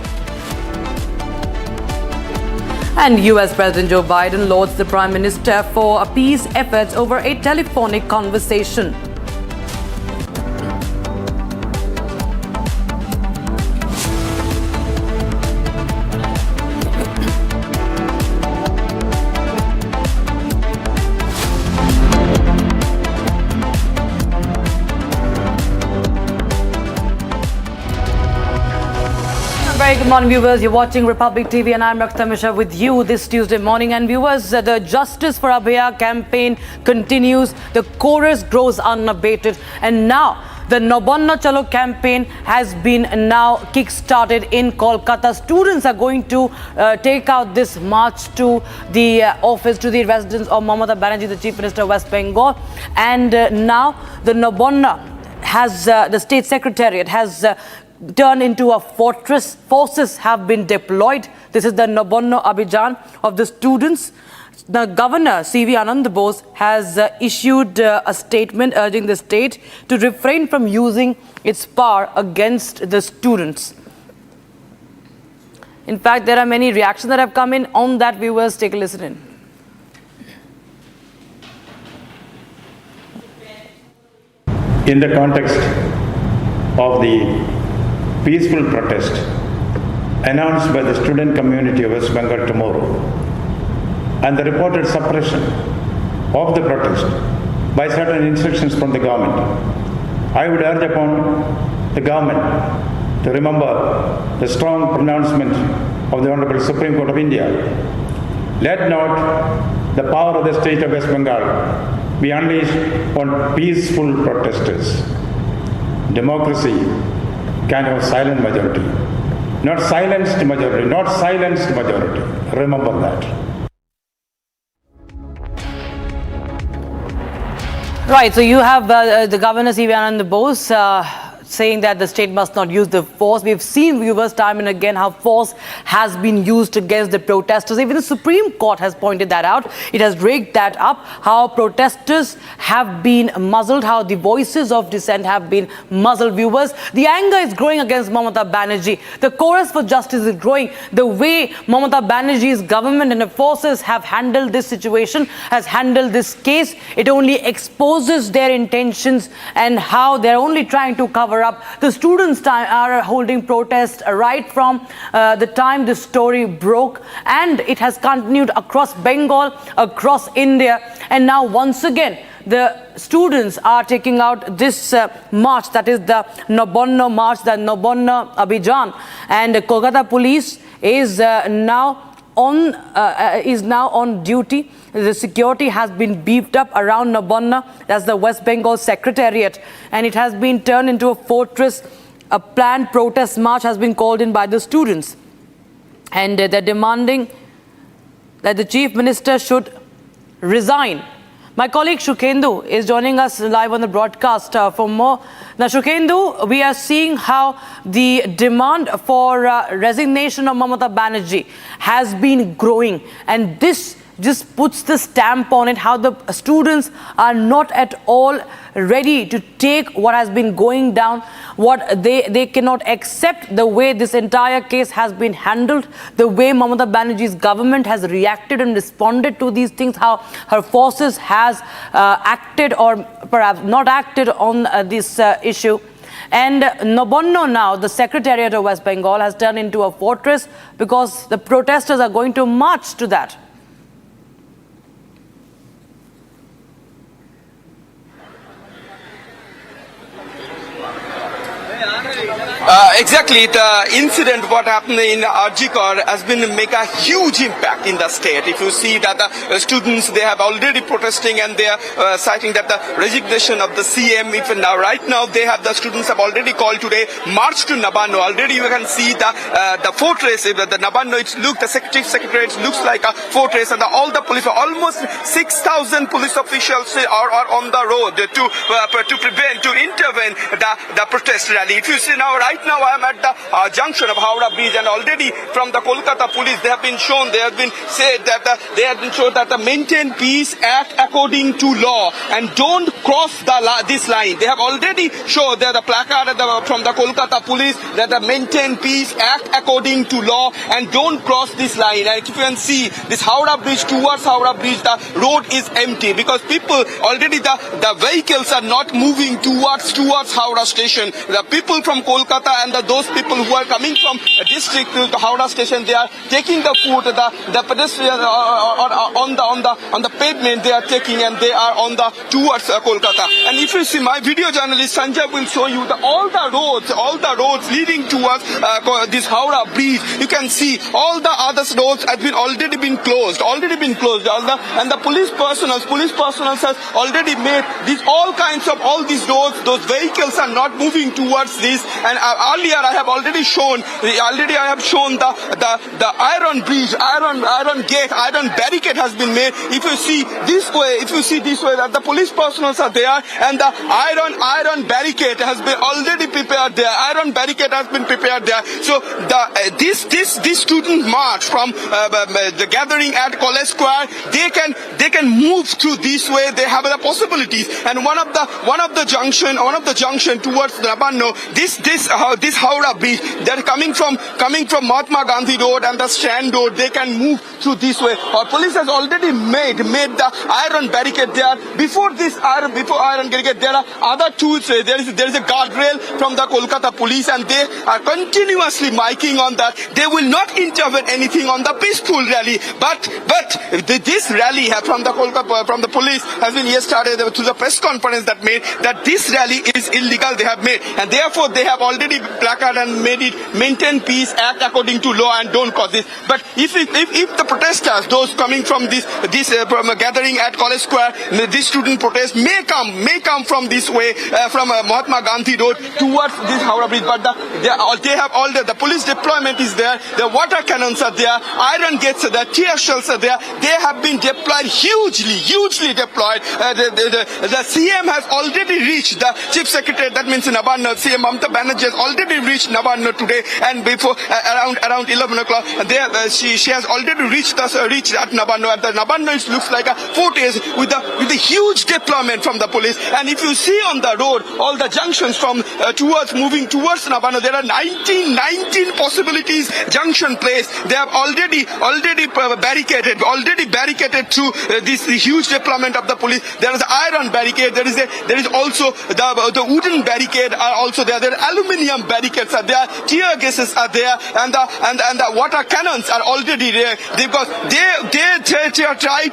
F: And US President Joe Biden lauds the Prime Minister for peace efforts over a telephonic conversation. Very good morning, viewers. You're watching Republic TV and I'm Raksha Mishra with you this Tuesday morning. And viewers, the Justice for Abhaya campaign continues. The chorus grows unabated. And now the Nabana Chalo campaign has been now kick-started in Kolkata. Students are going to take out this march to the office, to the residence of Mamata Banerjee, the Chief Minister of West Bengal. And now the Nabana has, the State Secretariat has turned into a fortress. Forces have been deployed. This is the Nabana Abijan of the students. The Governor, C.V. Anand Bose, has issued a statement urging the state to refrain from using its power against the students. In fact, there are many reactions that have come in on that. Viewers, take a listen in.
C: In the context of the peaceful protest announced by the student community of West Bengal tomorrow and the reported suppression of the protest by certain instructions from the government, I would urge upon the government to remember the strong pronouncement of the Honorable Supreme Court of India. Let not the power of the state of West Bengal be unleashed on peaceful protesters. Democracy can have silent majority, not silenced majority, not silenced majority. Remember that.
F: Right, so you have the Governor C.V. Anand Bose saying that the state must not use the force. We've seen, viewers, time and again how force has been used against the protesters. Even the Supreme Court has pointed that out. It has raked that up, how protesters have been muzzled, how the voices of dissent have been muzzled. Viewers, the anger is growing against Mamata Banerjee. The chorus for justice is growing. The way Mamata Banerjee's government and the forces have handled this situation, has handled this case, it only exposes their intentions and how they're only trying to cover cover up. The students are holding protests right from the time the story broke, and it has continued across Bengal, across India, and now once again the students are taking out this march, that is the Nabana march, the Nabana Abijan, and Kolkata police is now on duty. The security has been beefed up around Nabana, that's the West Bengal Secretariat, and it has been turned into a fortress. A planned protest march has been called in by the students, and they're demanding that the Chief Minister should resign. My colleague Shukhendu is joining us live on the broadcast for more. Now, Shukhendu, we are seeing how the demand for resignation of Mamata Banerjee has been growing, and this just puts the stamp on it, how the students are not at all ready to take what has been going down, what they cannot accept the way this entire case has been handled, the way Mamata Banerjee's government has reacted and responded to these things, how her forces has acted or perhaps not acted on this issue. And Nabana now, the Secretariat of West Bengal, has turned into a fortress because the protesters are going to march to that.
T: Exactly, the incident what happened in Arjikar has been make a huge impact in the state. If you see that the students, they have already protesting and they are citing that the resignation of the CM. Even now, right now, they have the students have already called today march to Nabana. Already you can see the fortress, the Nabana. The Chief Secretariat looks like a fortress, and all the police, almost 6,000 police officials are on the road to prevent, to intervene the protest rally. If you see now, right now I am at the junction of Howrah Bridge, and already from the Kolkata police they have been shown, they have been said that they have been shown that the maintain peace, act according to law, and don't cross this line. They have already shown there the placard from the Kolkata police that the maintain peace, act according to law, and don't cross this line. And if you can see this Howrah Bridge, towards Howrah Bridge, the road is empty because people already the vehicles are not moving towards Howrah station. The people from Kolkata and those people who are coming from a district to the Howrah station, they are taking the foot, the pedestrians on the pavement they are taking, and they are on the towards Kolkata. And if you see, my video journalist Sanjay will show you all the roads leading towards this Howrah Bridge. You can see all the other roads have been already been closed. And the police personnel has already made all kinds of all these roads. Those vehicles are not moving towards this. And earlier I have already shown the iron bridge, iron gate, iron barricade has been made. If you see this way, that the police personnel are there, and the iron barricade has been already prepared there. Iron barricade has been prepared there. So this student march from the gathering at College Square, they can move through this way. They have the possibilities. And one of the junction towards Nabana, this Howrah Bridge, they're coming from Mahatma Gandhi Road and the Strand Road. They can move through this way. Our police has already made the iron barricade there. Before iron barricade, there are other tools. There is a guardrail from the Kolkata police, and they are continuously miking on that. They will not intervene anything on the peaceful rally. But this rally from the police has been yesterday to the press conference that made that this rally is illegal. They have made, and therefore they have already placard and made it maintain peace, act according to law, and don't cause this. But if the protesters, those coming from this from a gathering at College Square, this student protest may come from this way, from Mahatma Gandhi Road towards this Howrah Bridge. But they have all the police deployment is there, the water cannons are there, iron gates are there, tear shells are there. They have been deployed hugely deployed. The CM has already reached the Chief Secretary, that means Nabana. CM Mamata Banerjee has already reached Nabana today, and before around 11 o'clock, there she has already reached at Nabana. At the Nabana, it looks like a fortress with a huge deployment from the police. And if you see on the road, all the junctions from moving towards Nabana, there are 19 possibilities junction place. They have already barricaded through this huge deployment of the police. There is iron barricade. There is also the wooden barricade are also there. There are aluminium barricades are there. Tear gases are there, and the water cannons are already there because they try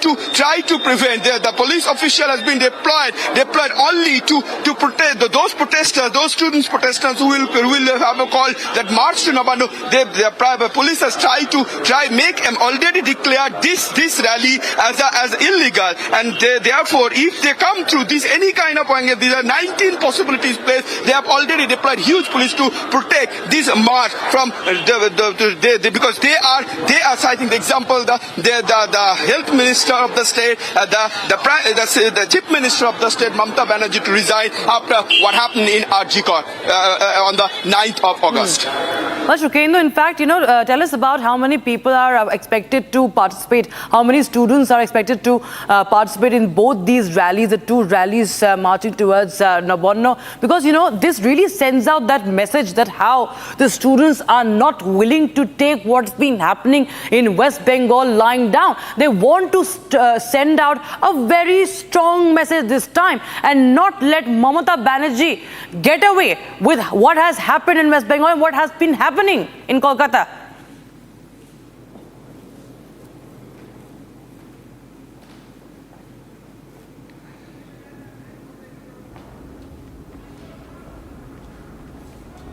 T: to prevent. The police official has been deployed only to protect those protesters, those students protesters who will have a call that march to Nabana. The police has already declared this rally as illegal, and therefore if they come through this any kind of these are 19 possibilities placed. They have already deployed huge police to protect this march from because they are citing the example the health minister of the state, the chief minister of the state, Mamata Banerjee, to resign after what happened in Arjikot on the 9th of August.
F: Well, Shukendra, in fact, tell us about how many people are expected to participate, how many students are expected to participate in both these rallies, the two rallies marching towards Nabana, because, this really sends out that message that how the students are not willing to take what's been happening in West Bengal lying down. They want to send out a very strong message this time and not let Mamata Banerjee get away with what has happened in West Bengal and what has been happening in Kolkata.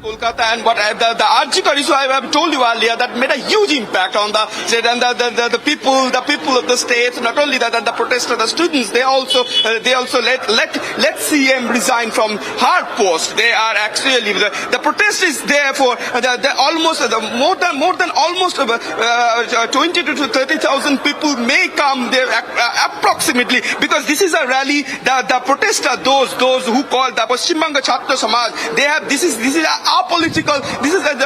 T: Kolkata and what the Arjikot issue I have told you earlier that made a huge impact on the state, and the people of the state. Not only that, and the protesters, the students, they also let CM resign from her post. They are actually the protest is there for more than almost 20 to 30,000 people may come there approximately, because this is a rally. The protesters, those who call the Paschim Banga Chhatra Samaj, they have this is a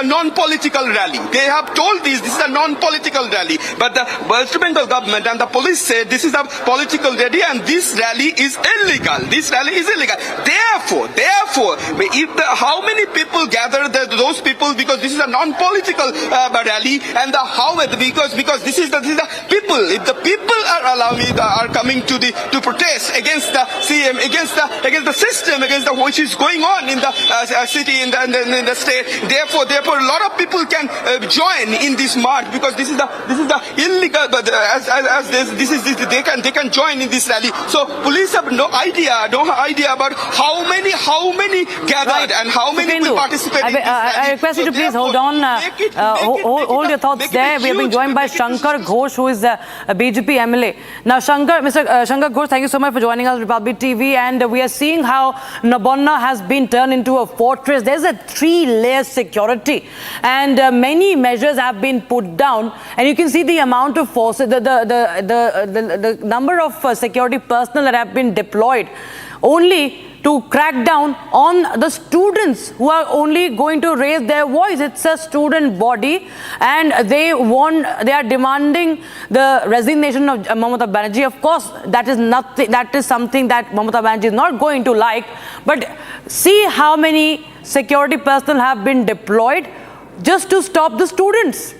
T: non-political rally. They have told this is a non-political rally, but the West Bengal government and the police say this is a political rally and this rally is illegal. This rally is illegal. Therefore, how many people gather those people, because this is a non-political rally, and because this is the people. If the people are coming to protest against the CM, against the system, against which is going on in the city, in the state. Therefore, a lot of people can join in this march, because this is the illegal. But they can join in this rally. So police have no idea about how many gathered and how many people participate in this rally.
F: I request you to please hold on. Hold your thoughts there. We have been joined by Shankar Ghosh, who is a BJP MLA. Now, Mr. Shankar Ghosh, thank you so much for joining us, Republic TV. And we are seeing how Nabana has been turned into a fortress. There's a 3-layer security, and many measures have been put down, and you can see the amount of force, the number of security personnel that have been deployed only to crack down on the students who are only going to raise their voice. It's a student body, and they are demanding the resignation of Mamata Banerjee. Of course, that is something that Mamata Banerjee is not going to like, but see how many security personnel have been deployed just to stop the students.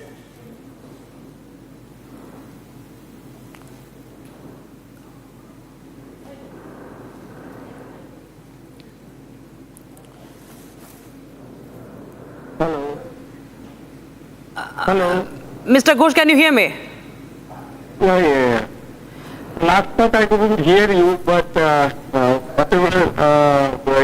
R: Hello.
F: Mr. Ghosh, can you hear me?
R: Yeah. Last part I couldn't hear you, but whatever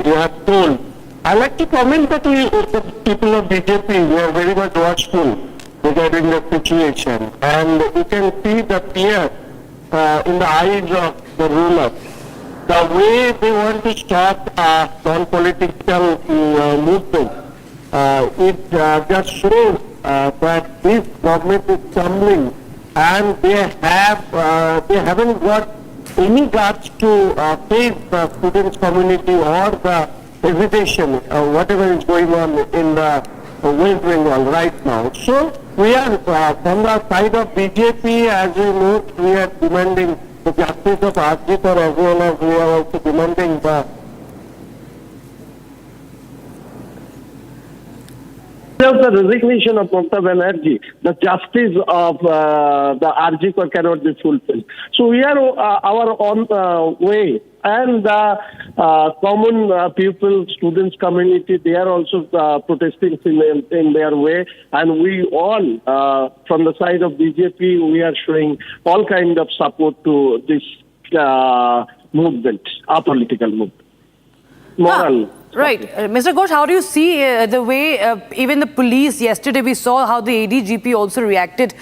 R: you have told, I like to comment that the people of BJP were very much watchful regarding the situation, and you can see the fear in the eyes of the ruler. The way they want to stop non-political movement, it just shows that this government is crumbling, and they haven't got any guts to face the students community or the hesitation, whatever is going on in the West Bengal right now. So we are from the side of BJP, as you know, we are demanding the justice of Arnab, as well as we are also demanding the resignation of Mamata Banerjee. The justice of the Arjikor cannot be fulfilled. So we are our own way, and the common people, students community, they are also protesting in their way, and we all from the side of BJP, we are showing all kind of support to this movement, our political movement. Moral.
F: Right. Mr. Ghosh, how do you see the way even the police, yesterday we saw how the ADGP also reacted,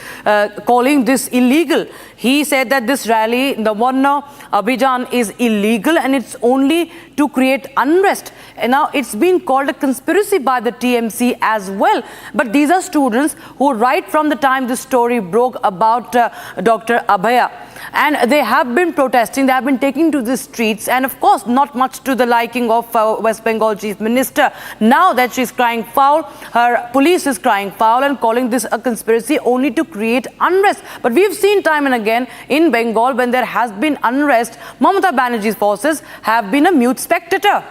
F: calling this illegal. He said that this rally, Nabana Abijan, is illegal and it's only to create unrest. And now it's been called a conspiracy by the TMC as well. But these are students who, right from the time this story broke about Dr. Abhaya, and they have been protesting, they have been taking to the streets, and of course not much to the liking of West Bengal Chief Minister. Now that she's crying foul, her police is crying foul and calling this a conspiracy only to create unrest. But we've seen time and again in Bengal, when there has been unrest, Mamata Banerjee's forces have been a mute spectator.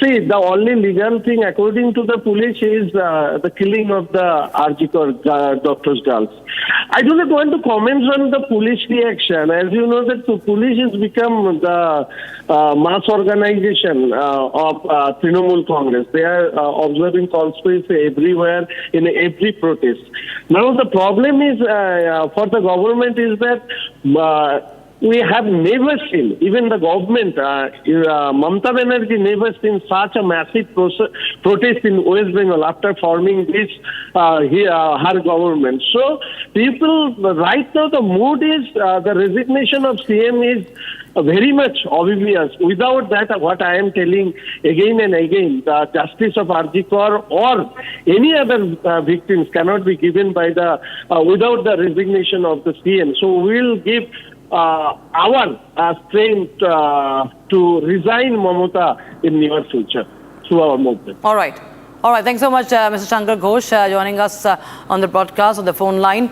R: See, the only legal thing, according to the police, is the killing of the Arjikor doctors' girls. I do not want to comment on the police reaction. As you know, that the police has become the mass organization of Trinamool Congress. They are observing conspiracy everywhere in every protest. Now, the problem is for the government is that we have never seen, even the government, Mamata Banerjee never seen such a massive protest in West Bengal after forming this, her government. So people, right now the mood is, the resignation of CM is very much obvious. Without that, what I am telling again and again, the justice of Arjikor or any other victims cannot be given by the, without the resignation of the CM. So we will give our strength to resign Mamata in near future through our movement.
F: All right. All right. Thanks so much, Mr. Shankar Ghosh, joining us on the broadcast, on the phone line,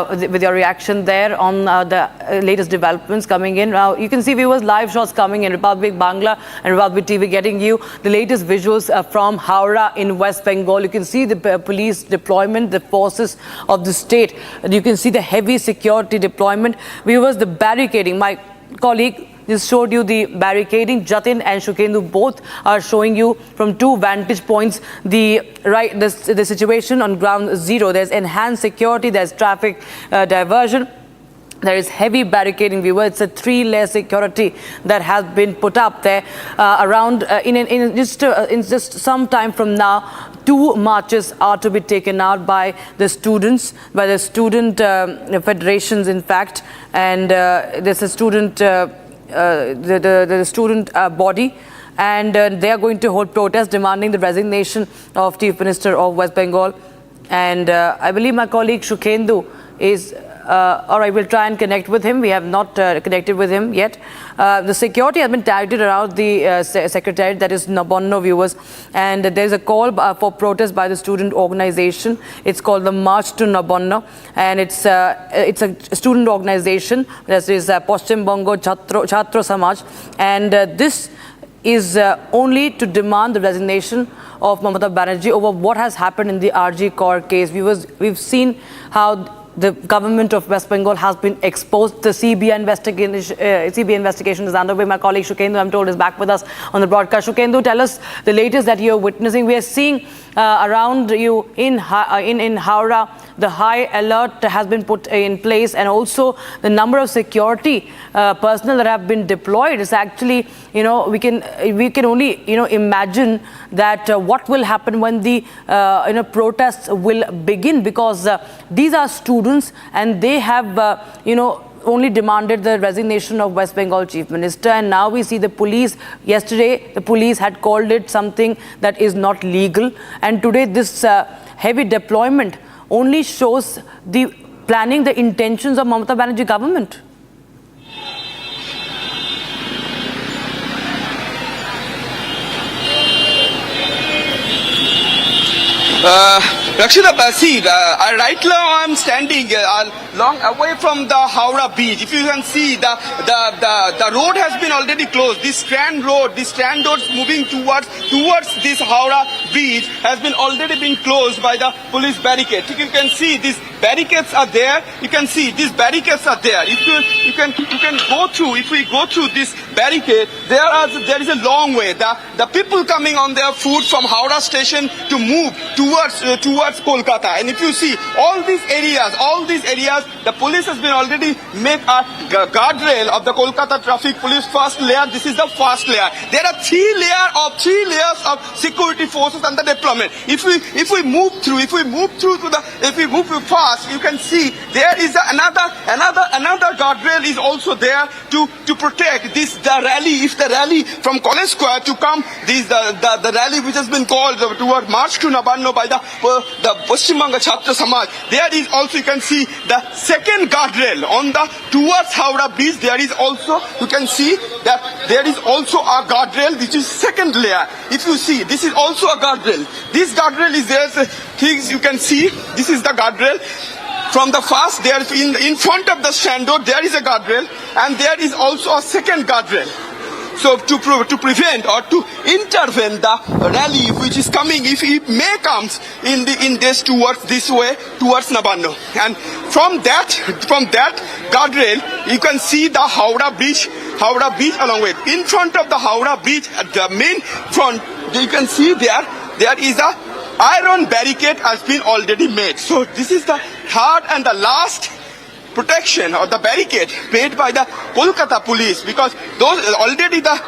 F: with your reaction there on the latest developments coming in. Now, you can see viewers, live shots coming in, Republic Bangla and Republic TV getting you the latest visuals from Howrah in West Bengal. You can see the police deployment, the forces of the state. You can see the heavy security deployment. Viewers, the barricading. My colleague just showed you the barricading. Jatin and Shukendu both are showing you from two vantage points the situation on ground zero. There's enhanced security, there's traffic diversion. There is heavy barricading, viewer. It's a 3-layer security that has been put up there around in just some time from now. 2 marches are to be taken out by the students, by the student federations, in fact, and there's a student the student body, and they are going to hold protests demanding the resignation of Chief Minister of West Bengal. And I believe my colleague Shukendu is all right. We'll try and connect with him. We have not connected with him yet. The security has been targeted around the secretariat, that is Nabana, viewers, and there's a call for protest by the student organization. It's called the March to Nabana, and it's a student organization. This is Paschim Bongo Chhatra Samaj, and this is only to demand the resignation of Mamata Banerjee over what has happened in the Arjikor case. Viewers, we've seen how the government of West Bengal has been exposed. The CBI investigation is underway. My colleague Shukendu, I'm told, is back with us on the broadcast. Shukendu, tell us the latest that you're witnessing. We are seeing around you in Howrah, the high alert has been put in place, and also the number of security personnel that have been deployed is actually, we can only, imagine that what will happen when the protests will begin, because these are students and they have, only demanded the resignation of West Bengal Chief Minister, and now we see the police. Yesterday, the police had called it something that is not legal, and today this heavy deployment only shows the planning, the intentions of Mamata Banerjee government.
T: Rakshita, see, right now I'm standing long away from the Howrah beach. If you can see, the road has been already closed. This strand road moving towards this Howrah beach has been already been closed by the police barricade. If you can see, these barricades are there. You can see these barricades are there. If you can go through. If we go through this barricade, there is a long way. The people coming on their foot from Howrah station to move towards Kolkata. And if you see all these areas, the police has been already make a guardrail of the Kolkata traffic police first layer. This is the first layer. There are three layers of security forces under deployment. If we move fast, you can see there is another guardrail is also there to protect the rally. If the rally from College Square to come, the rally which has been called toward March to Nabana by the Paschim Banga Chhatra Samaj, there is also, you can see the second guardrail on the towards Howrah beach. There is also, you can see that there is also a guardrail which is second layer. If you see, this is also a guardrail. This guardrail is there. Things you can see. This is the guardrail. From the first, there in front of the stand road, there is a guardrail, and there is also a second guardrail. So to prevent or to intervene the rally which is coming, if it may comes in this towards this way towards Nabana, and from that guardrail you can see the Howrah beach along with. In front of the Howrah beach, at the main front, you can see there is a iron barricade has been already made. So this is the third and the last protection or the barricade made by the Kolkata police, because already the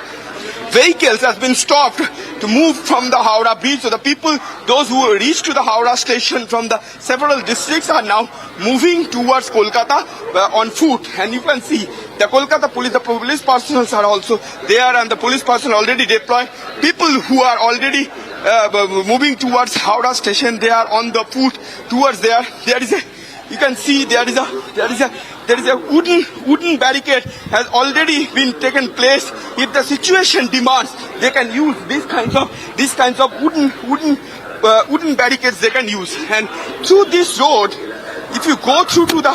T: vehicles has been stopped to move from the Howrah beach. So the people, those who reach to the Howrah station from the several districts, are now moving towards Kolkata on foot. And you can see the Kolkata police, the police personnel are also there, and the police personnel already deployed. People who are already moving towards Howrah station, they are on the foot towards there. There is a, you can see there is a wooden barricade has already been taken place. If the situation demands, they can use these kinds of wooden barricades they can use. And through this road, if you go through to the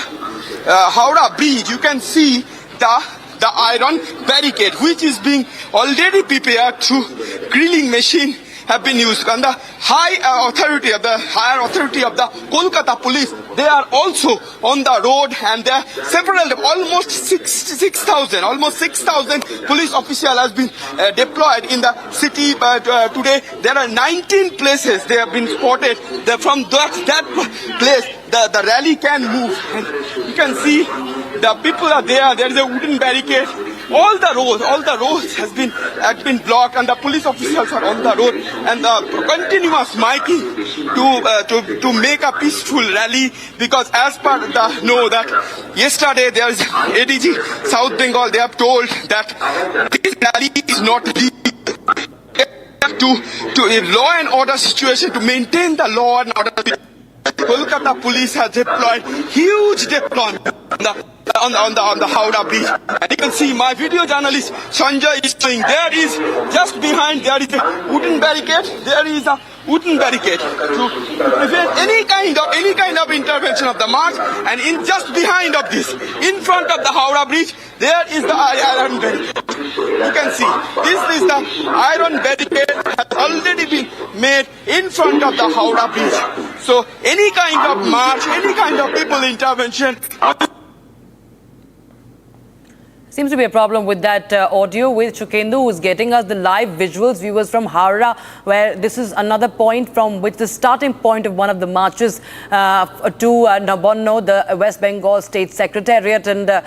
T: Howrah bridge, you can see the iron barricade which is being already prepared through grilling machine have been used. And the higher authority of the Kolkata police, they are also on the road, and there are several, almost 6,000 police officials has been deployed in the city. Today there are 19 places they have been spotted. From that place, the rally can move, and you can see the people are there. There is a wooden barricade. All the roads has been blocked, and the police officials are on the road, and the continuous miking to make a peaceful rally, because as per that yesterday there is ADG South Bengal, they have told that this rally is not to a law and order situation, to maintain the law and order. Kolkata police has deployed huge deployment on the Howrah beach, and you can see my video journalist Sanjay is saying there is just behind there is a wooden barricade. There is a wooden barricade to prevent any kind of intervention of the march. And just behind of this, in front of the Howrah bridge, there is the iron barricade. You can see this is the iron barricade has already been made in front of the Howrah bridge. So any kind of march, any kind of people intervention.
F: Seems to be a problem with that audio with Chukendu, who is getting us the live visuals, viewers, from Howrah, where this is another point from which the starting point of one of the marches to Nabana, the West Bengal State Secretariat. And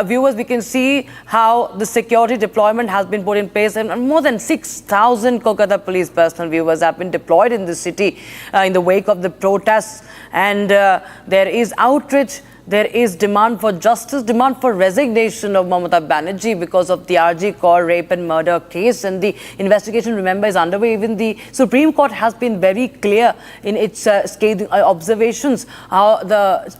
F: viewers, we can see how the security deployment has been put in place, and more than 6,000 Kolkata police personnel, viewers, have been deployed in the city in the wake of the protests. And there is outrage. There is demand for justice, demand for resignation of Mamata Banerjee because of the RG Kaur rape and murder case. And the investigation, remember, is underway. Even the Supreme Court has been very clear in its scathing observations how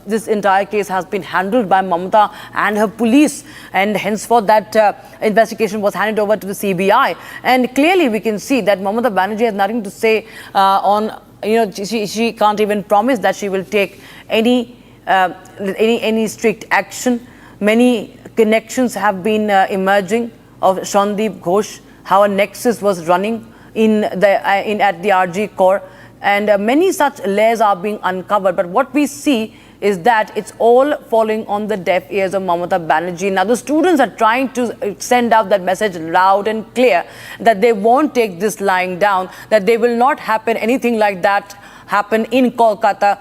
F: this entire case has been handled by Mamata and her police. And henceforth, that investigation was handed over to the CBI. And clearly, we can see that Mamata Banerjee has nothing to say on she can't even promise that she will take any strict action. Many connections have been emerging of Shandip Ghosh, how a nexus was running at the RG core, and many such layers are being uncovered. But what we see is that it's all falling on the deaf ears of Mamata Banerjee. Now the students are trying to send out that message loud and clear that they won't take this lying down, that they will not happen anything like that happen in Kolkata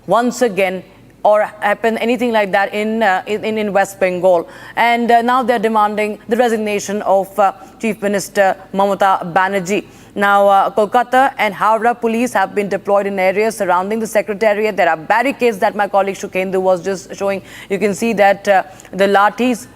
F: once again, or happen anything like that in West Bengal. And now they're demanding the resignation of Chief Minister Mamata Banerjee. Now, Kolkata and Howrah police have been deployed in areas surrounding the secretariat. There are barricades that my colleague Shukendu was just showing. You can see that the lathis,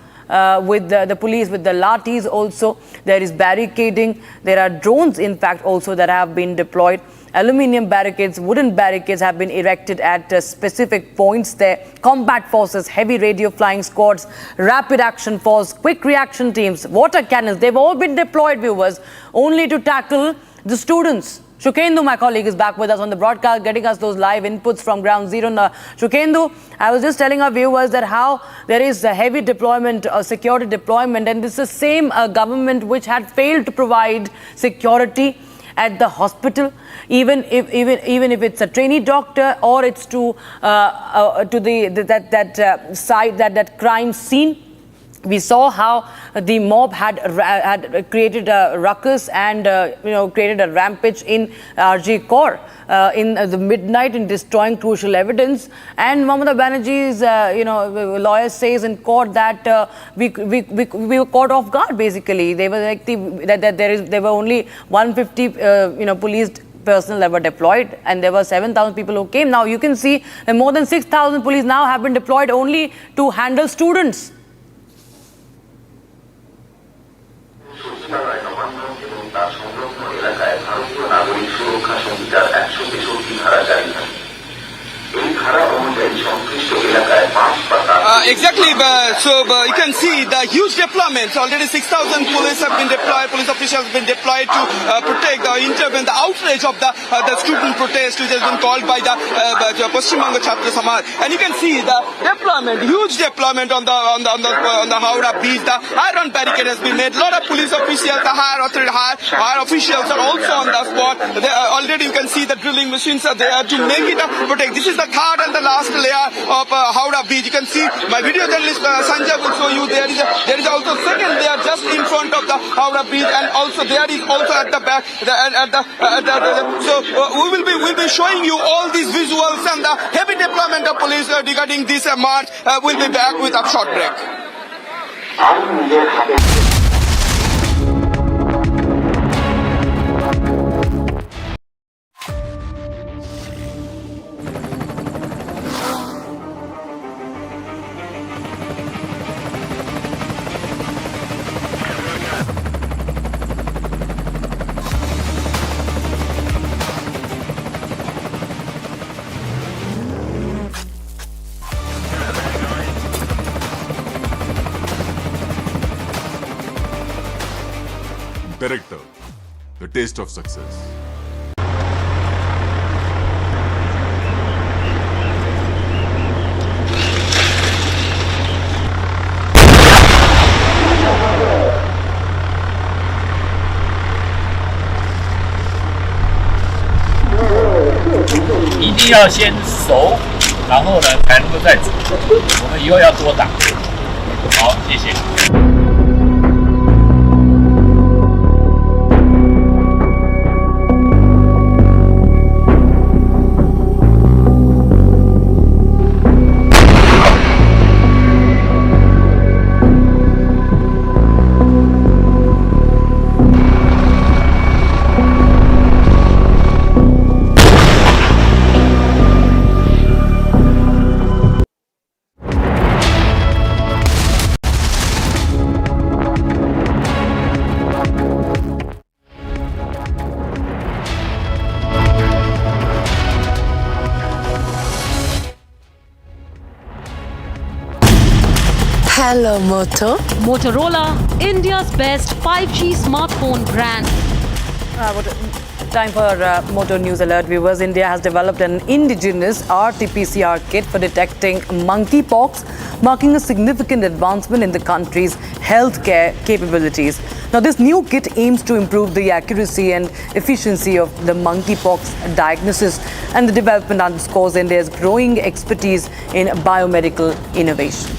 F: with the police with the lathis also. There is barricading. There are drones, in fact, also that have been deployed. Aluminium barricades, wooden barricades have been erected at specific points there. Combat forces, heavy radio flying squads, rapid action force, quick reaction teams, water cannons, they've all been deployed, viewers, only to tackle the students. Shukendu, my colleague, is back with us on the broadcast, getting us those live inputs from ground zero. Shukendu, I was just telling our viewers that how there is a heavy deployment, security deployment, and this is the same government which had failed to provide security at the hospital, even if it's a trainee doctor or it's to that crime scene. We saw how the mob had created a ruckus and created a rampage in RG Core in the midnight in destroying crucial evidence. And Mamata Banerjee's lawyer says in court that we were caught off guard. Basically, they were like there were only 150 police personnel that were deployed, and there were 7,000 people who came. Now you can see that more than 6,000 police now have been deployed only to handle students.
T: Exactly. So you can see the huge deployments. Already 6,000 police have been deployed. Police officials have been deployed to protect or intervene the outrage of the student protest, which has been called by the Paschim Banga Chhatra Samaj. And you can see the deployment, huge deployment on the Howrah Bridge. The iron barricade has been made. A lot of police officials, the higher officials are also on the spot. Already you can see the drilling machines are there to make it protect. This is the third and the last layer of Howrah Bridge. You can see my video journalist Sanjay will show you there is also second layer just in front of the Howrah Bridge, and also there is also at the back so we'll be showing you all these visuals and the heavy deployment of police regarding this march. We'll be back with a short break.
H: Director, the taste of success.
B: 一定要先熟，然后呢才能够再煮。我们以后要多打。好，谢谢。
M: Hello, Moto. Motorola, India's best 5G smartphone brand.
F: Time for motor news alert, viewers. India has developed an indigenous RT-PCR kit for detecting monkeypox, marking a significant advancement in the country's healthcare capabilities. Now, this new kit aims to improve the accuracy and efficiency of the monkeypox diagnosis, and the development underscores India's growing expertise in biomedical innovation.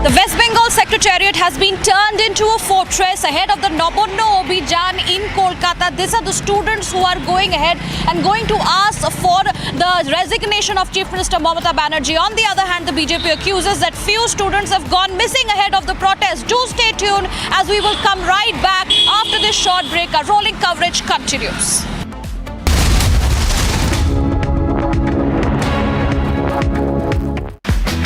G: The West Bengal Secretariat has been turned into a fortress ahead of the Nabana Abijan in Kolkata. These are the students who are going ahead and going to ask for the resignation of Chief Minister Mamata Banerjee. On the other hand, the BJP accuses that few students have gone missing ahead of the protest. Do stay tuned as we will come right back after this short break. Our rolling coverage continues.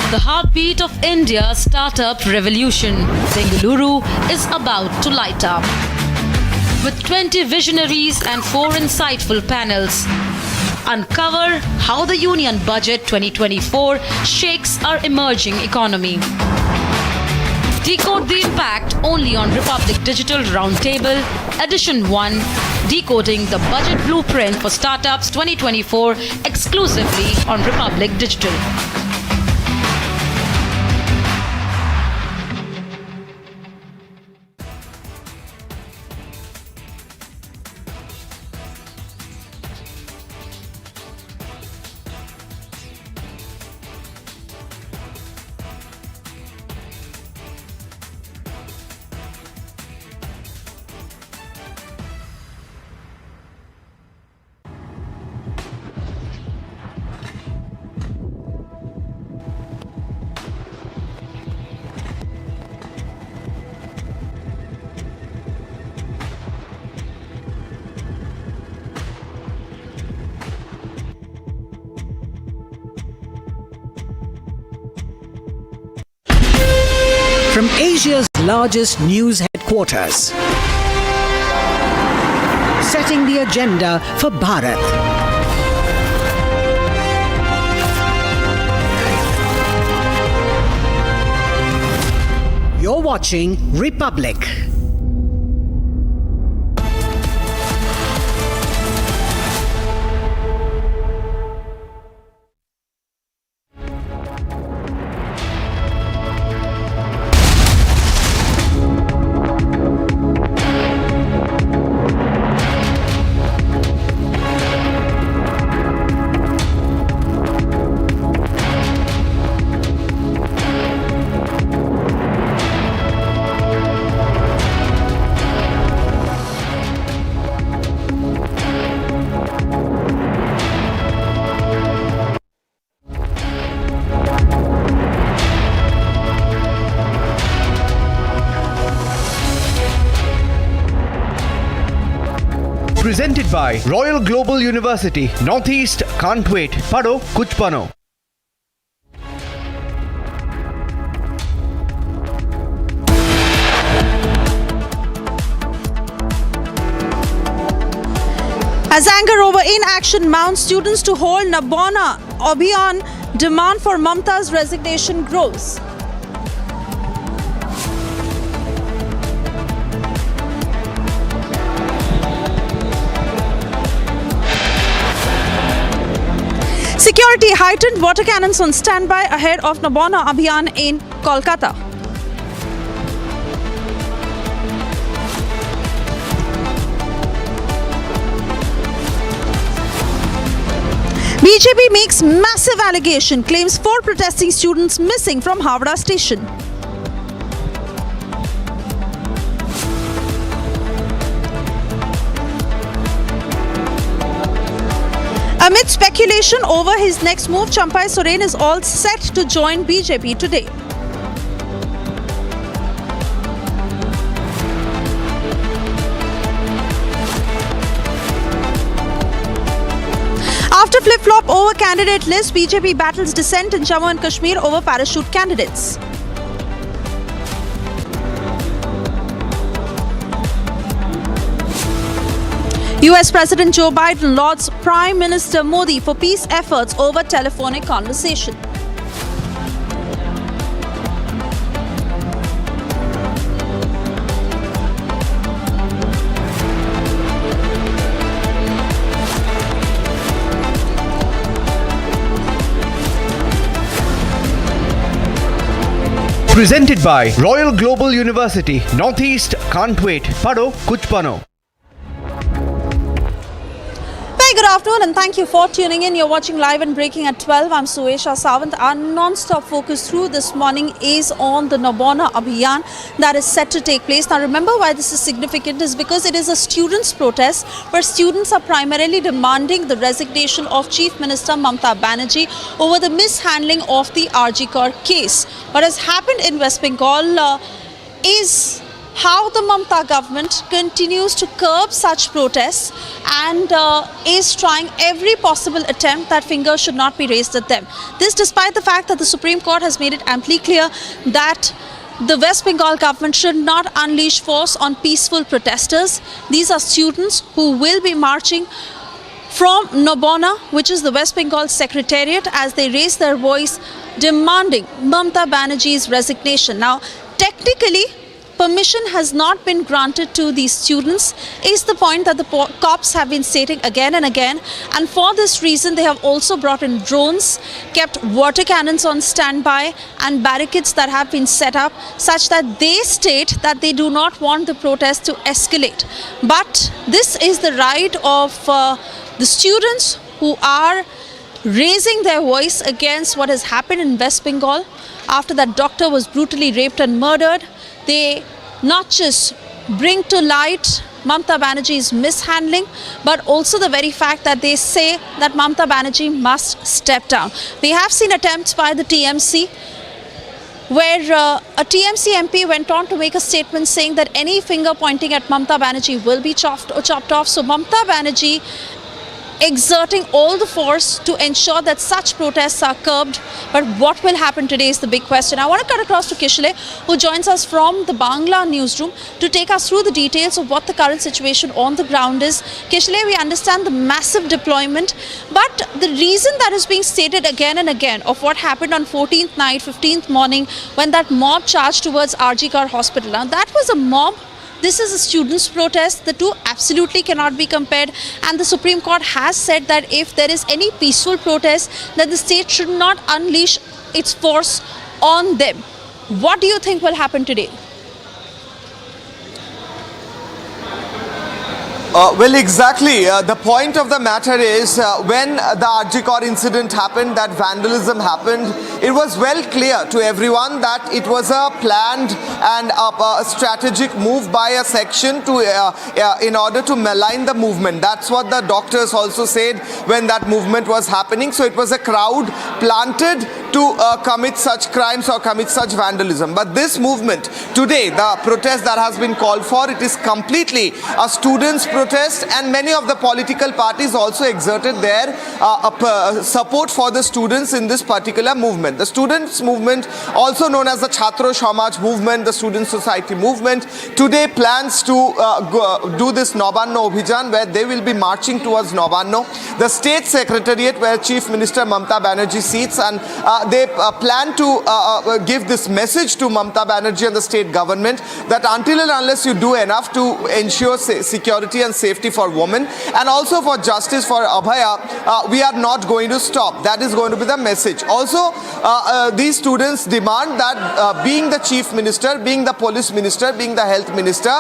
M: The heartbeat of India's startup revolution, Bengaluru, is about to light up. With 20 visionaries and 4 insightful panels, uncover how the Union Budget 2024 shakes our emerging economy. Decode the impact only on Republic Digital Roundtable, Edition 1, Decoding the Budget Blueprint for Startups 2024, exclusively on Republic Digital.
D: From Asia's largest news headquarters, setting the agenda for Bharat. You're watching Republic.
Q: Presented by Royal Global University. Northeast can't wait. Pado kuch bano.
N: As anger over inaction mounts, students to hold Nabana Abijan, demand for Mamata's resignation grows. Security heightened, water cannons on standby ahead of Nabana Abijan in Kolkata. BJP makes massive allegation, claims 4 protesting students missing from Howrah station. Amid speculation over his next move, Champai Soren is all set to join BJP today. After flip-flop over candidate list, BJP battles dissent in Jammu and Kashmir over parachute candidates. US President Joe Biden lauds Prime Minister Modi for peace efforts over telephonic conversation.
Q: Presented by Royal Global University. Northeast can't wait. Pado kuch bano.
N: Very good afternoon and thank you for tuning in. You're watching Live and Breaking at 12. I'm Suesha Sawant. Our non-stop focus through this morning is on the Nabana Abijan that is set to take place. Now remember why this is significant is because it is a students' protest where students are primarily demanding the resignation of Chief Minister Mamata Banerjee over the mishandling of the RG Kar case. What has happened in West Bengal is how the Mamata government continues to curb such protests and is trying every possible attempt that fingers should not be raised at them. This despite the fact that the Supreme Court has made it amply clear that the West Bengal government should not unleash force on peaceful protesters. These are students who will be marching from Nabana, which is the West Bengal Secretariat, as they raise their voice demanding Mamata Banerjee's resignation. Now, technically, permission has not been granted to these students is the point that the cops have been stating again and again, and for this reason they have also brought in drones, kept water cannons on standby and barricades that have been set up such that they state that they do not want the protest to escalate. But this is the right of the students who are raising their voice against what has happened in West Bengal after that doctor was brutally raped and murdered. They not just bring to light Mamata Banerjee's mishandling, but also the very fact that they say that Mamata Banerjee must step down. We have seen attempts by the TMC where a TMC MP went on to make a statement saying that any finger pointing at Mamata Banerjee will be chopped off. So Mamata Banerjee exerting all the force to ensure that such protests are curbed. But what will happen today is the big question. I want to cut across to Kishale, who joins us from the Bangla newsroom to take us through the details of what the current situation on the ground is. Kishale, we understand the massive deployment, but the reason that is being stated again and again of what happened on 14th night, 15th morning when that mob charged towards RG Kar Hospital. Now that was a mob. This is a students' protest. The two absolutely cannot be compared, and the Supreme Court has said that if there is any peaceful protest, that the state should not unleash its force on them. What do you think will happen today?
E: Well, exactly. The point of the matter is when the RG Kar incident happened, that vandalism happened, it was well clear to everyone that it was a planned and a strategic move by a section to in order to malign the movement. That's what the doctors also said when that movement was happening. So it was a crowd planted to commit such crimes or commit such vandalism. But this movement today, the protest that has been called for, it is completely a students' protest, and many of the political parties also exerted their support for the students in this particular movement. The students' movement, also known as the Chhatro Samaj movement, the student society movement, today plans to do this Nabana Abijan, where they will be marching towards Nabana, the state secretariat where Chief Minister Mamata Banerjee sits, and they plan to give this message to Mamata Banerjee and the state government that until and unless you do enough to ensure security and safety for women and also for justice for Abhaya, we are not going to stop. That is going to be the message. Also, these students demand that being the chief minister, being the police minister, being the health minister,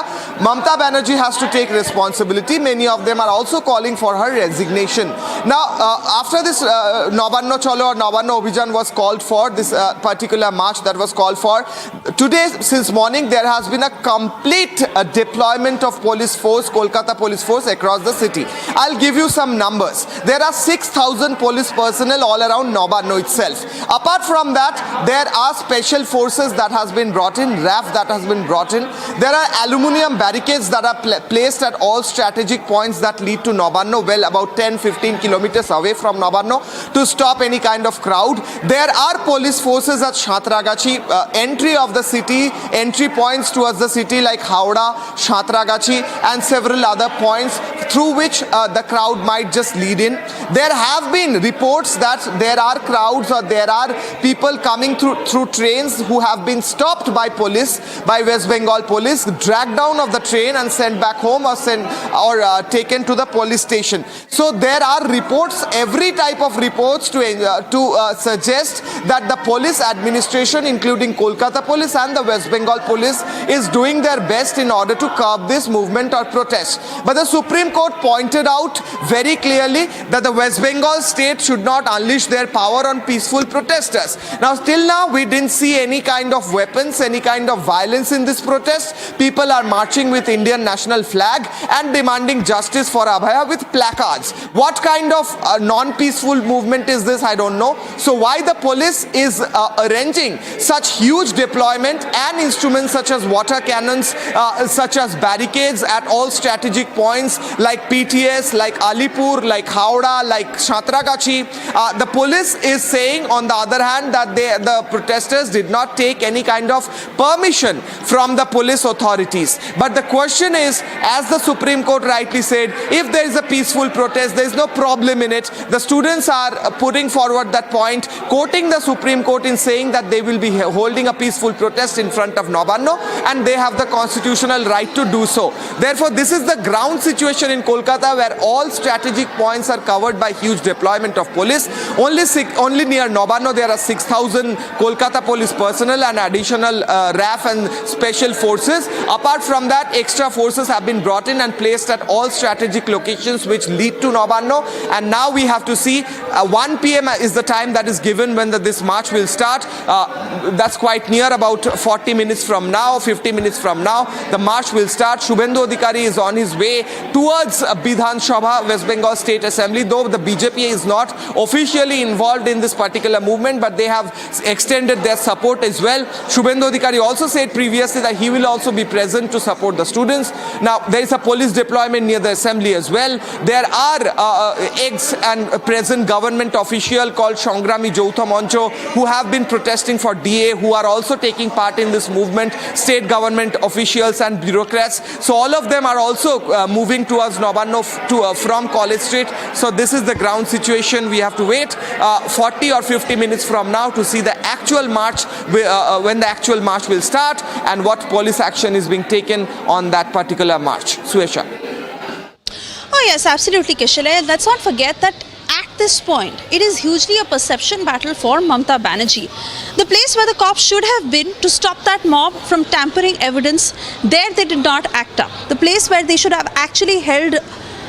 E: Mamata Banerjee has to take responsibility. Many of them are also calling for her resignation. Now, after this Nabana Chalo or Nabana Abijan was called for, this particular march that was called for, today since morning there has been a complete deployment of police force, Kolkata police force across the city. I'll give you some numbers. There are 6,000 police personnel all around Nabana itself. Apart from that, there are special forces that has been brought in, RAF that has been brought in. There are aluminium barricades that are placed at all strategic points that lead to Nabana, well about 10-15 kilometers away from Nabana, to stop any kind of crowd. There are police forces at Shatragachi, entry of the city, entry points towards the city like Howrah, Shatragachi and several other points through which the crowd might just lead in. There have been reports that there are crowds or there are people coming through trains who have been stopped by police, by West Bengal police, dragged down of the train and sent back home or taken to the police station. So there are reports, every type of reports to suggest that the police administration, including Kolkata police and the West Bengal police, is doing their best in order to curb this movement or protest. But the Supreme Court pointed out very clearly that the West Bengal state should not unleash their power on peaceful protesters. Now, till now, we didn't see any kind of weapons, any kind of violence in this protest. People are marching with Indian national flag and demanding justice for Abhaya with placards. What kind of non-peaceful movement is this? I don't know. So why the police is arranging such huge deployment and instruments such as water cannons, such as barricades at all strategic points like PTS, like Alipur, like Howrah, like Satragachi. The police is saying, on the other hand, that the protesters did not take any kind of permission from the police authorities. But the question is, as the Supreme Court rightly said, if there is a peaceful protest, there is no problem in it. The students are putting forward that point, quoting the Supreme Court in saying that they will be holding a peaceful protest in front of Nabana and they have the constitutional right to do so. Therefore, this is the ground situation in Kolkata where all strategic points are covered by huge deployment of police. Only near Nabana there are 6,000 Kolkata police personnel and additional RAF and special forces. Apart from that, extra forces have been brought in and placed at all strategic locations which lead to Nabana. And now we have to see 1 p.m. is the time that is given when this march will start. That's quite near, about 40 minutes from now, 50 minutes from now. The march will start. Shubhendu Adhikari is on his way towards Bidhan Sabha, West Bengal State Assembly, though the BJP is not officially involved in this particular movement, but they have extended their support as well. Shubhendu Adhikari also said previously that he will also be present to support the students. Now, there is a police deployment near the assembly as well. There are ex and present government official called Shangrami Jautha Mancho who have been protesting for DA, who are also taking part in this movement, state government officials and bureaucrats. So all of them are also moving towards Nabana from College Street. So this is the ground situation. We have to wait 40 or 50 minutes from now to see the actual march, when the actual march will start and what police action is being taken on that particular march. Suesha.
N: Oh yes, absolutely, Kishale. Let's not forget that at this point, it is hugely a perception battle for Mamata Banerjee. The place where the cops should have been to stop that mob from tampering evidence, there they did not act up. The place where they should have actually held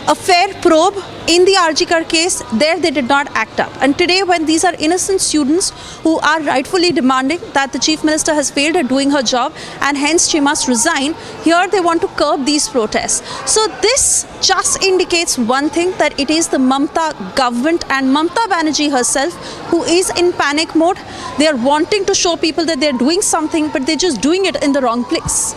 N: a fair probe in the RG case, there they did not act up. And today, when these are innocent students who are rightfully demanding that the Chief Minister has failed at doing her job and hence she must resign, here they want to curb these protests. So this just indicates one thing, that it is the Mamata government and Mamata Banerjee herself who is in panic mode. They are wanting to show people that they are doing something, but they're just doing it in the wrong place.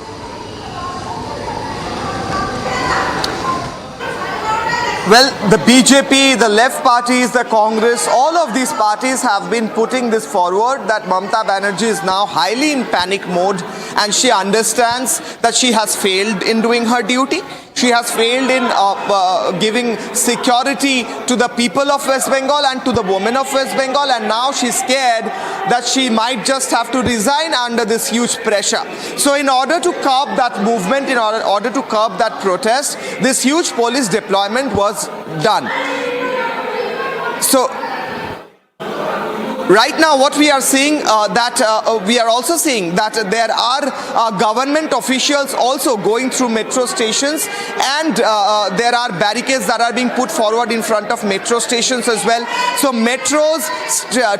E: Well, the BJP, the left parties, the Congress, all of these parties have been putting this forward that Mamata Banerjee is now highly in panic mode and she understands that she has failed in doing her duty. She has failed in giving security to the people of West Bengal and to the women of West Bengal, and now she's scared that she might just have to resign under this huge pressure. So in order to curb that movement, in order to curb that protest, this huge police deployment was done. So right now, what we are seeing, we are also seeing that there are government officials also going through metro stations, and there are barricades that are being put forward in front of metro stations as well. So metros,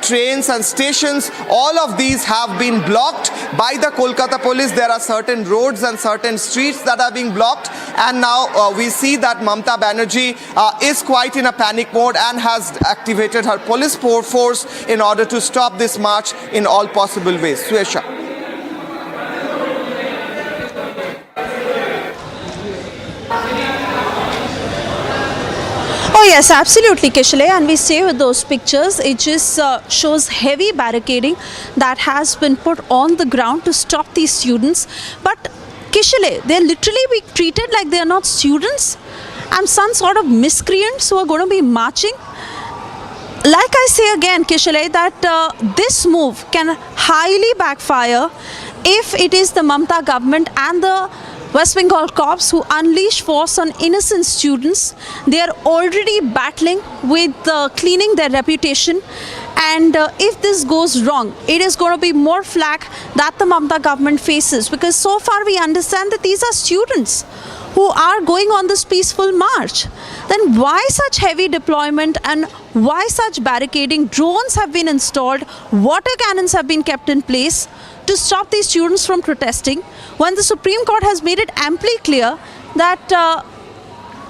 E: trains and stations, all of these have been blocked by the Kolkata police. There are certain roads and certain streets that are being blocked, and now we see that Mamata Banerjee is quite in a panic mode and has activated her police force in order to stop this march in all possible ways. Suesha.
N: Oh yes, absolutely, Kishale, and we say with those pictures, it just shows heavy barricading that has been put on the ground to stop these students. But Kishale, they're literally being treated like they're not students and some sort of miscreants who are going to be marching. like I say again, Kishalay, that this move can highly backfire if it is the Mamata government and the West Bengal cops who unleash force on innocent students. They are already battling with cleaning their reputation. And if this goes wrong, it is going to be more flack that the Mamata government faces, because so far we understand that these are students who are going on this peaceful march. Then why such heavy deployment and why such barricading? Drones have been installed, water cannons have been kept in place to stop these students from protesting, when the Supreme Court has made it amply clear that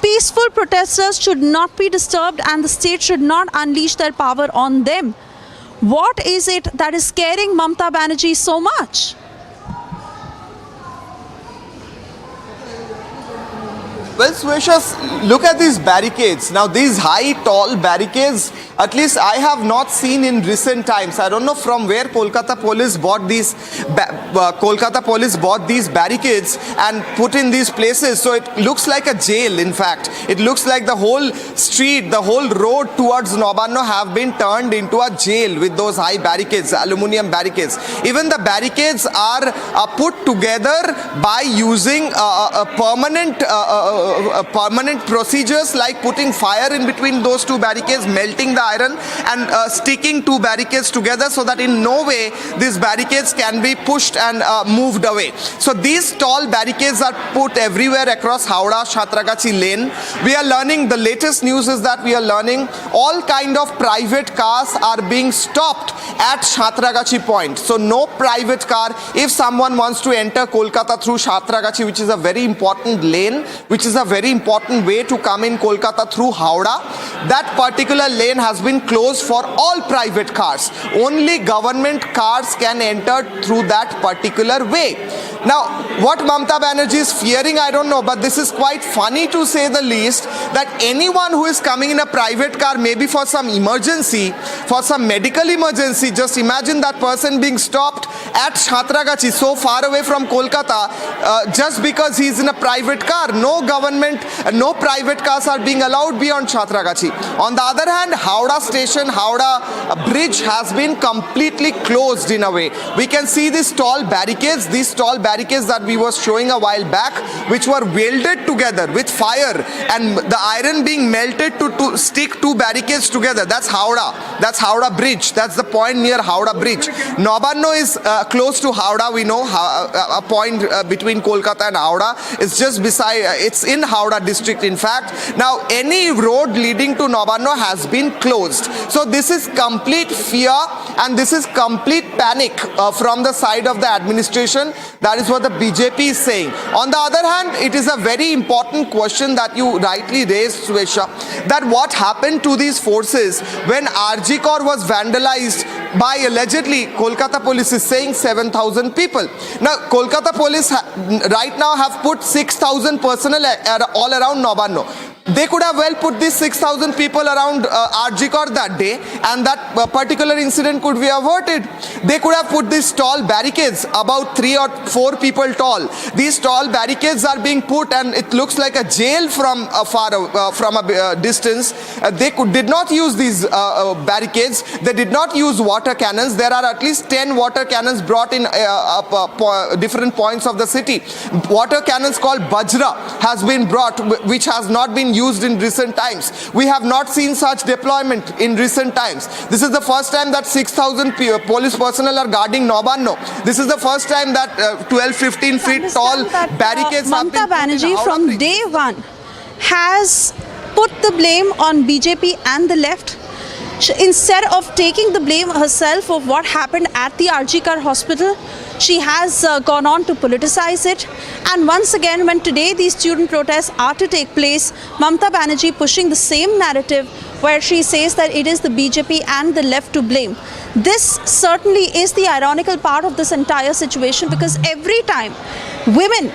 N: peaceful protesters should not be disturbed and the state should not unleash their power on them. What is it that is scaring Mamata Banerjee so much?
E: Well, Sweshas, look at these barricades. Now, these high, tall barricades, at least I have not seen in recent times. I don't know from where Kolkata police bought these barricades and put in these places. So it looks like a jail, in fact. It looks like the whole street, the whole road towards Nabana have been turned into a jail with those high barricades, aluminium barricades. Even the barricades are put together by using permanent procedures like putting fire in between those two barricades, melting the iron and sticking two barricades together so that in no way these barricades can be pushed and moved away. So these tall barricades are put everywhere across Howrah Satragachi lane. We are learning, the latest news is that we are learning all kind of private cars are being stopped at Satragachi point. So no private car, if someone wants to enter Kolkata through Satragachi, which is a very important lane, which is a very important way to come in Kolkata through Howrah, that particular lane has been closed for all private cars. Only government cars can enter through that particular way. Now, what Mamata Banerjee is fearing, I don't know, but this is quite funny to say the least, that anyone who is coming in a private car, maybe for some emergency, for some medical emergency, just imagine that person being stopped at Satragachi, so far away from Kolkata, just because he's in a private car. No government, no private cars are being allowed beyond Satragachi. On the other hand, Howrah station, Howrah bridge has been completely closed in a way. We can see these tall barricades, that we were showing a while back, which were welded together with fire and the iron being melted to stick two barricades together. That's Howrah bridge. That's the point near Howrah bridge. Nabana is close to Howrah, we know, a point between Kolkata and Howrah. It's just beside, it's in Howrah district in fact. Now any road leading to Nabana has been closed. So this is complete fear and this is complete panic from the side of the administration. That is what the BJP is saying. On the other hand, it is a very important question that you rightly raised, Swesha, that what happened to these forces when RG Kor was vandalized by allegedly, Kolkata police is saying 7,000 people. Now, Kolkata police right now have put 6,000 personnel all around Nabana. They could have well put these 6,000 people around RG Kor that day and that particular incident could be averted. They could have put these tall barricades, about 3 or 4 people tall. These tall barricades are being put and it looks like a jail from a distance. They did not use these barricades. They did not use water cannons. There are at least 10 water cannons brought in different points of the city. Water cannons called Bajra has been brought, which has not been used in recent times. We have not seen such deployment in recent times. This is the first time that 6,000 police personnel are guarding Nabana. This is the first time that 12-15 feet tall barricades have been put in
N: Banerjee from day one has put the blame on BJP and the left. Instead of taking the blame herself of what happened at the RG Kor hospital, she has gone on to politicize it. And once again, when today these student protests are to take place, Mamata Banerjee pushing the same narrative where she says that it is the BJP and the left to blame. This certainly is the ironical part of this entire situation, because every time women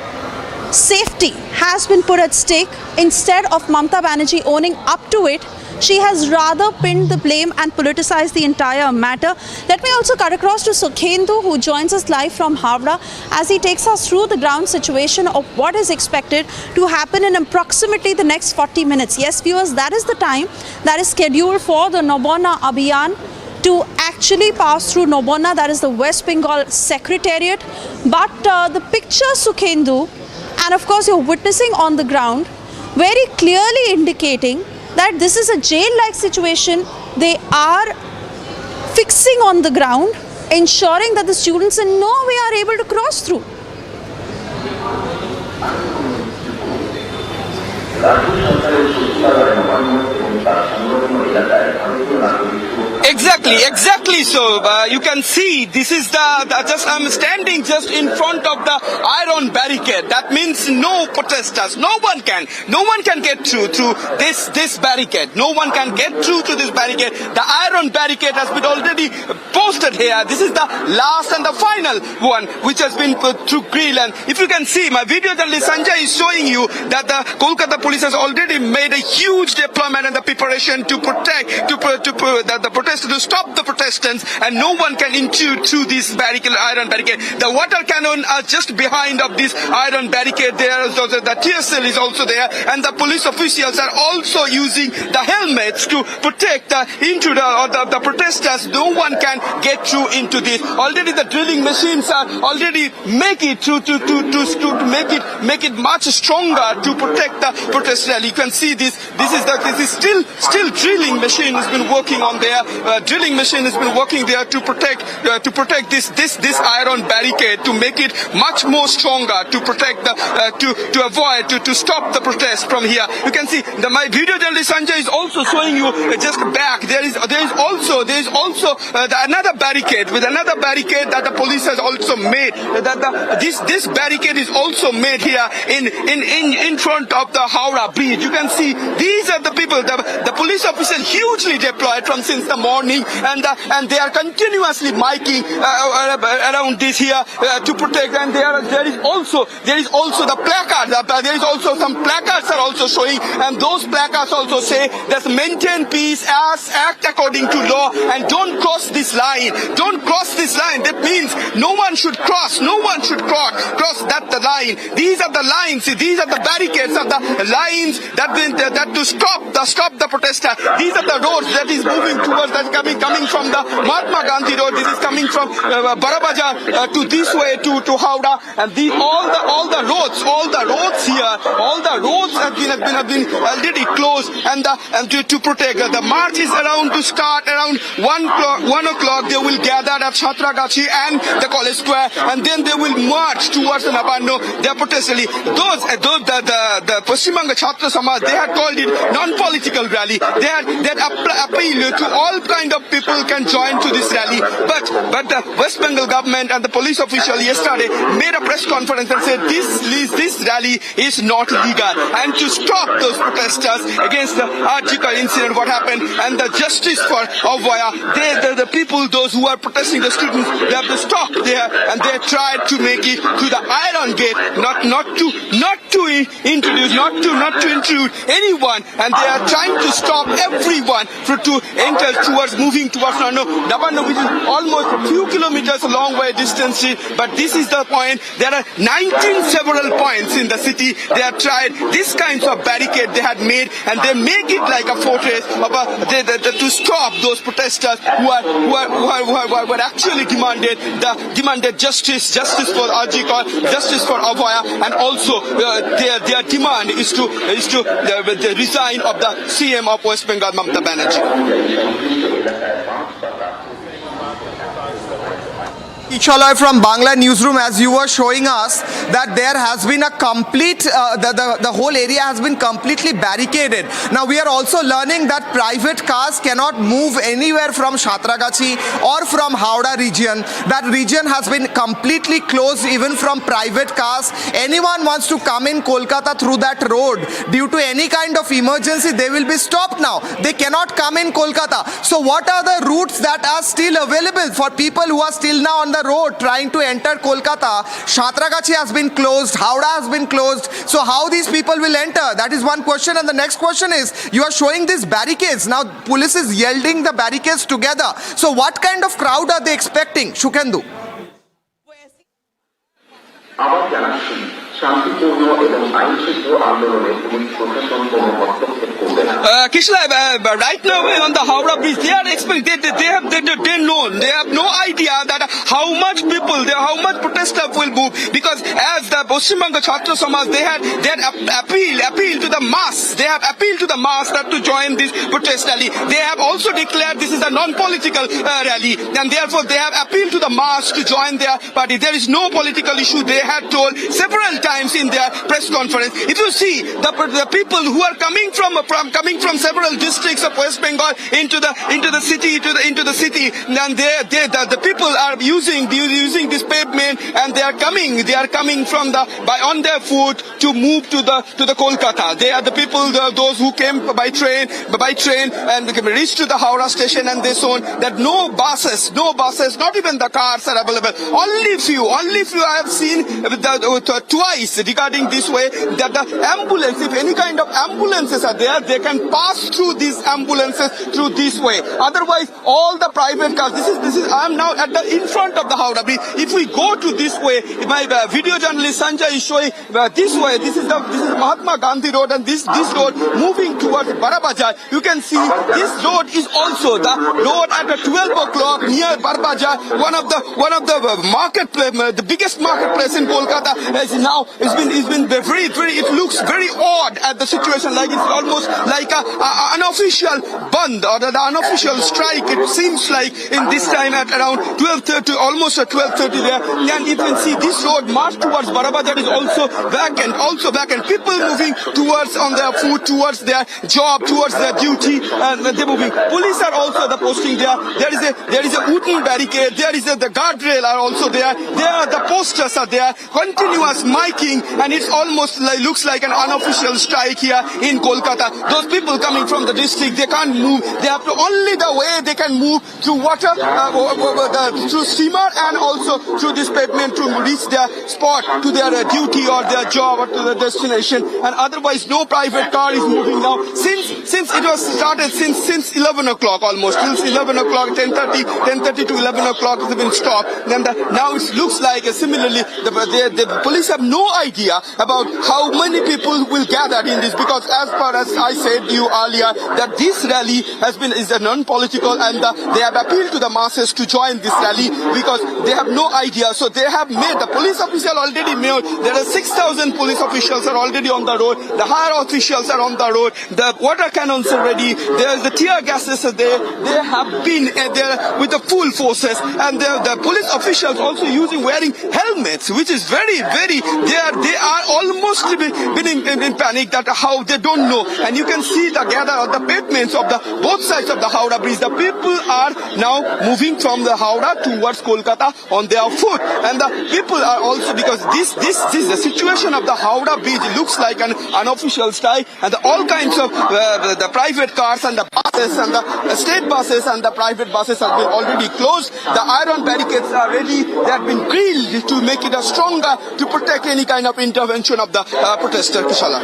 N: safety has been put at stake, instead of Mamata Banerjee owning up to it, she has rather pinned the blame and politicized the entire matter. Let me also cut across to Sukhendu, who joins us live from Howrah as he takes us through the ground situation of what is expected to happen in approximately the next 40 minutes. Yes, viewers, that is the time that is scheduled for the Nabana Abijan to actually pass through Nabana, that is the West Bengal Secretariat. But the picture, Sukhendu, and of course you're witnessing on the ground, very clearly indicating that this is a jail-like situation. They are fixing on the ground, ensuring that the students in no way are able to cross through.
T: Exactly. So you can see this is I'm standing just in front of the iron barricade. That means no protesters. No one can get through to this barricade. No one can get through to this barricade. The iron barricade has been already posted here. This is the last and the final one which has been put through grill. And if you can see, my video journalist Sanjay is showing you that the Kolkata police has already made a huge deployment and the preparation to protect the protesters, to stop the protestants, and no one can intrude through this iron barricade. The water cannon are just behind of this iron barricade. There is also the TSL is also there, and the police officials are also using the helmets to protect the protesters. No one can get through into this. Already the drilling machines are already make it to make it much stronger to protect the protest rally. You can see this is still drilling machine has been working on there. Drilling machine has been working there to protect this iron barricade, to make it much more stronger, to protect to stop the protest from here. You can see my video journalist Sanjay is also showing you just back. There is also another barricade that the police has also made. This barricade is also made here in front of the Howrah Bridge. You can see these are the people, the police officers hugely deployed from since the morning, and they are continuously miking around this here to protect. And there is also the placards. There is also some placards are also showing, and those placards also say that maintain peace, act according to law, and don't cross this line. Don't cross this line. That means no one should cross. No one should cross the line. These are the lines. These are the barricades of the lines that to stop the protester. These are the roads that is moving towards, that coming from the Mahatma Gandhi road. This is coming from Barabaja to this way to Howrah, and all the roads here, all the roads have been already closed, and to protect. The march is to start around 1 o'clock. They will gather at Chatragachi and the College Square, and then they will march towards the Nabano. They are protesting. The Paschim Banga Chhatra Samaj, they had called it non-political rally. They had appealed to all kind of people can join to this rally. But the West Bengal government and the police official yesterday made a press conference and said this rally is not legal, and to stop those protesters against the Arjikar incident, what happened, and the justice for Avaya, the people, those who are protesting, the students, they have to stop there, and they tried to make it to the iron gate, not to intrude anyone, and they are trying to stop everyone to enter moving towards Nabana, which is almost a few kilometers a long way distance. But this is the point. There are 19 several points in the city. They have tried this kinds of barricade they had made, and they make it like a fortress to stop those protesters who were actually demanded justice for Arjikar, justice for Avaya, and also their demand is to the resign of the CM of West Bengal, Mamata Banerjee.
E: Ichalai from Bangla Newsroom, as you were showing us that there has been a complete, the whole area has been completely barricaded. Now we are also learning that private cars cannot move anywhere from Chatragachi or from Howrah region. That region has been completely closed even from private cars. Anyone wants to come in Kolkata through that road, due to any kind of emergency, they will be stopped now. They cannot come in Kolkata. So what are the routes that are still available for people who are still now on the road trying to enter Kolkata. Satragachi has been closed, Howrah has been closed. So how these people will enter? That is one question. And the next question is, you are showing these barricades. Now police is yielding the barricades together. So what kind of crowd are they expecting? Shukhendu.
L: আবার জানাচ্ছি শান্তিপূর্ণ এবং আইনশৃঙ্খল আন্দোলনে police প্রশাসন কোনো হস্তক্ষেপ করবে না।
T: Kishla, right now on the Howrah Bridge, they are expecting, they have no idea that how much people, how much protesters will move, because as the Paschim Banga Chhatra Samaj, they had appeal to the mass. They have appealed to the mass not to join this protest rally. They have also declared this is a non-political rally, and therefore they have appealed to the mass to join their party. There is no political issue. They had told several times in their press conference. If you see the people who are coming from several districts of West Bengal into the city, and the people are using this pavement, and they are coming from on their foot to move to the Kolkata. They are the people, those who came by train and reach to the Howrah station, and they saw that no buses, not even the cars are available. Only few I have seen twice regarding this way, that the ambulance, if any kind of ambulances are there, they can pass through these ambulances through this way. Otherwise, all the private cars, this is I am now in front of the Howrah Bridge. If we go to this way, my video journalist Sanjay is showing this way. This is Mahatma Gandhi Road, and this road moving towards Barabajar. You can see this road is also the road at 12 o'clock near Barabajar, one of the marketplace, the biggest marketplace in Kolkata. It's been very, it looks very odd at the situation, like it's almost like an unofficial band or the unofficial strike. It seems like in this time at around 12:30, almost at 12:30 there. And you can see this road march towards Barabajar is also vacant. People moving towards on their foot, towards their job, towards their duty, and they're moving. Police are also the posting there. There is a wooden barricade. There is the guardrail are also there. The posters are there. Continuous miking, and it's almost looks like an unofficial strike here in Kolkata. Those people coming from the district, they can't move. They have to only the way they can move through water, through steamer, and also through this pavement to reach their spot, to their duty or their job or to their destination. And otherwise, no private car is moving now. Since it was started since 11 o'clock almost, till 11 o'clock, 10:30 to 11 o'clock has been stopped. Then now it looks like similarly the police have no idea about how many people will gather in this, because as far as I said to you earlier, that this rally is a non-political, and they have appealed to the masses to join this rally because they have no idea. So they have made, the police official already made, there are 6,000 police officials are already on the road, the higher officials are on the road, the water cannons are ready, there's the tear gases are there, they have been there with the full forces, and the police officials also wearing helmets, which is very, they are almost been in panic that how they don't know. And you can see the gather of the pavements of both sides of the Howrah Bridge. The people are now moving from the Howrah towards Kolkata on their foot, and the people are also, because this the situation of the Howrah Bridge looks like an unofficial strike, and all kinds of the private cars and the buses and the state buses and the private buses have been already closed. The iron barricades are ready. They have been grilled to make it stronger to protect any kind of intervention of the protester. Kushala.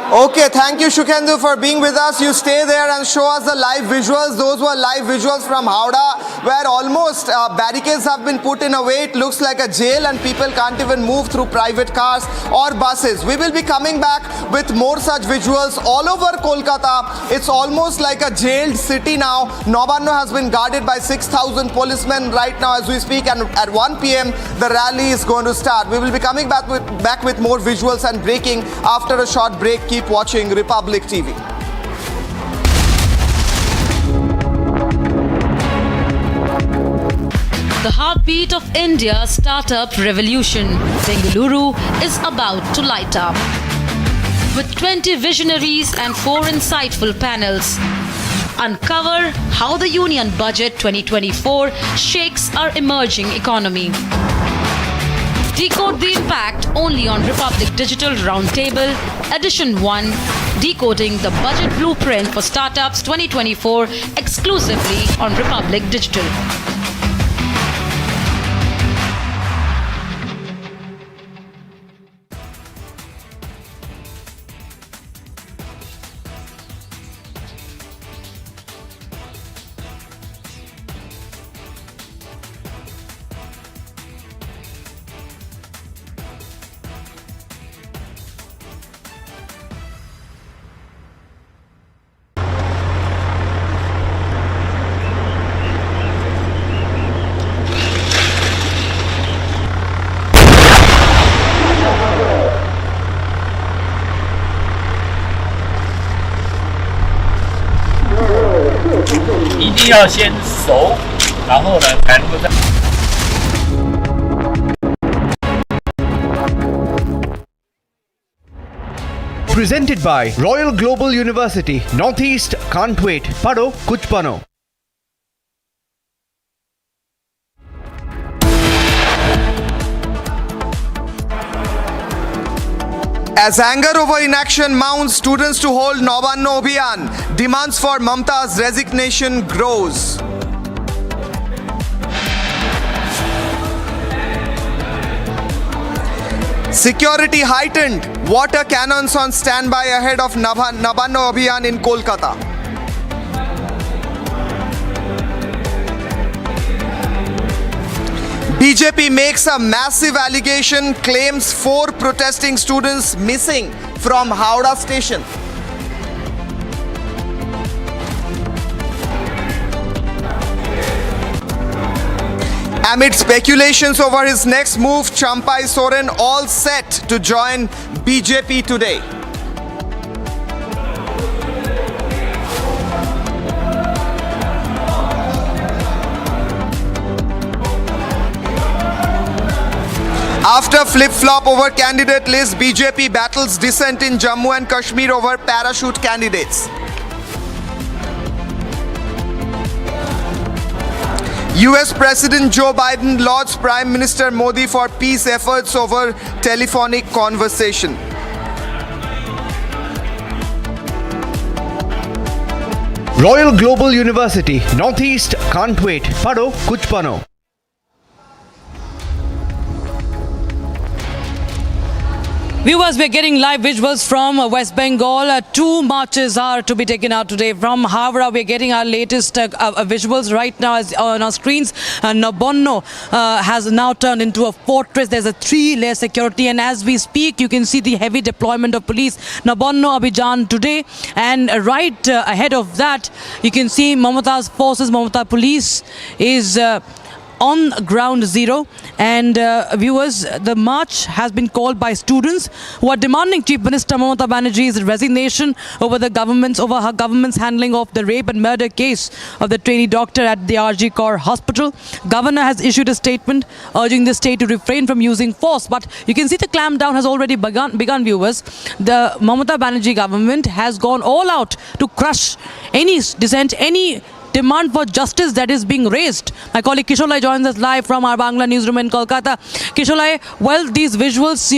E: Okay, thank you Shukhendu for being with us. You stay there and show us the live visuals. Those were live visuals from Howrah, where almost barricades have been put in a way it looks like a jail, and people can't even move through private cars or buses. We will be coming back with more such visuals all over Kolkata. It's almost like a jailed city now. Nabana has been guarded by 6,000 policemen right now as we speak, and at 1 p.m. the rally is going to start. We will be coming back with more visuals and breaking after a short break. Keep watching Republic TV.
M: The heartbeat of India's startup revolution, Bengaluru, is about to light up. With 20 visionaries and 4 insightful panels, uncover how the Union Budget 2024 shakes our emerging economy. Decode the impact only on Republic Digital Roundtable, Edition 1, Decoding the Budget Blueprint for Startups 2024, exclusively on Republic Digital.
B: 一定要先熟，然后呢才能够在。
Q: Presented by Royal Global University, Northeast can't wait. Pado kuch bano.
E: As anger over inaction mounts, students to hold Nabana Abijan, demands for Mamta's resignation grows. Security heightened, water cannons on standby ahead of Nabana Abijan in Kolkata. BJP makes a massive allegation, claims 4 protesting students missing from Howrah station. Amid speculations over his next move, Champai Soren all set to join BJP today. After flip-flop over candidate list, BJP battles dissent in Jammu and Kashmir over parachute candidates. US President Joe Biden lauds Prime Minister Modi for peace efforts over telephonic conversation.
Q: Royal Global University, Northeast can't wait. Pado kuch bano.
F: Viewers, we're getting live visuals from West Bengal. 2 marches are to be taken out today from Howrah. We're getting our latest visuals right now on our screens. Nabana has now turned into a fortress. There's a 3-layer security, and as we speak, you can see the heavy deployment of police. Nabana Abijan today, and right ahead of that, you can see Mamata's forces, Mamata police is on ground zero. And viewers, the march has been called by students who are demanding Chief Minister Mamata Banerjee's resignation over her government's handling of the rape and murder case of the trainee doctor at the RG Kaur Hospital. Governor has issued a statement urging the state to refrain from using force, but you can see the clampdown has already begun, viewers. The Mamata Banerjee government has gone all out to crush any dissent, any demand for justice that is being raised. My colleague Kisholai joins us live from our Bangla newsroom in Kolkata. Kisholai, well, these visuals,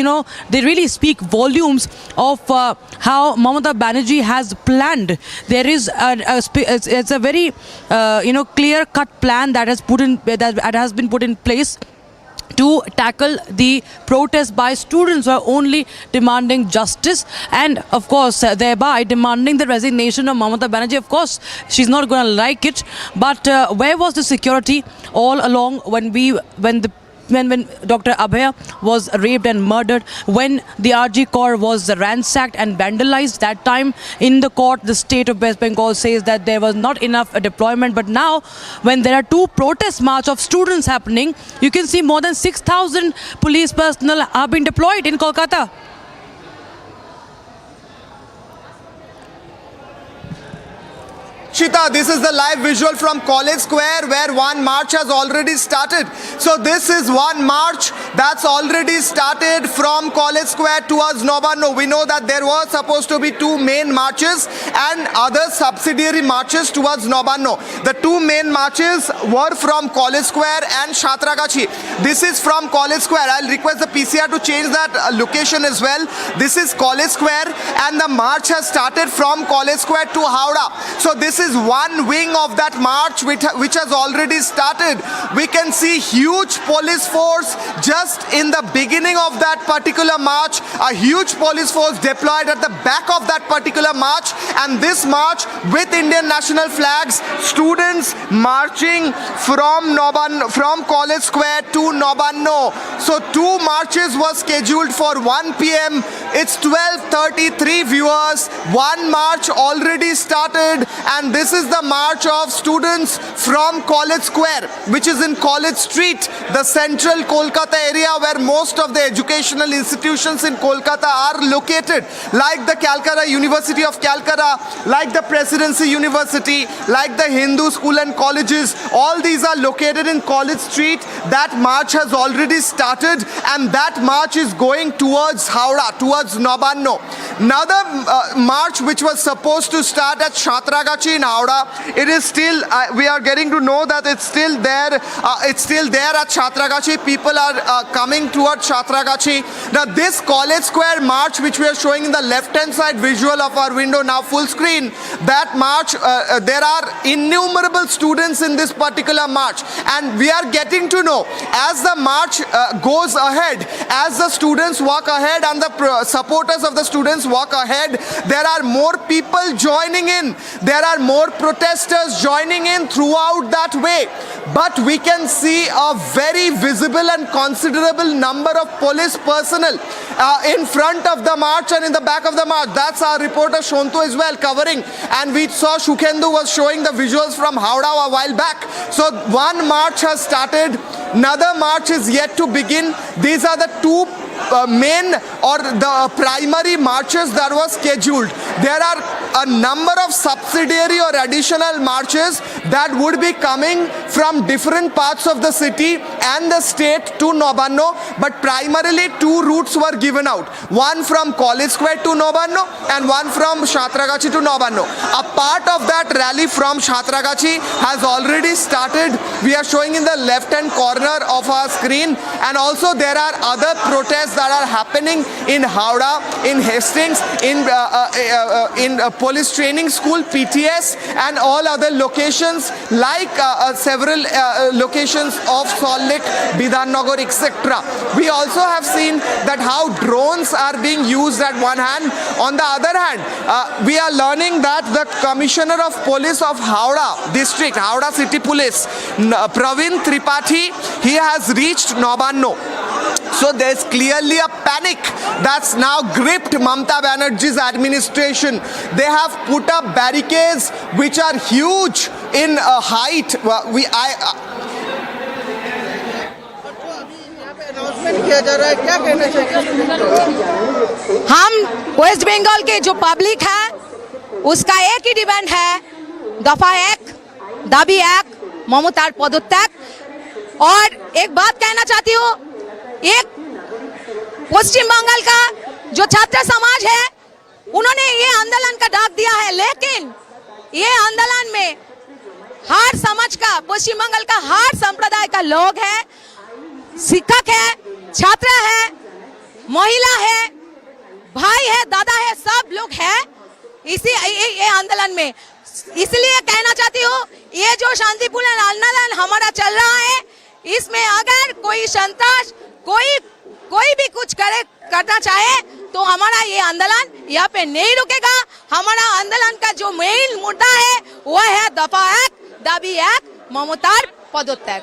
F: they really speak volumes of how Mamata Banerjee has planned. There is it's a very clear-cut plan that has been put in place to tackle the protest by students who are only demanding justice and, of course, thereby demanding the resignation of Mamata Banerjee. Of course, she's not going to like it, but where was the security all along when Dr. Abhay was raped and murdered, when the RG Kaur was ransacked and vandalized? That time in the court, the state of West Bengal says that there was not enough deployment. But now, when there are 2 protest march of students happening, you can see more than 6,000 police personnel are being deployed in Kolkata.
E: Rakshita, this is the live visual from College Square where one march has already started. So this is one march that's already started from College Square towards Nabana. We know that there were supposed to be two main marches and other subsidiary marches towards Nabana. The two main marches were from College Square and Shatragachi. This is from College Square. I'll request the PCR to change that location as well. This is College Square and the march has started from College Square to Howrah. So this is one wing of that march which has already started. We can see huge police force just in the beginning of that particular march. A huge police force deployed at the back of that particular march, and this march with Indian national flags, students marching from College Square to Nabana. So two marches were scheduled for 1 p.m. It's 12:33 viewers. One march already started, and this is the march of students from College Square, which is in College Street, the central Kolkata area where most of the educational institutions in Kolkata are located, like the Calcutta University of Calcutta, like the Presidency University, like the Hindu School and Colleges. All these are located in College Street. That march has already started, and that march is going towards Howrah, towards Nabana. Another march which was supposed to start at Shatragachi in Howrah, it is still, we are getting to know that it's still there at Shatragachi. People are coming towards Shatragachi. Now this College Square march which we are showing in the left hand side visual of our window now full screen, that march, there are innumerable students in this particular march, and we are getting to know as the march goes ahead, as the students walk ahead and the supporters of the students walk ahead, there are more people joining in, there are more protesters joining in throughout that way. But we can see a very visible and considerable number of police personnel in front of the march and in the back of the march. That's our reporter Shontu as well covering, and we saw Shukhendu was showing the visuals from Howrah a while back. So one march has started, another march is yet to begin. These are the two main or the primary marches that were scheduled. There are a number of subsidiary or additional marches that would be coming from different parts of the city and the state to Nabana, but primarily two routes were given out. One from College Square to Nabana and one from Shatragachi to Nabana. A part of that rally from Shatragachi has already started. We are showing in the left hand corner of our screen, and also there are other protests that are happening in Howrah, in Hastings, in police training school, PTS, and all other locations like several locations of Salt Lake, Bidhannagar, etc. We also have seen that how drones are being used at one hand. On the other hand, we are learning that the Commissioner of Police of Howrah District, Howrah City Police, Praveen Tripathi, he has reached Nabana. So there's clearly a panic that's now gripped Mamata Banerjee's administration. They have put up barricades which are huge in height.
P: हम waste Bengal के जो public है उसका एक ही demand है, दफा एक, दाबी एक, ममतार पदत्याग। और एक बात कहना चाहती हूँ, एक पश्चिम बंगाल का जो छात्र समाज है उन्होंने ये आंदोलन का डाक दिया है, लेकिन ये आंदोलन में हर समाज का, पश्चिम बंगाल का हर संप्रदाय का लोग है, शिक्षक है, छात्र है, महिला है, भाई है, दादा है, सब लोग है इसी ये आंदोलन में। इसलिए कहना चाहती हूँ, ये जो शांतिपूर्ण आंदोलन हमारा चल रहा है, इसमें अगर कोई संतोष कोई भी कुछ करना चाहे तो हमारा ये आंदोलन यहाँ पे नहीं रुकेगा। हमारा आंदोलन का जो मेन मुद्दा है वो है दफा एक, दाबी एक, ममतार पदत्याग।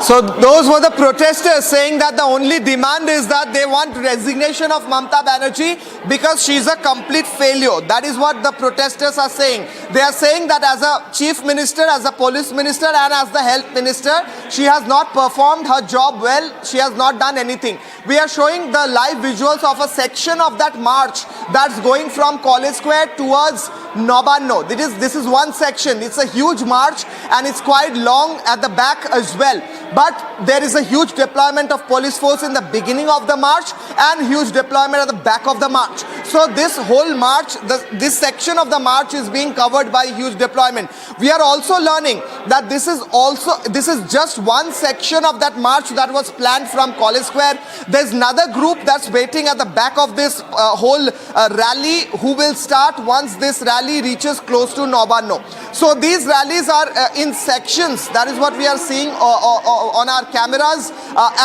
E: So those were the protesters saying that the only demand is that they want resignation of Mamata Banerjee because she's a complete failure. That is what the protesters are saying. They are saying that as a chief minister, as a police minister and as the health minister, she has not performed her job well. She has not done anything. We are showing the live visuals of a section of that march that's going from College Square towards Nabana. This is one section. It's a huge march and it's quite long at the back as well. But there is a huge deployment of police force in the beginning of the march and huge deployment at the back of the march. So this whole march, this section of the march is being covered by huge deployment. We are also learning that this is just one section of that march that was planned from College Square. There's another group that's waiting at the back of this whole rally who will start once this rally reaches close to Nabana. So these rallies are in sections. That is what we are seeing on our cameras,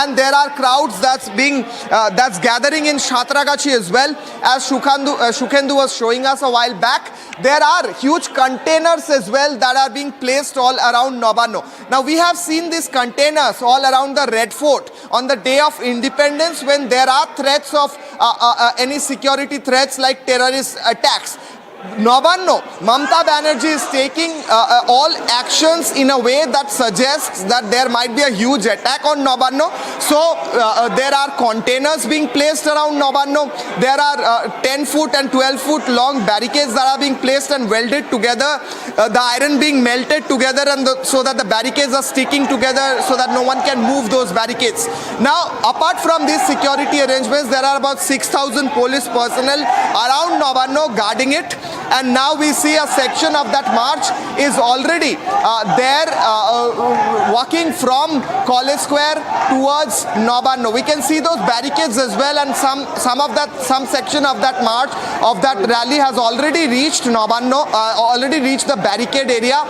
E: and there are crowds that's gathering in Shatragachi as well. As Shukhendu was showing us a while back, there are huge containers as well that are being placed all around Nabana. Now we have seen these containers all around the Red Fort on the day of independence when there are threats of any security threats like terrorist attacks. Nabana, Mamata Banerjee is taking all actions in a way that suggests that there might be a huge attack on Nabana. So there are containers being placed around Nabana. There are 10-foot and 12-foot long barricades that are being placed and welded together. The iron being melted together and so that the barricades are sticking together so that no one can move those barricades. Now, apart from these security arrangements, there are about 6,000 police personnel around Nabana guarding it. And now we see a section of that march is already walking from College Square towards Nabana. We can see those barricades as well, and some section of that march, of that rally has already reached Nabana, already reached the barricade area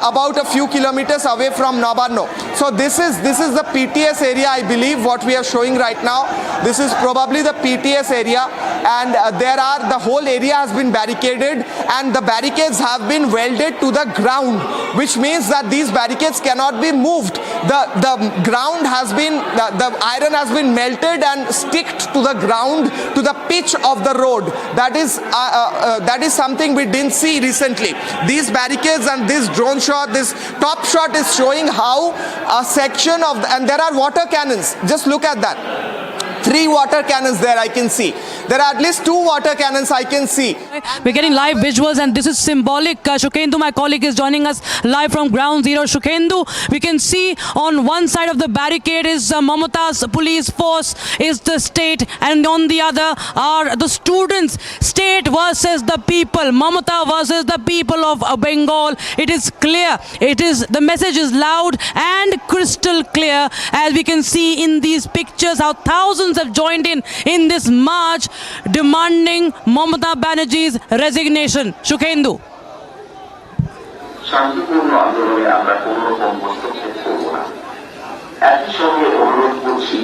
E: about a few kilometers away from Nabana. So this is the PTS area, I believe, what we are showing right now. This is probably the PTS area, and the whole area has been barricaded, and the barricades have been welded to the ground, which means that these barricades cannot be moved. The ground has been, the iron has been melted and sticked to the ground, to the pitch of the road. That is something we didn't see recently. These barricades and this drone shot, this top shot is showing how a section of, and there are water cannons. Just look at that. 3 water cannons there I can see. There are at least 2 water cannons I can see.
F: We're getting live visuals and this is symbolic. Shukhendu, my colleague, is joining us live from Ground Zero. Shukhendu, we can see on one side of the barricade is Mamata's police force, is the state, and on the other are the students. State versus the people. Mamata versus the people of Bengal. It is clear. The message is loud and crystal clear, as we can see in these pictures how thousands have joined in this march demanding Mamata Banerjee's resignation. Shukhendu.
L: শান্তিপূর্ণ আন্দোলনে আমরা কোনো রকম হস্তক্ষেপ করব না। একই সঙ্গে অনুরোধ করছি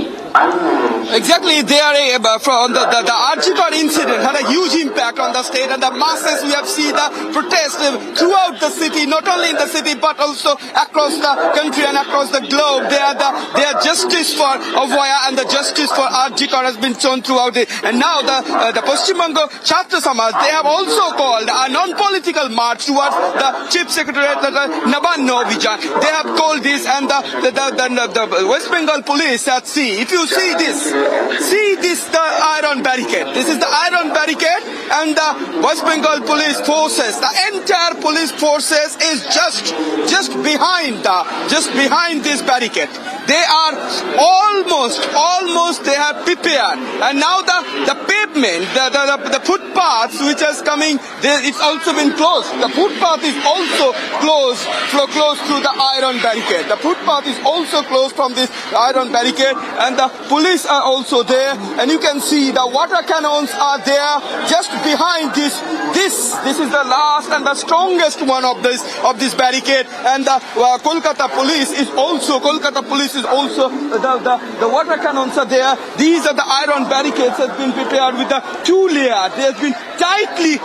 T: Exactly, they are from the Arjikar incident had a huge impact on the state, and the masses we have seen the protest throughout the city, not only in the city but also across the country and across the globe. Their justice for Avaya and the justice for Arjikar has been shown throughout it. And now the Paschim Bengal Chhatra Samaj, they have also called a non-political march towards the Chief Secretariat, the Nabana Abijan. They have called this, and the West Bengal police at sea. If you see this, the iron barricade. This is the iron barricade, and the West Bengal police forces, the entire police forces is just behind this barricade. They are almost they have prepared, and now the pavement, the footpaths which is coming, it's also been closed. The footpath is also closed to the iron barricade. The footpath is also closed from this iron barricade, and the police are also there, and you can see the water cannons are there just behind this. This is the last and the strongest one of this barricade, and the Kolkata police is also the water cannons are there. These are the iron barricades that have been prepared with the 2 layers. There's been tightly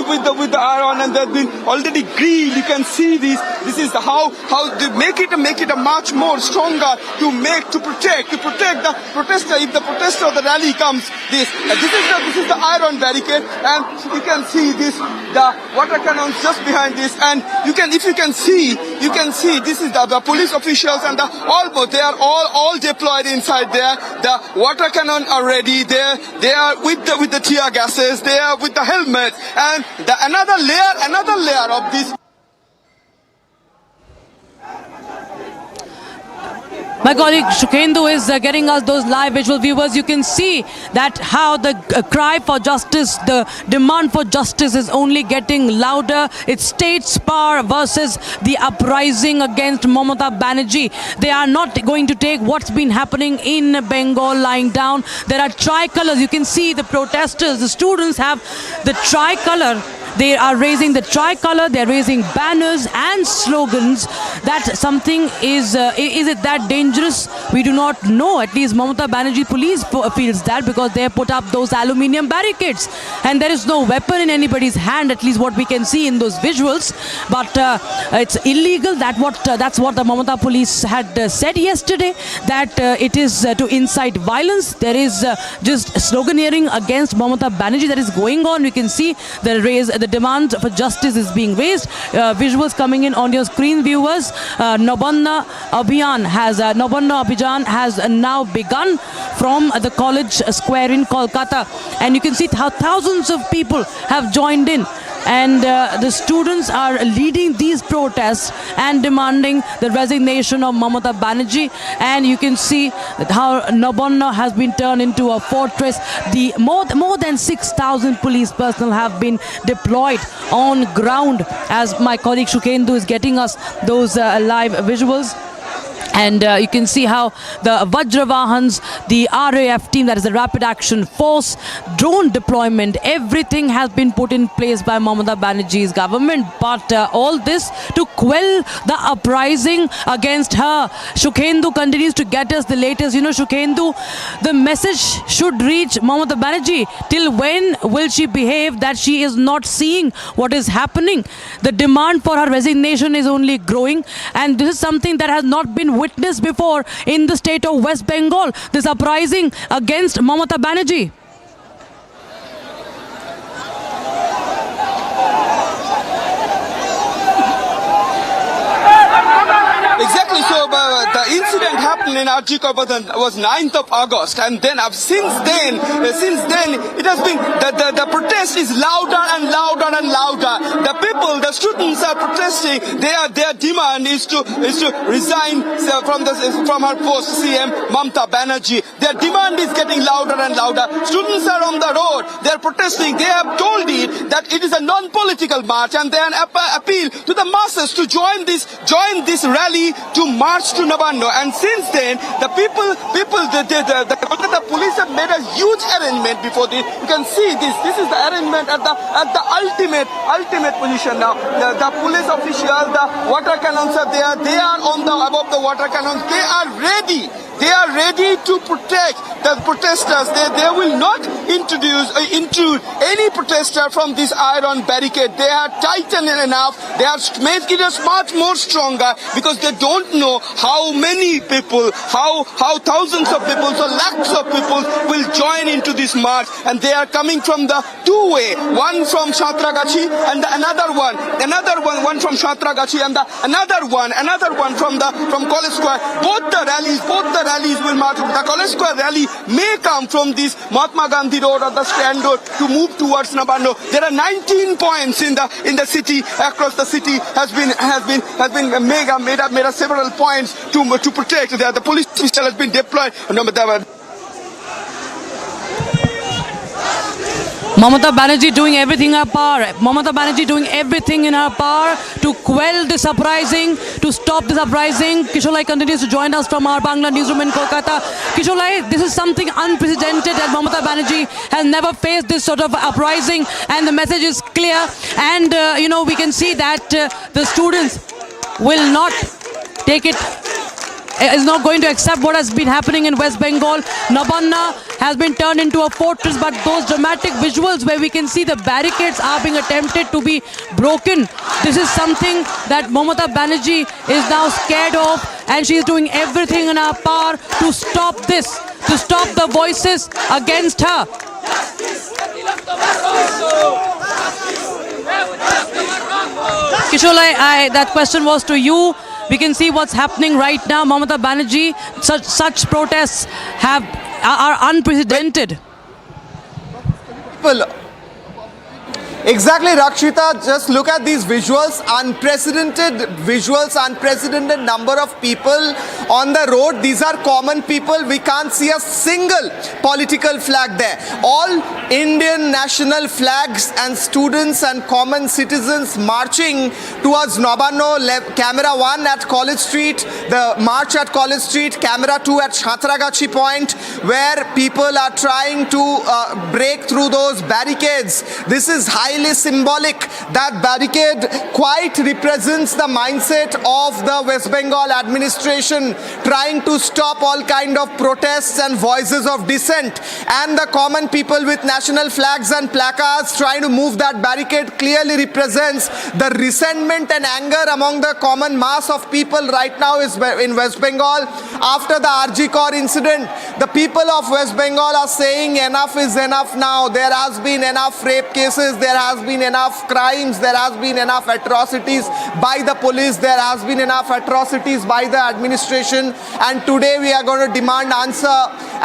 T: with the iron, and they've been already grilled. You can see this. This is how they make it a much more stronger to protect the protester. If the protester of the rally comes, this is the iron barricade, and you can see this, the water cannons just behind this, and you can see this is the police officials, and they are all deployed inside there. The water cannon are ready. They are with the tear gases. They are with the helmets, and another layer of this.
F: My colleague Shukhendu is getting us those live visual viewers. You can see that how the cry for justice, the demand for justice is only getting louder. It's state's power versus the uprising against Mamata Banerjee. They are not going to take what's been happening in Bengal lying down. There are tricolors. You can see the protesters, the students have the tricolor. They are raising the tricolor, they're raising banners and slogans. That something is it that dangerous? We do not know. At least Mamata Banerjee police feels that, because they have put up those aluminium barricades and there is no weapon in anybody's hand, at least what we can see in those visuals. But it's illegal. That's what the Mamata police had said yesterday, that it is to incite violence. There is just sloganeering against Mamata Banerjee that is going on. We can see the demand for justice is being raised. Visuals coming in on your screen, viewers. Nabana Abijan has now begun from the college square in Kolkata, and you can see how thousands of people have joined in, and the students are leading these protests and demanding the resignation of Mamata Banerjee. And you can see that how Nabana has been turned into a fortress. The more than 6,000 police personnel have been deployed on ground, as my colleague Shukhendu is getting us those live visuals. And you can see how the Vajravahans, the RAF team, that is the Rapid Action Force, drone deployment, everything has been put in place by Mamata Banerjee's government. But all this to quell the uprising against her. Shukhendu continues to get us the latest. You know, Shukhendu, the message should reach Mamata Banerjee. Till when will she behave that she is not seeing what is happening? The demand for her resignation is only growing, and this is something that has not been witnessed before in the state of West Bengal, this uprising against Mamata Banerjee.
T: Exactly. So the incident happened in Arjikar was 9th of August, and then since then it has been the protest is louder and louder and louder. The people, the students are protesting. Their demand is to resign from her post, CM Mamata Banerjee. Their demand is getting louder and louder. Students are on the road. They are protesting. They have told it that it is a non-political march, and they appeal to the masses to join this rally to march to Nabana. And since then, the Kolkata police have made a huge arrangement before this. You can see this. This is the arrangement at the ultimate position now. The police officials, the water cannons are there. They are above the water cannons. They are ready. They are ready to protect the protesters. They will not intrude any protester from this iron barricade. They are tightened enough. They are making it much more stronger, because they don't know how many people, how thousands of people, so lakhs of people will join into this march, and they are coming from the two-way, one from Shatragachi and another one from Shatragachi, and another one from College Square. Both the rallies will march. The College Square rally may come from this Mahatma Gandhi Road or the Strand Road to move towards Nabana. There are 19 points in the city, across the city has been made up several points to protect. The police official has been deployed.
F: Mamata Banerjee doing everything in her power. Mamata Banerjee doing everything in her power to quell this uprising, to stop this uprising. Kisholai continues to join us from our Bangla newsroom in Kolkata. Kisholai, this is something unprecedented, that Mamata Banerjee has never faced this sort of uprising, and the message is clear. And we can see that the students will not take it is not going to accept what has been happening in West Bengal. Nabana has been turned into a fortress, but those dramatic visuals where we can see the barricades are being attempted to be broken. This is something that Mamata Banerjee is now scared of, and she is doing everything in her power to stop this, to stop the voices against her. Kishore, that question was to you. We can see what's happening right now. Mamata Banerjee, such protests are unprecedented.
E: Exactly, Rakshita. Just look at these visuals. Unprecedented visuals, unprecedented number of people on the road. These are common people. We can't see a single political flag there. All Indian national flags and students and common citizens marching towards Nabana. Camera 1 at College Street, the march at College Street, camera 2 at Shatragachi Point, where people are trying to break through those barricades. This is highly symbolic. That barricade quite represents the mindset of the West Bengal administration, trying to stop all kind of protests and voices of dissent, and the common people with national flags and placards trying to move that barricade clearly represents the resentment and anger among the common mass of people right now is in West Bengal. After the RG Kaur incident, the people of West Bengal are saying enough is enough now. There has been enough rape cases, there has been enough crimes, there has been enough atrocities by the police, there has been enough atrocities by the administration, and today we are going to demand answer,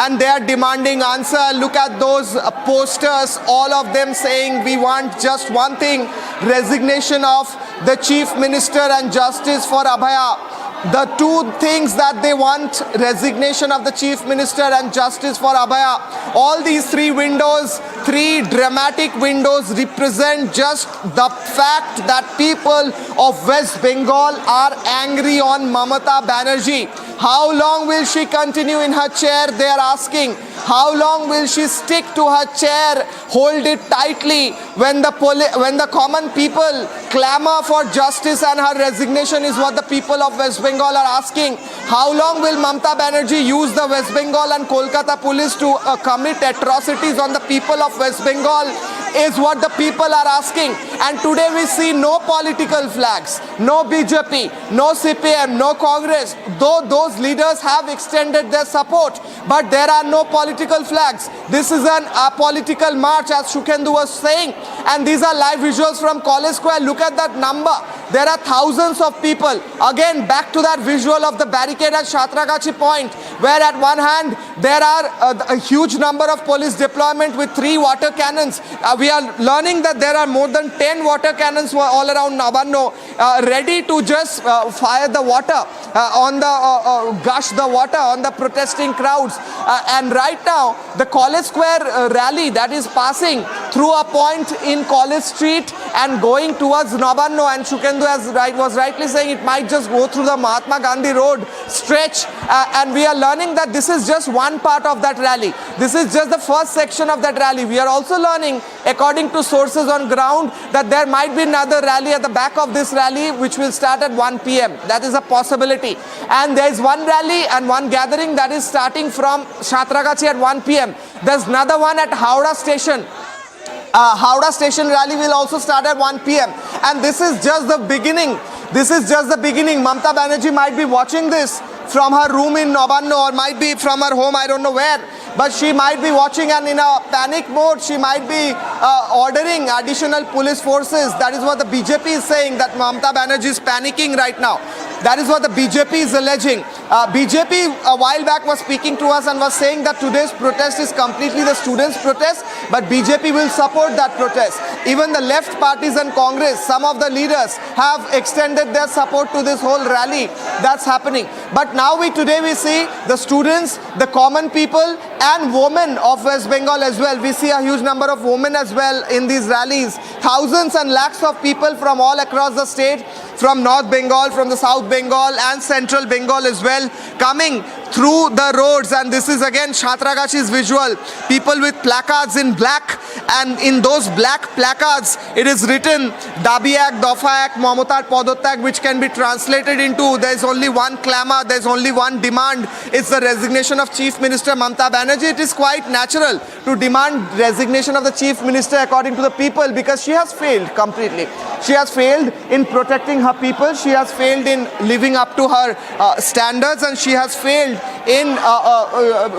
E: and they are demanding answer. Look at those posters, all of them saying we want just one thing: resignation of the Chief Minister and justice for Abhaya. The two things that they want: resignation of the Chief Minister and justice for Abhaya. All these three windows, three dramatic windows, represent just the fact that people of West Bengal are angry on Mamata Banerjee. How long will she continue in her chair, they are asking. How long will she stick to her chair, hold it tightly when the common people clamor for justice and her resignation is what the people of West Bengal are asking. How long will Mamata Banerjee use the West Bengal and Kolkata police to commit atrocities on the people of West Bengal is what the people are asking. And today we see no political flags, no BJP, no CPM, no Congress, though those leaders have extended their support, but there are no political flags. This is a political march, as Shukhendu was saying, and these are live visuals from College Square. Look at that number. There are thousands of people. Again, back to that visual of the barricade at Shatragachi Point, where at one hand there are a huge number of police deployment with 3 water cannons. We are learning that there are more than 10 water cannons all around Nabana, ready to just fire the water on the gush the water on the protesting crowds. And right now the College Square rally that is passing through a point in College Street and going towards Nabana, and Shukhendu was rightly saying it might just go through the Mahatma Gandhi Road stretch, and we are learning that this is just one part of that rally. This is just the first section of that rally. We are also learning, according to sources on ground, that there might be another rally at the back of this rally which will start at 1 p.m. That is a possibility. And there is one rally and one gathering that is starting from Shatragachi at 1 p.m. There's another one at Howrah Station. Howrah Station rally will also start at 1 p.m. And this is just the beginning. This is just the beginning. Mamata Banerjee might be watching this from her room in Nabana, or might be from her home, I don't know where. But she might be watching, and in a panic mode, she might be ordering additional police forces. That is what the BJP is saying, that Mamata Banerjee is panicking right now. That is what the BJP is alleging. BJP a while back was speaking to us and was saying that today's protest is completely the students' protest, but BJP will support that protest. Even the left parties and Congress, some of the leaders have extended their support to this whole rally that's happening. But now today we see the students, the common people, and women of West Bengal as well. We see a huge number of women as well in these rallies. Thousands and lakhs of people from all across the state, from North Bengal, from the South Bengal and Central Bengal as well, coming through the roads. And this is again Chhatragachi's visual. People with placards in black, and in those black placards it is written Dabi Ek, Dafa Ek, Mamotar Padotyag, which can be translated into there is only one clamor, there is only one demand. It's the resignation of Chief Minister Mamata Banerjee. It is quite natural to demand resignation of the Chief Minister according to the people, because she has failed completely. She has failed in protecting her people, she has failed in living up to her standards, and she has failed in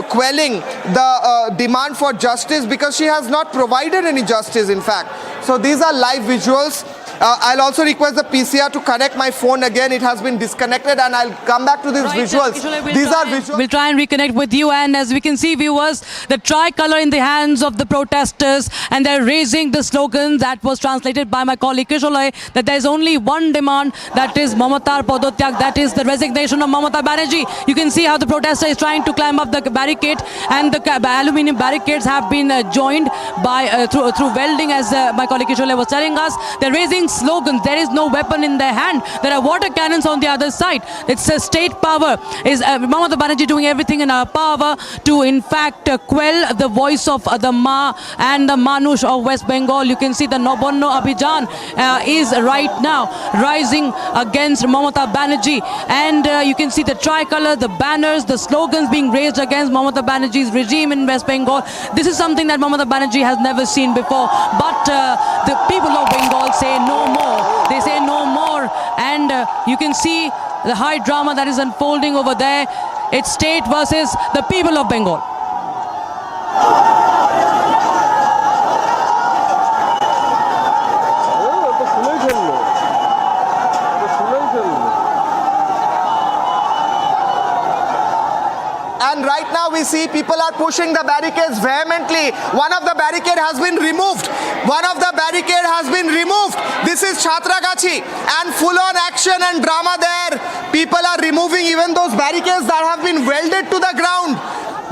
E: quelling the demand for justice, because she has not provided any justice in fact. So these are live visuals. I'll also request the PCR to connect my phone again. It has been disconnected, and I'll come back to these visuals. These are visuals.
F: We'll try and reconnect with you, and as we can see, viewers, the tricolour in the hands of the protesters, and they're raising the slogan that was translated by my colleague Kisholay, that there's only one demand, that is Mamatar Padotyag, that is the resignation of Mamata Banerjee. You can see how the protester is trying to climb up the barricade, and the aluminium barricades have been joined by through welding, as my colleague Kisholay was telling us. They're raising slogans. There is no weapon in their hand. There are water cannons on the other side. It's a state power. Is Mamata Banerjee doing everything in her power to in fact quell the voice of the Ma and the Manush of West Bengal. You can see the Nabana Abijan is right now rising against Mamata Banerjee, and you can see the tricolour, the banners, the slogans being raised against Mamata Banerjee's regime in West Bengal. This is something that Mamata Banerjee has never seen before, but the people of Bengal say no more. They say no more, and you can see the high drama that is unfolding over there. It's state versus the people of Bengal.
E: And right now we see people are pushing the barricades vehemently. One of the barricade has been removed. One of the barricade has been removed. This is Chhatragachi, and full on action and drama there. People are removing even those barricades that have been welded to the ground.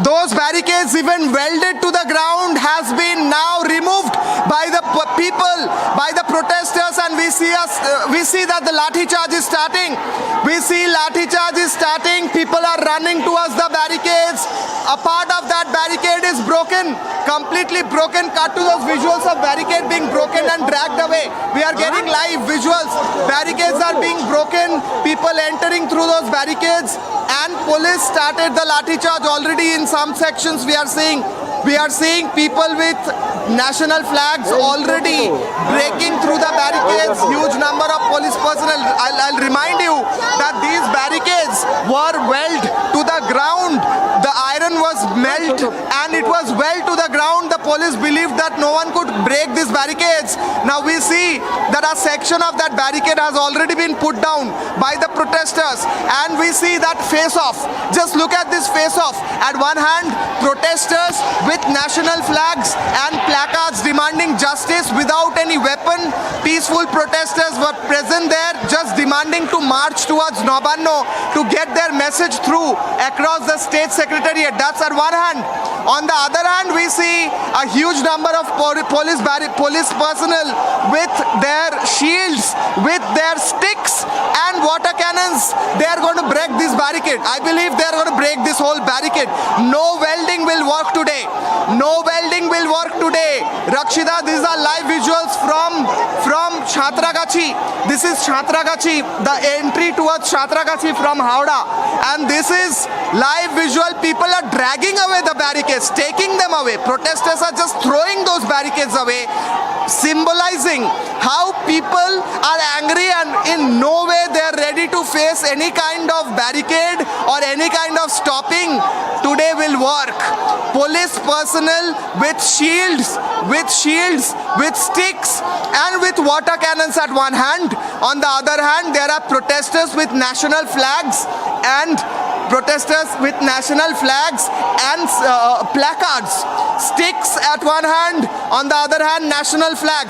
E: Those barricades even welded to the ground has been now removed by the people, by the protesters, and we see that the lathi charge is starting. We see lathi charge is starting. People are running towards the barricades. A part of that barricade is broken, completely broken. Cut to those visuals of barricade being broken and dragged away. We are getting live visuals. Barricades are being broken. People entering through those barricades, and police started the lathi charge already. In some sections we are seeing people with national flags already breaking through the barricades. Huge number of police personnel. I'll remind you that these barricades were welded to the ground. The iron was melted and it was welded to the ground. The police believed that no one could break these barricades. Now we see that a section of that barricade has already been put down by the protesters, and we see that face-off. Just look at this face-off. At one hand, protesters with national flags and placards demanding justice without any weapon. Peaceful protesters were present there, just demanding to march towards Nabana to get their message through across the state secretariat. That's at one hand. On the other hand, we see a huge number of police personnel with their shields, with their sticks and water cannons. They are going to break this barricade. I believe they are going to break this whole barricade. No welding will work today. No welding will work today. Rakshita, these are live visuals from Chhatragachi. This is Chhatragachi, the entry towards Chhatragachi from Howrah. And this is live visual. People are dragging away the barricades, taking them away. Protesters are just throwing those barricades away, symbolizing how people are angry and in no way they are ready to face any kind of barricade or any kind of stopping today will work. Police personnel with shields, with sticks and with water cannons at one hand. On the other hand, there are protesters with national flags and placards. Sticks at one hand, on the other hand national flag.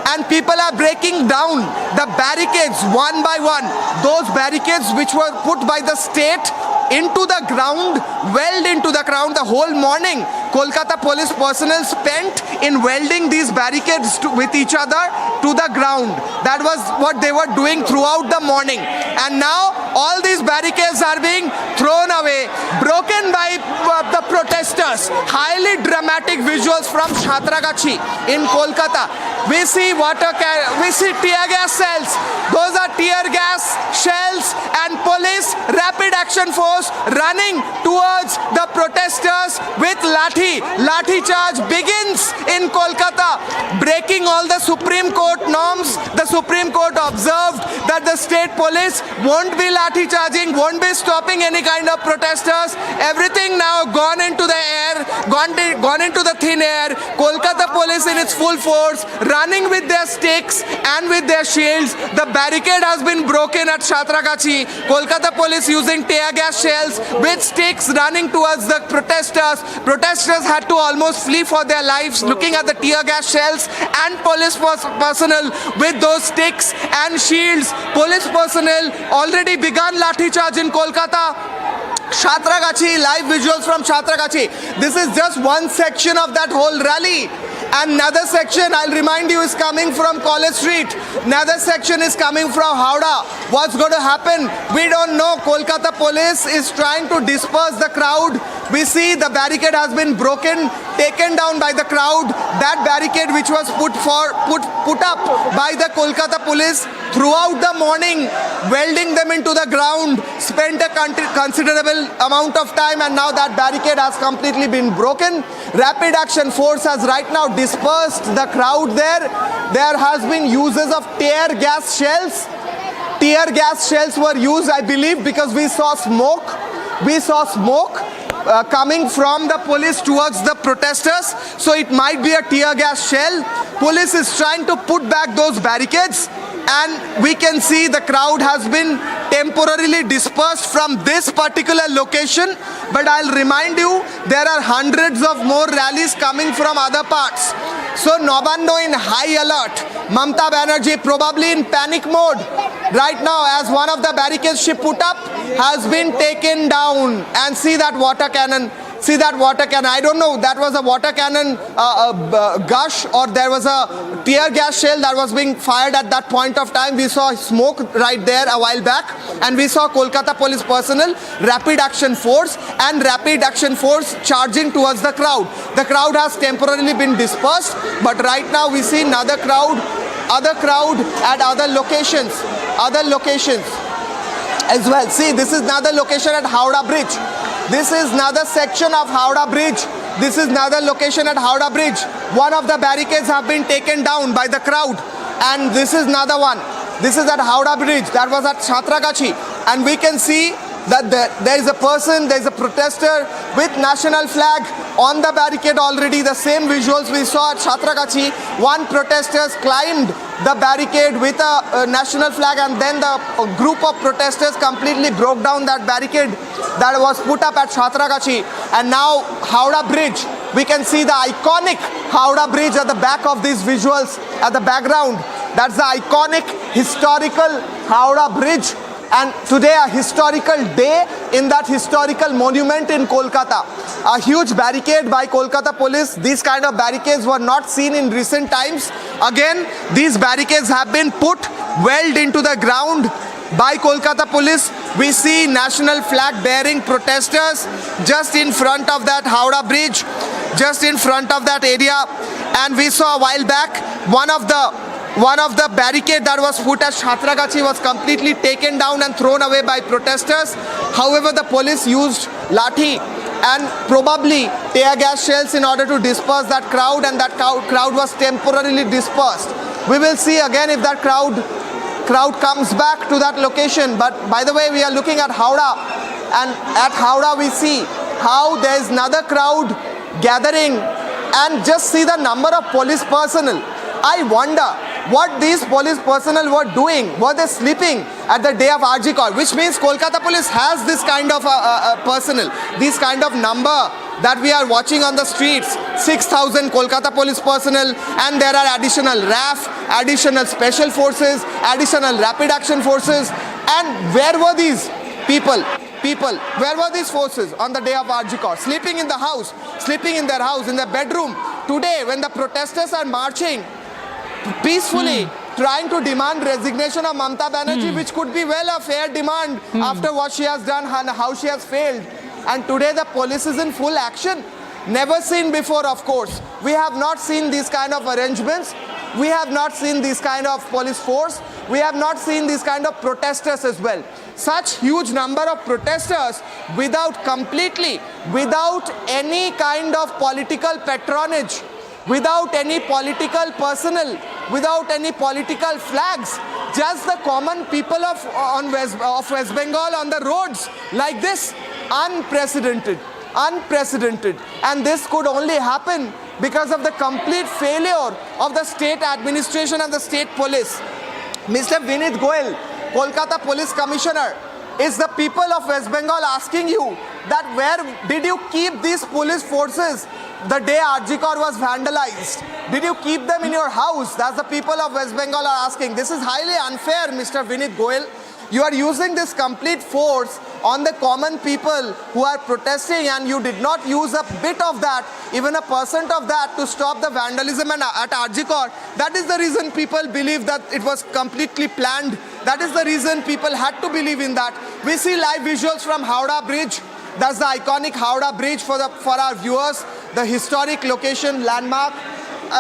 E: And people are breaking down the barricades one by one. Those barricades which were put by the state into the ground, weld into the ground. The whole morning, Kolkata police personnel spent in welding these barricades with each other to the ground. That was what they were doing throughout the morning. And now all these barricades are being thrown away, broken by the protesters. Highly dramatic visuals from Chhatragachi in Kolkata. We see tear gas cells. Those are tear gas shells, and police rapid action force running towards the protesters with lathi. Lathi charge begins in Kolkata, breaking all the Supreme Court norms. The Supreme Court observed that the state police won't be lathi charging, won't be stopping any kind of protesters. Everything now gone into the air, gone into the thin air. Kolkata police in its full force, running with their sticks and with their shields. The barricade has been broken at Chhatragachi. Kolkata police using tear gas shells with sticks running towards the protesters. Protesters had to almost flee for their lives, looking at the tear gas shells and police personnel with those sticks and shields. Police personnel already begun lathi charge in Kolkata. Chhatragachi, live visuals from Chhatragachi. This is just one section of that whole rally. Another section, I'll remind you, is coming from College Street. Another section is coming from Howrah. What's going to happen? We don't know. Kolkata police is trying to disperse the crowd. We see the barricade has been broken, taken down by the crowd. That barricade which was put up by the Kolkata police throughout the morning, welding them into the ground, spent a considerable amount of time, and now that barricade has completely been broken. Rapid action force has right now dispersed the crowd there. There has been uses of tear gas shells. Tear gas shells were used, I believe, because we saw smoke. We saw smoke coming from the police towards the protesters. So it might be a tear gas shell. Police is trying to put back those barricades. And we can see the crowd has been temporarily dispersed from this particular location. But I'll remind you, there are hundreds of more rallies coming from other parts. So Nabana in high alert. Mamata Banerjee probably in panic mode. Right now, as one of the barricades she put up has been taken down. And see that water cannon. See that water cannon. I don't know, that was a water cannon gush, or there was a tear gas shell that was being fired at that point of time. We saw smoke right there a while back, and we saw Kolkata police personnel, rapid action force charging towards the crowd. The crowd has temporarily been dispersed, but right now we see another crowd at other locations as well. See, this is another location at Howrah Bridge. This is another section of Howrah Bridge. This is another location at Howrah Bridge. One of the barricades have been taken down by the crowd. And this is another one. This is at Howrah Bridge. That was at Chhatragachi. And we can see that there is a person, there is a protester with national flag on the barricade already. The same visuals we saw at Chhatragachi. One protester climbed the barricade with a national flag, and then the group of protesters completely broke down that barricade that was put up at Chhatragachi. And now Howrah Bridge, we can see the iconic Howrah Bridge at the back of these visuals at the background. That's the iconic historical Howrah Bridge. And today a historical day in that historical monument in Kolkata. A huge barricade by Kolkata police. These kind of barricades were not seen in recent times. Again, these barricades have been welded into the ground by Kolkata police. We see national flag bearing protesters just in front of that Howrah Bridge, just in front of that area. And we saw a while back one of the barricade that was put at Chhatragachi was completely taken down and thrown away by protesters. However, the police used lathi and probably tear gas shells in order to disperse that crowd, and that crowd was temporarily dispersed. We will see again if that crowd comes back to that location. But by the way, we are looking at Howrah, and at Howrah we see how there is another crowd gathering, and just see the number of police personnel. I wonder what these police personnel were doing. Were they sleeping at the day of RG call? Which means Kolkata police has this kind of personnel, this kind of number that we are watching on the streets. 6,000 Kolkata police personnel, and there are additional RAF, additional special forces, additional rapid action forces. And where were these people? people. Where were these forces on the day of Arjikor? Sleeping in the house, sleeping in their house, in their bedroom. Today, when the protesters are marching peacefully, trying to demand resignation of Mamata Banerjee, which could be well a fair demand after what she has done and how she has failed. And today the police is in full action. Never seen before, of course. We have not seen these kind of arrangements. We have not seen this kind of police force. We have not seen these kind of protesters as well. Such huge number of protesters without any kind of political patronage, without any political personnel, without any political flags, just the common people of West Bengal on the roads like this. Unprecedented. And this could only happen because of the complete failure of the state administration and the state police. Mr. Vinit Goyal, Kolkata Police Commissioner, is the people of West Bengal asking you that where did you keep these police forces the day Arjikor was vandalized? Did you keep them in your house? That's the people of West Bengal are asking. This is highly unfair, Mr. Vinit Goyal. You are using this complete force on the common people who are protesting, and you did not use a bit of that, even a % of that, to stop the vandalism at Arjikor. That is the reason people believe that it was completely planned. That is the reason people had to believe in that. We see live visuals from Howrah Bridge. That's the iconic Howrah Bridge for our viewers. The historic location, landmark,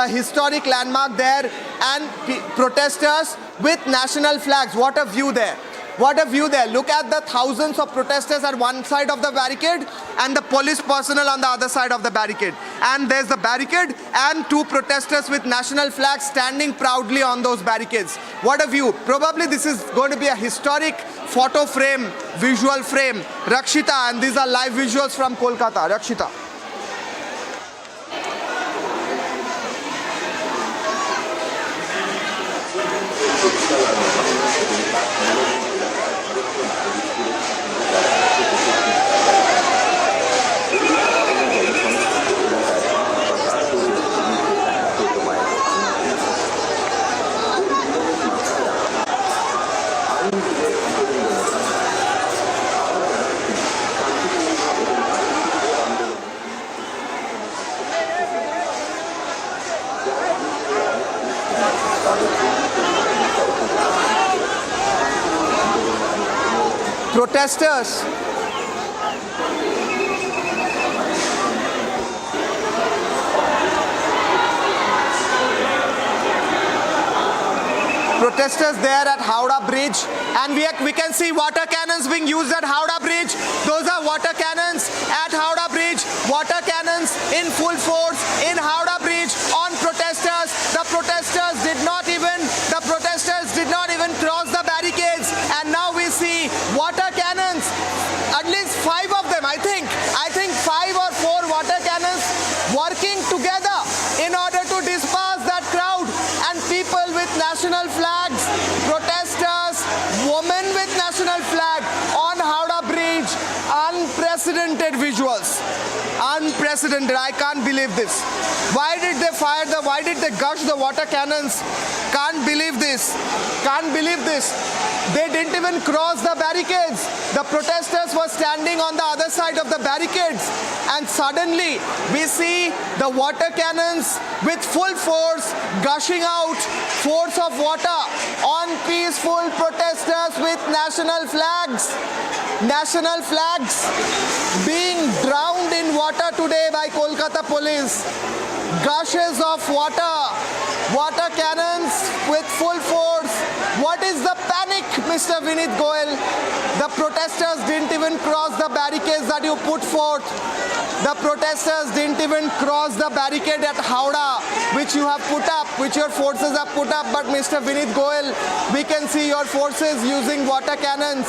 E: historic landmark there, and protesters with national flags. What a view there. What a view there. Look at the thousands of protesters at one side of the barricade and the police personnel on the other side of the barricade. And there's the barricade and two protesters with national flags standing proudly on those barricades. What a view. Probably this is going to be a historic photo frame, visual frame. Rakshita, and these are live visuals from Kolkata. Rakshita. Protesters there at Howrah Bridge, and we can see water cannons being used at Howrah Bridge. Those are water cannons at Howrah Bridge. Water cannons in full force in Howrah Bridge on protesters. The protesters did not even cross the barricades, and now we see water cannons, at least 5 of them, I think 5 or 4 water cannons working together in order to disperse that crowd, and people with national flags, protesters, women with national flag on Howrah Bridge. Unprecedented visuals. Unprecedented. I can't believe this. Why did they gush the water cannons? Can't believe this. They didn't even cross the barricades. The protesters were standing on the other side of the barricades, and suddenly we see the water cannons with full force gushing out force of water on peaceful protesters with national flags. National flags being drowned in water today by Kolkata police. Gushes of water cannons with full force. What is the panic, Mr. Vinit Goyal? The protesters didn't even cross the barricades that you put forth. The protesters didn't even cross the barricade at Howrah, which you have put up, which your forces have put up. But Mr. Vinit Goyal, we can see your forces using water cannons.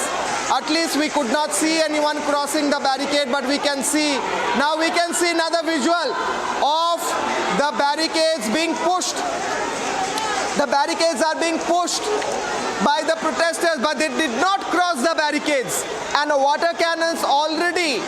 E: At least we could not see anyone crossing the barricade, but we can see. Now we can see another visual of the barricades being pushed. The barricades are being pushed by the protesters, but they did not cross the barricades. And water cannons already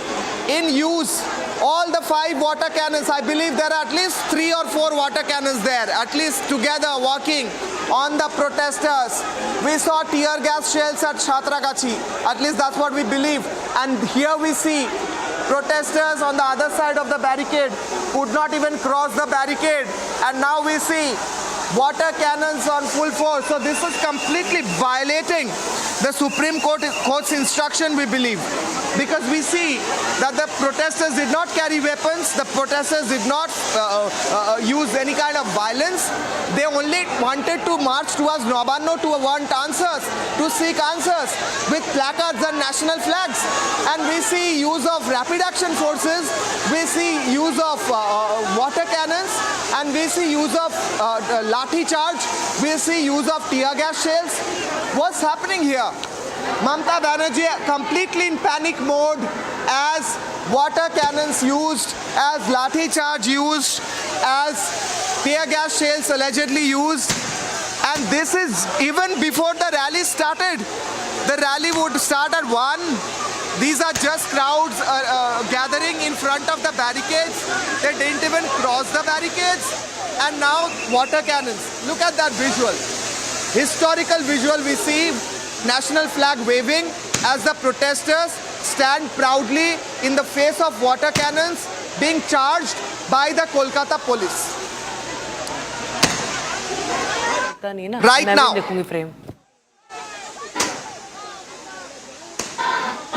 E: in use. All the 5 water cannons, I believe there are at least 3 or 4 water cannons there, at least together walking. on the protesters. We saw tear gas shells at Chatragachi. At least that's what we believe. And here we see protesters on the other side of the barricade could not even cross the barricade. And now we see water cannons on full force. So this is completely violating the Supreme Court's instruction, we believe. Because we see that the protesters did not carry weapons, the protesters did not use any kind of violence. They only wanted to march towards Nabana to want answers, to seek answers with placards and national flags. And we see use of rapid action forces, we see use of water cannons, and we see use of lathi charge, we see use of tear gas shells. What's happening here? Mamata Banerjee completely in panic mode as water cannons used, as lathi charge used, as tear gas shells allegedly used. And this is even before the rally started. The rally would start at 1. These are just crowds gathering in front of the barricades. They didn't even cross the barricades. And now water cannons. Look at that visual. Historical visual we see. National flag waving as the protesters stand proudly in the face of water cannons being charged by the Kolkata police.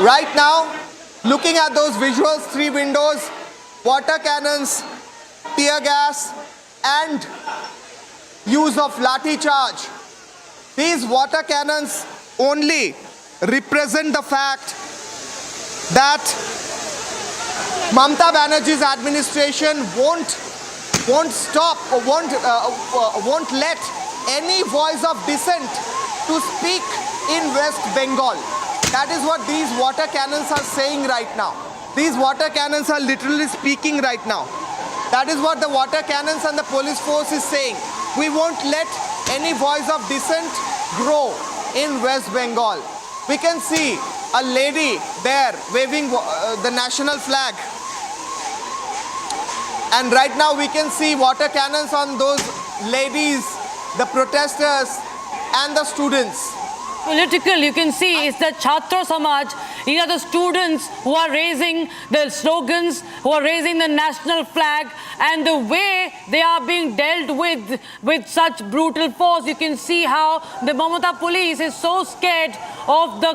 E: Right now, looking at those visuals, 3 windows, water cannons, tear gas, and use of lathi charge. These water cannons only represent the fact that Mamata Banerjee's administration won't stop or won't let any voice of dissent to speak in West Bengal. That is what these water cannons are saying right now. These water cannons are literally speaking right now. That is what the water cannons and the police force is saying. We won't let any voice of dissent grow in West Bengal. We can see a lady there waving the national flag. And right now we can see water cannons on those ladies, the protesters and the students.
F: Political, you can see, it's the Chhatra Samaj. These are the students who are raising the slogans, who are raising the national flag, and the way they are being dealt with such brutal force. You can see how the Mamata police is so scared of the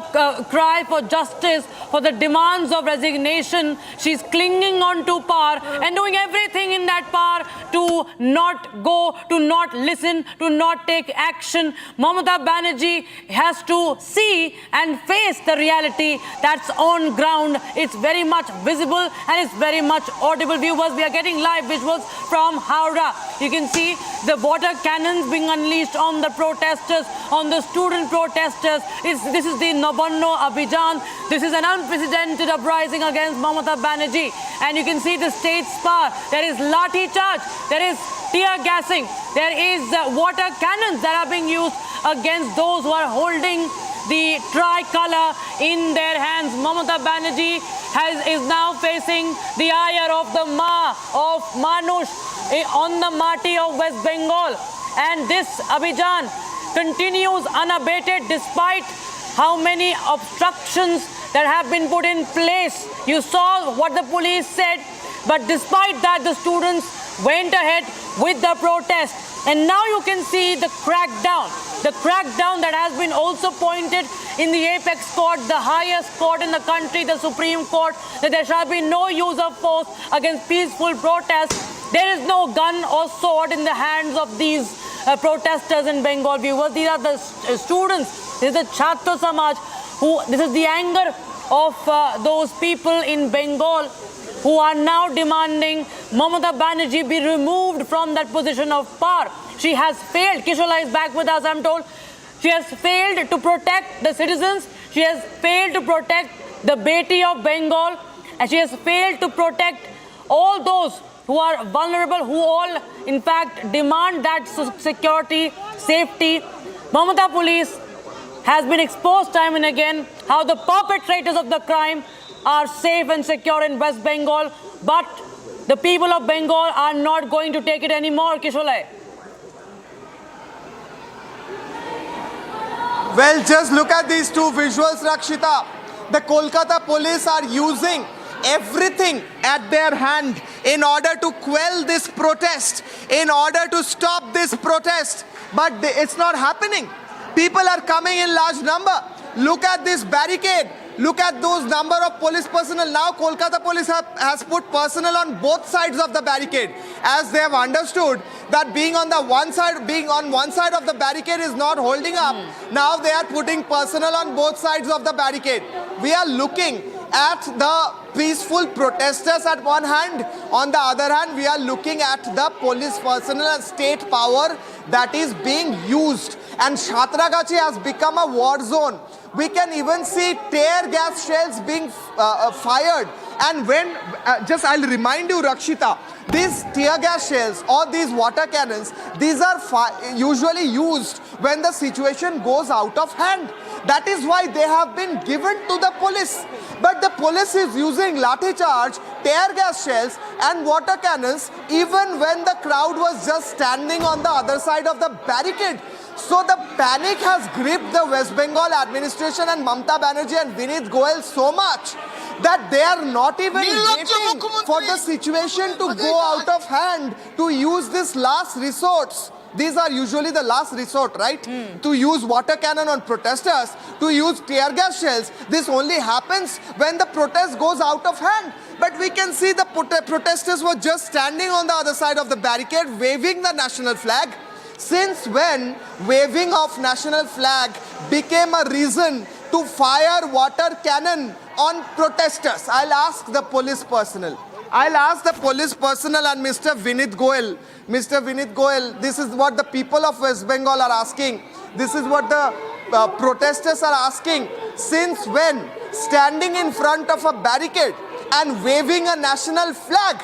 F: cry for justice, for the demands of resignation. She's clinging on to power and doing everything in that power to not go, to not listen, to not take action. Mamata Banerjee has to see and face the reality that's on ground. It's very much visible and it's very much audible. Viewers, we are getting live visuals from Howrah. You can see the water cannons being unleashed on the protesters, on the student protesters. This is the Nabana Abijan. This is an unprecedented uprising against Mamata Banerjee. And you can see the state's power. There is lathi charge, there is tear gassing, there is water cannons that are being used against those who are holding the tricolour in their hands. Mamata Banerjee is now facing the ire of the Ma of Manush on the Mati of West Bengal. And this Abijan continues unabated despite how many obstructions that have been put in place. You saw what the police said, but despite that, the students went ahead with the protest. And now you can see the crackdown that has been also pointed in the apex court, the highest court in the country, the Supreme Court, that there shall be no use of force against peaceful protests. There is no gun or sword in the hands of these protesters in Bengal. Viewers, these are the students, this is the Chhatra Samaj, this is the anger of those people in Bengal who are now demanding Mamata Banerjee be removed from that position of power. She has failed. Kishola is back with us, I'm told. She has failed to protect the citizens. She has failed to protect the Beti of Bengal. And she has failed to protect all those who are vulnerable, who all, in fact, demand that security, safety. Mamata police has been exposed time and again how the perpetrators of the crime are safe and secure in West Bengal, but the people of Bengal are not going to take it anymore, Kisholai.
E: Well, just look at these two visuals, Rakshita. The Kolkata police are using everything at their hand in order to quell this protest, in order to stop this protest. But it's not happening. People are coming in large number. Look at this barricade. Look at those number of police personnel. Now Kolkata police has put personnel on both sides of the barricade, as they have understood that being on one side of the barricade is not holding up. Now they are putting personnel on both sides of the barricade. We are looking at the peaceful protesters at one hand. On the other hand, we are looking at the police personnel and state power that is being used. And Satragachi has become a war zone. We can even see tear gas shells being fired. And when, I'll remind you, Rakshita, these tear gas shells or these water cannons, these are usually used when the situation goes out of hand. That is why they have been given to the police. But the police is using lathi charge, tear gas shells and water cannons even when the crowd was just standing on the other side of the barricade. So the panic has gripped the West Bengal administration and Mamata Banerjee and Vinit Goyal so much that they are not even waiting for the situation to go out of hand to use this last resort. These are usually the last resort, right? To use water cannon on protesters, to use tear gas shells. This only happens when the protest goes out of hand. But we can see the protesters were just standing on the other side of the barricade, waving the national flag. Since when waving of national flag became a reason to fire water cannon on protesters? I'll ask the police personnel. I'll ask the police personnel and Mr. Vinit Goyal. Mr. Vinit Goyal, this is what the people of West Bengal are asking. This is what the protesters are asking. Since when standing in front of a barricade and waving a national flag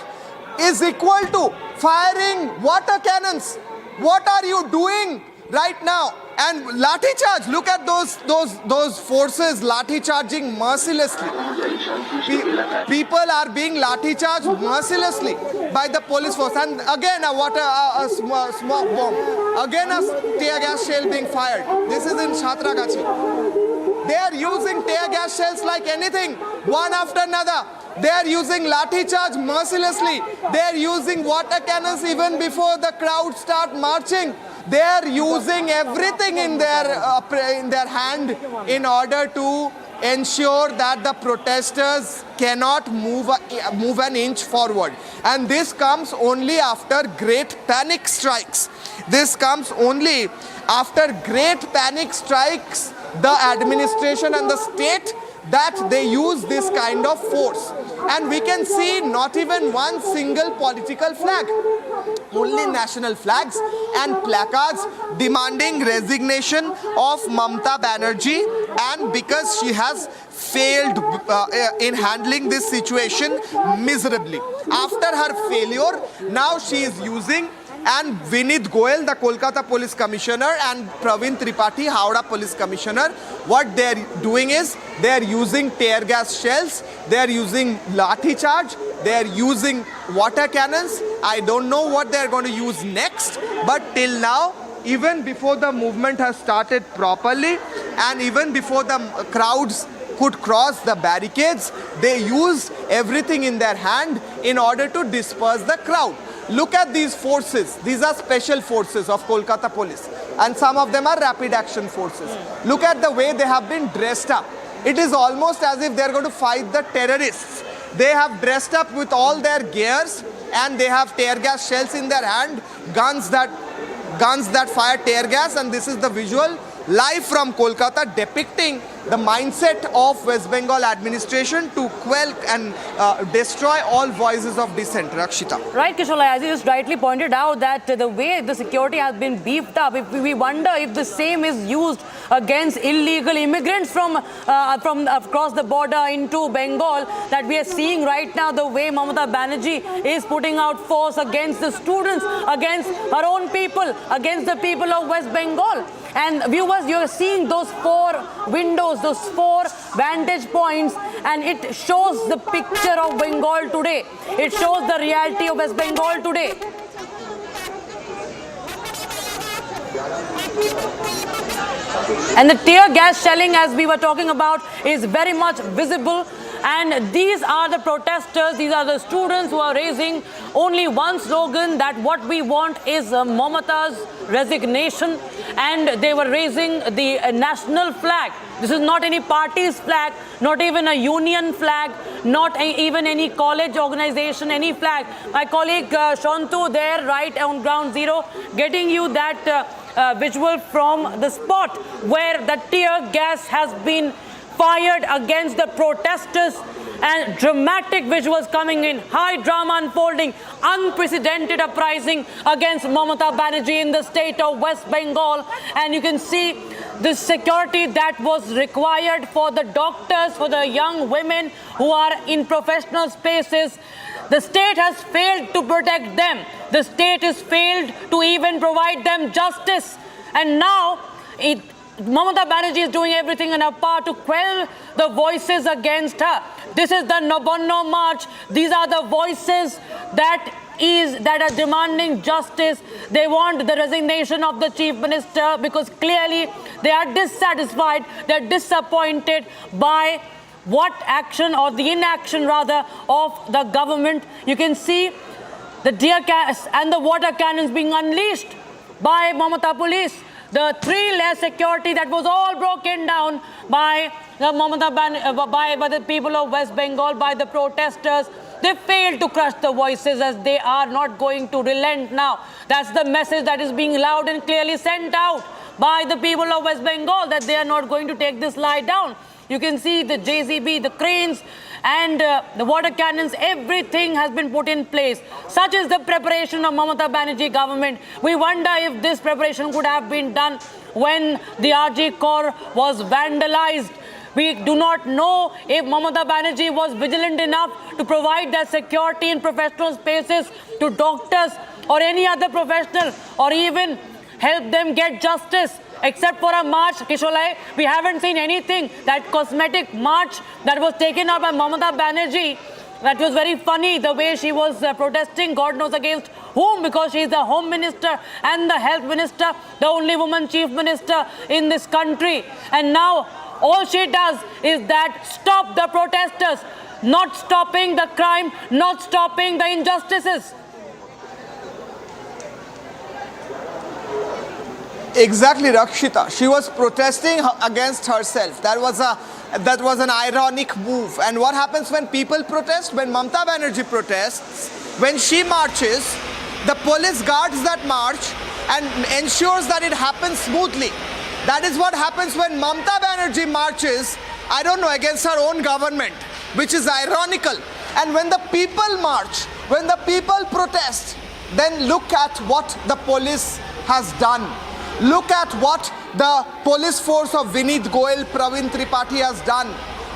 E: is equal to firing water cannons? What are you doing right now? And lathi charge, look at those forces lathi charging mercilessly. People are being lathi charged mercilessly by the police force. And again a small bomb. Again a tear gas shell being fired. This is in Satragachi. They are using tear gas shells like anything, one after another. They are using lathi charge mercilessly. They are using water cannons even before the crowd start marching. They are using everything in their hand in order to ensure that the protesters cannot move an inch forward. And this comes only after great panic strikes. This comes only after great panic strikes the administration and the state that they use this kind of force. And we can see not even one single political flag, only national flags and placards demanding resignation of Mamata Banerjee, and because she has failed in handling this situation miserably. After her failure, now she is using, and Vinit Goyal, the Kolkata Police Commissioner, and Praveen Tripathi, Howrah Police Commissioner, what they are doing is they are using tear gas shells, they are using lathi charge, they are using water cannons. I don't know what they are going to use next, but till now, even before the movement has started properly and even before the crowds could cross the barricades, they used everything in their hand in order to disperse the crowd. Look at these forces. These are special forces of Kolkata police, and some of them are rapid action forces. Look at the way they have been dressed up. It is almost as if they are going to fight the terrorists. They have dressed up with all their gears, and they have tear gas shells in their hand, guns that fire tear gas, and this is the visual live from Kolkata depicting the mindset of West Bengal administration to quell and destroy all voices of dissent. Rakshita.
F: Right, Kishola, as you just rightly pointed out that the way the security has been beefed up, if we wonder if the same is used against illegal immigrants from across the border into Bengal, that we are seeing right now the way Mamata Banerjee is putting out force against the students, against her own people, against the people of West Bengal. And viewers, you're seeing those 4 windows, those 4 vantage points, and it shows the picture of Bengal today. It shows the reality of West Bengal today. And the tear gas shelling, as we were talking about, is very much visible. And these are the protesters, these are the students who are raising only one slogan, that what we want is Mamata's resignation. And they were raising the national flag. This is not any party's flag, not even a union flag, not even any college organization, any flag. My colleague Shantu there, right on ground zero, getting you that visual from the spot where the tear gas has been fired against the protesters, and dramatic visuals coming in, high drama unfolding, unprecedented uprising against Mamata Banerjee in the state of West Bengal. And you can see the security that was required for the doctors, for the young women who are in professional spaces. The state has failed to protect them. The state has failed to even provide them justice. And now Mamata Banerjee is doing everything in her power to quell the voices against her. This is the Nabana March. These are the voices that are demanding justice. They want the resignation of the Chief Minister because clearly they are dissatisfied, they are disappointed by what action, or the inaction rather, of the government. You can see the tear gas and the water cannons being unleashed by Mamata police. The 3-layer security that was all broken down by by the people of West Bengal, by the protesters. They failed to crush the voices, as they are not going to relent now. That's the message that is being loud and clearly sent out by the people of West Bengal, that they are not going to take this lie down. You can see the JCB, the cranes, and the water cannons, everything has been put in place. Such is the preparation of Mamata Banerjee government. We wonder if this preparation could have been done when the RG Corps was vandalized. We do not know if Mamata Banerjee was vigilant enough to provide that security in professional spaces to doctors or any other professional, or even help them get justice. Except for a march, Kisholai, we haven't seen anything. That cosmetic march that was taken up by Mamata Banerjee, that was very funny, the way she was protesting, God knows against whom, because she is the Home Minister and the Health Minister, the only woman Chief Minister in this country. And now all she does is that stop the protesters, not stopping the crime, not stopping the injustices.
E: Exactly, Rakshita. She was protesting against herself. That was an ironic move. And what happens when people protest? When Mamata Banerjee protests, when she marches, the police guards that march and ensures that it happens smoothly. That is what happens when Mamata Banerjee marches, I don't know, against her own government, which is ironical. And when the people march, when the people protest, then look at what the police has done. Look at what the police force of Vineet Goyal, Praveen Tripathi has done.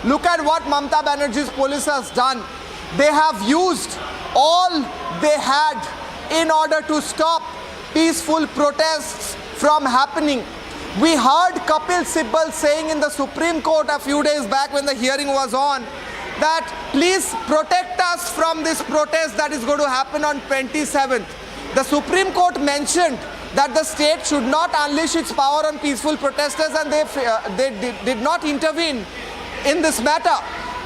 E: Look at what Mamata Banerjee's police has done. They have used all they had in order to stop peaceful protests from happening. We heard Kapil Sibal saying in the Supreme Court a few days back when the hearing was on, that please protect us from this protest that is going to happen on 27th. The Supreme Court mentioned that the state should not unleash its power on peaceful protesters, and they did not intervene in this matter.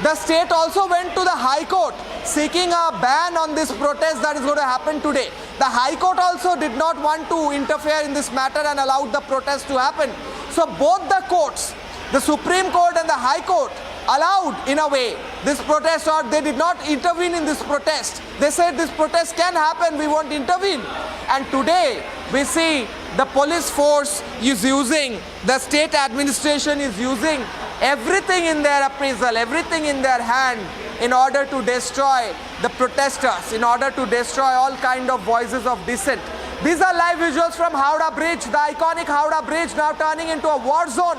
E: The state also went to the High Court seeking a ban on this protest that is going to happen today. The High Court also did not want to interfere in this matter and allowed the protest to happen. So both the courts, the Supreme Court and the High Court, allowed in a way this protest, or they did not intervene in this protest. They said this protest can happen, we won't intervene. And today we see the police force is using, the state administration is using everything in their appraisal, everything in their hand in order to destroy the protesters, in order to destroy all kind of voices of dissent. These are live visuals from Howrah Bridge, the iconic Howrah Bridge now turning into a war zone.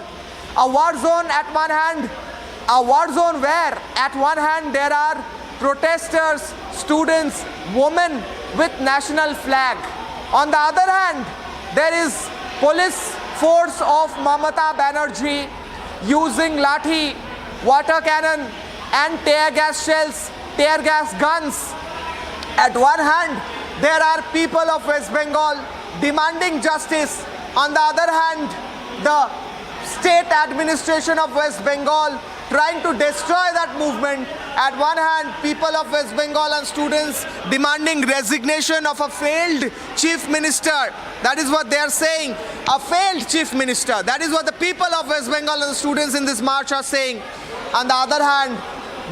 E: A war zone at one hand, a war zone where at one hand there are protesters, students, women with national flag. On the other hand, there is police force of Mamata Banerjee using lathi, water cannon and tear gas shells, tear gas guns. At one hand, there are people of West Bengal demanding justice. On the other hand, the state administration of West Bengal trying to destroy that movement. At one hand, people of West Bengal and students demanding resignation of a failed chief minister. That is what they are saying. A failed chief minister. That is what the people of West Bengal and the students in this march are saying. On the other hand,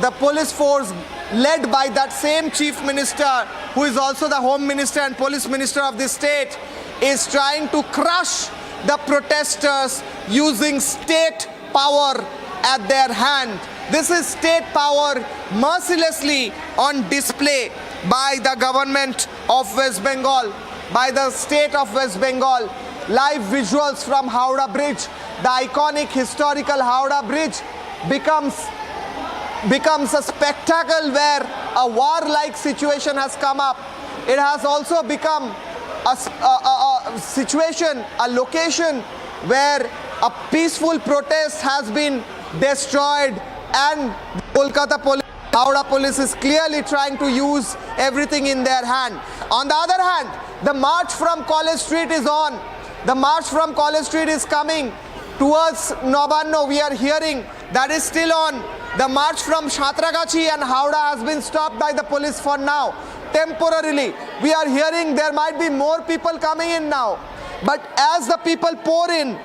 E: the police force led by that same chief minister, who is also the home minister and police minister of this state, is trying to crush the protesters using state power at their hand. This is state power mercilessly on display by the government of West Bengal, by the state of West Bengal. Live visuals from Howrah Bridge. The iconic historical Howrah Bridge becomes a spectacle where a war-like situation has come up. It has also become a situation, a location where a peaceful protest has been destroyed, and Kolkata police, Howrah police is clearly trying to use everything in their hand. On the other hand, the march from College Street is on. The march from College Street is coming towards Nabana. We are hearing that is still on. The march from Chhatragachi and Howrah has been stopped by the police for now, temporarily. We are hearing there might be more people coming in now. But as the people pour in,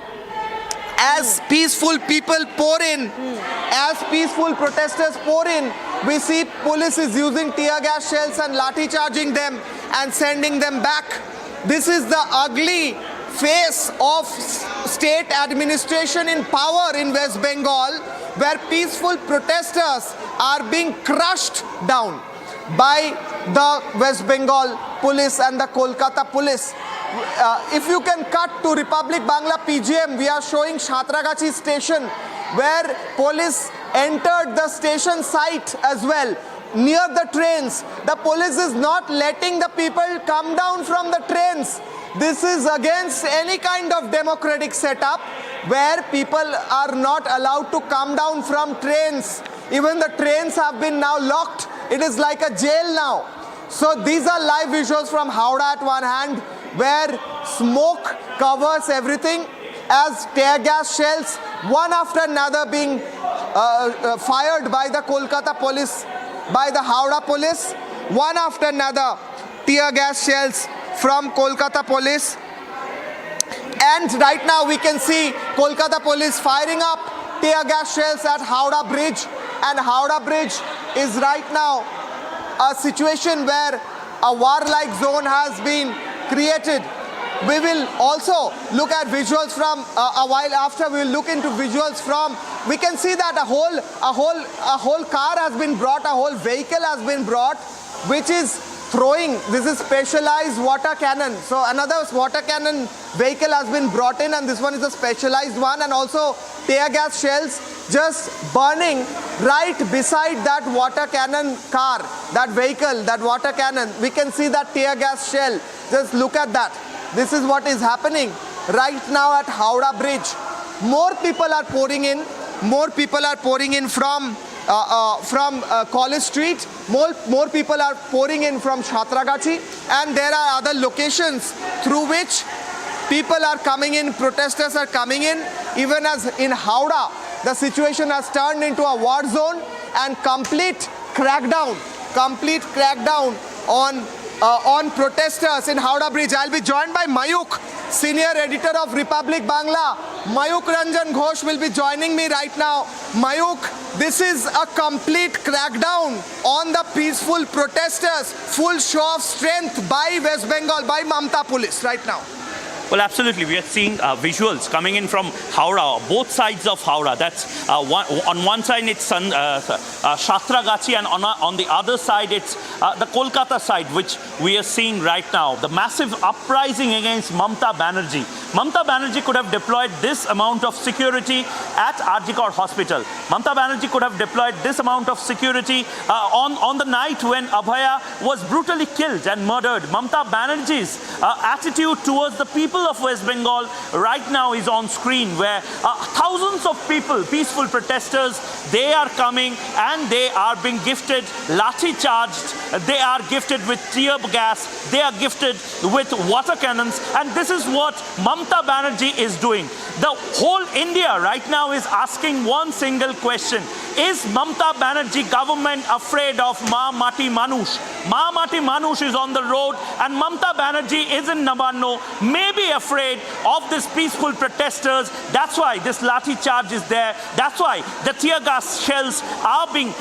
E: as peaceful people pour in, as peaceful protesters pour in, we see police is using tear gas shells and lathi charging them and sending them back. This is the ugly face of state administration in power in West Bengal, where peaceful protesters are being crushed down by the West Bengal police and the Kolkata police. If you can cut to Republic Bangla PGM, we are showing Chhatragachi station, where police entered the station site as well, near the trains. The police is not letting the people come down from the trains. This is against any kind of democratic setup, where people are not allowed to come down from trains. Even the trains have been now locked. It is like a jail now. So these are live visuals from Howrah at one hand, where smoke covers everything as tear gas shells, one after another, being fired by the Kolkata police, by the Howrah police, one after another, tear gas shells from Kolkata police. And right now we can see Kolkata police firing up tear gas shells at Howrah Bridge, and Howrah Bridge is right now a situation where a war-like zone has been created. We will also look at visuals from a while after. We will look into visuals from. We can see that a whole car has been brought, a whole vehicle has been brought, which is throwing. This is specialized water cannon. So another water cannon vehicle has been brought in, and this one is a specialized one, and also tear gas shells just burning right beside that water cannon car, that vehicle, that water cannon. We can see that tear gas shell. Just look at that. This is what is happening right now at Howrah Bridge. More people are pouring in. More people are pouring in from College Street. More people are pouring in from Chhatragachi, and there are other locations through which people are coming in, protesters are coming in. Even as in Howrah, the situation has turned into a war zone, and complete crackdown on protesters in Howrah Bridge. I'll be joined by Mayuk, senior editor of Republic Bangla. Mayuk Ranjan Ghosh will be joining me right now. Mayuk, this is a complete crackdown on the peaceful protesters, full show of strength by West Bengal, by Mamta police right now.
I: Well, absolutely. We are seeing visuals coming in from Howrah, both sides of Howrah. That's on one side it's Chhatragachi, and on the other side it's the Kolkata side, which we are seeing right now. The massive uprising against Mamta Banerjee. Mamta Banerjee could have deployed this amount of security at Arjikar Hospital. Mamta Banerjee could have deployed this amount of security on the night when Abhaya was brutally killed and murdered. Mamta Banerjee's attitude towards the people people of West Bengal right now is on screen, where thousands of people, peaceful protesters, they are coming and they are being gifted lathi charged, they are gifted with tear gas, they are gifted with water cannons, and this is what Mamata Banerjee is doing. The whole India right now is asking one single question: is Mamata Banerjee government afraid of Ma Mati Manush? Ma Mati Manush is on the road and Mamata Banerjee is in Nabano, may be afraid of these peaceful protesters. That's why this lathi charge is there. That's why the tear gas shells are being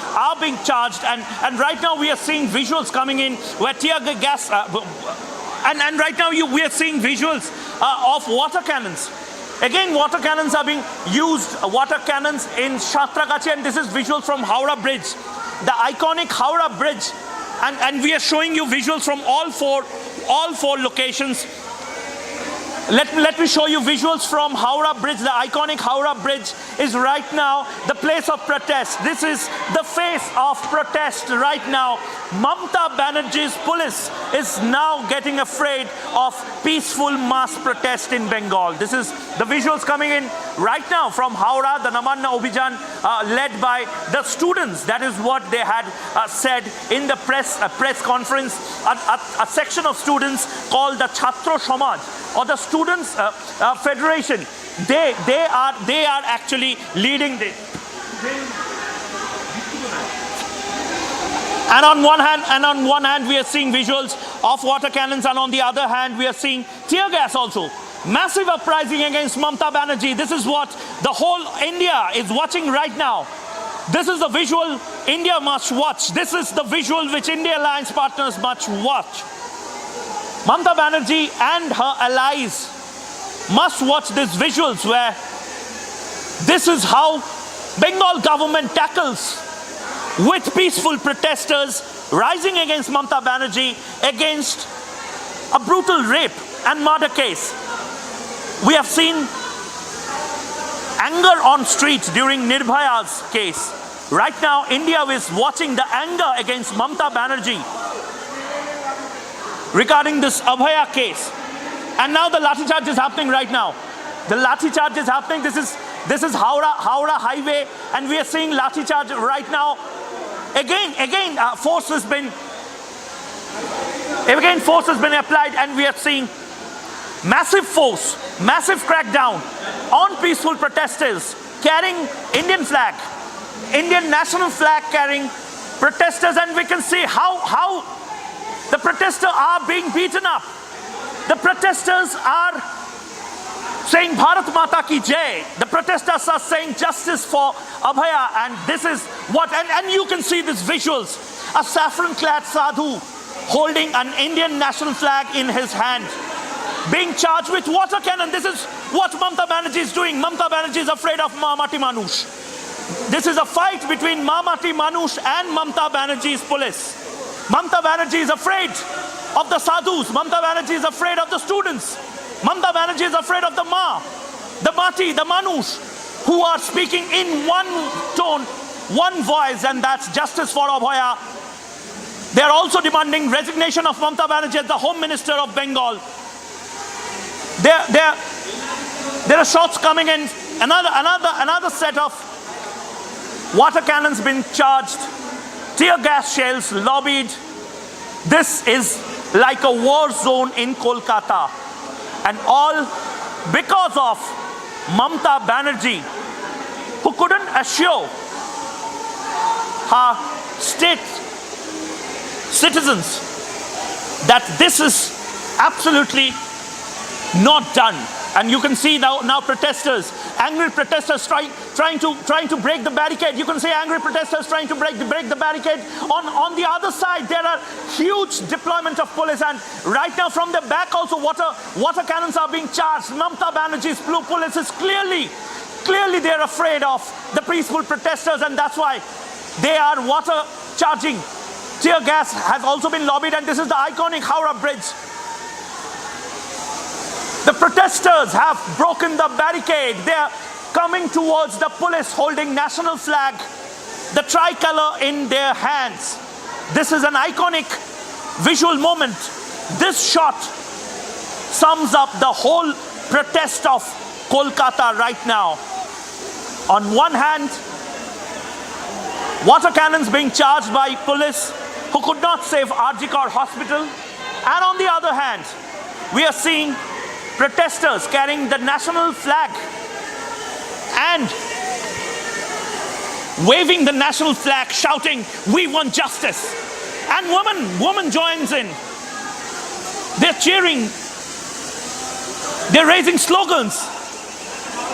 I: charged, and right now we are seeing visuals coming in where tear gas and right now we are seeing visuals of water cannons. Again, water cannons are being used, water cannons in Shatragachi, and this is visuals from Howrah Bridge, the iconic Howrah Bridge, and we are showing you visuals from all four locations. Let me show you visuals from Howrah Bridge. The iconic Howrah Bridge is right now the place of protest. This is the face of protest right now. Mamata Banerjee's police is now getting afraid of peaceful mass protest in Bengal. This is the visuals coming in right now from Howrah, the Nabana Abijan led by the students. That is what they had said in the press conference. A section of students called the Chhatro Samaj, or the Students Federation, they are actually leading this. And on one hand we are seeing visuals of water cannons, and on the other hand we are seeing tear gas also. Massive uprising against Mamata Banerjee. This is what the whole India is watching right now. This is the visual India must watch. This is the visual which India alliance partners must watch. Mamata Banerjee and her allies must watch these visuals, where this is how Bengal government tackles with peaceful protesters rising against Mamata Banerjee, against a brutal rape and murder case. We have seen anger on streets during Nirbhaya's case. Right now, India is watching the anger against Mamata Banerjee regarding this Abhaya case. And now the lathi charge is happening right now. The lathi charge is happening. This is Howrah highway, and we are seeing lathi charge right now. Again, force has been applied, and we are seeing massive force, massive crackdown on peaceful protesters carrying Indian flag, Indian national flag carrying protesters, and we can see how the protesters are being beaten up. The protesters are saying Bharat Mata Ki Jai. The protesters are saying justice for Abhaya, and this is what, and you can see these visuals. A saffron-clad sadhu holding an Indian national flag in his hand, being charged with water cannon. This is what Mamata Banerjee is doing. Mamata Banerjee is afraid of Ma Mati Manush. This is a fight between Ma Mati Manush and Mamata Banerjee's police. Mamata Banerjee is afraid of the sadhus. Mamata Banerjee is afraid of the students. Mamata Banerjee is afraid of the Ma, the Mati, the Manush, who are speaking in one tone, one voice, and that's justice for Abhaya. They are also demanding resignation of Mamata Banerjee as the Home Minister of Bengal. There are shots coming in. Another set of water cannons been charged, tear gas shells lobbied. This is like a war zone in Kolkata, and all because of Mamata Banerjee, who couldn't assure her state citizens that this is absolutely not done. And you can see now protesters, angry protesters trying to break the barricade. You can see angry protesters trying to break the barricade. On the other side, there are huge deployment of police, and right now from the back also water cannons are being charged. Mamata Banerjee's blue police is clearly they are afraid of the peaceful protesters, and that's why they are water charging. Tear gas has also been lobbied, and this is the iconic Howrah Bridge. The protesters have broken the barricade. They are coming towards the police holding national flag, the tricolor in their hands. This is an iconic visual moment. This shot sums up the whole protest of Kolkata right now. On one hand, water cannons being charged by police who could not save Arjikar Hospital. And on the other hand, we are seeing protesters carrying the national flag and waving the national flag, shouting, "We want justice." And woman joins in. They're cheering. They're raising slogans.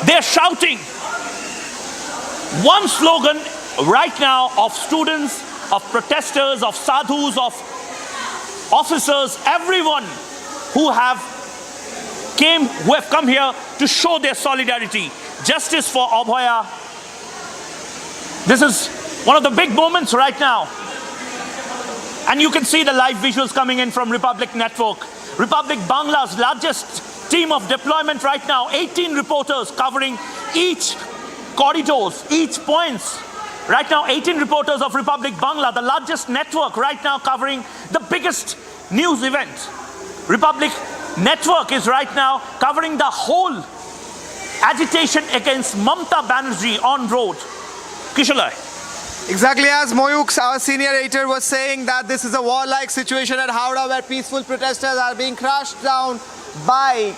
I: They're shouting. One slogan right now of students, of protesters, of sadhus, of officers, everyone who have come here to show their solidarity. Justice for Abhaya. This is one of the big moments right now. And you can see the live visuals coming in from Republic Network. Republic Bangla's largest team of deployment right now, 18 reporters covering each corridors, each points. Right now, 18 reporters of Republic Bangla, the largest network right now covering the biggest news event. Republic Network is right now covering the whole agitation against Mamta Banerjee on road. Kishalai.
E: Exactly as Moyuk, our senior editor, was saying that this is a warlike situation at Howrah where peaceful protesters are being crushed down by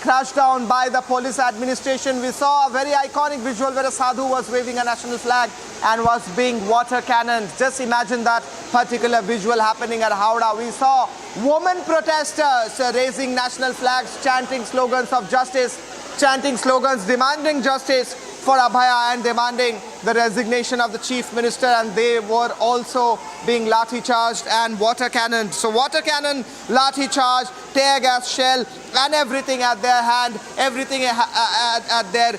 E: the police administration. We saw a very iconic visual where a sadhu was waving a national flag and was being water cannoned. Just imagine that particular visual happening at Howrah. We saw women protesters raising national flags, chanting slogans of justice, chanting slogans demanding justice for Abhaya and demanding the resignation of the chief minister, and they were also being lathi charged and water cannoned. So water cannon, lathi charge, tear gas shell and everything at their hand, everything at their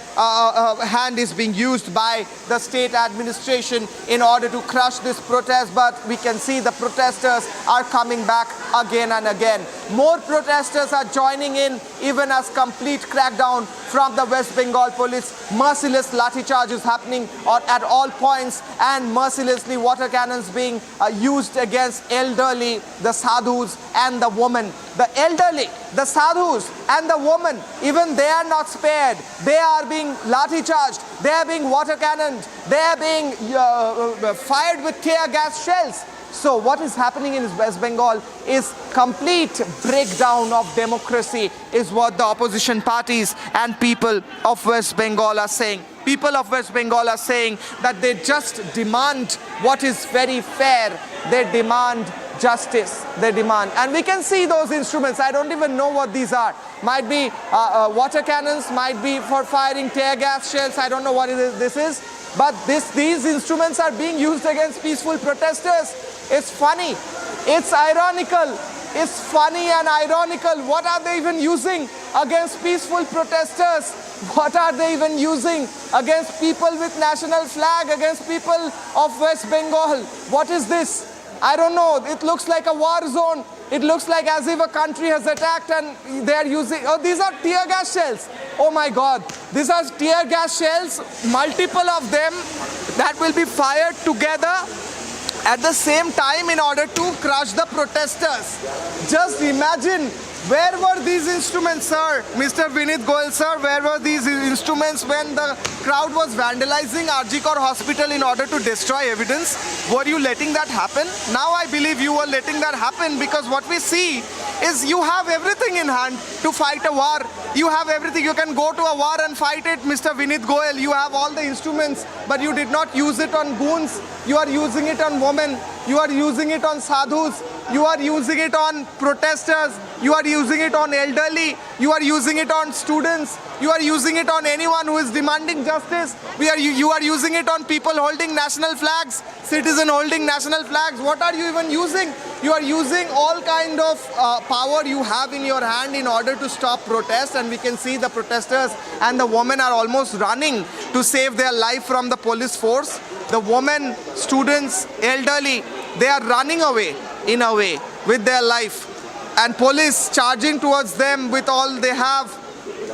E: hand is being used by the state administration in order to crush this protest. But we can see the protesters are coming back again and again. More protesters are joining in even as complete crackdown from the West Bengal police. Merciless lathi charge is happening at all points and mercilessly water cannons being used against elderly, the sadhus and the women. The elderly, the sadhus and the women, even they are not spared. They are being lathi charged, they are being water cannoned, they are being fired with tear gas shells. So what is happening in West Bengal is complete breakdown of democracy is what the opposition parties and people of West Bengal are saying. People of West Bengal are saying that they just demand what is very fair. They demand justice. They demand. And we can see those instruments. I don't even know what these are. Might be water cannons, might be for firing tear gas shells. I don't know what this is. But these instruments are being used against peaceful protesters. It's funny. It's ironical. It's funny and ironical. What are they even using against peaceful protesters? What are they even using against people with national flag, against people of West Bengal? What is this? I don't know. It looks like a war zone. It looks like as if a country has attacked and they are using... Oh, these are tear gas shells. Oh my God. These are tear gas shells, multiple of them that will be fired together at the same time in order to crush the protesters. Just imagine, where were these instruments, sir? Mr. Vinit Goyal, sir, where were these instruments when the crowd was vandalizing Arjikar Hospital in order to destroy evidence? Were you letting that happen? Now I believe you were letting that happen, because what we see is you have everything in hand to fight a war. You have everything. You can go to a war and fight it, Mr. Vinit Goyal. You have all the instruments, but you did not use it on goons. You are using it on women. You are using it on sadhus. You are using it on protesters. You are using it on elderly. You are using it on students. You are using it on anyone who is demanding justice. You are using it on people holding national flags, citizens holding national flags. What are you even using? You are using all kind of power you have in your hand in order to stop protests, and we can see the protesters and the women are almost running to save their life from the police force. The women, students, elderly, they are running away in a way with their life, and police charging towards them with all they have.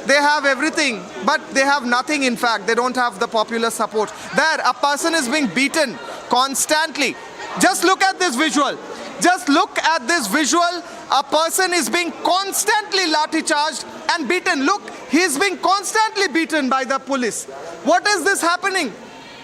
E: They have everything, but they have nothing. In fact, they don't have the popular support. There, a person is being beaten constantly. Just look at this visual. Just look at this visual. A person is being constantly lathi charged and beaten. Look, he is being constantly beaten by the police. What is this happening?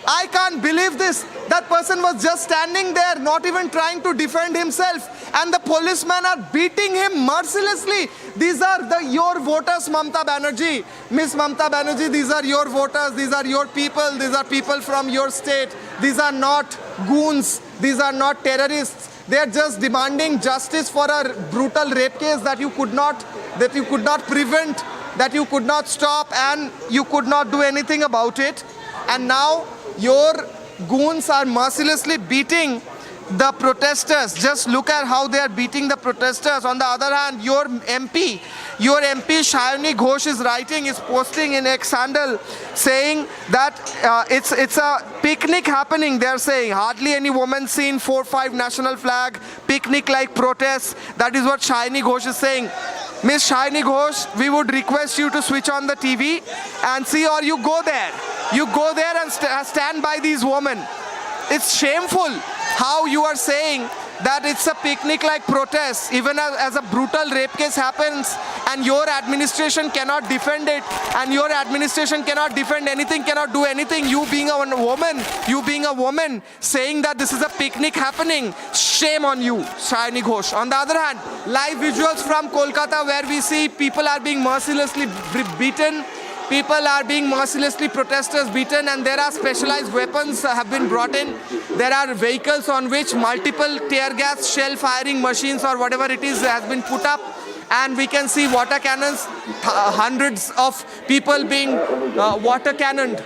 E: I can't believe this. That person was just standing there, not even trying to defend himself. And the policemen are beating him mercilessly. These are your voters, Mamta Banerjee. Miss Mamta Banerjee, these are your voters. These are your people. These are people from your state. These are not goons. These are not terrorists. They are just demanding justice for a brutal rape case that you could not prevent, that you could not stop, and you could not do anything about it. And now your goons are mercilessly beating the protesters. Just look at how they are beating the protesters. On the other hand, your MP Shayani Ghosh is posting in X handle saying that it's a picnic happening. They're saying hardly any woman seen, 4-5 national flag, picnic like protests. That is what Shayani Ghosh is saying. Miss Shayani Ghosh, we would request you to switch on the TV and see, or you go there. You go there and stand by these women. It's shameful how you are saying that it's a picnic-like protest, even as a brutal rape case happens, and your administration cannot defend it, and your administration cannot defend anything, cannot do anything. You being a woman, saying that this is a picnic happening. Shame on you, Shayani Ghosh. On the other hand, live visuals from Kolkata where we see people are being mercilessly beaten. People are being mercilessly protesters beaten, and there are specialized weapons have been brought in. There are vehicles on which multiple tear gas, shell firing machines or whatever it is has been put up. And we can see water cannons, hundreds of people being water cannoned.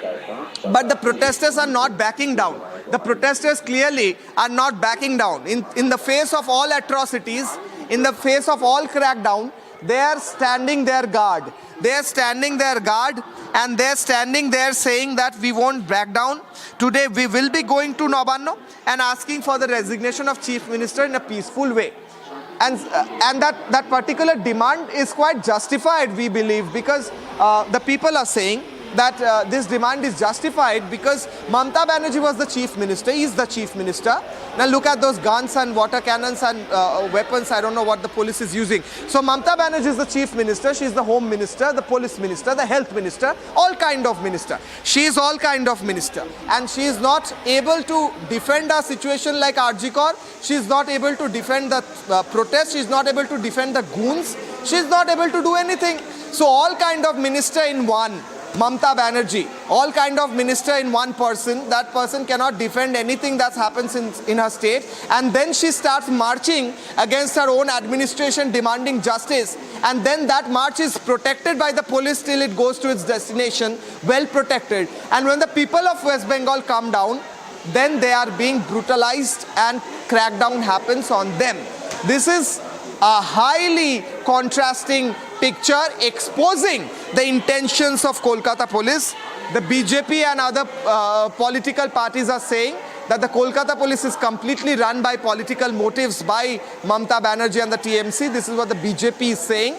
E: But the protesters are not backing down. The protesters clearly are not backing down. In the face of all atrocities, in the face of all crackdown, they are standing their guard. They are standing their guard, and they are standing there saying that we won't back down. Today we will be going to Nabana and asking for the resignation of Chief Minister in a peaceful way. And that particular demand is quite justified, we believe, because the people are saying that this demand is justified because Mamta Banerjee was the Chief Minister, he is the Chief Minister. Now look at those guns and water cannons and weapons, I don't know what the police is using. So Mamta Banerjee is the Chief Minister, she is the Home Minister, the Police Minister, the Health Minister, all kind of minister. She is all kind of minister. And she is not able to defend a situation like Arjikor, she is not able to defend the protest, she is not able to defend the goons, she is not able to do anything. So all kind of minister in one. Mamta Banerjee, all kind of minister in one person. That person cannot defend anything that happens in her state, and then she starts marching against her own administration demanding justice, and then that march is protected by the police till it goes to its destination, well protected. And when the people of West Bengal come down, then they are being brutalized and crackdown happens on them. This is a highly contrasting picture exposing the intentions of Kolkata police. The BJP and other political parties are saying that the Kolkata police is completely run by political motives by Mamta Banerjee and the TMC. This is what the BJP is saying.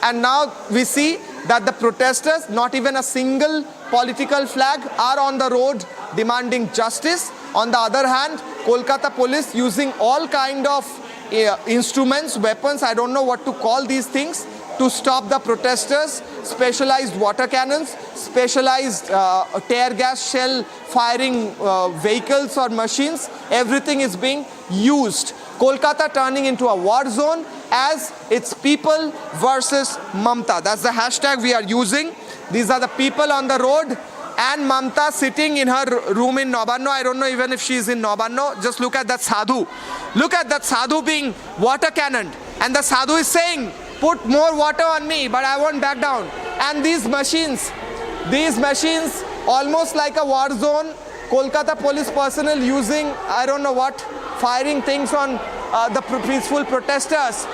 E: And now we see that the protesters, not even a single political flag, are on the road demanding justice. On the other hand, Kolkata police using all kind of instruments, weapons, I don't know what to call these things, to stop the protesters, specialized water cannons, specialized tear gas shell firing vehicles or machines, everything is being used. Kolkata turning into a war zone as its people versus Mamta. That's the hashtag we are using. These are the people on the road, and Mamta sitting in her room in Nabana. I don't know even if she is in Nabana. Just look at that sadhu. Look at that sadhu being water cannoned. And the sadhu is saying, put more water on me, but I won't back down. And these machines, almost like a war zone, Kolkata police personnel using, I don't know what, firing things on the peaceful protesters.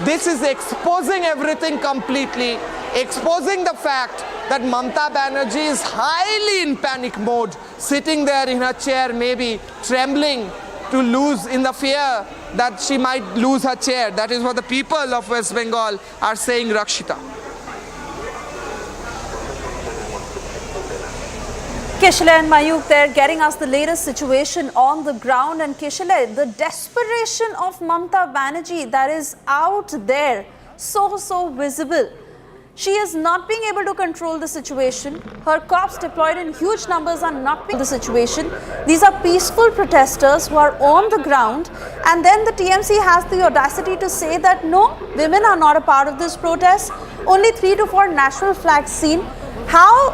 E: This is exposing everything completely, exposing the fact that Mamta Banerjee is highly in panic mode, sitting there in her chair, maybe trembling to lose, in the fear that she might lose her chair. That is what the people of West Bengal are saying, Rakshita.
N: Kishale and Mayuk there getting us the latest situation on the ground. And Kishale, the desperation of Mamata Banerjee that is out there, so visible. She is not being able to control the situation. Her cops deployed in huge numbers are not being the situation. These are peaceful protesters who are on the ground, and then the TMC has the audacity to say that no, women are not a part of this protest. Only 3 to 4 national flags seen. How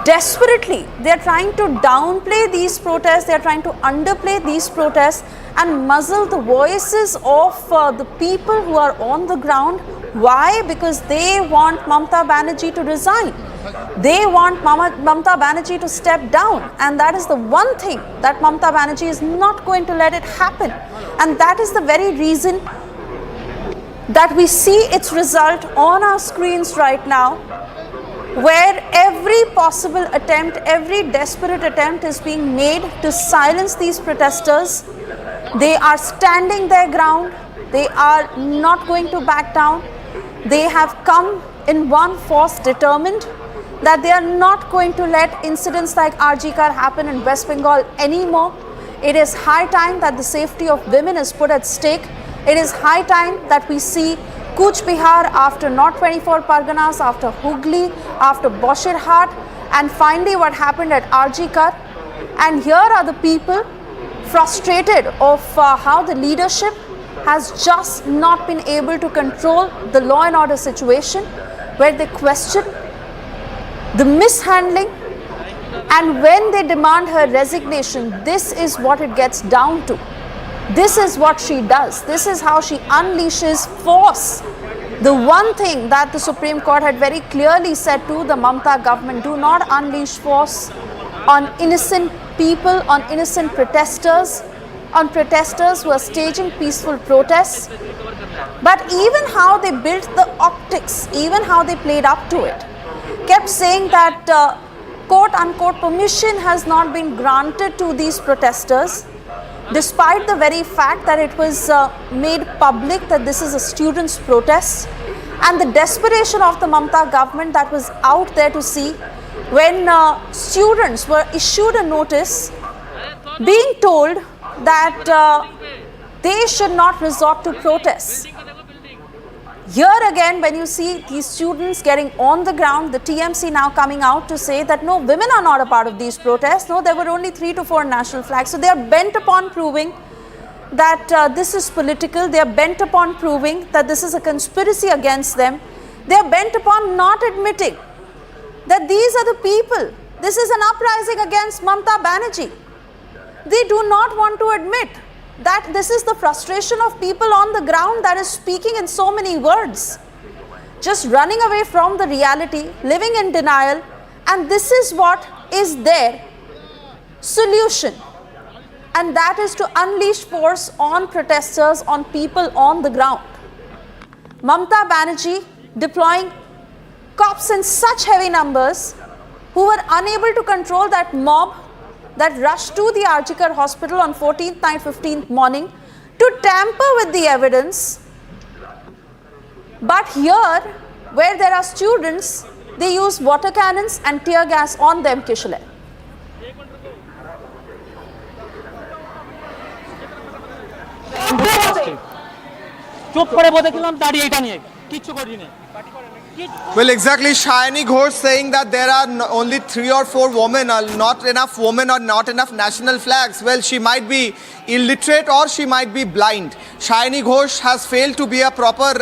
N: desperately they are trying to downplay these protests, they are trying to underplay these protests and muzzle the voices of the people who are on the ground. Why? Because they want Mamata Banerjee to resign. They want Mamata Banerjee to step down, and that is the one thing that Mamata Banerjee is not going to let it happen. And that is the very reason that we see its result on our screens right now, where every possible attempt, every desperate attempt is being made to silence these protesters. They are standing their ground. They are not going to back down. They have come in one force, determined that they are not going to let incidents like RG-Kar happen in West Bengal anymore. It is high time that the safety of women is put at stake. It is high time that we see Kuch Bihar after North 24 Parganas, after Hooghly, after Boshirhat, and finally what happened at RG-Kar. And here are the people frustrated of how the leadership has just not been able to control the law and order situation, where they question the mishandling, and when they demand her resignation, this is what it gets down to. This is what she does. This is how she unleashes force. The one thing that the Supreme Court had very clearly said to the Mamata government: do not unleash force on innocent people, on innocent protesters, on protesters who are staging peaceful protests. But even how they built the optics, even how they played up to it, kept saying that quote-unquote permission has not been granted to these protesters, despite the very fact that it was made public that this is a students' protest, and the desperation of the Mamata government that was out there to see when students were issued a notice being told that they should not resort to protests. Here again, when you see these students getting on the ground, the TMC now coming out to say that no, women are not a part of these protests. No, there were only 3 to 4 national flags. So they are bent upon proving that this is political. They are bent upon proving that this is a conspiracy against them. They are bent upon not admitting that these are the people. This is an uprising against Mamata Banerjee. They do not want to admit that this is the frustration of people on the ground that is speaking in so many words, just running away from the reality, living in denial, and this is what is their solution, and that is to unleash force on protesters, on people on the ground. Mamata Banerjee deploying cops in such heavy numbers who were unable to control that mob that rushed to the RG-Kar hospital on 14th night, 15th morning to tamper with the evidence. But here, where there are students, they use water cannons and tear gas on them, Kishale.
E: Well, exactly. Shayani Ghosh saying that there are only 3 or 4 women, not enough women or not enough national flags. Well, she might be illiterate or she might be blind. Shayani Ghosh has failed to be a proper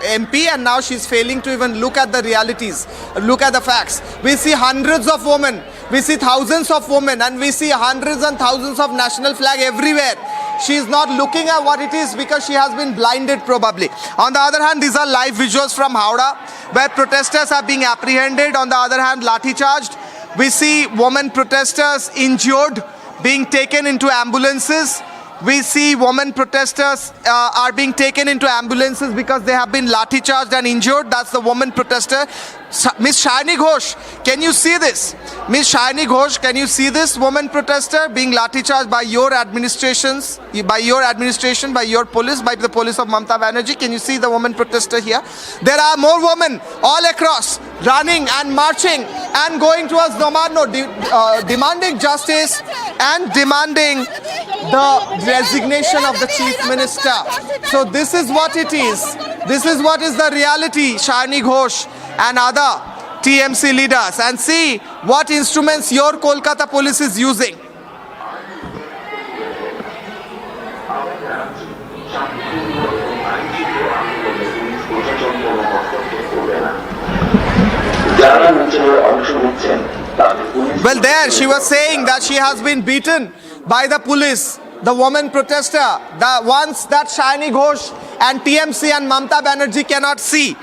E: MP, and now she's failing to even look at the realities, look at the facts. We see hundreds of women, we see thousands of women, and we see hundreds and thousands of national flag everywhere. She is not looking at what it is because she has been blinded probably. On the other hand, these are live visuals from Howrah, where protesters are being apprehended. On the other hand, lathi charged. We see women protesters injured, being taken into ambulances. We see women protesters are being taken into ambulances because they have been lathi charged and injured. That's the woman protester. Miss Shayani Ghosh, can you see this? Miss Shayani Ghosh, can you see this woman protester being lathi charged by your administrations, by your administration, by your police, by the police of Mamata Banerjee? Can you see the woman protester here? There are more women all across. running and marching and going towards Nabana, demanding justice and demanding the resignation of the Chief Minister. So this is what it is. This is what is the reality, Shani Ghosh and other TMC leaders. And see what instruments your Kolkata police is using. Well, there she was saying that she has been beaten by the police, the woman protester, the ones that Shani Ghosh and TMC and Mamata Banerjee cannot see.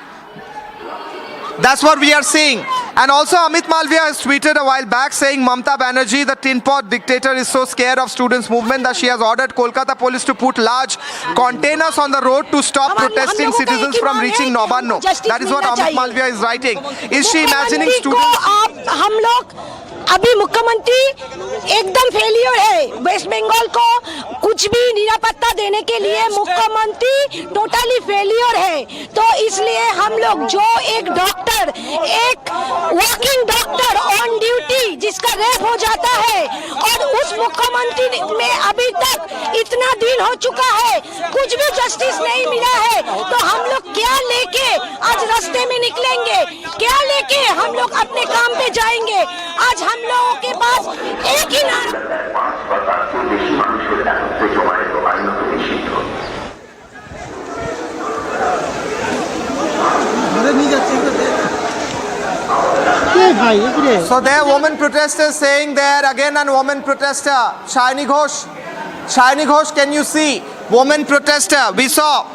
E: That's what we are seeing. And also Amit Malviya has tweeted a while back saying Mamata Banerjee, the tin pot dictator, is so scared of students' movement that she has ordered Kolkata police to put large containers on the road to stop protesting citizens from reaching Nabana. That is what Amit Malviya is writing. Is she imagining students?
P: अभी मुख्यमंत्री एकदम failure है। Waste Bengal को कुछ भी निरापत्ता देने के लिए मुख्यमंत्री टोटली फेलियर है। तो इसलिए हम लोग जो एक डॉक्टर, एक वर्किंग डॉक्टर ऑन ड्यूटी जिसका रेप हो जाता है और उस मुख्यमंत्री में अभी तक इतना दिन हो चुका है, कुछ भी जस्टिस नहीं मिला है। तो हम लोग क्या लेके आज रास्ते में निकलेंगे, क्या लेके हम लोग अपने काम पे जाएंगे। आज हम लोगों के पास एक ही नारा।
E: So there woman protesters saying there again, and woman protester Shani Ghosh. Shani Ghosh, can you see? Woman protester, we saw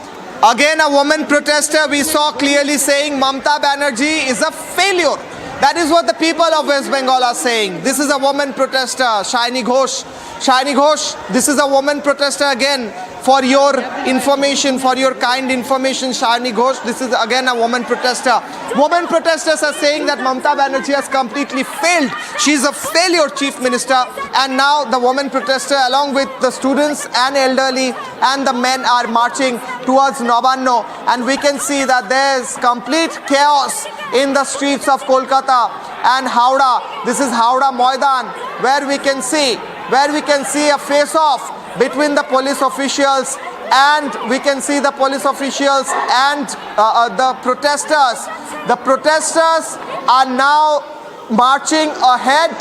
E: again a woman protester, we saw clearly saying Mamata Banerjee is a failure. That is what the people of West Bengal are saying. This is a woman protester, Shani Ghosh. Shani Ghosh, this is a woman protester again. For your information, for your kind information, Shani Ghosh, this is again a woman protester. Woman protesters are saying that Mamata Banerjee has completely failed. She is a failure, Chief Minister. And now the woman protester, along with the students and elderly and the men, are marching towards Nabana. And we can see that there is complete chaos in the streets of Kolkata and Howrah. This is Howrah Maidan, where we can see a face-off between the police officials, and we can see the police officials and the protesters. The protesters are now marching ahead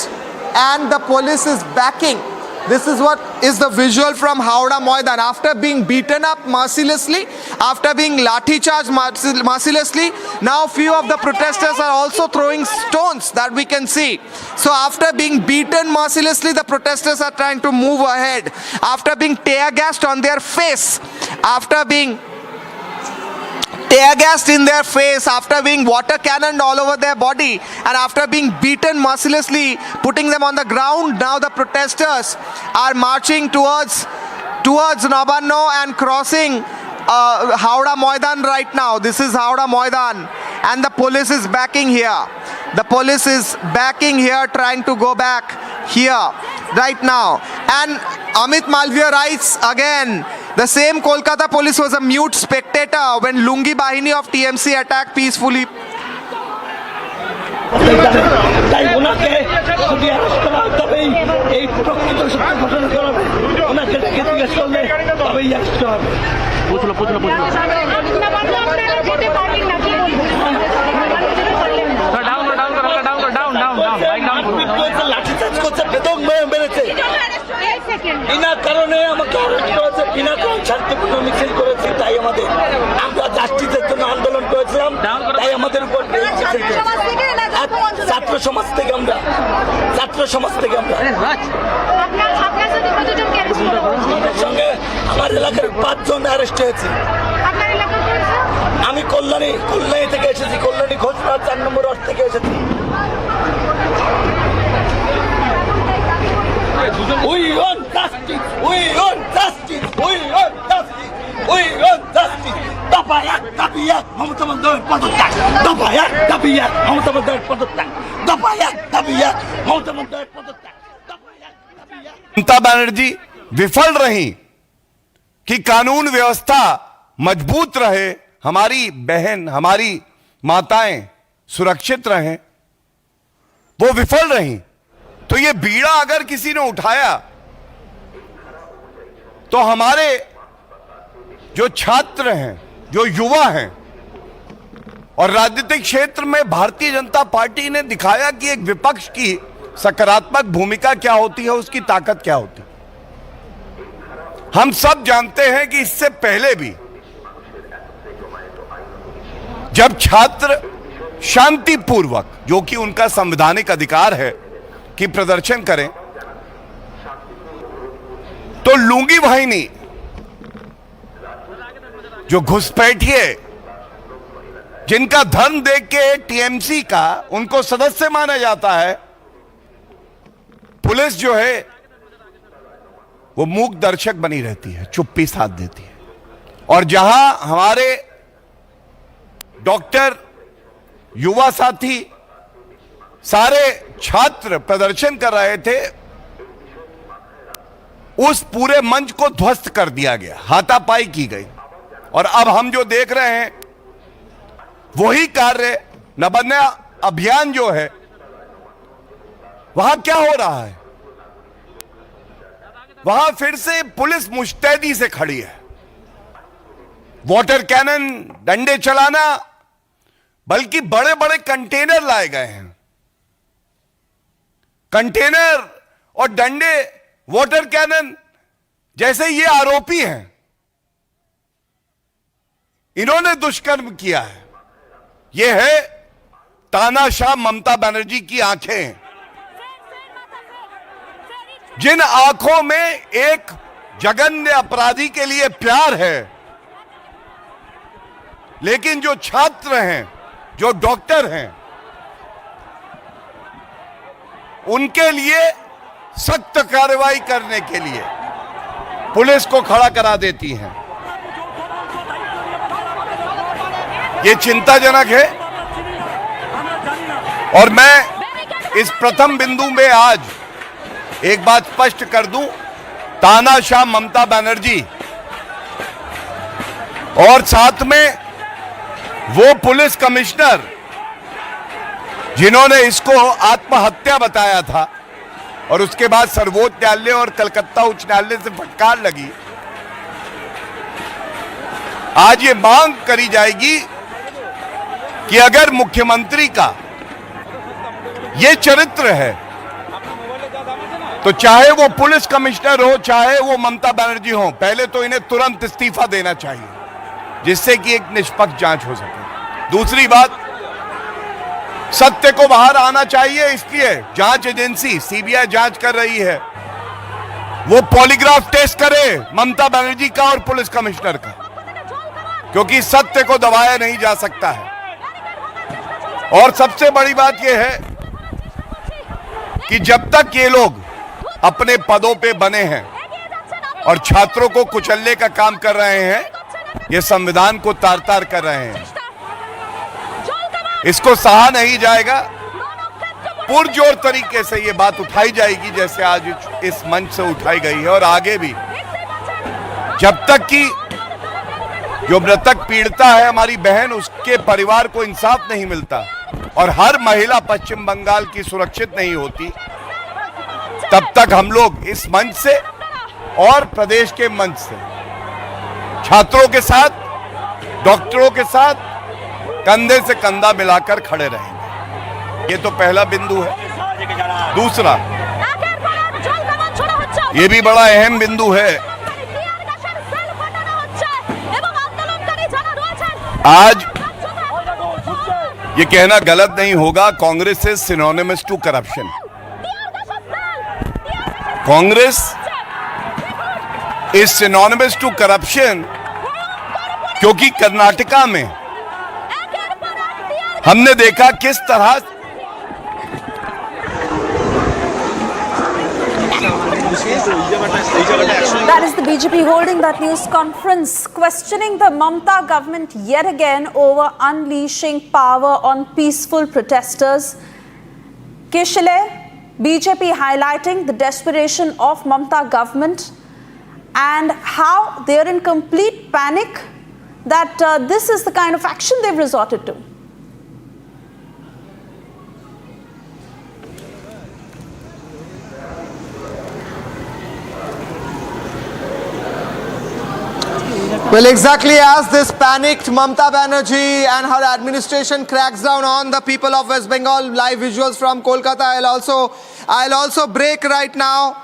E: and the police is backing. This is what is the visual from Howrah Maidan. After being beaten up mercilessly, after being lathi charged mercilessly, now few of the protesters are also throwing stones, that we can see. So after being beaten mercilessly, the protesters are trying to move ahead. After being tear gassed on their face, after being tear gassed in their face, after being water cannoned all over their body, and after being beaten mercilessly, putting them on the ground, now the protesters are marching towards Nabana and crossing Howrah Maidan right now. This is Howrah Maidan, and the police is backing here. The police is backing here, trying to go back here right now. And Amit Malviya writes again, the same Kolkata police was a mute spectator when Lungi Bahini of TMC attacked peacefully.
J: বিনা কারণে আমাকে arrest করেছে, বিনা কারণে শান্তিপূর্ণ মিছিল করেছি, তাই আমাদের আমরা জাস্টিসের জন্য আন্দোলন করেছিলাম, তাই আমাদের উপর ছাত্র সমাজ থেকে আমরা সঙ্গে আমার এলাকার 5 জন অ্যারেস্ট হয়েছে। আমি কল্যাণী থেকে এসেছি, কল্যাণী ঘোষণা 4 নম্বর ওয়ার্ড থেকে এসেছি। We want justice! We want justice! We want justice! We want justice! দফা 1 দাবি 1 মমতা বন্দ্যোপাধ্যায়ের পদত্যাগ। দফা 1 দাবি 1 মমতা বন্দ্যোপাধ্যায়ের পদত্যাগ। দফা 1 দাবি 1 মমতা বন্দ্যোপাধ্যায়ের পদত্যাগ।
S: ममता बनर्जी विफल रही कि कानून व्यवस्था मजबूत रहे, हमारी बहन, हमारी माताएं सुरक्षित रहें, वो विफल रहीं। तो ये बीड़ा अगर किसी ने उठाया तो हमारे जो छात्र हैं, जो युवा हैं, और राजनीतिक क्षेत्र में भारतीय जनता पार्टी ने दिखाया कि एक विपक्ष की सकारात्मक भूमिका क्या होती है, उसकी ताकत क्या होती है। हम सब जानते हैं कि इससे पहले भी जब छात्र शांतिपूर्वक, जो कि उनका संवैधानिक अधिकार है, कि प्रदर्शन करें, तो लूंगी वाहिनी, जो घुसपैठिए, जिनका धर्म देख के टीएमसी का उनको सदस्य माना जाता है, पुलिस जो है वो मूक दर्शक बनी रहती है, चुप्पी साध देती है। और जहां हमारे डॉक्टर, युवा साथी, सारे छात्र प्रदर्शन कर रहे थे, उस पूरे मंच को ध्वस्त कर दिया गया, हाथापाई की गई। और अब हम जो देख रहे हैं वही कार्य नबाना अभियान जो है, वहां क्या हो रहा है? वहां फिर से पुलिस मुस्तैदी से खड़ी है। वाटर कैनन, डंडे चलाना, बल्कि बड़े बड़े कंटेनर लाए गए हैं। कंटेनर और डंडे, वाटर कैनन, जैसे ये आरोपी हैं, इन्होंने दुष्कर्म किया है। यह है तानाशाह ममता बनर्जी की आंखें, जिन आंखों में एक जघन्य अपराधी के लिए प्यार है, लेकिन जो छात्र हैं, जो डॉक्टर हैं, उनके लिए सख्त कार्रवाई करने के लिए पुलिस को खड़ा करा देती हैं। ये चिंताजनक है। और मैं इस प्रथम बिंदु में आज एक बात स्पष्ट कर दूं, तानाशाह ममता बनर्जी और साथ में वो पुलिस कमिश्नर जिन्होंने इसको आत्महत्या बताया था और उसके बाद सर्वोच्च न्यायालय और कलकत्ता उच्च न्यायालय से फटकार लगी, आज ये मांग करी जाएगी कि अगर मुख्यमंत्री का ये चरित्र है, तो चाहे वो पुलिस कमिश्नर हो, चाहे वो ममता बनर्जी हो, पहले तो इन्हें तुरंत इस्तीफा देना चाहिए, जिससे कि एक निष्पक्ष जांच हो सके। दूसरी बात, सत्य को बाहर आना चाहिए, इसलिए जांच एजेंसी सीबीआई जांच कर रही है, वो पॉलीग्राफ टेस्ट करे ममता बनर्जी का और पुलिस कमिश्नर का, क्योंकि सत्य को दबाया नहीं जा सकता है। और सबसे बड़ी बात यह है कि जब तक ये लोग अपने पदों पे बने हैं और छात्रों को कुचलने का काम कर रहे हैं, ये संविधान को तार तार कर रहे हैं, इसको सहा नहीं जाएगा। पुरजोर तरीके से ये बात उठाई जाएगी, जैसे आज इस मंच से उठाई गई है, और आगे भी, जब तक कि जो मृतक पीड़िता है हमारी बहन, उसके परिवार को इंसाफ नहीं मिलता और हर महिला पश्चिम बंगाल की सुरक्षित नहीं होती, तब तक हम लोग इस मंच से और प्रदेश के मंच से छात्रों के साथ, डॉक्टरों के साथ कंधे से कंधा मिलाकर खड़े रहेंगे। ये तो पहला बिंदु है। दूसरा, ये भी बड़ा अहम बिंदु है। आज ये कहना गलत नहीं होगा, Congress is synonymous to corruption. Congress is synonymous to corruption, क्योंकि कर्नाटका में हमने देखा किस तरह
N: That is the BJP holding that news conference, questioning the Mamta government yet again over unleashing power on peaceful protesters. Kishale, BJP highlighting the desperation of Mamta government and how they're in complete panic that this is the kind of action they've resorted to.
E: Well, exactly as this panicked Mamata Banerjee and her administration cracks down on the people of West Bengal, live visuals from Kolkata. I'll also break right now.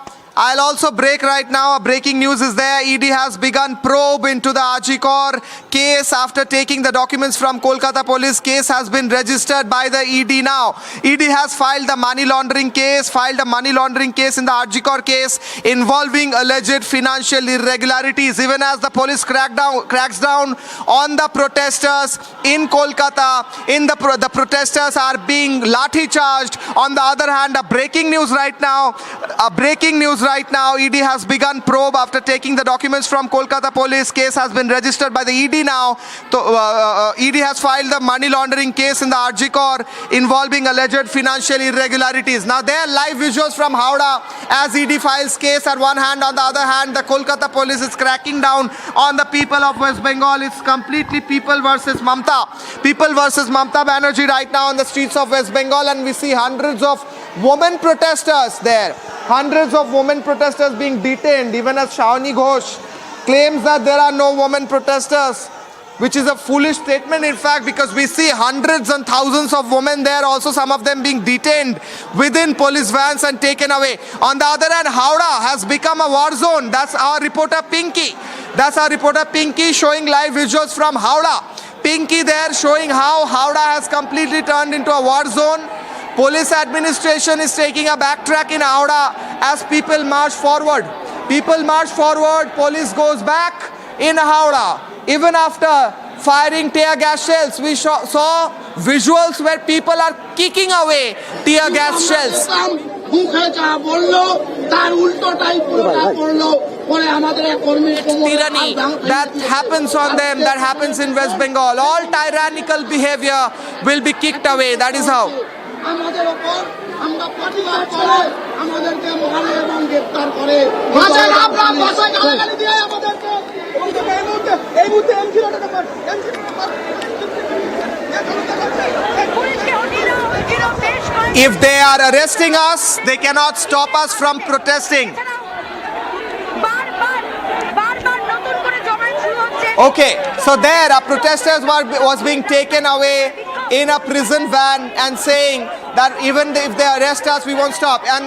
E: A breaking news is there. ED has begun probe into the Arjikor case after taking the documents from Kolkata police. Case has been registered by the ED now. ED has filed a money laundering case in the Arjikor case involving alleged financial irregularities. Even as the police cracks down on the protesters in Kolkata, the protesters are being lathi charged. On the other hand, a breaking news right now. ED has begun probe after taking the documents from Kolkata police. Case has been registered by the ED now. ED has filed the money laundering case in the Arjikor involving alleged financial irregularities. Now there are live visuals from Howrah as ED files case at one hand. On the other hand, the Kolkata police is cracking down on the people of West Bengal. It's completely people versus Mamata. People versus Mamata Banerjee right now on the streets of West Bengal, and we see hundreds of women protesters there. Hundreds of women protesters being detained, even as Shawni Ghosh claims that there are no women protesters, which is a foolish statement in fact, because we see hundreds and thousands of women there, also some of them being detained within police vans and taken away. On the other hand, Howrah has become a war zone. That's our reporter Pinky. Showing live visuals from Howrah. Pinky there showing how Howrah has completely turned into a war zone. Police administration is taking a backtrack in Howrah as people march forward. Police goes back in Howrah. Even after firing tear gas shells, we saw visuals where people are kicking away tear gas shells. Tyranny that happens on them, that happens in West Bengal. All tyrannical behavior will be kicked away. That is how.
J: আমাদের উপর আমরা প্রতিবাদ করে আমাদেরকে মারে এবং গ্রেফতার করে ভাষা গালাগালি দিয়ে আমাদেরকে এই মুহূর্তে
E: If they are arresting us, they cannot stop us from protesting. Okay, so there a protesters was being taken away in a prison van and saying that even if they arrest us, we won't stop. And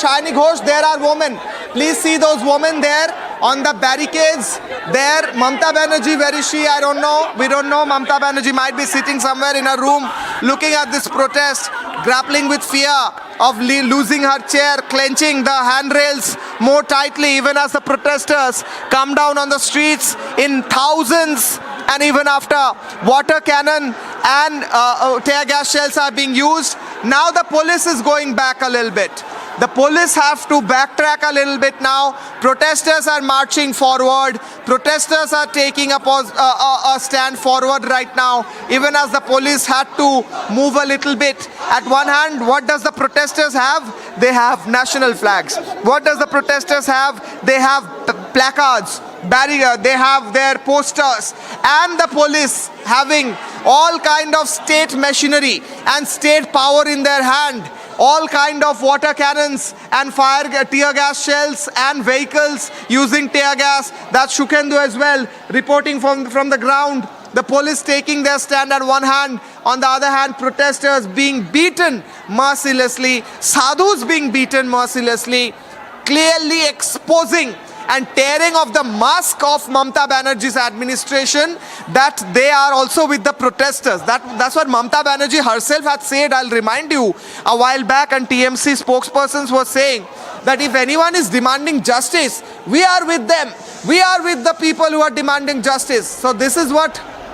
E: Shawni Ghosh, there are women. Please see those women there on the barricades. There, Mamata Banerjee, where is she? I don't know. We don't know. Mamata Banerjee might be sitting somewhere in a room looking at this protest, grappling with fear of losing her chair, clenching the handrails more tightly, even as the protesters come down on the streets in thousands. And even after water cannon and tear gas shells are being used, now the police is going back a little bit. The police have to backtrack a little bit now. Protesters are marching forward. Protesters are taking a stand forward right now, even as the police had to move a little bit. At one hand, what does the protesters have? They have national flags. What does the protesters have? They have placards, barrier, they have their posters, and the police having all kind of state machinery and state power in their hand. All kind of water cannons and tear gas shells and vehicles using tear gas. That's Shukendu as well, reporting from the ground. The police taking their stand at one hand. On the other hand, protesters being beaten mercilessly. Sadhus being beaten mercilessly. Clearly exposing and tearing off the mask of Mamata Banerjee's administration that they are also with the protesters. That's what Mamata Banerjee herself had said. I'll remind you, a while back, and TMC spokespersons were saying that if anyone is demanding justice, we are with them. We are with the people who are demanding justice. So this is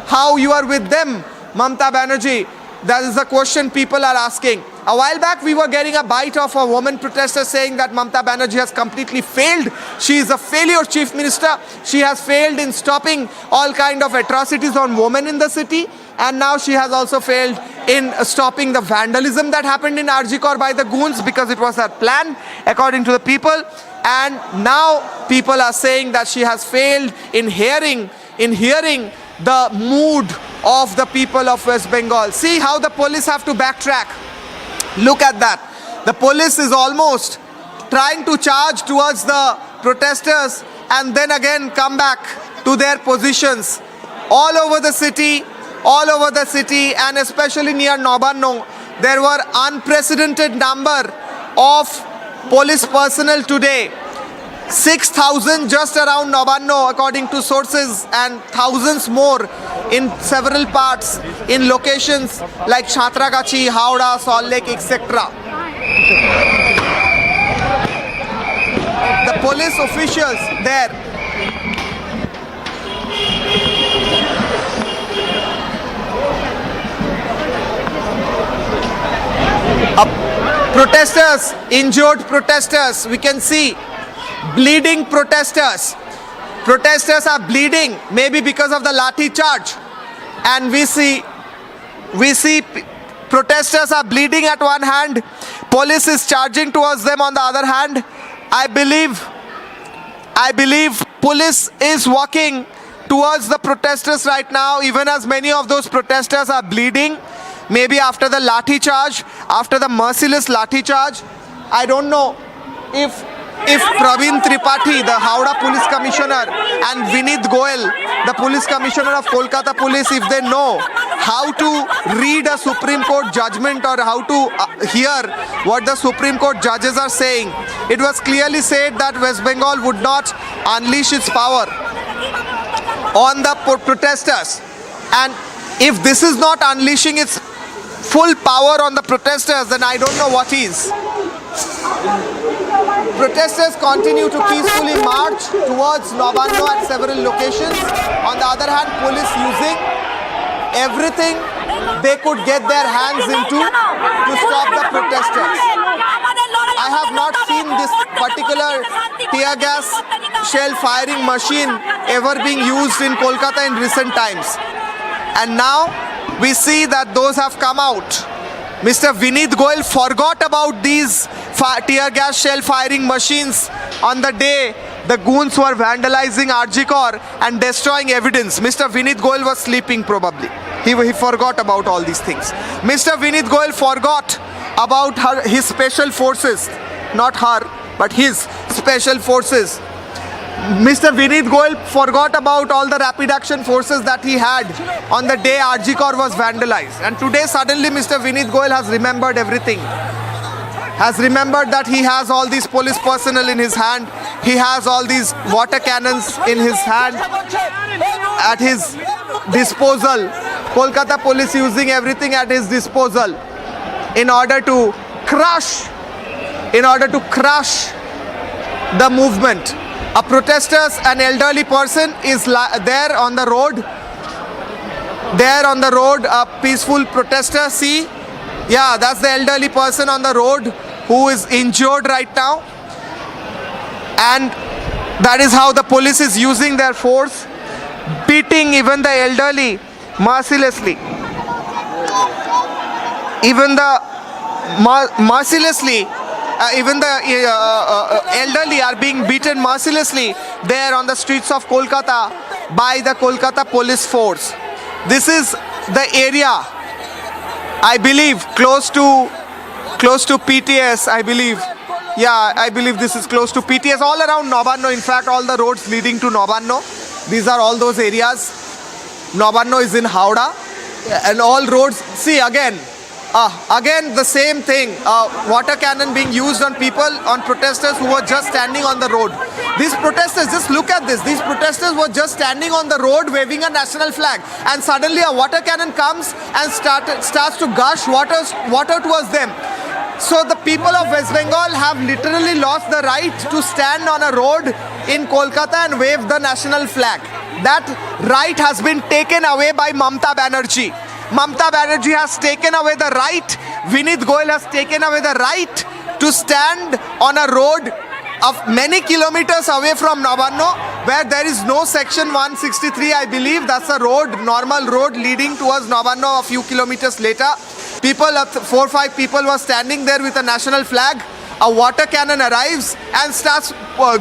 E: how you are with them, Mamata Banerjee. That is the question people are asking. A while back, we were getting a bite of a woman protester saying that Mamata Banerjee has completely failed. She is a failure chief minister. She has failed in stopping all kind of atrocities on women in the city. And now she has also failed in stopping the vandalism that happened in Arjikor by the goons, because it was her plan, according to the people. And now people are saying that she has failed in hearing the mood of the people of West Bengal. See how the police have to backtrack. Look at that. The police is almost trying to charge towards the protesters and then again come back to their positions all over the city, and especially near Nabana. There were unprecedented number of police personnel today. 6,000 just around Nabana according to sources, and thousands more in several parts in locations like Chhatragachi, Howrah, Salt Lake, etc. The police officials there protesters, injured protesters, we can see bleeding protesters. Protesters are bleeding, maybe because of the lathi charge, and we see protesters are bleeding at one hand, police is charging towards them on the other hand. I believe police is walking towards the protesters right now, even as many of those protesters are bleeding, maybe after the lathi charge, after the merciless lathi charge. I don't know if Praveen Tripathi, the Howrah police commissioner, and Vinit Goel, the police commissioner of Kolkata police, if they know how to read a Supreme Court judgment or how to hear what the Supreme Court judges are saying. It was clearly said that West Bengal would not unleash its power on the protesters, and if this is not unleashing its full power on the protesters, then I don't know what is. Protesters continue to peacefully march towards Nabana at several locations. On the other hand, police using everything they could get their hands into to stop the protesters. I have not seen this particular tear gas shell firing machine ever being used in Kolkata in recent times. And now we see that those have come out. Mr. Vinit Goel forgot about these tear gas shell firing machines on the day the goons were vandalizing Arjikor and destroying evidence. Mr. Vinit Goel was sleeping probably. He forgot about all these things. Mr. Vinit Goel forgot about his special forces, not her, but his special forces. Mr. Vinit Goel forgot about all the rapid action forces that he had on the day Arjikor was vandalized. And today suddenly Mr. Vinit Goel has remembered everything. Has remembered that he has all these police personnel in his hand. He has all these water cannons in his hand at his disposal. Kolkata police using everything at his disposal in order to crush the movement. A protester, an elderly person is there on the road. A peaceful protester, see? Yeah, that's the elderly person on the road who is injured right now. And that is how the police is using their force, beating even the elderly mercilessly. Even the elderly are being beaten mercilessly there on the streets of Kolkata by the Kolkata police force. This is the area, I believe, close to PTS, I believe. Yeah, I believe this is close to PTS, all around Nabana. In fact, all the roads leading to Nabana, these are all those areas. Nabana is in Howrah, and all roads, see again the same thing, water cannon being used on people, on protesters who were just standing on the road. These protesters, just look at this, these protesters were just standing on the road waving a national flag, and suddenly a water cannon comes and starts to gush water towards them. So the people of West Bengal have literally lost the right to stand on a road in Kolkata and wave the national flag. That right has been taken away by Mamata Banerjee. Mamata Banerjee has taken away the right. Vinit Goel has taken away the right to stand on a road of many kilometers away from Nabana, where there is no section 163, I believe. That's a road, normal road leading towards Nabana a few kilometers later. 4 or 5 people were standing there with a national flag. A water cannon arrives and starts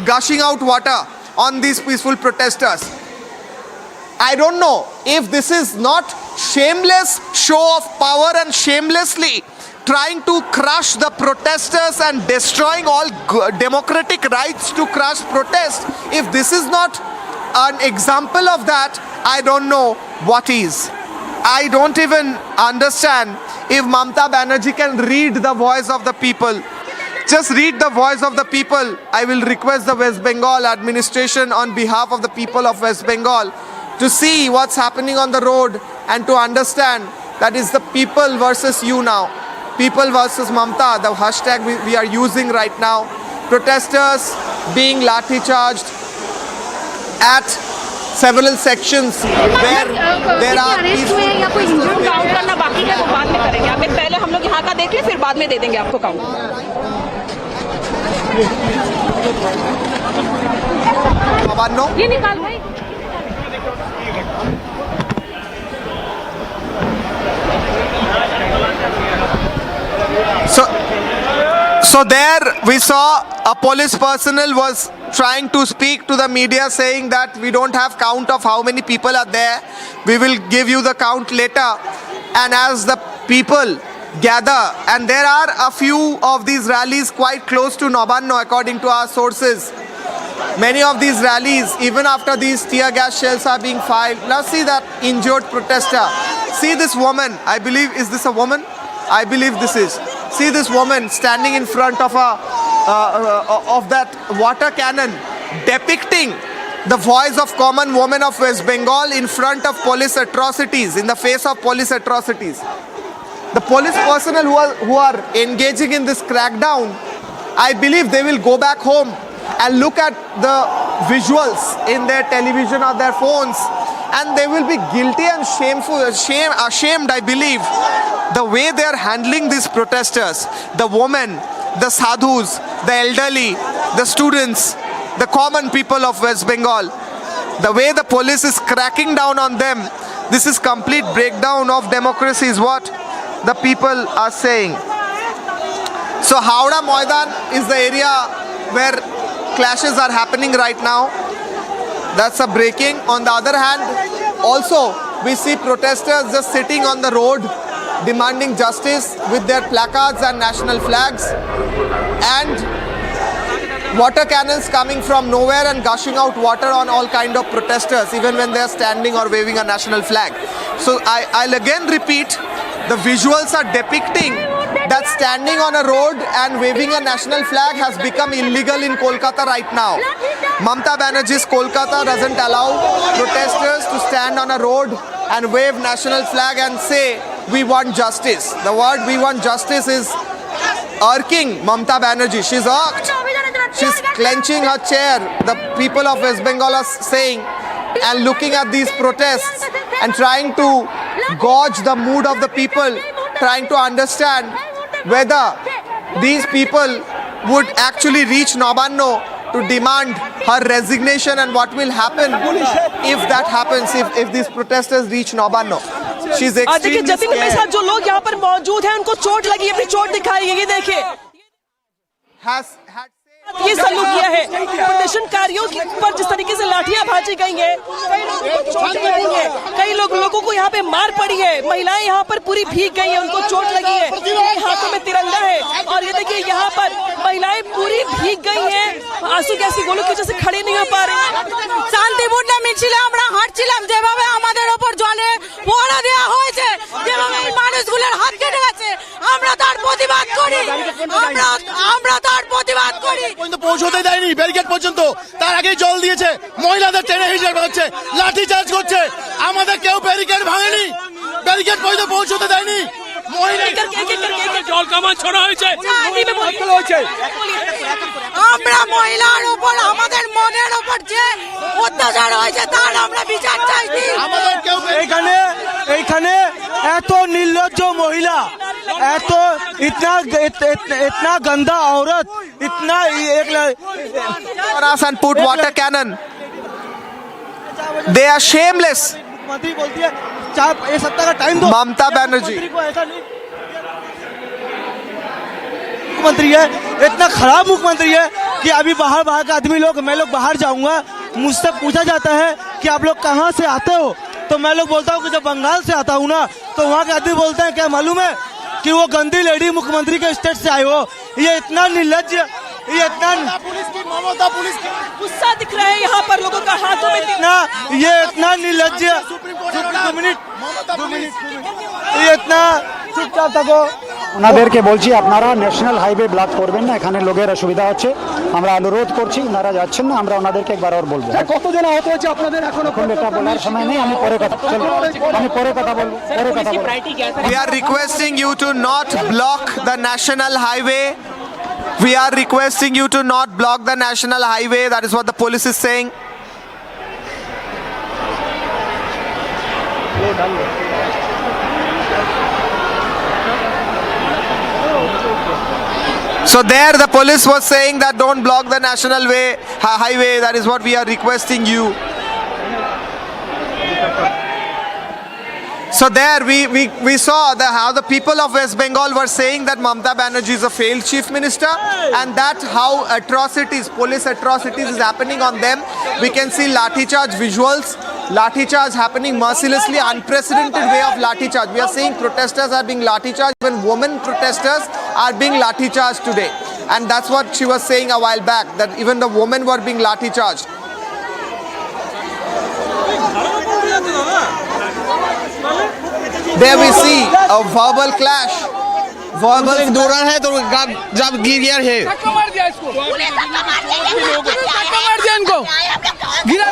E: gushing out water on these peaceful protesters. I don't know if this is not shameless show of power and shamelessly trying to crush the protesters and destroying all democratic rights to crush protest. If this is not an example of that, I don't know what is. I don't even understand if Mamata Banerjee can read the voice of the people. Just read the voice of the people. I will request the West Bengal administration on behalf of the people of West Bengal to see what's happening on the road and to understand that is the people versus you now. People versus Mamata, the hashtag we are using right now. Protesters being lathi charged at several sections where there are peaceful
P: करना बाकी है वो बाद में करेंगे. आप पहले हम लोग यहाँ का देख लें, फिर बाद में दे देंगे आपको काउंट.
E: ये निकाल भाई. So there we saw a police personnel was trying to speak to the media saying that we don't have count of how many people are there. We will give you the count later. And as the people gather, and there are a few of these rallies quite close to Nabana according to our sources. Many of these rallies, even after these tear gas shells are being fired. Now see that injured protester. See this woman. I believe, is this a woman? I believe this is. See this woman standing in front of that water cannon, depicting the voice of common woman of West Bengal in front of police atrocities, in the face of police atrocities. The police personnel who are engaging in this crackdown, I believe they will go back home and look at the visuals in their television or their phones, and they will be guilty and ashamed, I believe, the way they are handling these protesters, the women, the sadhus, the elderly, the students, the common people of West Bengal. The way the police is cracking down on them, this is complete breakdown of democracy is what the people are saying. So Howrah Maidan is the area where clashes are happening right now. That's a breaking. On the other hand, also we see protesters just sitting on the road demanding justice with their placards and national flags, and water cannons coming from nowhere and gushing out water on all kind of protesters even when they are standing or waving a national flag. So I'll again repeat, the visuals are depicting that standing on a road and waving a national flag has become illegal in Kolkata right now. Mamata Banerjee's Kolkata doesn't allow protesters to stand on a road and wave national flag and say, we want justice. The word we want justice is irking Mamata Banerjee. She's irked. She's clenching her chair. The people of West Bengal are saying and looking at these protests and trying to gauge the mood of the people, trying to understand whether these people would actually reach Nabana to demand her resignation and what will happen if that happens, if these protesters reach Nabana. She's extremely
U: Jatin के साथ जो लोग यहाँ पर मौजूद हैं उनको चोट लगी, अपनी चोट दिखाई है, ये देखिए ये सलूक किया है प्रदर्शनकारियों पर जिस तरीके से लाठियां भाजी गई हैं, कई लोगों को यहाँ पे मार पड़ी है, महिलाएं यहाँ पर पूरी भीग गई हैं, उनको चोट लगी है, हाथों में तिरंगा है और ये देखिए यहाँ पर महिलाएं पूरी भीग गई हैं, आंसू गैस की गोलों की वजह से खड़े नहीं हो पा रहे।
P: শান্তিপূর্ণ মিছিলে আমরা হাঁটছিলাম, যেভাবে আমাদের উপর জলে পহরা দেওয়া হয়েছে, যেভাবে এই মানুষগুলোর হাত কেটে গেছে, আমরা তার প্রতিবাদ করি, আমরা তার প্রতিবাদ করি।
J: পৌঁছতে দেয়নি ব্যারিকেড পর্যন্ত, তার আগেই জল দিয়েছে, মহিলাদের টেনে হিজড়ে হচ্ছে, লাঠি চার্জ করছে, আমাদের কেউ ব্যারিকেড ভাঙেনি, ব্যারিকেড পর্যন্ত পৌঁছতে দেয়নি। জল কামান ছোড়া হয়েছে,
P: আমরা মহিলার উপর, আমাদের মনের উপর যে অত্যাচার হয়েছে তার আমরা বিচার চাইছি।
J: আমাদের কেউ
U: এইখানে এত নির্লজ্জ মহিলা, এত इतना गंदा औरत, इतना
E: and put water cannon. They are shameless.
U: मुख्यमंत्री बोलती है चाहे ये सत्ता का टाइम दो,
E: ममता बनर्जी
U: मुख्यमंत्री है, इतना खराब मुख्यमंत्री है कि अभी बाहर के आदमी लोग, मैं लोग बाहर जाऊंगा, मुझसे पूछा जाता है कि आप लोग कहाँ से आते हो, तो मैं लोग बोलता हूँ कि जब बंगाल से आता हूँ ना, तो वहाँ के आदमी बोलते हैं क्या मालूम है कि वो गंदी लेडी मुख्यमंत्री के स्टेट से आए हो। ये इतना निर्लज्ज, ये इतना पुलिस की ममता, पुलिस की गुस्सा दिख रहा है यहाँ पर लोगों का, हाथों में इतना ये इतना निर्लज्ज, ये इतना चुपचाप থাকো।
O: ওনাদেরকে বলছি আপনারা ন্যাশনাল হাইওয়ে ব্লক করবেন না, এখানে লোকের অসুবিধা হচ্ছে, আমরা অনুরোধ করছি, ওনারা যাচ্ছেন না, আমরা ওনাদেরকে একবার আর বলবো।
V: কতজন আহত হয়েছে আপনাদের এখনো?
O: এখন এটা বলার সময় নেই, আমি পরে কথা বলবো,
E: We are requesting you to not block the national highway. We are requesting you to not block the national highway. That is what the police is saying. So there the police was saying that don't block the national highway. That is what we are requesting you. So there we saw how the people of West Bengal were saying that Mamata Banerjee is a failed chief minister, and that how atrocities, police atrocities is happening on them. We can see lathi charge visuals, lathi charge happening mercilessly, unprecedented way of lathi charge. We are seeing protesters are being lathi charged, even women protesters are being lathi charged today. And that's what she was saying a while back, that even the women were being lathi charged. There we see a verbal clash. Verbal
U: दौड़ा है तो जब गिर गया है,
J: धक्का मार दिया इसको, धक्का मार दिया इनको, गिरा।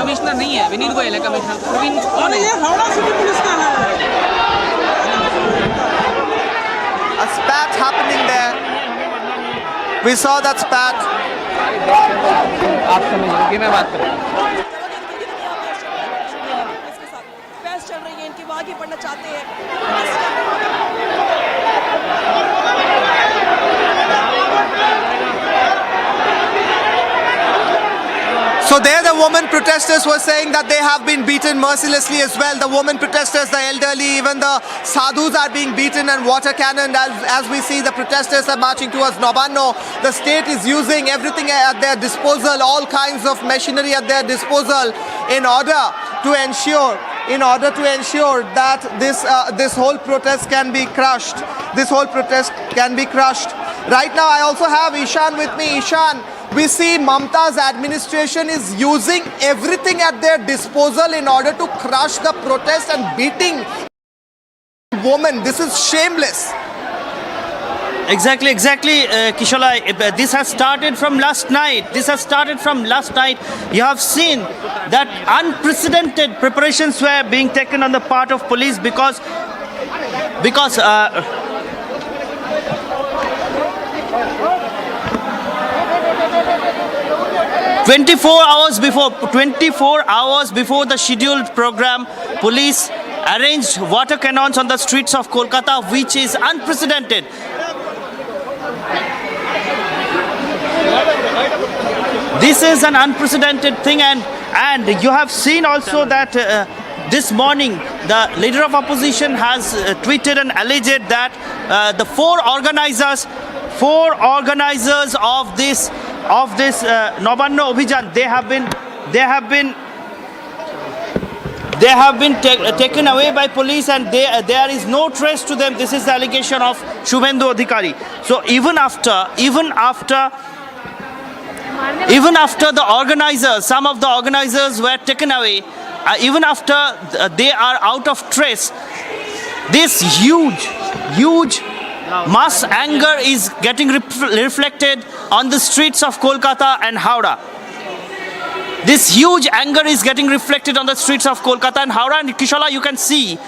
W: कमिश्नर नहीं है, विनीत गोयल है कमिश्नर।
J: ये हावड़ा सिटी पुलिस का है।
E: A spat happening there. We saw that spat.
W: आप समझिए, मैं बात करूँ।
X: बहस चल रही है इनकी, वो आगे बढ़ना चाहते हैं।
E: So there the women protesters were saying that they have been beaten mercilessly as well. The women protesters, the elderly, even the sadhus are being beaten and water cannoned. As we see, the protesters are marching towards Nabana. The state is using everything at their disposal, all kinds of machinery at their disposal in order to ensure that this whole protest can be crushed. This whole protest can be crushed. Right now I also have Ishan with me. Ishan, we see Mamata's administration is using everything at their disposal in order to crush the protest and beating women. This is shameless.
Y: Exactly, Kishola. This has started from last night. You have seen that unprecedented preparations were being taken on the part of police because 24 hours before the scheduled program, police arranged water cannons on the streets of Kolkata, which is unprecedented. This is an unprecedented thing, and you have seen also that this morning the leader of opposition has tweeted and alleged that the four organizers of this Nabana Abijan, they have been taken away by police, and there is no trace to them. This is the allegation of Shubhendu Adhikari. So even after the organizers, some of the organizers were taken away, even after they are out of trace, this huge mass anger is getting reflected on the streets of Kolkata and Howrah. This huge anger is getting reflected on the streets of Kolkata and Howrah. And Kishola, you can see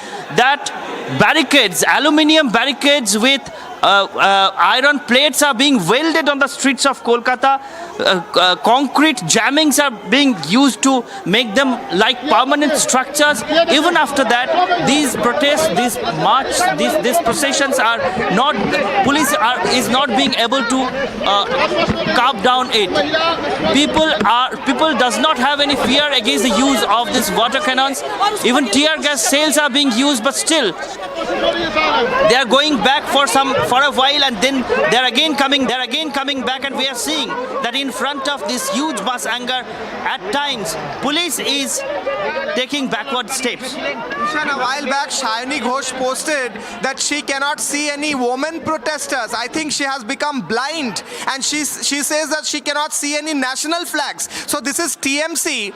Y: that barricades, aluminium barricades with iron plates are being welded on the streets of Kolkata. Concrete jammings are being used to make them like permanent structures. Even after that, these protests, these processions are not, police is not being able to carve down it. People does not have any fear against the use of these water cannons. Even tear gas shells are being used, but still they are going back for a while, and then they're again coming back, and we are seeing that in front of this huge mass anger, at times police is taking backward steps.
E: Ishan, a while back, Shayani Ghosh posted that she cannot see any women protesters. I think she has become blind, and she says that she cannot see any national flags. So this is TMC,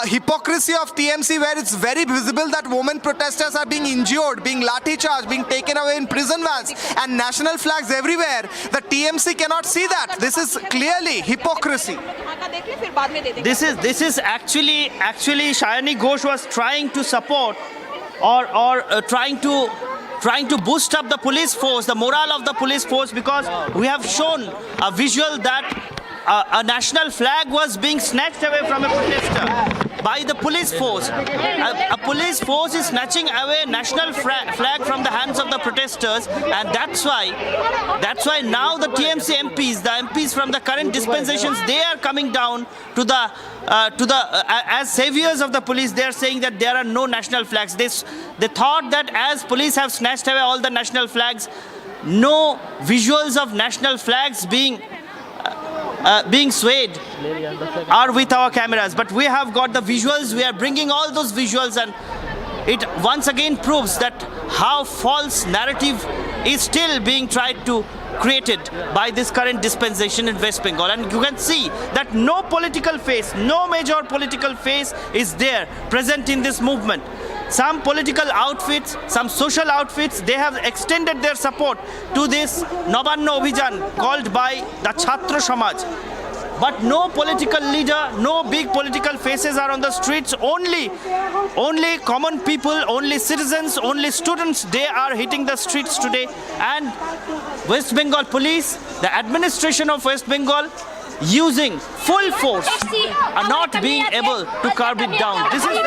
E: hypocrisy of TMC, where it's very visible that women protesters are being injured, being lathi charged, being taken away in prison vans, and national flags everywhere. The TMC cannot see that. This is clearly hypocrisy.
Y: This is actually Shayani Ghosh was trying to support or trying to boost up the police force, the morale of the police force, because we have shown a visual that a national flag was being snatched away from a protester by the police force. A police force is snatching away national flag from the hands of the protesters, and that's why now the TMC MPs, the MPs from the current dispensations, they are coming down to the as saviors of the police. They are saying that there are no national flags. They thought that as police have snatched away all the national flags, no visuals of national flags being swayed are with our cameras, but we have got the visuals. We are bringing all those visuals, and it once again proves that how false narrative is still being tried to created by this current dispensation in West Bengal. And you can see that no political face, no major political face is there present in this movement. Some political outfits, some social outfits, they have extended their support to this Nabana Abijan called by the Chhatra Samaj. But no political leader, no big political faces are on the streets. Only common people, only citizens, only students, they are hitting the streets today. And West Bengal police, the administration of West Bengal, using full force, are not being able to curb it down. This is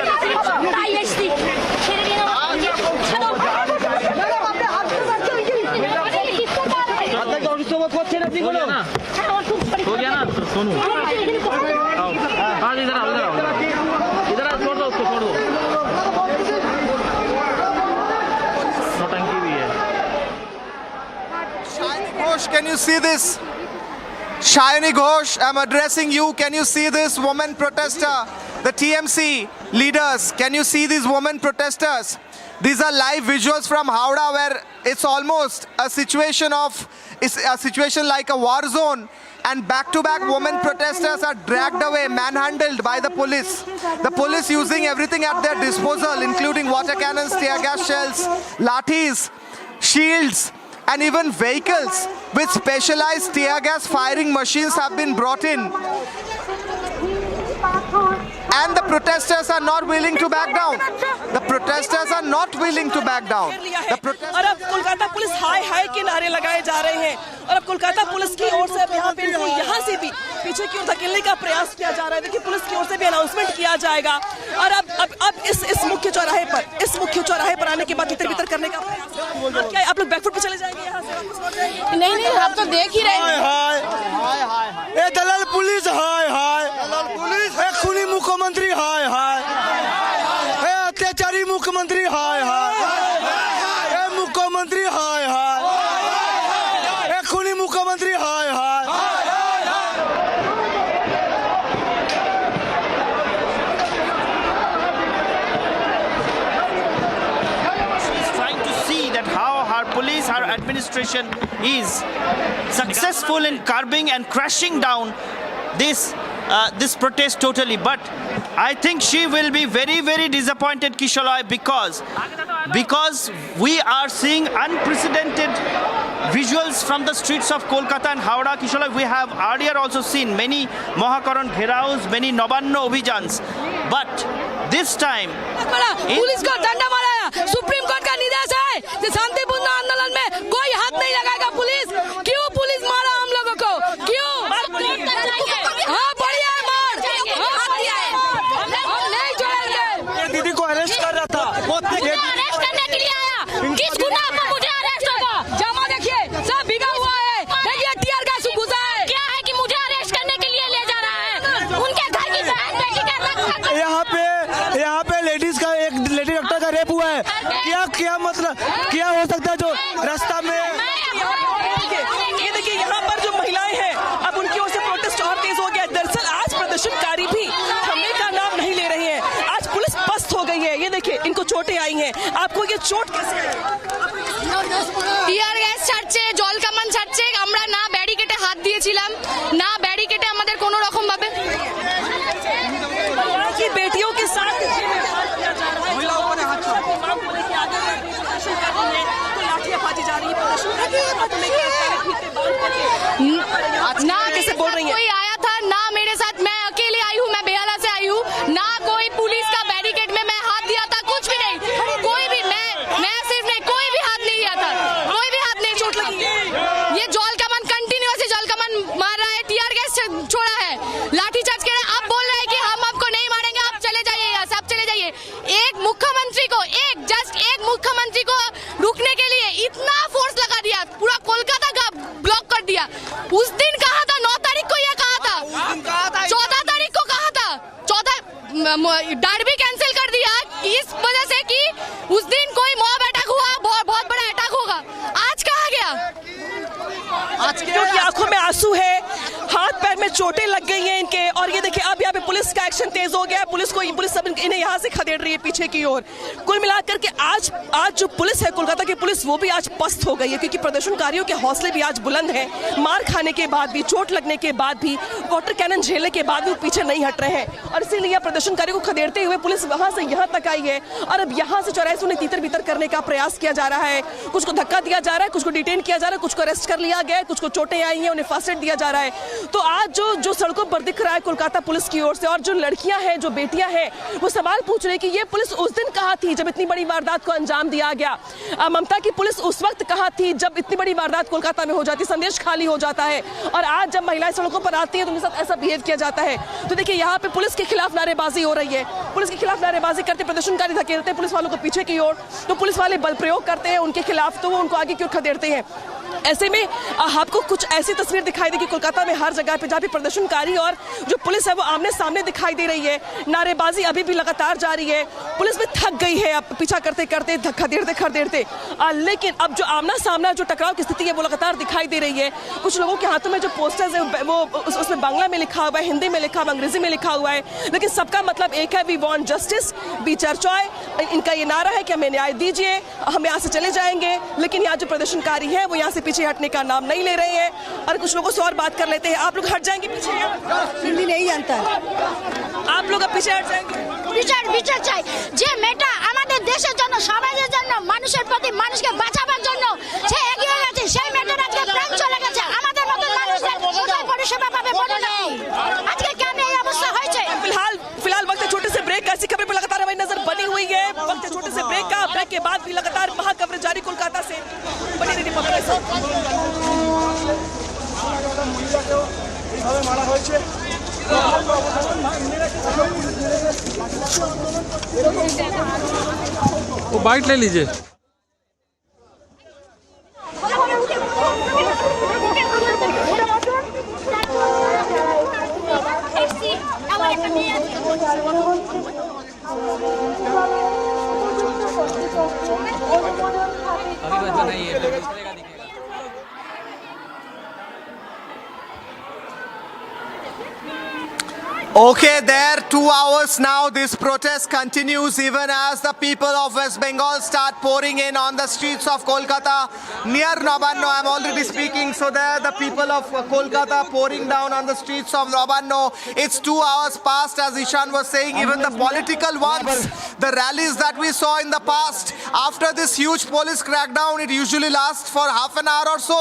W: हो गया ना सोनू हाँ इधर आओ छोड़ दो उसको छोड़ दो नौटंकी भी है
E: Shayani Ghosh, can you see this? Shayani Ghosh, I'm addressing you. Can you see this woman protester? The TMC leaders, can you see these women protesters? These are live visuals from Howrah, where it's almost a situation like a war zone, and back-to-back women protesters are dragged away, manhandled by the police. The police using everything at their disposal, including water cannons, tear gas shells, lathis, shields, and even vehicles with specialized tear gas firing machines have been brought in. And the protesters are not willing to back down. The protesters are not willing to back down.
X: और अब Kolkata police हाय हाय के नारे लगाए जा रहे हैं और अब कोलकाता पुलिस की ओर से अब यहाँ पे इनको यहाँ से भी पीछे की ओर धकेलने का प्रयास किया जा रहा है। देखिए पुलिस की ओर से भी अनाउंसमेंट किया जाएगा और अब इस मुख्य चौराहे पर आने के बाद तितर बितर करने का प्रयास। क्या आप लोग बैकफुट पे चले जाएंगे यहाँ से?
P: नहीं हम तो देख ही रहे हैं।
U: ए दलाल पुलिस हाय हाय, ए खूनी मुख्यमंत्री हाय हाय, ए अत्याचारी मुख्यमंत्री हाय हाय, ए मुख्यमंत्री हाय हाय, ए खूनी मुख्यमंत्री हाय हाय।
Y: Police, our administration is successful in curbing and crashing down this protest totally. But I think she will be very, very disappointed, Kishalai, because we are seeing unprecedented visuals from the streets of Kolkata and Howrah. Kishalai, we have earlier also seen many Mahakaran Gheraos, many Nabana Abijans, but this time
P: police को डंडा मारा, supreme court का निर्देश है कि शांतिपूर्ण आंदोलन में कोई हाथ नहीं लगाएगा। क्यों पुलिस मारा हम लोगों को? क्यों? हाँ बढ़िया है मार, हम नहीं छोड़ेंगे।
U: दीदी को अरेस्ट कर रहा था,
P: अरेस्ट करने के लिए आया। किस गुनाह पर मुझे अरेस्ट होगा? जमा देखिए सब भीगा हुआ है, देखिए टीयर गैस घुसा है। क्या है कि मुझे अरेस्ट करने के लिए ले जा रहा है? उनके घर की बहन बेटी का यहाँ पे लेडीज का एक लेडी डॉक्टर का रेप हुआ है। क्या मतलब क्या हो सकता
X: चोट कैसे आई?
A: টিয়ার গ্যাস ছাড়ছে, জল কামান ছাড়ছে, আমরা না ব্যারিকেডে হাত দিয়েছিলাম, না ব্যারিকেডে আমাদের কোনো রকম ভাবে
X: की बेटियों के साथ लाठियाबाजी जा रही है,
A: ना
X: कैसे बोल रही है?
A: कोई आया था ना मेरे साथ, मैं अकेले आई हूँ, मैं बेहला से आई हूँ, ना कोई पुलिस का बैरिकेड में मैं हाथ दिया था, कुछ भी नहीं, कोई भी मैं सिर्फ नहीं, कोई भी हाथ नहीं दिया था, कोई भी हाथ नहीं। चोट लगी, ये जल कमान कंटिन्यूअसली जल कमान मार रहा है, टीआर गैस छोड़ा है, लाठीचार्ज कर रहा है, अब बोल रहा है कि हम आपको नहीं मारेंगे, आप चले जाइए यहाँ से, आप चले जाइए। एक मुख्यमंत्री को रुकने के लिए इतना फोर्स लगा दिया, पूरा कोलकाता का ब्लॉक कर दिया। उस दिन कहा था 9 तारीख को, ये कहा था 14 तारीख को कहा था, 14 डार्बी कैंसिल कर दिया इस वजह से कि उस दिन कोई मॉब अटैक हुआ, बहुत बड़ा अटैक होगा। आज कहा गया,
X: आज क्योंकि आंखों में आंसू है, हाथ पैर में चोटें लग गई हैं इनके, और ये देखिए अब यहाँ पे पुलिस का एक्शन तेज हो गया है, पुलिस सब इन्हें यहाँ से खदेड़ रही है पीछे की ओर। कुल मिलाकर के आज जो पुलिस है, कोलकाता की पुलिस, वो भी आज पस्त हो गई है, क्योंकि प्रदर्शनकारियों के हौसले भी आज बुलंद हैं। मार खाने के बाद भी, चोट लगने के बाद भी, वाटर कैनन झेलने के बाद भी पीछे नहीं हट रहे हैं, और इसीलिए प्रदर्शनकारियों को खदेड़ते हुए पुलिस वहां से यहाँ तक आई है, और अब यहाँ से चौराहे से उन्हें तीतर बीतर करने का प्रयास किया जा रहा है। कुछ को धक्का दिया जा रहा है, कुछ को डिटेन किया जा रहा है, कुछ को अरेस्ट कर लिया गया है, कुछ को चोटें आई हैं, उन्हें फर्स्ट एड दिया जा रहा है। तो आज जो सड़कों पर दिख रहा है कोलकाता पुलिस की ओर से, और जो लड़कियां हैं, जो बेटियां हैं, वो सवाल पूछ रही है कि ये पुलिस उस दिन कहाँ थी जब इतनी बड़ी वारदात को अंजाम दिया गया? ममता की पुलिस उस वक्त कहाँ थी जब इतनी बड़ी वारदात कोलकाता में हो जाती, संदेश खाली हो जाता है, और आज जब महिलाएं सड़कों पर आती हैं तो उनके साथ ऐसा बिहेव किया जाता है। तो देखिए यहाँ पे पुलिस के खिलाफ नारेबाजी हो रही है, पुलिस के खिलाफ नारेबाजी करते प्रदर्शनकारी धकेलते हैं पुलिस वालों को पीछे की ओर, तो पुलिस वाले बल प्रयोग करते हैं उनके खिलाफ, तो वो उनको आगे की ओर खदेड़ते हैं। ऐसे में आपको कुछ ऐसी तस्वीर दिखाई देगी कोलकाता में हर जगह पे, जहाँ पे प्रदर्शनकारी और जो पुलिस है वो आमने सामने दिखाई दे रही है। नारेबाजी अभी भी लगातार जारी है, पुलिस भी थक गई है अब पीछा करते करते, खदेड़ते, लेकिन अब जो आमना सामना जो टकराव की स्थिति है वो लगातार दिखाई दे रही है। कुछ लोगों के हाथों में जो पोस्टर्स है वो उसमें बांग्ला में लिखा हुआ है, हिंदी में लिखा हुआ, अंग्रेजी में लिखा हुआ है, लेकिन सबका मतलब एक है, वी वांट जस्टिस, बी चर्चाएं। इनका ये नारा है कि हमें न्याय दीजिए, हम यहाँ से चले जाएंगे, लेकिन यहाँ जो प्रदर्शनकारी है वो यहाँ से पीछे हटने का नाम नहीं ले रहे हैं। और कुछ लोगों से और बात कर लेते हैं, आप लोग हट जाएंगे पीछे?
C: हिंदी नहीं जानता है,
X: आप लोग अब पीछे हट जाएंगे?
C: বিচার চাই যে মেয়েটা আমাদের দেশের জন্য, সমাজের জন্য, মানুষের প্রতি, মানুষকে বাঁচাবার জন্য সে এগিয়ে গেছে, সেই মেয়েটার আজকে প্রাণ চলে গেছে, আমাদের মতো মানুষদের কোথায় পরিষেবা পাবে বলুন আপনি? আজকে কেন এই অবস্থা হয়েছে?
X: फिलहाल वक्त छोटे से ब्रेक, ऐसी खबरें पर लगातार हमारी नजर बनी हुई है। वक्त छोटे से ब्रेक का, ब्रेक के बाद भी लगातार वहां कवरेज जारी कोलकाता से। बनी रही पब्लिक
W: वो बाइट ले लीजिए।
E: Okay, there 2 hours now. This protest continues even as the people of West Bengal start pouring in on the streets of Kolkata near Nabana. I'm already speaking, so there the people of Kolkata pouring down on the streets of Nabana. It's 2 hours past, as Ishan was saying. Even the political ones, the rallies that we saw in the past, after this huge police crackdown, it usually lasts for half an hour or so.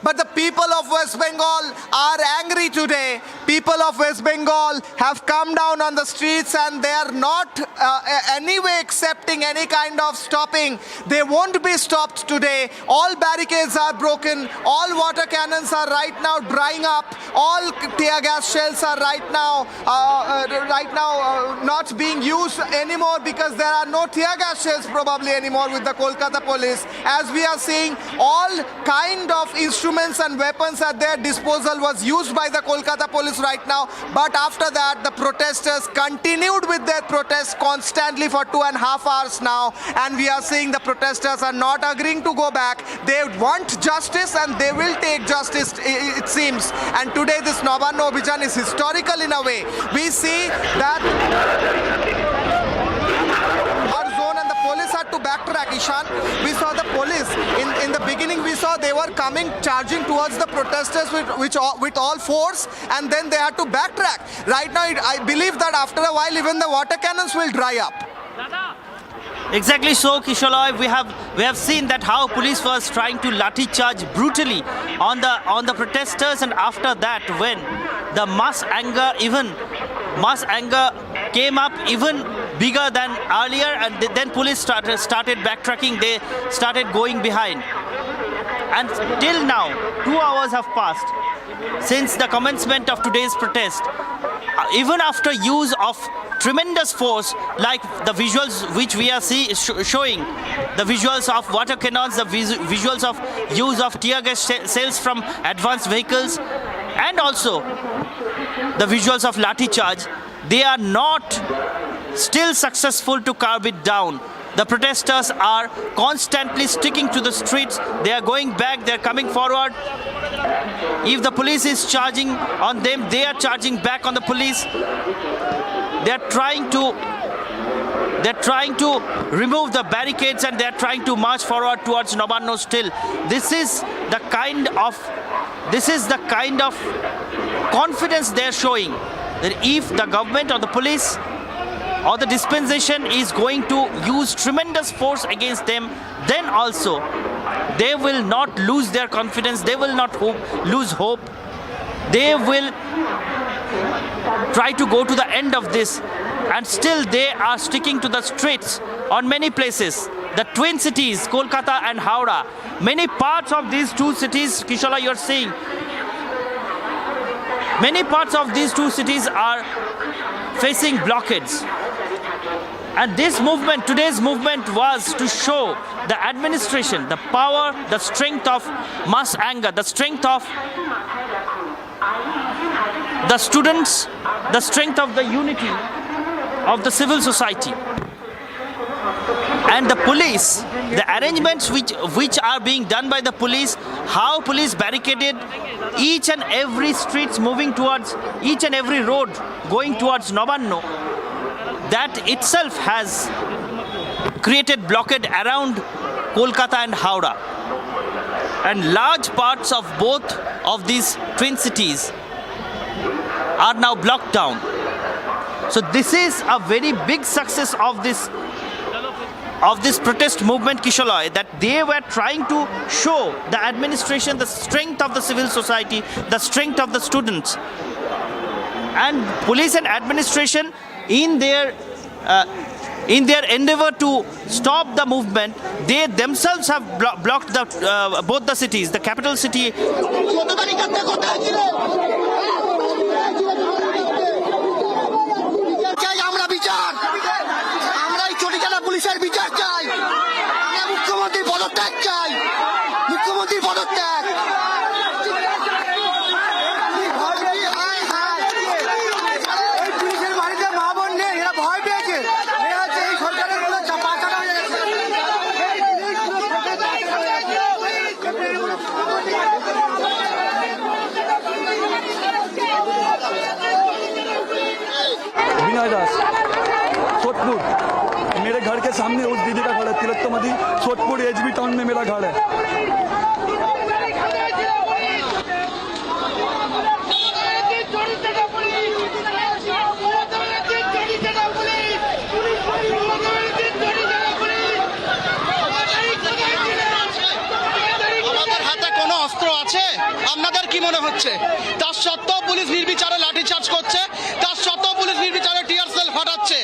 E: But the people of West Bengal are angry today. People of West Bengal have come down on the streets and they are not anyway accepting any kind of stopping. They won't be stopped today. All barricades are broken. All water cannons are right now drying up. All tear gas shells are right now not being used anymore because there are no tear gas shells probably anymore with the Kolkata police. As we are seeing, all kind of instruments and weapons at their disposal was used by the Kolkata police right now. But after that, the protesters continued with their protest constantly for 2.5 hours now, and we are seeing the protesters are not agreeing to go back. They want justice and they will take justice, it seems. And today this Nabana Abijan is historical in a way. We see that our zone and the police had to backtrack backtrack, Ishan. We saw the police. In the beginning, we saw they were coming, charging towards the protesters with all force, and then they had to backtrack. Right now, I believe that after a while, even the water cannons will dry up.
Y: Exactly so, Kishalay. We have seen that how police was trying to lathi charge brutally on the protesters, and after that, when the mass anger came up even bigger than earlier, and then police started backtracking. They started going behind, and till now 2 hours have passed since the commencement of today's protest. Even after use of tremendous force, like the visuals which we are showing, the visuals of water cannons, the visuals of use of tear gas shells from advanced vehicles, and also the visuals of lathi charge, they are not still successful to curb it down. The protesters are constantly sticking to the streets. They are going back, they are coming forward. If the police is charging on them, they are charging back on the police. They are trying to remove the barricades, and they are trying to march forward towards Nabana still. This is the kind of confidence they are showing, that if the government or the police or the dispensation is going to use tremendous force against them, then also they will not lose their confidence, they will not lose hope. They will try to go to the end of this, and still they are sticking to the streets on many places. The twin cities, Kolkata and Howrah, many parts of these two cities, Kishala, you're seeing, many parts of these two cities are facing blockades. And this movement, today's movement, was to show the administration, the power, the strength of mass anger, the strength of the students, the strength of the unity of the civil society. And the police, the arrangements which are being done by the police, how police barricaded each and every streets moving towards, each and every road going towards Nabana, that itself has created blockade around Kolkata and Howrah. And large parts of both of these twin cities are now blocked down. So this is a very big success of this protest movement, Kishalay, that they were trying to show the administration the strength of the civil society, the strength of the students. And police and administration, in their endeavor to stop the movement, they themselves have blocked both the cities, the capital city.
J: পুলিশের বিচার চাই, আমরা মুখ্যমন্ত্রীর পদত্যাগ চাই, মুখ্যমন্ত্রীর পদত্যাগ। পুলিশের বাড়িতে মা বোন নেই, এরা ভয় পেয়েছে, এরা হচ্ছে এই সরকারের বলে পাচাটা হয়ে গেছে।
U: विनय दास, सोटपुर, मेरे घर के सामने उस दीदी का घर है, तिलोत्तमदी, सोटपुर एचबी टाउन में मेरा घर है।
D: আমাদের হাতে কোনো অস্ত্র আছে? আপনাদের কি মনে হচ্ছে? তার সত্ত্বেও পুলিশ নির্বিচারে লাঠিচার্জ করছে, তার সত্ত্বেও পুলিশ নির্বিচারে টিয়ার সেল ফাটাচ্ছে।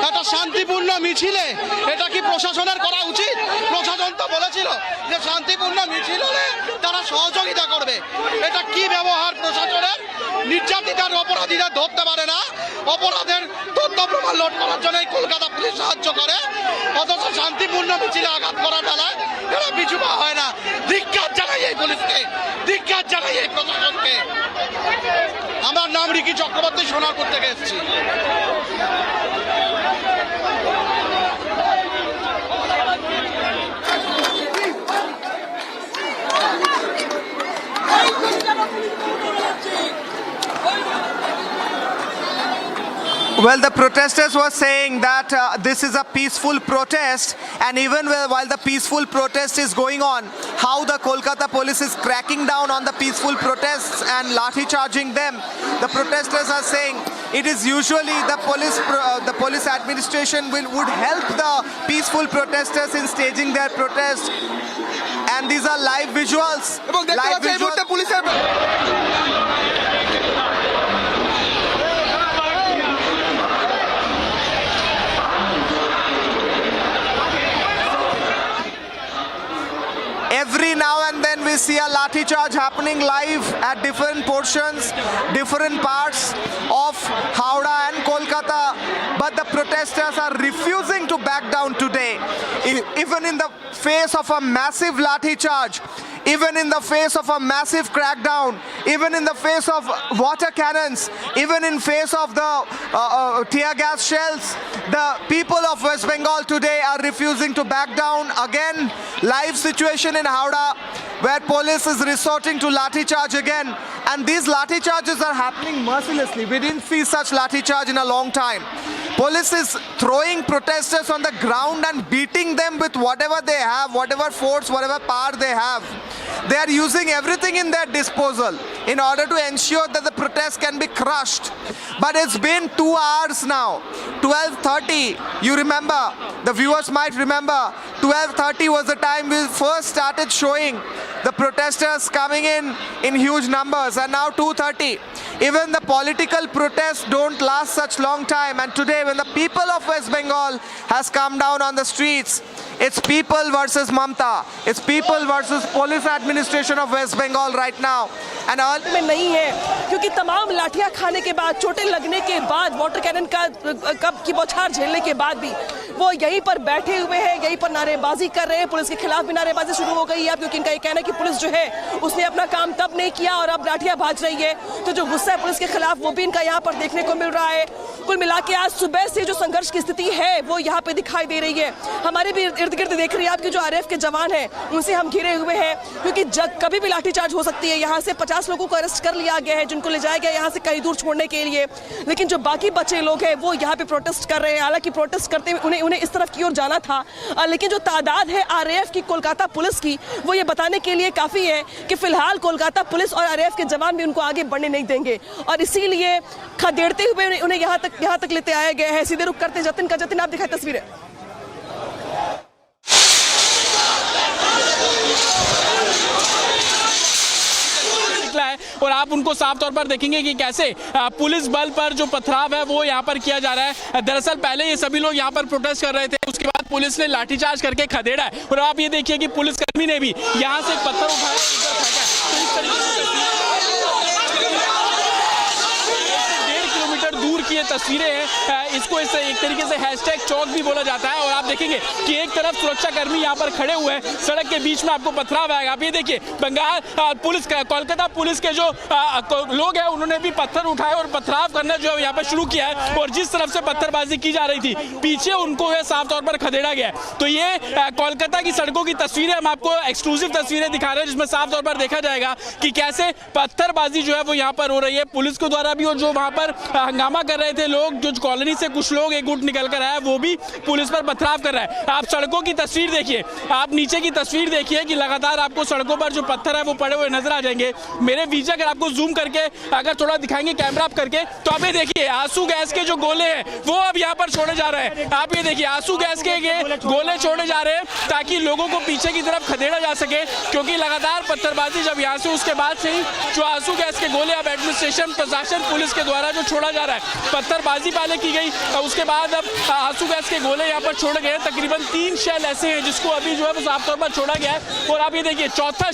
D: একটা শান্তিপূর্ণ মিছিলে এটা কি প্রশাসনের করা উচিত? প্রশাসন তো বলেছিল যে শান্তিপূর্ণ মিছিল হলে তারা সহযোগিতা করবে। এটা কি ব্যবহার প্রশাসনের? নির্যাতিতার অপরাধীরা ধরতে পারে না, অপরাধের তথ্য প্রমাণ লোড করার জন্য কলকাতা পুলিশ সাহায্য করে, অথচ শান্তিপূর্ণ মিছিলে আঘাত করার বেলায় এরা পিছু পা হয় না। ধিক্কার জানাই এই পুলিশকে, ধিক্কার জানাই এই প্রশাসনকে। আমার নাম রিকি চক্রবর্তী, সোনারপুর থেকে এসেছি।
E: Well, the protesters were saying that this is a peaceful protest, and even while the peaceful protest is going on, how the Kolkata police is cracking down on the peaceful protests and lathi charging them. The protesters are saying it is usually the police administration would help the peaceful protesters in staging their protest, and these are live visuals. Every now and then we see a lathi charge happening live at different portions, different parts of Howrah and Kolkata, but the protesters are refusing to back down today. Even in the face of a massive lathi charge, even in the face of a massive crackdown, even in the face of water cannons, even in face of the tear gas shells, the people of West Bengal today are refusing to back down. Again, live situation in Howrah where police is resorting to lathi charge again, and these lathi charges are happening mercilessly. We didn't see such lathi charge in a long time. Police is throwing protesters on the ground and beating them with whatever they have, whatever force, whatever power they have. They are using everything in their disposal in order to ensure that the protest can be crushed. But it's been 2 hours now. 12:30, you remember, the viewers might remember, 12:30 was the time we first started showing the protesters coming in huge numbers, and now 2:30. Even the political protests don't last such long time, and today when the people of West Bengal has come down on the streets, it's people versus Mamta. It's people versus police administration of West Bengal right now. And all
X: में नहीं है, क्योंकि तमाम लाठियां खाने के बाद, चोटें लगने के बाद, वाटर कैनन की बौछार झेलने के बाद भी वो यहीं पर बैठे हुए हैं, यहीं पर नारेबाजी कर रहे हैं। पुलिस के खिलाफ भी नारेबाजी शुरू हो गई है, क्योंकि इनका ये कहना है कि पुलिस जो है उसने अपना काम तब नहीं किया और अब लाठियां भाज रही है। तो जो गुस्सा है पुलिस के खिलाफ वो भी इनका यहाँ पर देखने को मिल रहा है। कुल मिला के आज सुबह से जो संघर्ष की स्थिति है वो यहाँ पे दिखाई दे रही है। हमारे भी इर्द गिर्द देख रही है आपके जो आरएएफ के जवान हैं उनसे हम घिरे हुए हैं, क्योंकि कभी भी लाठीचार्ज हो सकती है। यहाँ से 50 लोगों को अरेस्ट कर लिया गया है, जिनको ले जाया गया यहाँ से कहीं दूर छोड़ने के लिए, लेकिन जो बाकी बचे लोग हैं वो यहाँ पे प्रोटेस्ट कर रहे हैं। हालांकि प्रोटेस्ट करते हुए उन्हें इस तरफ की ओर जाना था, लेकिन जो तादाद है आरएएफ की कोलकाता पुलिस की वो ये बताने के लिए काफ़ी है कि फिलहाल कोलकाता पुलिस और आरएएफ के जवान भी उनको आगे बढ़ने नहीं देंगे, और इसीलिए खदेड़ते हुए उन्हें यहाँ तक लेते आया गया है। सीधे रुक करते जतिन का, जतिन आप दिखाए तस्वीरें।
G: है और आप उनको साफ तौर पर देखेंगे कि कैसे पुलिस बल पर जो पथराव है वो यहाँ पर किया जा रहा है। दरअसल पहले ये सभी लोग यहाँ पर प्रोटेस्ट कर रहे थे, उसके बाद पुलिस ने लाठीचार्ज करके खदेड़ा है, और आप ये देखिए कि पुलिसकर्मी ने भी यहाँ से पत्थर उठाया, तो इस तरीके से 1.5 किलोमीटर दूर की ये तस्वीरें हैं। इसको इस एक तरीके से हैशटैग चौक भी बोला जाता है, और आप देखेंगे कि एक तरफ सुरक्षा कर्मी यहाँ पर खड़े हुए हैं, सड़क के बीच में आपको पथराव आएगा। आप ये देखिए बंगाल पुलिस, कोलकाता पुलिस के जो लोग हैं उन्होंने भी पत्थर उठाए और पथराव करना जो है यहाँ पर शुरू किया है, और जिस तरफ से पत्थरबाजी की जा रही थी पीछे उनको साफ तौर पर खदेड़ा गया है। तो ये कोलकाता की सड़कों की तस्वीरें हम आपको एक्सक्लूसिव तस्वीरें दिखा रहे हैं, जिसमें साफ तौर पर देखा जाएगा कि कैसे पत्थरबाजी जो है वो यहाँ पर हो रही है पुलिस के द्वारा भी, और जो वहाँ पर हंगामा कर रहे थे लोग, जो कॉलोनी से कुछ लोग एक गुट निकल कर आया वो भी पुलिस पर पथराव कर रहा है। आप सड़कों की तस्वीर देखिए, आप नीचे की तस्वीर देखिए कि लगातार आपको सड़कों पर जो पत्थर है वो पड़े हुए नजर आ जाएंगे। मेरे बीच अगर आपको जूम करके अगर थोड़ा दिखाएंगे कैमरा आप करके, तो आप ये देखिए आंसू गैस के जो गोले हैं वो अब यहाँ पर छोड़े जा रहे हैं। आप ये देखिए आंसू गैस के गोले छोड़े जा रहे हैं ताकि लोगों को पीछे की तरफ खदेड़ा जा सके, क्योंकि लगातार पत्थरबाजी जब यहाँ से उसके बाद से ही जो आंसू गैस के गोले अब एडमिनिस्ट्रेशन प्रशासन पुलिस के द्वारा जो छोड़ा जा रहा है, पत्थरबाजी पहले की गई, उसके बाद अब आंसू गैस के गोले यहाँ पर छोड़े गए। तकरीबन 3 शेल ऐसे हैं जिसको अभी जो है वो साफ तौर पर छोड़ा गया है, और आप ये देखिए चौथा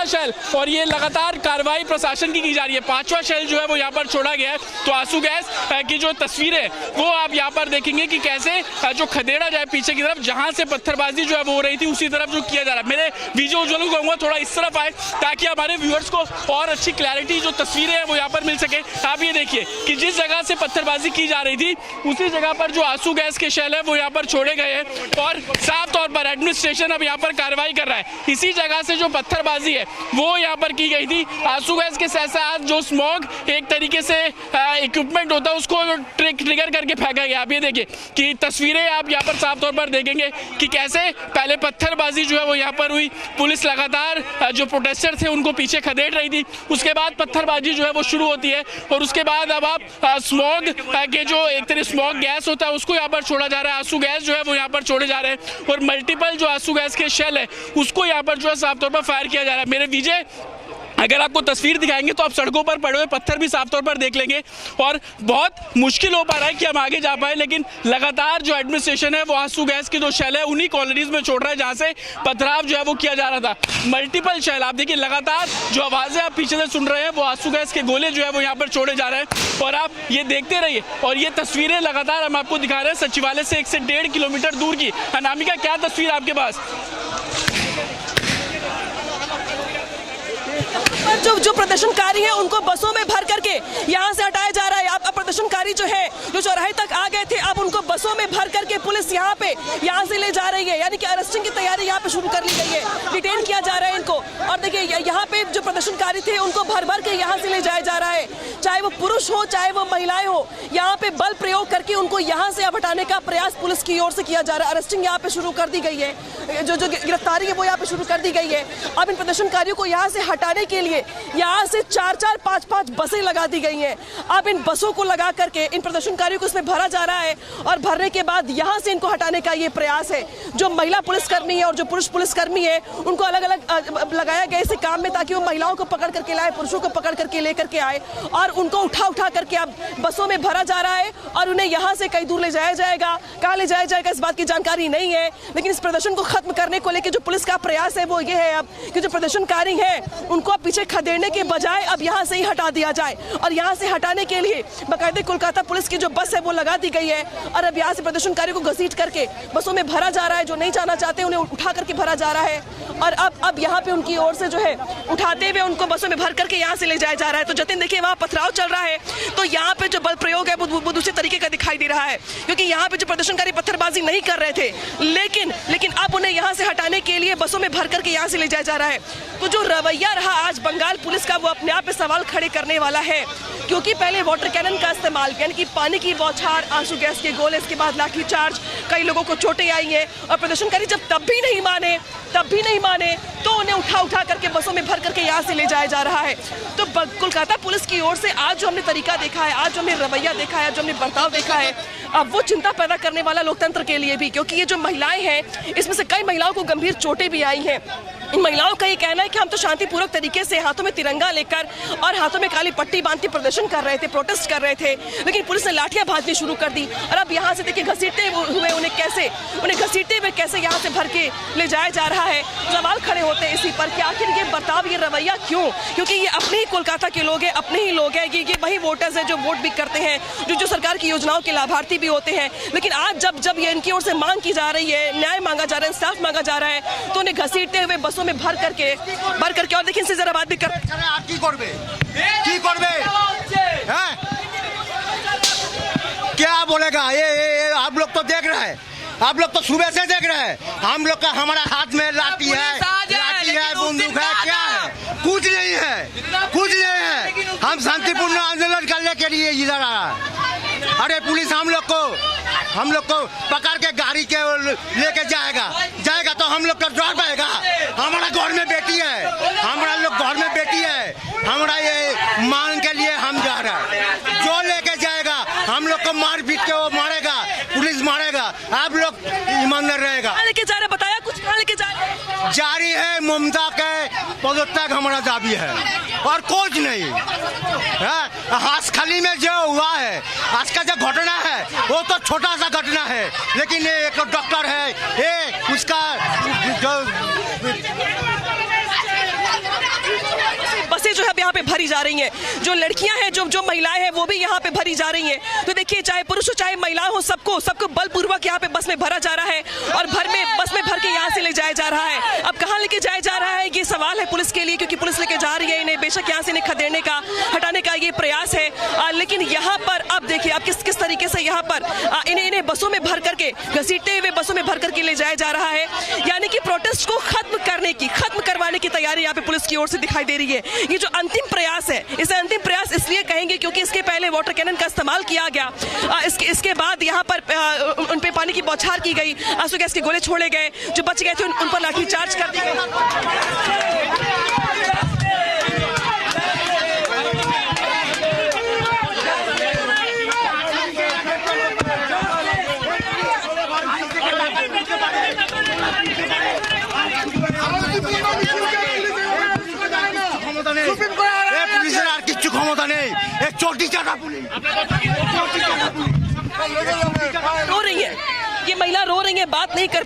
G: शेल, और ये लगातार कार्रवाई प्रशासन की जा रही है। 5वां शेल जो है वो यहाँ पर छोड़ा गया है। तो आंसू गैस की जो तस्वीरें वो आप यहाँ पर देखेंगे कि कैसे जो खदेड़ा जाए पीछे की तरफ, जहाँ से पत्थरबाजी जो है वो हो रही थी उसी तरफ जो किया जा रहा है। मेरे विजुअल को कहूँगा थोड़ा इस तरफ आए ताकि हमारे व्यूअर्स को और अच्छी क्लैरिटी जो तस्वीरें हैं वो यहाँ पर मिल सके। आप ये देखिए कि जिस जगह से पत्थरबाजी की जा रही थी उसी जगह पर जो आंसू गैस के शेल है वो यहाँ पर छोड़े गए हैं और साफ तौर पर एडमिनिस्ट्रेशन अब यहाँ पर कार्रवाई कर रहा है। इसी जगह से जो पत्थरबाजी है वो यहाँ पर की गई थी। आंसू गैस के साथ साथ जो स्मॉग एक तरीके से इक्विपमेंट होता है उसको ट्रिगर करके फेंका गया। आप ये देखिए कि तस्वीरें आप यहाँ पर साफ तौर पर देखेंगे कि कैसे पहले पत्थरबाजी जो है वो यहाँ पर हुई, पुलिस लगातार जो प्रोटेस्टर थे उनको पीछे खदेड़ रही थी, उसके बाद पत्थरबाजी जो है वो शुरू होती है और उसके बाद अब आप स्मॉग के जो एक तरह स्मॉग गैस होता है उसको यहाँ पर छोड़ा जा रहा है, आंसू गैस जो है वो यहाँ पर छोड़े जा रहे हैं और मल्टीपल जो आंसू गैस के शेल है उसको यहाँ पर जो है साफ तौर पर फायर किया जा रहा है। मेरे विजय अगर आपको तस्वीर दिखाएंगे तो आप सड़कों पर पड़े हुए पत्थर भी साफ तौर पर देख लेंगे और बहुत मुश्किल हो पा रहा है कि हम आगे जा पाए, लेकिन लगातार जो एडमिनिस्ट्रेशन है वो आंसू गैस की जो शेल है उन्हीं कॉलोनीज में छोड़ रहा है जहां से पथराव जो है वो किया जा रहा था। मल्टीपल शेल आप देखिए, लगातार जो आवाजें आप पीछे से सुन रहे हैं वो आंसू गैस के गोले जो है वो यहाँ पर छोड़े जा रहे हैं और आप ये देखते रहिए और ये तस्वीरें लगातार हम आपको दिखा रहे हैं सचिवालय से 1 से 1.5 किलोमीटर दूर की। अनामिका, क्या तस्वीर आपके पास?
X: जो प्रदर्शनकारी हैं उनको बसों में भर करके यहाँ से हटाया जा रहा है। अब प्रदर्शनकारी जो है जो चौराहे तक आ गए थे अब उनको बसों में भर करके पुलिस यहाँ से ले जा रही है, यानी कि अरेस्टिंग की तैयारी यहाँ पे शुरू कर ली गई है, डिटेन किया जा रहा है इनको। और देखिए यहाँ पे जो प्रदर्शनकारी थे उनको भर भर के यहाँ से ले जाया जा रहा है, चाहे वो पुरुष हो चाहे वो महिलाएं हो, यहाँ पे बल प्रयोग करके उनको यहाँ से अब हटाने का प्रयास पुलिस की ओर से किया जा रहा है। अरेस्टिंग यहाँ पे शुरू कर दी गई है, जो गिरफ्तारी है वो यहाँ पे शुरू कर दी गई है। अब इन प्रदर्शनकारियों को यहाँ से हटाने के लिए यहाँ से 4-4, 5-5 बसें लगा दी गई हैं। अब इन बसों को लगा करके इन प्रदर्शनकारियों को इसमें भरा जा रहा है और भरने के बाद यहाँ से इनको हटाने का ये प्रयास है। जो महिला पुलिसकर्मी है और जो पुरुष पुलिसकर्मी है उनको अलग अलग लगाया गया इस काम में ताकि वो महिलाओं को पकड़ करके लाए, पुरुषों को पकड़ करके लेकर के आए और उनको उठा करके अब बसों में भरा जा रहा है और उन्हें यहाँ से कई दूर ले जाया जाएगा। कहाँ ले जाया जाएगा इस बात की जानकारी नहीं है, लेकिन इस प्रदर्शन को खत्म करने को लेकर जो पुलिस का प्रयास है वो ये है अब कि जो प्रदर्शनकारी हैं उनको अब पीछे खदेड़ने के बजाय अब यहाँ से ही हटा दिया जाए और यहाँ से हटाने के लिए बाकायदे कोलकाता पुलिस की जो बस है वो लगा दी गई है और अब यहाँ से प्रदर्शनकारियों को घसीट करके बसों में भरा जा रहा है। जो नहीं जाना चाहते उन्हें उठा करके भरा जा रहा है और अब यहाँ पे उनकी ओर से जो है उठाते हुए उनको बसों में भर करके यहाँ से ले जाया जा रहा है। तो जतिन देखिए वहाँ पथराव चल रहा है तो यहाँ पे जो बल प्रयोग है वो दूसरे तरीके का दिखाई दे रहा है क्योंकि यहाँ पे जो प्रदर्शनकारी पत्थरबाजी नहीं कर रहे थे लेकिन अब उन्हें यहाँ से हटाने के लिए बसों में भर करके यहाँ से ले जाया जा रहा है। तो जो रवैया रहा आज बंगाल पुलिस का वो अपने आप पे सवाल खड़े करने वाला है क्योंकि पहले वाटर कैनन का इस्तेमाल यानी कि पानी की बौछार, आंसू गैस के गोले, इसके बाद लाठीचार्ज, कई लोगों को चोटें आई हैं और प्रदर्शनकारी जब तब भी नहीं माने तो उन्हें उठा करके बसों में भर करके यहाँ से ले जाया जा रहा है। तो कोलकाता पुलिस की ओर से आज जो हमने तरीका देखा है, आज जो हमने रवैया देखा है, जो हमने बर्ताव देखा है, अब वो चिंता पैदा करने वाला लोकतंत्र के लिए भी, क्योंकि ये जो महिलाएं हैं इसमें से कई महिलाओं को गंभीर चोटें भी आई हैं। इन महिलाओं का ये कहना है कि हम तो शांतिपूर्वक तरीके से हाथों में तिरंगा लेकर और हाथों में काली पट्टी बांध के प्रदर्शन कर रहे थे, प्रोटेस्ट कर रहे थे, लेकिन पुलिस ने लाठियां भाजनी शुरू कर दी और अब यहाँ से देखिए घसीटते हुए उन्हें घसीटते हुए कैसे यहाँ से भर के ले जाया जा रहा है। सवाल खड़े होते हैं इसी पर कि आखिर ये बर्ताव, ये रवैया क्यों? क्योंकि ये अपने ही कोलकाता के लोग हैं, अपने ही लोग हैं, ये वही वोटर्स हैं जो वोट भी करते हैं, जो सरकार की योजनाओं के लाभार्थी भी होते हैं। लेकिन आज जब ये इनकी ओर से मांग की जा रही है, न्याय मांगा जा रहा है, इंसाफ मांगा जा रहा है, तो उन्हें घसीटते हुए बसों में भर करके और देखिए इनसे जरा बात भी कर
B: क्या बोलेगा ये आप लोग तो देख रहे हैं, आप लोग तो सुबह से देख रहे हैं। हम लोग का हमारा हाथ में लाठी है, बंदूक है, क्या है? कुछ नहीं है। हम शांतिपूर्ण आंदोलन करने के लिए इधर आया। अरे पुलिस हम लोग को पकड़ के गाड़ी के लेके जाएगा तो हम लोग का डर पाएगा। हमारा घर में बेटी है, हमारा ये मांग के लिए हम जा रहे हैं। जो लेके जाएगा हम लोग को मार पीट के वो मारेगा, पुलिस मारेगा, आप लोग ईमानदार रहेगा।
X: लेके जा रहे बताया कुछ कहाँ लेके जा रहे?
B: जारी है ममता के पदत्याग हमारा दाबी है और कुछ नहीं है। हासखाली में जो हुआ है, आज का जो घटना है वो तो छोटा सा घटना है, लेकिन एक डॉक्टर है, ये उसका जो
X: बसें जो है यहाँ पे भरी जा रही हैं, जो लड़कियां हैं, जो महिलाएं हैं वो भी यहाँ पे भरी जा रही हैं। तो देखिए चाहे पुरुष हो चाहे महिला हो, सबको बलपूर्वक यहाँ पे बस में भरा जा रहा है और बस में भर के यहाँ से ले जाया जा रहा है। अब कहाँ लेके जाया जा रहा है ये सवाल है पुलिस के लिए, क्योंकि पुलिस लेके जा रही है इन्हें, बेशक यहाँ से इन्हें खदेड़ने का, हटाने का ये प्रयास है। लेकिन यहाँ पर अब देखिए अब किस तरीके से यहाँ पर इन्हें बसों में भर करके, घसीटते हुए बसों में भर करके ले जाया जा रहा है। यानी कि प्रोटेस्ट को खत्म करवाने की तैयारी यहाँ पे पुलिस की ओर से दिखाई दे रही है। ये जो अंतिम प्रयास है, इसे अंतिम प्रयास इसलिए कहेंगे क्योंकि इसके पहले वाटर कैनन का इस्तेमाल किया गया, इसके बाद यहाँ पर उन पे पानी की बौछार की गई, आंसू गैस के गोले छोड़े गए, जो बच गए थे उन पर लाठीचार्ज कर दी गई।
B: পুলিশের আর কিচ্ছু ক্ষমতা নেই, এক চটি চাটা পুলিশ।
X: रो रही है ये महिला, रो रही है, बात नहीं कर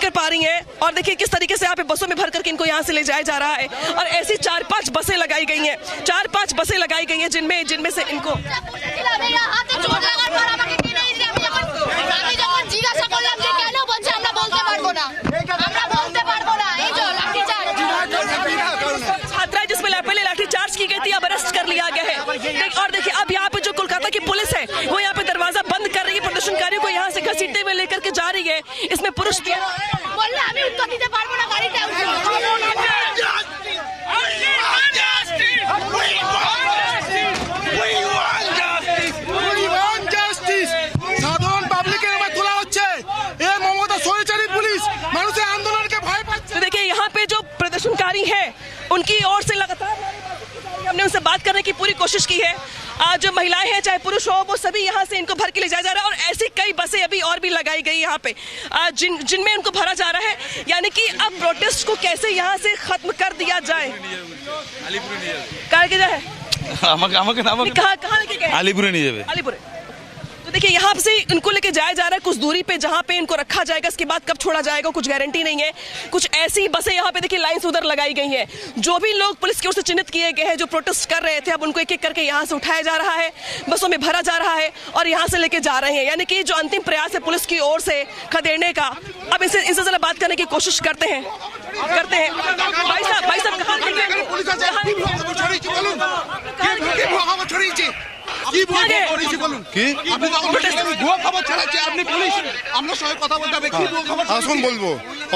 X: पा रही हैं और देखिए किस तरीके से यहाँ पे बसों में भर करके इनको यहाँ से ले जाया जा रहा है। और ऐसी 4-5 बसें लगाई गई हैं, 4-5 बसें लगाई गई हैं जिनमें से इनको छात्रा जिसमें पहले लाठीचार्ज की गई थी अब अरेस्ट कर लिया गया है। और देखिए अब यहाँ पे जो कोलकाता की पुलिस है वो यहाँ पे दरवाजा बंद कर रही है, प्रदर्शनकारियों को यहाँ से घसीटते हुए लेकर के जा रही है। इसमें पुरुष भी देखिए यहाँ पे जो प्रदर्शनकारी है उनकी ओर से लगातार हमने उनसे बात करने की पूरी कोशिश की है। जो महिलाएं हैं चाहे पुरुष हो वो सभी यहाँ से इनको भर के ले जाया जा रहा है और ऐसी कई बसें अभी और भी लगाई गई यहाँ पे जिनमें इनको भरा जा रहा है। यानी कि अब प्रोटेस्ट को कैसे यहाँ से खत्म कर दिया जाए। कहाँ लेके गए? अलीपुर। तो देखिए यहाँ से इनको लेके जाया जा रहा है कुछ दूरी पे, जहाँ पे इनको रखा जाएगा, इसके बाद कब छोड़ा जाएगा कुछ गारंटी नहीं है। कुछ ऐसी बसें यहाँ पे देखिए लाइन से उधर लगाई गई हैं। जो भी लोग पुलिस की ओर से चिन्हित किए गए हैं जो प्रोटेस्ट कर रहे थे, अब उनको एक एक करके यहाँ से उठाया जा रहा है, बसों में भरा जा रहा है और यहाँ से लेके जा रहे हैं। यानी कि जो अंतिम प्रयास है पुलिस की ओर से खदेड़ने का, अब इनसे जरा बात करने की कोशिश करते हैं। भाई साहब
H: আসুন বলবো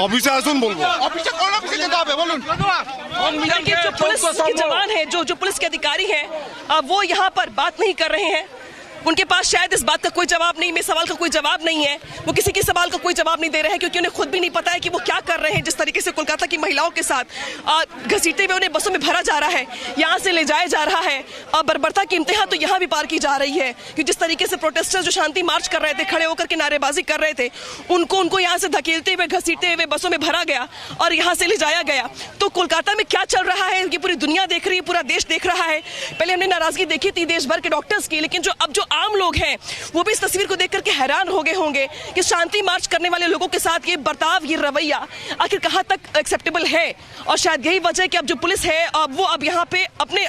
H: অফিসে আসুন বলবো অফিসে কোন অফিসে যেতে হবে বলুন।
X: जो पुलिस के जवान हैं, जो पुलिस के अधिकारी हैं, वो यहाँ पर बात नहीं कर रहे हैं। उनके पास शायद इस बात का कोई जवाब नहीं, मेरे सवाल का कोई जवाब नहीं है। वो किसी के सवाल का कोई जवाब नहीं दे रहे हैं क्योंकि उन्हें खुद भी नहीं पता है कि वो क्या कर रहे हैं। जिस तरीके से कोलकाता की महिलाओं के साथ घसीटते हुए उन्हें बसों में भरा जा रहा है, यहाँ से ले जाया जा रहा है और बर्बरता की इम्तिहान तो यहाँ भी पार की जा रही है कि जिस तरीके से प्रोटेस्टर्स जो शांति मार्च कर रहे थे, खड़े होकर के नारेबाजी कर रहे थे, उनको यहाँ से धकेलते हुए घसीटते हुए बसों में भरा गया और यहाँ से ले जाया गया। तो कोलकाता में क्या चल रहा है ये पूरी दुनिया देख रही है, पूरा देश देख रहा है। पहले हमने नाराजगी देखी थी देश भर के डॉक्टर्स की, लेकिन जो आम लोग हैं वो भी इस तस्वीर को देख करके हैरान हो गए होंगे कि शांति मार्च करने वाले लोगों के साथ ये बर्ताव, ये रवैया आखिर कहां तक एक्सेप्टेबल है। और शायद यही वजह है कि अब जो पुलिस है वो अब यहाँ पे अपने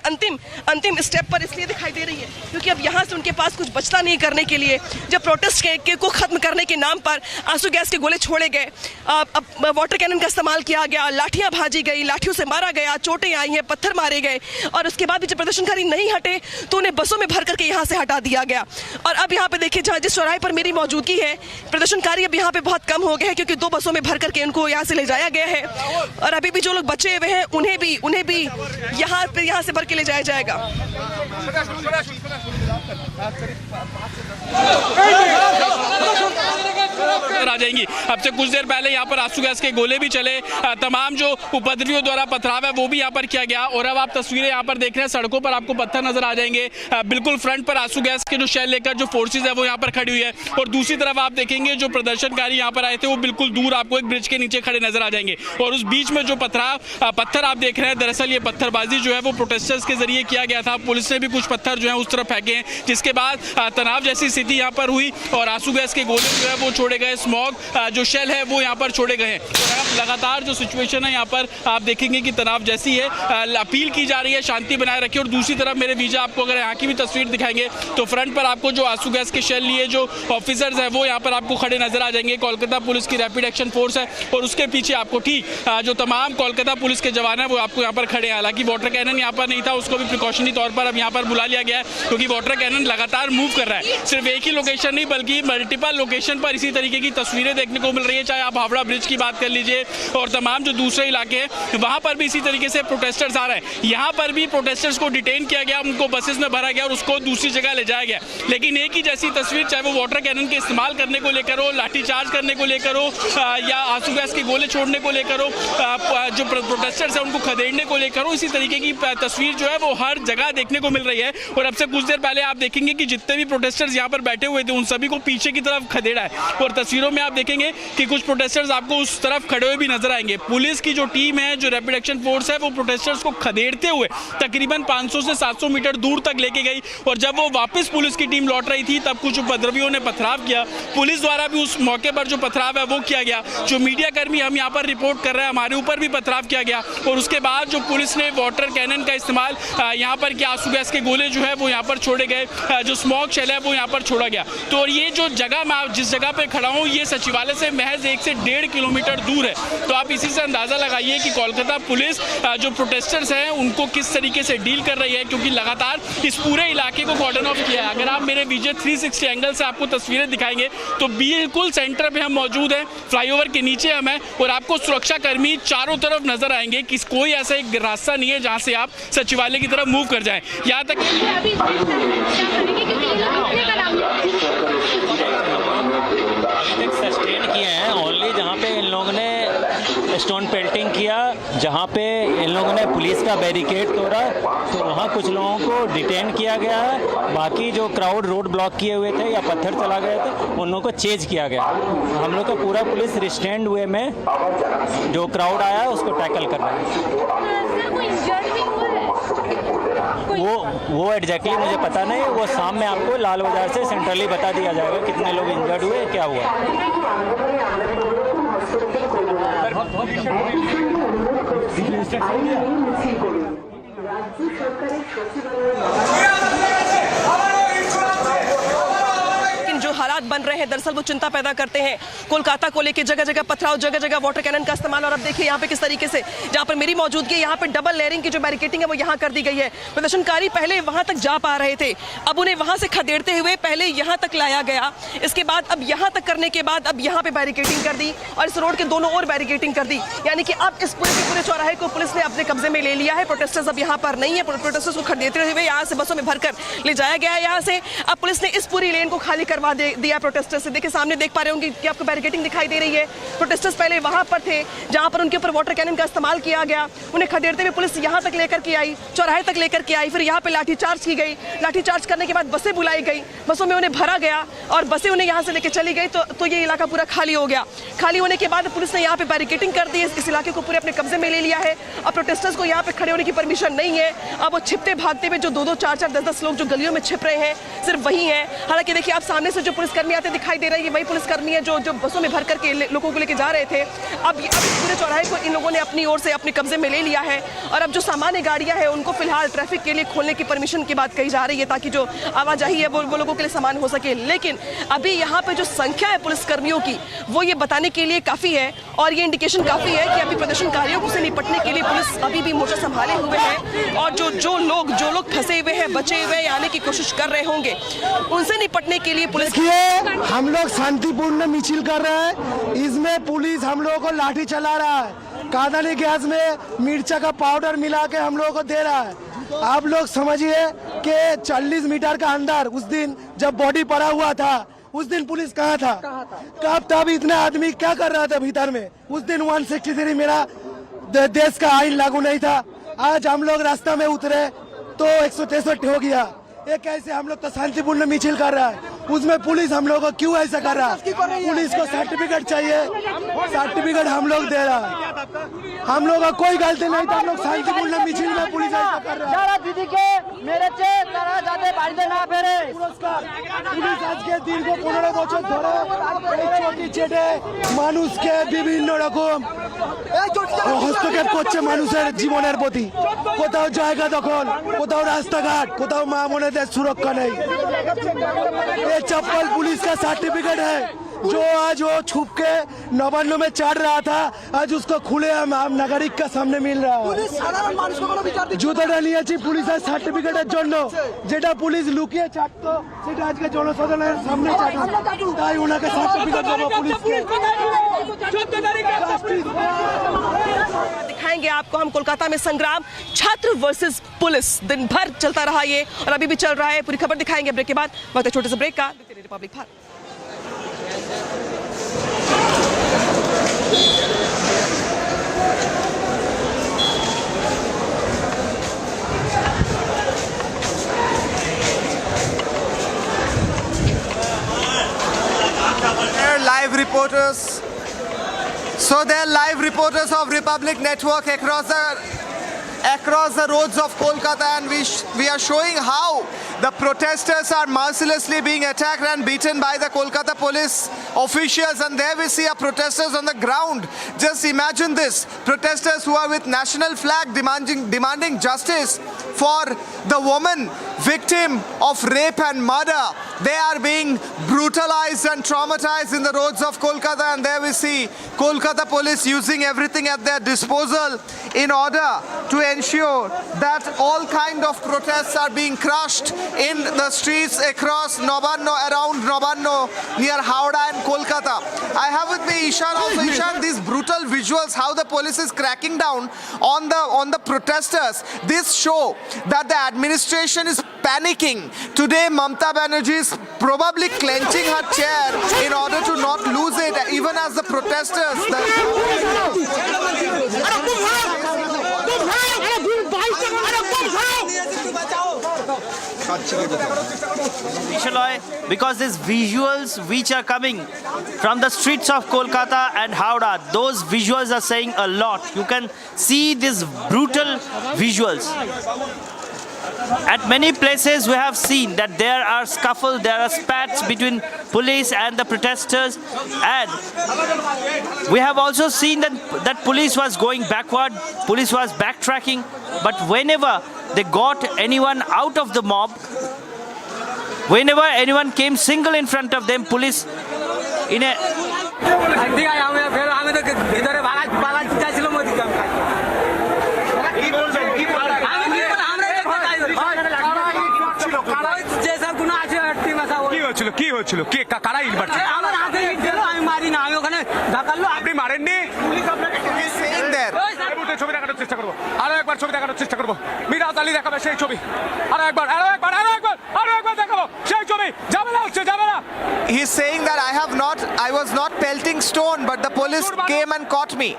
X: अंतिम स्टेप पर इसलिए दिखाई दे रही है क्योंकि अब यहाँ से उनके पास कुछ बचता नहीं करने के लिए। जब प्रोटेस्ट को खत्म करने के नाम पर आंसू गैस के गोले छोड़े गए, वाटर कैनन का इस्तेमाल किया गया, लाठियां भाजी गई, लाठियों से मारा गया, चोटें आई हैं, पत्थर मारे गए और उसके बाद भी जब प्रदर्शनकारी नहीं हटे तो उन्हें बसों में भर करके यहाँ से हटा दिया गया। और अब यहाँ पे देखिए जहाँ जिस चौराहे पर मेरी मौजूदगी है, प्रदर्शनकारी अब यहाँ पे बहुत कम हो गए हैं क्योंकि 2 बसों में भर करके उनको यहाँ से ले जाया गया है और अभी भी जो लोग बचे हुए हैं उन्हें भी यहाँ से भर के ले जाया जाएगा।
G: आ जाएंगी। अब से कुछ देर पहले यहाँ पर आंसू गैस के गोले भी चले, तमाम जो उपद्रवियों द्वारा पथराव है वो भी यहाँ पर किया गया और अब आप तस्वीरें यहाँ पर देख रहे हैं, सड़कों पर आपको पत्थर नजर आ जाएंगे। बिल्कुल फ्रंट पर आंसू गैस के जो शेल लेकर जो फोर्सेज है वो यहाँ पर खड़ी हुई है और दूसरी तरफ आप देखेंगे जो प्रदर्शनकारी यहाँ पर आए थे वो बिल्कुल दूर आपको एक ब्रिज के नीचे खड़े नजर आ जाएंगे और उस बीच में जो पत्थर आप देख रहे हैं, दरअसल ये पत्थरबाजी जो है वो प्रोटेस्टर्स के जरिए किया गया था। पुलिस ने भी कुछ पत्थर जो है उस तरफ फेंके हैं जिसके बाद तनाव जैसी स्थिति यहाँ पर हुई और आंसू गैस के गोले जो है वो छोड़े छोड़े गए, स्मॉग जो शेल है वो यहाँ पर छोड़े गए हैं। तो लगातार जो सिचुएशन है यहाँ पर आप देखेंगे कि तनाव जैसी है, अपील की जा रही है शांति बनाए रखिए। और दूसरी तरफ मेरे वीजा आपको अगर यहाँ की भी तस्वीर दिखाएंगे तो फ्रंट पर आपको जो आंसू गैस के शेल लिए जो ऑफिसर्स हैं वो यहाँ पर आपको खड़े नजर आ जाएंगे। कोलकाता पुलिस की रैपिड एक्शन फोर्स है और उसके पीछे आपको ठीक जो तमाम कोलकाता पुलिस के जवान है वो आपको यहाँ पर खड़े हैं। हालांकि वाटर कैनन यहाँ पर नहीं था, उसको भी प्रिकॉशनरी तौर पर अब यहाँ पर बुला लिया गया है क्योंकि वाटर कैनन लगातार मूव कर रहा है। सिर्फ एक ही लोकेशन नहीं बल्कि मल्टीपल लोकेशन पर इसी तरीके की तस्वीरें देखने को मिल रही है। चाहे आप हावड़ा ब्रिज की बात कर लीजिए और तमाम जो दूसरे इलाके हैं वहाँ पर भी इसी तरीके से प्रोटेस्टर्स आ रहे हैं। यहाँ पर भी प्रोटेस्टर्स को डिटेन किया गया, उनको बसेस में भरा गया और उसको दूसरी जगह ले जाया गया। लेकिन एक ही जैसी तस्वीर, चाहे वो वाटर कैनन के इस्तेमाल करने को लेकर हो, लाठीचार्ज करने को लेकर हो या आंसू गैस के गोले छोड़ने को लेकर हो, जो प्रोटेस्टर्स हैं उनको खदेड़ने को लेकर हो, इसी तरीके की तस्वीर जो है वो हर जगह देखने को मिल रही है। और अब से कुछ देर पहले आप देखेंगे कि जितने भी प्रोटेस्टर्स यहाँ पर बैठे हुए थे उन सभी को पीछे की तरफ खदेड़ा है। और तस्वीरों में आप देखेंगे कि कुछ प्रोटेस्टर्स आपको उस तरफ खड़े हुए भी नजर आएंगे। पुलिस की जो टीम है, जो रैपिड एक्शन फोर्स है, वो प्रोटेस्टर्स को खदेड़ते हुए तकरीबन 500 से 700 मीटर दूर तक लेके गई। और जब वो वापस पुलिस की टीम लौट रही थी तब कुछ उपद्रवियों ने पथराव किया। पुलिस द्वारा भी उस मौके पर जो पथराव है वो किया गया। जो मीडिया कर्मी हम यहाँ पर रिपोर्ट कर रहे हैं हमारे ऊपर भी पथराव किया गया। और उसके बाद जो पुलिस ने वाटर कैनन का इस्तेमाल यहाँ पर किया, आंसू गैस के गोले जो है वो यहाँ पर छोड़े गए, जो स्मोक शेल है वो यहाँ पर छोड़ा गया। तो ये जो जगह मैं जिस जगह पे खड़ा हूँ ये सचिवालय से महज 1 से 1.5 किलोमीटर दूर है। तो आप इसी से अंदाजा लगाइए कि कोलकाता पुलिस जो प्रोटेस्टर्स हैं उनको किस तरीके से डील कर रही है, क्योंकि लगातार इस पूरे इलाके को कॉर्डन ऑफ किया है। अगर आप मेरे विजय 360 एंगल से आपको तस्वीरें दिखाएंगे तो बिल्कुल सेंटर पे हम मौजूद हैं, फ्लाईओवर के नीचे हम हैं और आपको सुरक्षा कर्मी चारों तरफ नजर आएंगे कि कोई ऐसा एक रास्ता नहीं है जहां से आप सचिवालय की तरफ मूव कर जाएं। यहाँ तक
K: सस्टेन किए हैं ओनली जहाँ पे इन लोगों ने स्टोन पेल्टिंग किया, जहाँ पे इन लोगों ने पुलिस का बैरिकेड तोड़ा तो वहाँ कुछ लोगों को डिटेन किया गया है। बाकी जो क्राउड रोड ब्लॉक किए हुए थे या पत्थर चला गए थे उन लोगों को चेज किया गया। हम लोग का पूरा पुलिस रिस्ट्रेंड वे में जो क्राउड आया है उसको टैकल कर रहा है। वो एग्जैक्टली मुझे पता नहीं, वो शाम में आपको लाल बाजार से सेंट्रली बता दिया जाएगा कितने लोग इंजर्ड हुए, क्या हुआ।
X: जो हालात बन रहे हैं दरअसल वो चिंता पैदा करते हैं। कोलकाता को लेकर जगह जगह पथराव, जगह जगह वाटर कैनन का इस्तेमाल। और अब देखिए यहाँ पे किस तरीके से, जहाँ पर मेरी मौजूदगी, यहाँ पे डबल लेयरिंग की जो बैरिकेटिंग है वो यहाँ कर दी गई है। प्रदर्शनकारी पहले वहाँ तक जा पा रहे थे, अब उन्हें वहाँ से खदेड़ते हुए पहले यहाँ तक लाया गया। इसके बाद अब यहाँ तक करने के बाद अब यहाँ पे बैरिकेटिंग कर दी और इस रोड के दोनों ओर बैरिकेटिंग कर दी। यानी कि अब इस पूरे के पूरे चौराहे को पुलिस ने अपने कब्जे में ले लिया है। प्रोटेस्टर्स अब यहाँ पर नहीं है, प्रोटेस्टर्स को खदेड़ते हुए यहाँ से बसों में भरकर ले जाया गया है। यहाँ से अब पुलिस ने इस पूरी लेन को खाली करवा दिया प्रोटेस्टर्स से। देखिए सामने देख पा रहे होंगे कि आपको बैरिकेटिंग दिखाई दे रही है। प्रोटेस्टर्स पहले वहां पर थे जहां पर उनके ऊपर वाटर कैनन का इस्तेमाल किया गया, उन्हें खदेड़ते हुए पुलिस यहां तक लेकर के आई, चौराहे तक लेकर के आई। फिर यहां पे लाठीचार्ज की गई, लाठीचार्ज करने के बाद बसें बुलाई गई, बसों में उन्हें भरा गया और बसें उन्हें यहां से लेकर चली गई। तो ये इलाका पूरा खाली हो गया। खाली होने के बाद पुलिस ने यहाँ पे बैरिकेटिंग कर दी, इस इलाके को पूरे अपने कब्जे में ले लिया है। अब प्रोटेस्टर्स को यहाँ पे खड़े होने की परमिशन नहीं है। अब वो छिपते भागते हुए जो 2-2, 4-4, 10-10 लोग जो गलियों में छिप रहे हैं सिर्फ वही है। हालांकि देखिए आप सामने से जो पुलिसकर्मी आते दिखाई दे रहे हैं, वही पुलिसकर्मी है जो बसों में भर करके लोगों को लेके जा रहे थे। अब पूरे चौराहे को इन लोगों ने अपनी ओर से अपने कब्जे में ले लिया है और अब जो सामान्य गाड़ियां हैं उनको फिलहाल ट्रैफिक के लिए खोलने की परमिशन की बात कही जा रही है ताकि जो आवाजाही है वो लोगों के लिए समान हो सके। लेकिन अभी यहाँ पे जो संख्या है पुलिसकर्मियों की वो ये बताने के लिए काफी है और ये इंडिकेशन काफी है कि अभी प्रदर्शनकारियों से निपटने के लिए पुलिस अभी भी मोर्चा संभाले हुए है और जो लोग फंसे हुए हैं, बचे हुए आने की कोशिश कर रहे होंगे, उनसे निपटने के लिए पुलिस।
V: हम लोग शांतिपूर्ण मिছিল कर रहे हैं, इसमें पुलिस हम लोगों को लाठी चला रहा है, कादानी गैस में मिर्चा का पाउडर मिला के हम लोगों को दे रहा है। आप लोग समझिए कि 40 मीटर का अंदर उस दिन जब बॉडी पड़ा हुआ था उस दिन पुलिस कहाँ था, कब तब इतना आदमी क्या कर रहा था भीतर में। उस दिन 163 मेरा देश का आइन लागू नहीं था। आज हम लोग रास्ता में उतरे तो 163 हो गया। ये कैसे, हम लोग तो शांतिपूर्ण मिছিল कर रहा है, उसमें पुलिस हम लोग को क्यों ऐसा कर रहा है। पुलिस को सर्टिफिकेट चाहिए, सर्टिफिकेट हम लोग दे रहा है। हम लोग का कोई गलती नहीं था, हम लोग शांतिपूर्ण मिছিল में पुलिस ऐसा कर रहा है।
W: যারা দিদিকে মেরেছে তারা যাতে বাড়িতে না ফেরে।
V: পুলিশ আজকে দীর্ঘ 15 বছর ধরে এই চটি চেটে মানুষকে বিভিন্ন রকম হস্তক্ষেপ করছে মানুষের জীবনের প্রতি। কোথাও জায়গা দখল, কোথাও রাস্তাঘাট, কোথাও মা বোনেদের সুরক্ষা নেই। ये चप्पल पुलिस का सर्टिफिकेट है, जो आज वो छुप के नवान्न में चढ़ रहा था, आज उसको खुले आम नागरिक का सामने मिल रहा है। জুতোটা নিয়েছি পুলিশের সার্টিফিকেটের জন্য, যেটা পুলিশ লুকিয়ে চাটতো সেটা আজকে জনসাধারণের সামনে চাটু, তাই ওনাকে সার্টিফিকেট দেবো পুলিশকে।
X: दिखाएंगे आपको हम कोलकाता में संग्राम छात्र वर्सेस पुलिस, दिन भर चलता रहा ये और अभी भी चल रहा है। पूरी खबर दिखाएंगे ब्रेक के बाद। वक्त है छोटे से ब्रेक का। Republic Bharat.
E: Live reporters. So they're live reporters of Republic Network across the roads of Kolkata, and we are showing how the protesters are mercilessly being attacked and beaten by the Kolkata police officials, and there we see our protesters on the ground. Just imagine this, protesters who are with national flag demanding justice for the woman victim of rape and murder. They are being brutalized and traumatized in the roads of Kolkata, and there we see Kolkata police using everything at their disposal in order to ensure that all kind of protests are being crushed in the streets across around Nabana, near Howrah and Kolkata. I have with me Ishan also. Ishan, these brutal visuals, how the police is cracking down on the protesters, this show that the administration is panicking. Today Mamata Banerjee is probably clenching her chair in order to not lose it, even as the protesters
Y: because these visuals which are coming from the streets of Kolkata and Howrah, those visuals are saying a lot. You can see these brutal visuals. At many places we have seen that there are scuffles, there are spats between police and the protesters, and we have also seen that police was going backward, police was backtracking, but whenever they got anyone out of the mob, whenever anyone came single in front of them, police in a
L: কি হচ্ছিল কে কারা ইট মারছে আমার হাতে ইট দিল আমি মারি না আমি ওখানে ধাক্কালো আপনি মারেননি পুলিশ আপনাকে সেইং देयर ছবি দেখানোর চেষ্টা করব আরো একবার ছবি দেখানোর চেষ্টা করব মিরাজ আলী দেখাবে সেই ছবি আরো একবার দেখাবো সেই ছবি ঝামেলা হচ্ছে ঝামেলা
E: he is saying that I was not pelting stone, but the police came and caught me.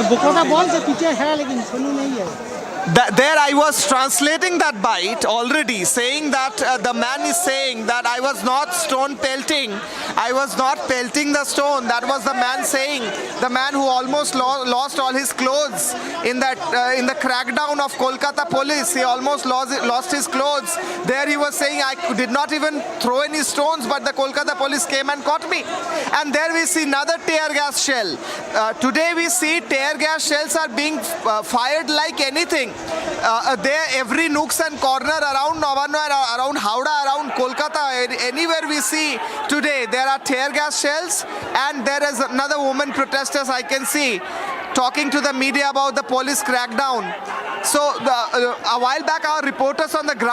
W: बुकोटा बॉल से पीछे है लेकिन सुनी नहीं है।
E: There I was translating that bite already, saying that the man is saying that I was not stone pelting, I was not pelting the stone. That was the man saying, the man who almost lost all his clothes in the crackdown of Kolkata police. He almost lost his clothes. There he was saying I did not even throw any stones, but the Kolkata police came and caught me. And there we see another tear gas shell. Today we see tear gas shells are being fired like anything. There every nooks and corner around Nabana, around Howrah, around Kolkata, anywhere we see today there are tear gas shells, and there is another woman protesters I can see talking to the media about the police crackdown. So a while back our reporters on the ground